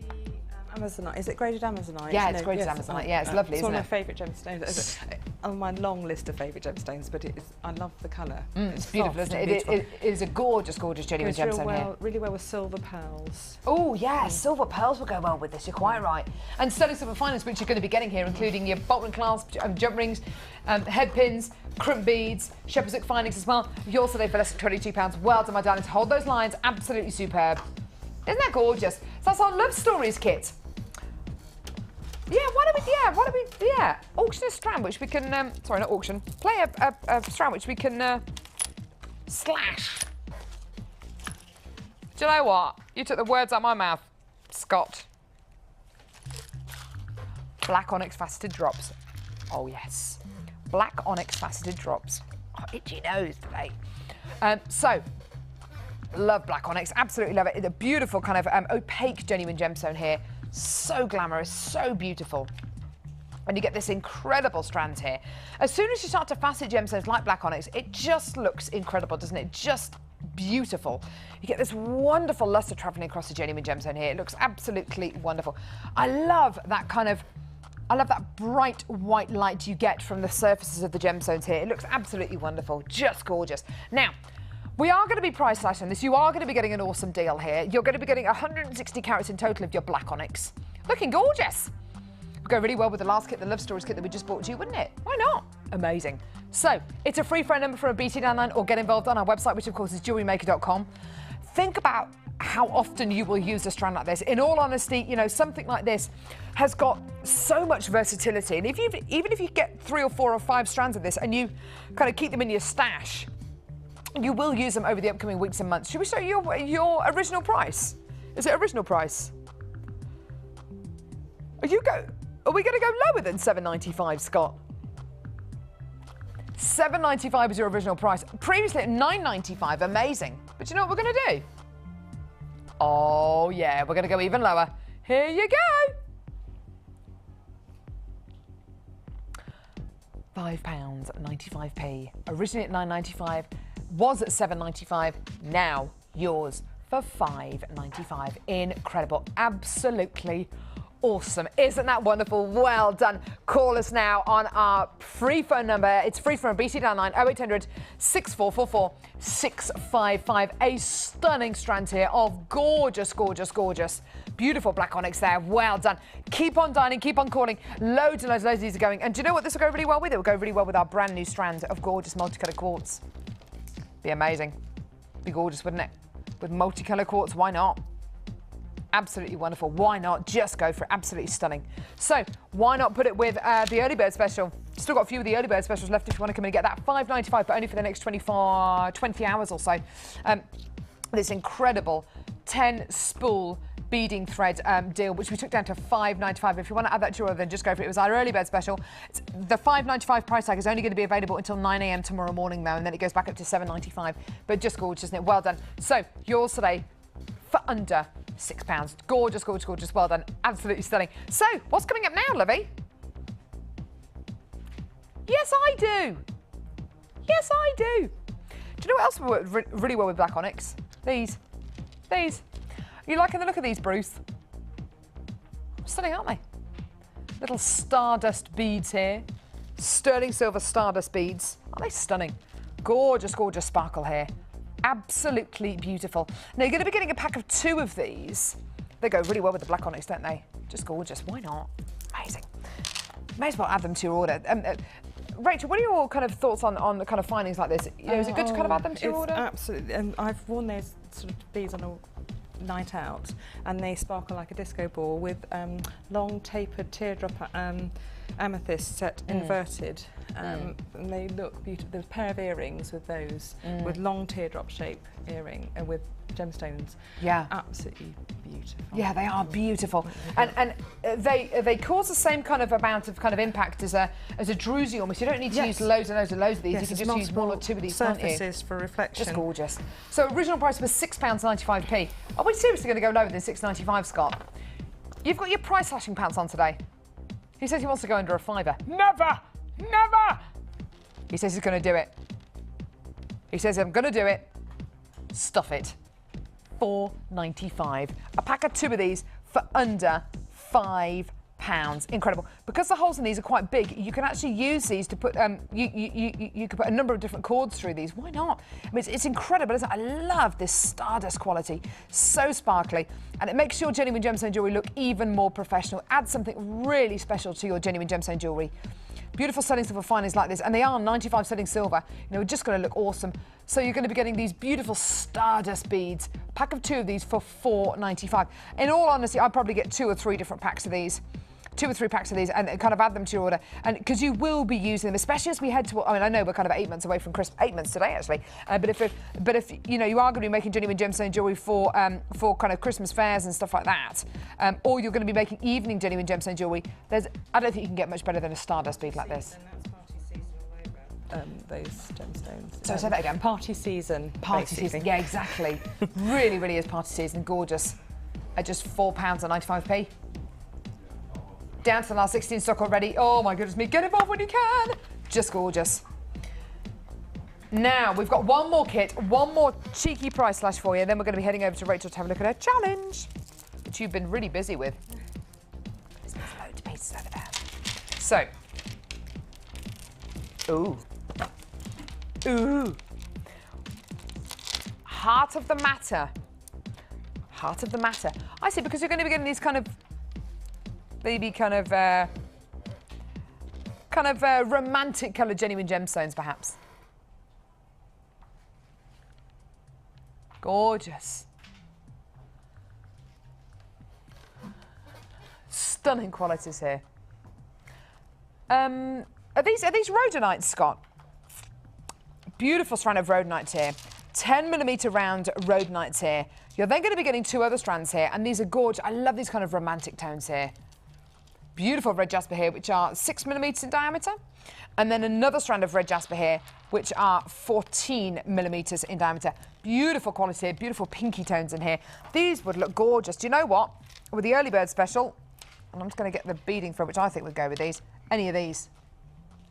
Amazonite. Is it graded Amazonite? Yeah, it's graded Amazonite. Yeah, it's lovely, it's isn't it? one of my favourite gemstones. On my long list of favourite gemstones, but I love the colour. It's beautiful, isn't it? It is a gorgeous, gorgeous genuine gemstone here. Really well with silver pearls. Oh, yeah, silver pearls will go well with this. You're quite right. And sterling silver finance, which you're going to be getting here, including your bolt and clasp, jump rings, head pins, crimp beads, shepherd's hook findings as well. You're also there for less than £22. Well done, my darlings. Hold those lines. Absolutely superb. Isn't that gorgeous? So that's our love stories kit. Auction a strand which we can, sorry, not auction, play a strand which we can slash. Do you know what? You took the words out of my mouth, Scott. Black onyx faceted drops. Oh, yes. Black onyx faceted drops. Oh, itchy nose today. So, love black onyx, absolutely love it. It's a beautiful kind of opaque genuine gemstone here. So glamorous, so beautiful. And you get this incredible strand here. As soon as you start to facet gemstones like black onyx, it just looks incredible, doesn't it? Just beautiful. You get this wonderful luster traveling across the genuine gemstone here. It looks absolutely wonderful. I love that kind of I love that bright white light you get from the surfaces of the gemstones here. It looks absolutely wonderful, just gorgeous. Now, we are going to be price slashing this. You are going to be getting an awesome deal here. You're going to be getting 160 carats in total of your black onyx. Looking gorgeous. Would go really well with the last kit, the Love Stories kit that we just bought you, wouldn't it? Why not? Amazing. So, it's a free phone number for a BT99 or get involved on our website, which of course is jewellerymaker.com. Think about how often you will use a strand like this. In all honesty, you know, something like this has got so much versatility. And even if you get 3 or 4 or 5 strands of this and you kind of keep them in your stash, you will use them over the upcoming weeks and months. Should we show you your original price? Is it original price? Are we going to go lower than $7.95, Scott? $7.95 is your original price. Previously at $9.95, amazing. But you know what we're going to do? Oh yeah, we're going to go even lower. Here you go. £5.95p. Originally at $9.95, was at $7.95. Now yours for $5.95. Incredible, absolutely awesome. Isn't that wonderful? Well done. Call us now on our free phone number. It's free from BT99 0800 6444 655. A stunning strand here of gorgeous, gorgeous, gorgeous, beautiful black onyx there. Well done. Keep on dining, keep on calling. Loads and loads and loads of these are going. And do you know what this will go really well with? It will go really well with our brand new strand of gorgeous multicolour quartz. Be amazing. Be gorgeous, wouldn't it? With multicolour quartz, why not? Absolutely wonderful. Why not? Just go for it. Absolutely stunning. So why not put it with the early bird special? Still got a few of the early bird specials left if you want to come in and get that. $5.95, but only for the next 20 hours or so. This incredible 10 spool beading thread deal, which we took down to $5.95. If you want to add that to your order, then just go for it. It was our early bird special. The $5.95 price tag is only going to be available until 9 a.m. tomorrow morning, though, and then it goes back up to $7.95. But just gorgeous, isn't it? Well done. So yours today for under £6. Gorgeous, gorgeous, gorgeous. Well done. Absolutely stunning. So, what's coming up now, Livy? Yes, I do. Yes, I do. Do you know what else would work really well with black onyx? These. You liking the look of these, Bruce? Stunning, aren't they? Little stardust beads here. Sterling silver stardust beads. Aren't they stunning? Gorgeous, gorgeous sparkle here. Absolutely beautiful. Now, you're going to be getting a pack of 2 of these. They go really well with the black onyx, don't they? Just gorgeous. Why not? Amazing. May as well add them to your order. Rachel, what are your kind of thoughts on the kind of findings like this? You know, is it good to kind of add them to your order? Absolutely. And I've worn those sort of beads on a night out, and they sparkle like a disco ball with long tapered teardrop amethyst set inverted, and they look beautiful. There's a pair of earrings with those, with long teardrop shape earring and with gemstones. Yeah, absolutely beautiful. Yeah, they are beautiful, and they cause the same kind of amount of kind of impact as a Druzy almost. You don't need to use loads and loads of these. Yes, you can just use 1 or 2 of these, surfaces, can't you? For reflection. Just gorgeous. So original price was £6.95p. Are we seriously going to go lower than $6.95, Scott? You've got your price slashing pants on today. He says he wants to go under a £5. Never! Never! He says he's going to do it. He says, I'm going to do it. Stuff it. $4.95. A pack of 2 of these for under £5. Incredible. Because the holes in these are quite big, you can actually use these to put, you could put a number of different cords through these. Why not? I mean, it's incredible, isn't it? I love this stardust quality. So sparkly. And it makes your genuine gemstone jewellery look even more professional. Add something really special to your genuine gemstone jewellery. Beautiful sterling silver findings like this, and they are 95 sterling silver. You know, we're just going to look awesome. So you're going to be getting these beautiful stardust beads. Pack of 2 of these for $4.95. In all honesty, I'd probably get 2 or 3 different packs of these. 2 or 3 packs of these and kind of add them to your order, and because you will be using them, especially as we head to. I mean, I know we're kind of 8 months away from Christmas, 8 months today actually. But if you know you are going to be making genuine gemstone jewellery for kind of Christmas fairs and stuff like that, or you're going to be making evening genuine gemstone jewellery, I don't think you can get much better than a stardust bead like this. Those gemstones. So say that again. Party season. Party season. Yeah, exactly. really, really is party season. Gorgeous. At just £4.95p. Down to the last 16 stock already. Oh my goodness me, get involved when you can. Just gorgeous. Now, we've got one more kit, one more cheeky price slash for you, then we're going to be heading over to Rachel to have a look at her challenge, which you've been really busy with. There's loads of pieces over there. So, ooh. Ooh. Heart of the matter. Heart of the matter. I see, because you're going to be getting these kind of, maybe kind of romantic coloured genuine gemstones, perhaps. Gorgeous. Stunning qualities here. Are these rhodonites, Scott? Beautiful strand of rhodonite here. 10mm round rhodonites here. You're then going to be getting 2 other strands here, and these are gorgeous. I love these kind of romantic tones here. Beautiful red jasper here, which are 6mm in diameter, and then another strand of red jasper here, which are 14mm in diameter. Beautiful quality here, beautiful pinky tones in here. These would look gorgeous. Do you know what? With the early bird special, and I'm just going to get the beading for it, which I think would go with these. Any of these.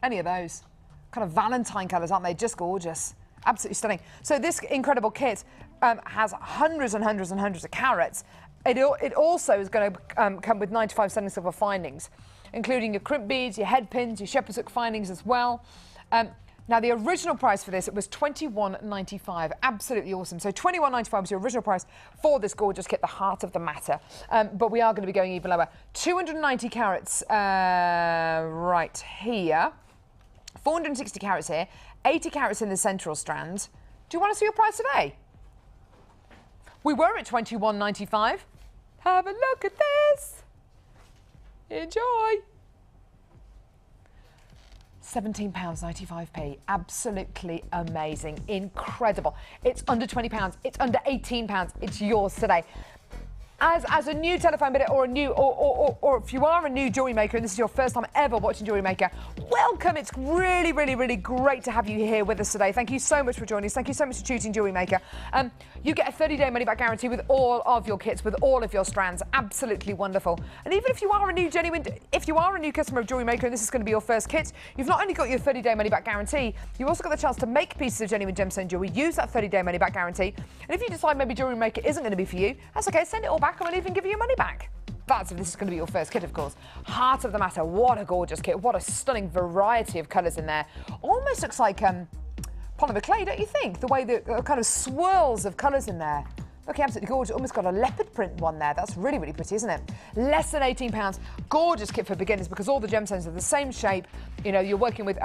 Any of those. Kind of Valentine colours, aren't they? Just gorgeous. Absolutely stunning. So this incredible kit has hundreds and hundreds and hundreds of carats. It also is going to come with 95 sterling silver findings, including your crimp beads, your head pins, your shepherd's hook findings as well. Now, the original price for this, it was $21.95. Absolutely awesome. So $21.95 was your original price for this gorgeous kit, the heart of the matter. But we are going to be going even lower. 290 carats right here. 460 carats here. 80 carats in the central strand. Do you want to see your price today? We were at $21.95. Have a look at this. Enjoy. £17.95p. Absolutely amazing. Incredible. It's under £20. It's under £18. It's yours today. As a new telephone bidder or if you are a new jewellery maker and this is your first time ever watching Jewellery Maker, welcome. It's really, really, really great to have you here with us today. Thank you so much for joining us. Thank you so much for choosing Jewellery Maker. You get a 30-day money-back guarantee with all of your kits, with all of your strands. Absolutely wonderful. And even if you are a new customer of Jewellery Maker and this is going to be your first kit, you've not only got your 30-day money-back guarantee, you've also got the chance to make pieces of genuine gemstone jewellery, use that 30-day money-back guarantee. And if you decide maybe Jewellery Maker isn't going to be for you, that's okay. Send it all back and we'll even give you your money back. That's if this is going to be your first kit, of course. Heart of the matter. What a gorgeous kit. What a stunning variety of colours in there. Almost looks like polymer clay, don't you think? The way the kind of swirls of colours in there. Looking absolutely gorgeous. Almost got a leopard print one there. That's really, really pretty, isn't it? Less than £18. Gorgeous kit for beginners because all the gemstones are the same shape. You know, you're working with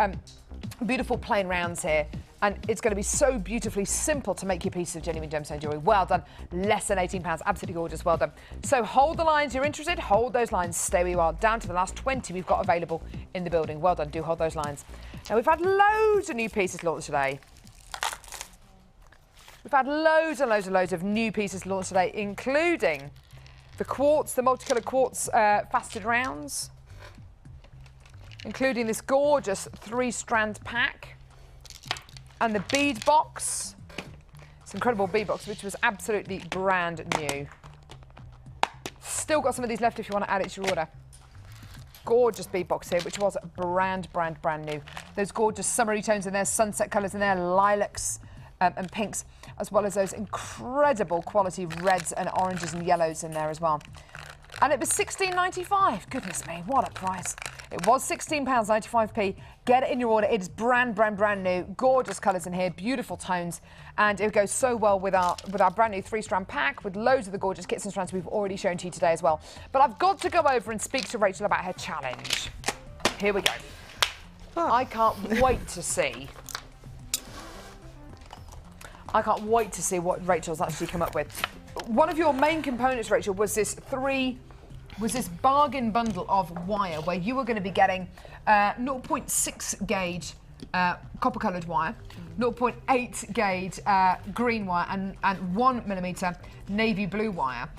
beautiful plain rounds here. And it's going to be so beautifully simple to make your piece of genuine gemstone jewellery. Well done. Less than £18. Absolutely gorgeous. Well done. So hold the lines. You're interested? Hold those lines. Stay where you are. Down to the last 20 we've got available in the building. Well done. Do hold those lines. Now, we've had loads of new pieces launched today. We've had loads and loads and loads of new pieces launched today, including the quartz, the multicoloured quartz faceted rounds, including this gorgeous 3-strand pack. And the bead box. It's an incredible bead box, which was absolutely brand new. Still got some of these left if you want to add it to your order. Gorgeous bead box here, which was brand new. Those gorgeous summery tones in there, sunset colours in there, lilacs and pinks, as well as those incredible quality reds and oranges and yellows in there as well. And it was £16.95. Goodness me, what a price. It was £16.95p. Get it in your order. It is brand new. Gorgeous colours in here, beautiful tones. And it goes so well with our brand new 3-strand pack with loads of the gorgeous kits and strands we've already shown to you today as well. But I've got to go over and speak to Rachel about her challenge. Here we go. Oh. I can't wait to see what Rachel's actually come up with. One of your main components, Rachel, was this bargain bundle of wire where you were going to be getting 0.6 gauge copper coloured wire, 0.8 gauge green wire and 1mm navy blue wire,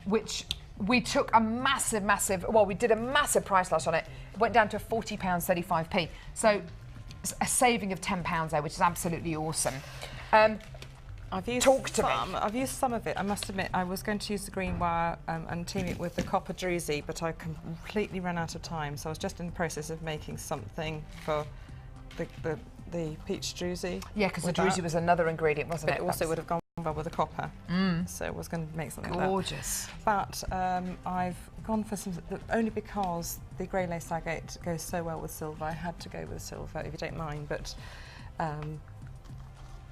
which we took a massive, well, we did a massive price slash on it. It went down to £40.35p. So it's a saving of £10 there, which is absolutely awesome. I've used some of it. I must admit, I was going to use the green wire and team it with the copper Druzy, but I completely ran out of time. So I was just in the process of making something for the peach Druzy. Yeah, because the Druzy was another ingredient, wasn't it? It also would have gone silver with a copper. So I was going to make something gorgeous. Like that. But I've gone for some, only because the grey lace agate goes so well with silver. I had to go with silver, if you don't mind. But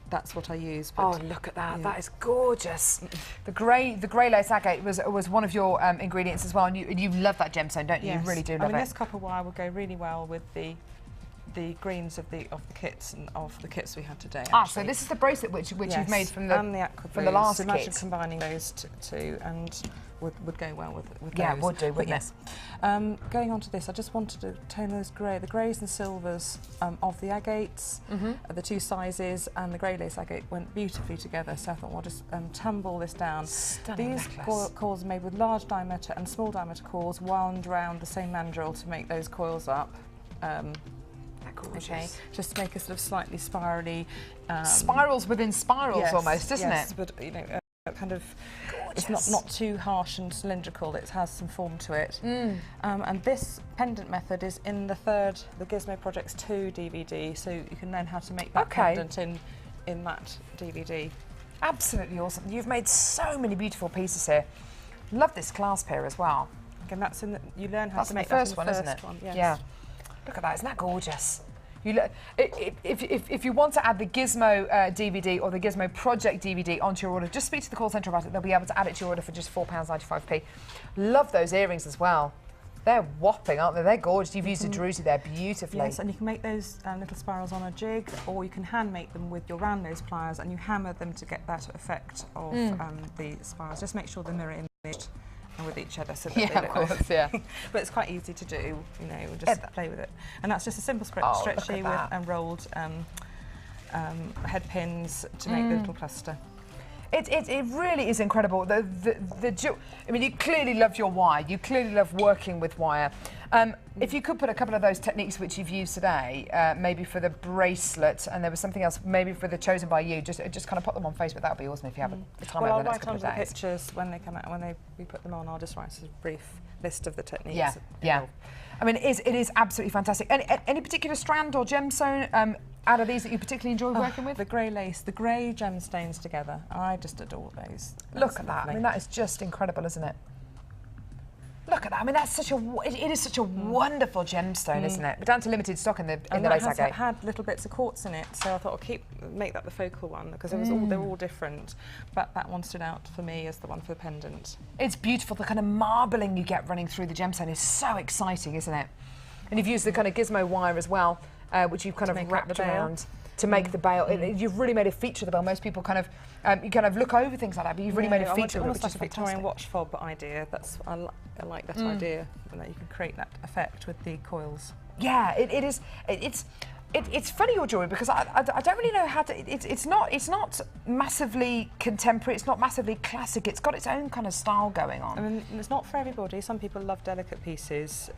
that's what I use. But, oh, look at that! Yeah. That is gorgeous. The grey lace agate was one of your ingredients as well, and you love that gemstone, don't you? Yes. You really do love I mean, it. this copper wire will go really well with the greens of the kits and of the kits we had today. Ah, so this is the bracelet which yes. you've made from the aqua from the last so kit. imagine combining those two and would go well with yeah, those. would do, wouldn't yes. Going on to this, I just wanted to tone those the greys and silvers of the agates, the two sizes, and the grey lace agate went beautifully together. So I thought, well, just tumble this down. Stunning These necklace. coils are made with large diameter and small diameter coils wound round the same mandrel to make those coils up. Okay, just to make a sort of slightly spirally. Spirals within spirals, yes, almost, isn't yes, it? But you know, kind of. Gorgeous. It's not too harsh and cylindrical. It has some form to it. And this pendant method is in the Gizmo Projects 2 DVD, so you can learn how to make that pendant in that DVD. Absolutely awesome. You've made so many beautiful pieces here. Love this clasp here as well. Again, that's in you learn how to make the first that in one, the isn't it? first one. Yes. Yeah. Look at that, isn't that gorgeous? If you want to add the Gizmo DVD or the Gizmo Project DVD onto your order, just speak to the call centre about it. They'll be able to add it to your order for just £4.95p. Love those earrings as well. They're whopping, aren't they? They're gorgeous. You've used a Druzy there beautifully. Yes, and you can make those little spirals on a jig, or you can hand make them with your round nose pliers, and you hammer them to get that effect of the spirals. Just make sure the mirror image with each other, so that they look of course, yeah. But it's quite easy to do, you know, just play with it. And that's just a simple stretchy with rolled head pins to make the little cluster. It really is incredible. I mean, you clearly love your wire. You clearly love working with wire. If you could put a couple of those techniques which you've used today, maybe for the bracelet, and there was something else, maybe for the chosen by you, just kind of put them on Facebook. That would be awesome if you have the time over the next couple of days. I'll write on the pictures when they come out, we put them on. I'll just write a brief list of the techniques. Yeah, yeah. I mean, it is absolutely fantastic. Any particular strand or gemstone out of these that you particularly enjoy working with? The grey lace, the grey gemstones together. I just adore those. Look at that. I mean, that is just incredible, isn't it? Look at that. I mean, that's it is such a wonderful gemstone, isn't it? We're down to limited stock in the lace agate. It had little bits of quartz in it, so I thought I'll make that the focal one, because they're all different. But that one stood out for me as the one for the pendant. It's beautiful. The kind of marbling you get running through the gemstone is so exciting, isn't it? And you've used the kind of Gizmo wire as well, which you've kind of wrapped around to make the bail. You've really made a feature of the bail. Most people kind of you kind of look over things like that, but you've really made a feature of it, which is like a Victorian watch fob idea. I like that idea, and that you can create that effect with the coils. Yeah, it is. It's funny, your jewellery, because I don't really know how to. It's not massively contemporary. It's not massively classic. It's got its own kind of style going on. I mean, it's not for everybody. Some people love delicate pieces.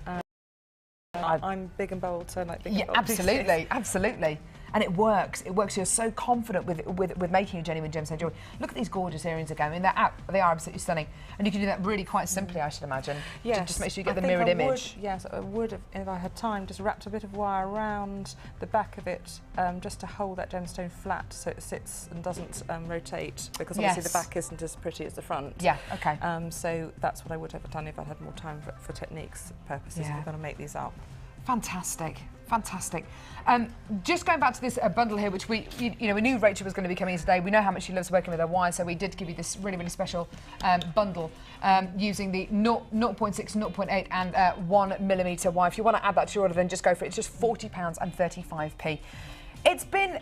I'm big and bold, so I like big and bold pieces. Absolutely. And it works. It works. You're so confident with making a genuine gemstone jewellery. Look at these gorgeous earrings again. I mean, they are absolutely stunning. And you can do that really quite simply, I should imagine. Yes. Just make sure you get the mirrored image. Yes, I would have, if I had time, just wrapped a bit of wire around the back of it, just to hold that gemstone flat so it sits and doesn't rotate, because obviously the back isn't as pretty as the front. Yeah, okay. So that's what I would have done if I had more time for techniques purposes. If we're going to make these up. Fantastic. Fantastic. Just going back to this bundle here, which we knew Rachel was going to be coming in today. We know how much she loves working with her wire, so we did give you this really, really special bundle using the 0.6, 0.8 and 1mm wire. If you want to add that to your order, then just go for it. It's just £40.35p. It's been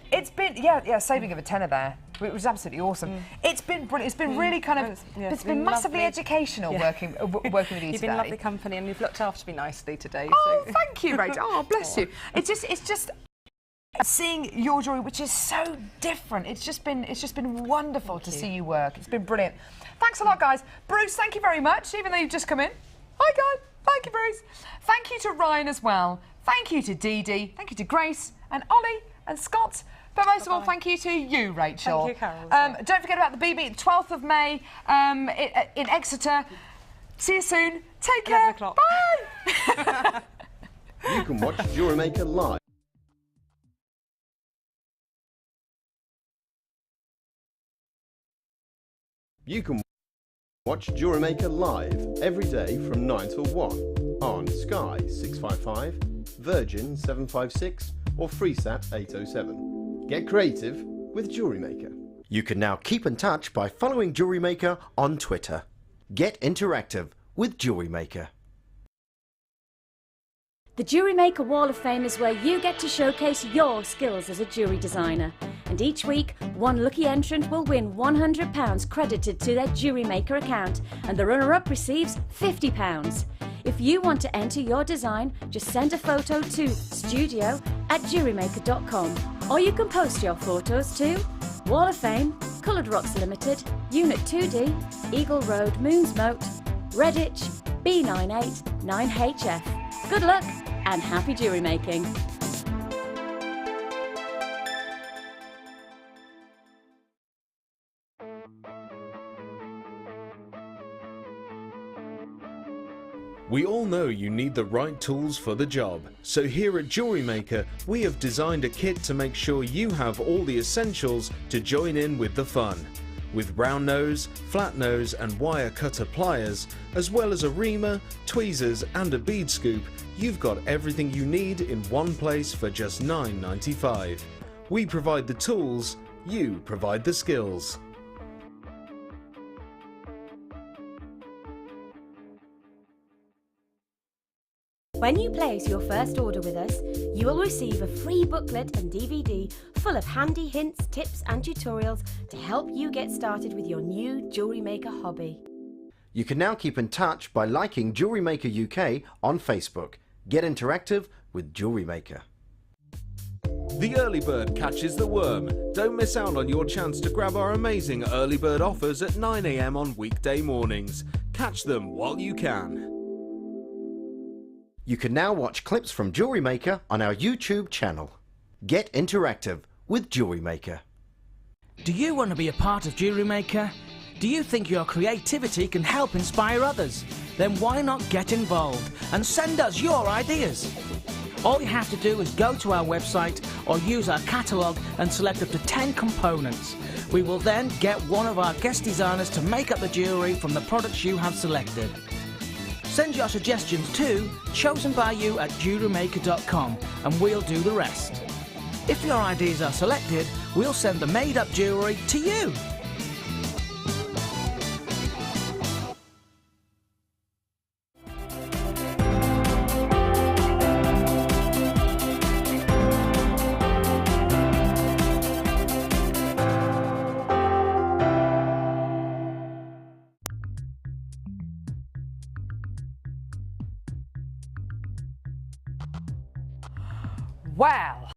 saving of a tenner there. It was absolutely awesome. It's been brilliant. It's been really kind of, it's been massively educational working with you today. You've been lovely company, and you've looked after me nicely today. Oh, thank you, Rachel. Oh, bless you. It's just seeing your jewellery, which is so different. It's just been wonderful to see you work. It's been brilliant. Thanks a lot, guys. Bruce, thank you very much, even though you've just come in. Hi, guys. Thank you, Bruce. Thank you to Ryan as well. Thank you to Dee Dee. Thank you to Grace and Ollie and Scott. But most of all, thank you to you, Rachel. Thank you, Carol. Don't forget about the BB, 12th of May in Exeter. See you soon. Take care. Bye. You can watch Jewellery Maker live. You can watch Jewellery Maker live every day from 9 till 1 on Sky 655, Virgin 756 or Freesat 807. Get creative with Jewellery Maker. You can now keep in touch by following Jewellery Maker on Twitter. Get interactive with Jewellery Maker. The Jewellery Maker Wall of Fame is where you get to showcase your skills as a jewellery designer. And each week, one lucky entrant will win £100 credited to their Jewellery Maker account, and the runner-up receives £50. If you want to enter your design, just send a photo to studio@jewellerymaker.com, or you can post your photos to Wall of Fame, Coloured Rocks Limited, Unit 2D, Eagle Road, Moonsmote, Redditch, B989HF. Good luck and happy jewellery making! We all know you need the right tools for the job, so here at Jewellery Maker we have designed a kit to make sure you have all the essentials to join in with the fun. With round nose, flat nose and wire cutter pliers, as well as a reamer, tweezers and a bead scoop, you've got everything you need in one place for just $9.95. We provide the tools, you provide the skills. When you place your first order with us, you will receive a free booklet and DVD full of handy hints, tips and tutorials to help you get started with your new Jewellery Maker hobby. You can now keep in touch by liking Jewellery Maker UK on Facebook. Get interactive with Jewellery Maker. The early bird catches the worm. Don't miss out on your chance to grab our amazing early bird offers at 9 AM on weekday mornings. Catch them while you can. You can now watch clips from Jewellery Maker on our YouTube channel. Get interactive with Jewellery Maker. Do you want to be a part of Jewellery Maker? Do you think your creativity can help inspire others? Then why not get involved and send us your ideas? All you have to do is go to our website or use our catalogue and select up to 10 components. We will then get one of our guest designers to make up the jewellery from the products you have selected. Send your suggestions to chosenbyyou@jewellerymaker.com and we'll do the rest. If your ideas are selected, we'll send the made-up jewellery to you. Well,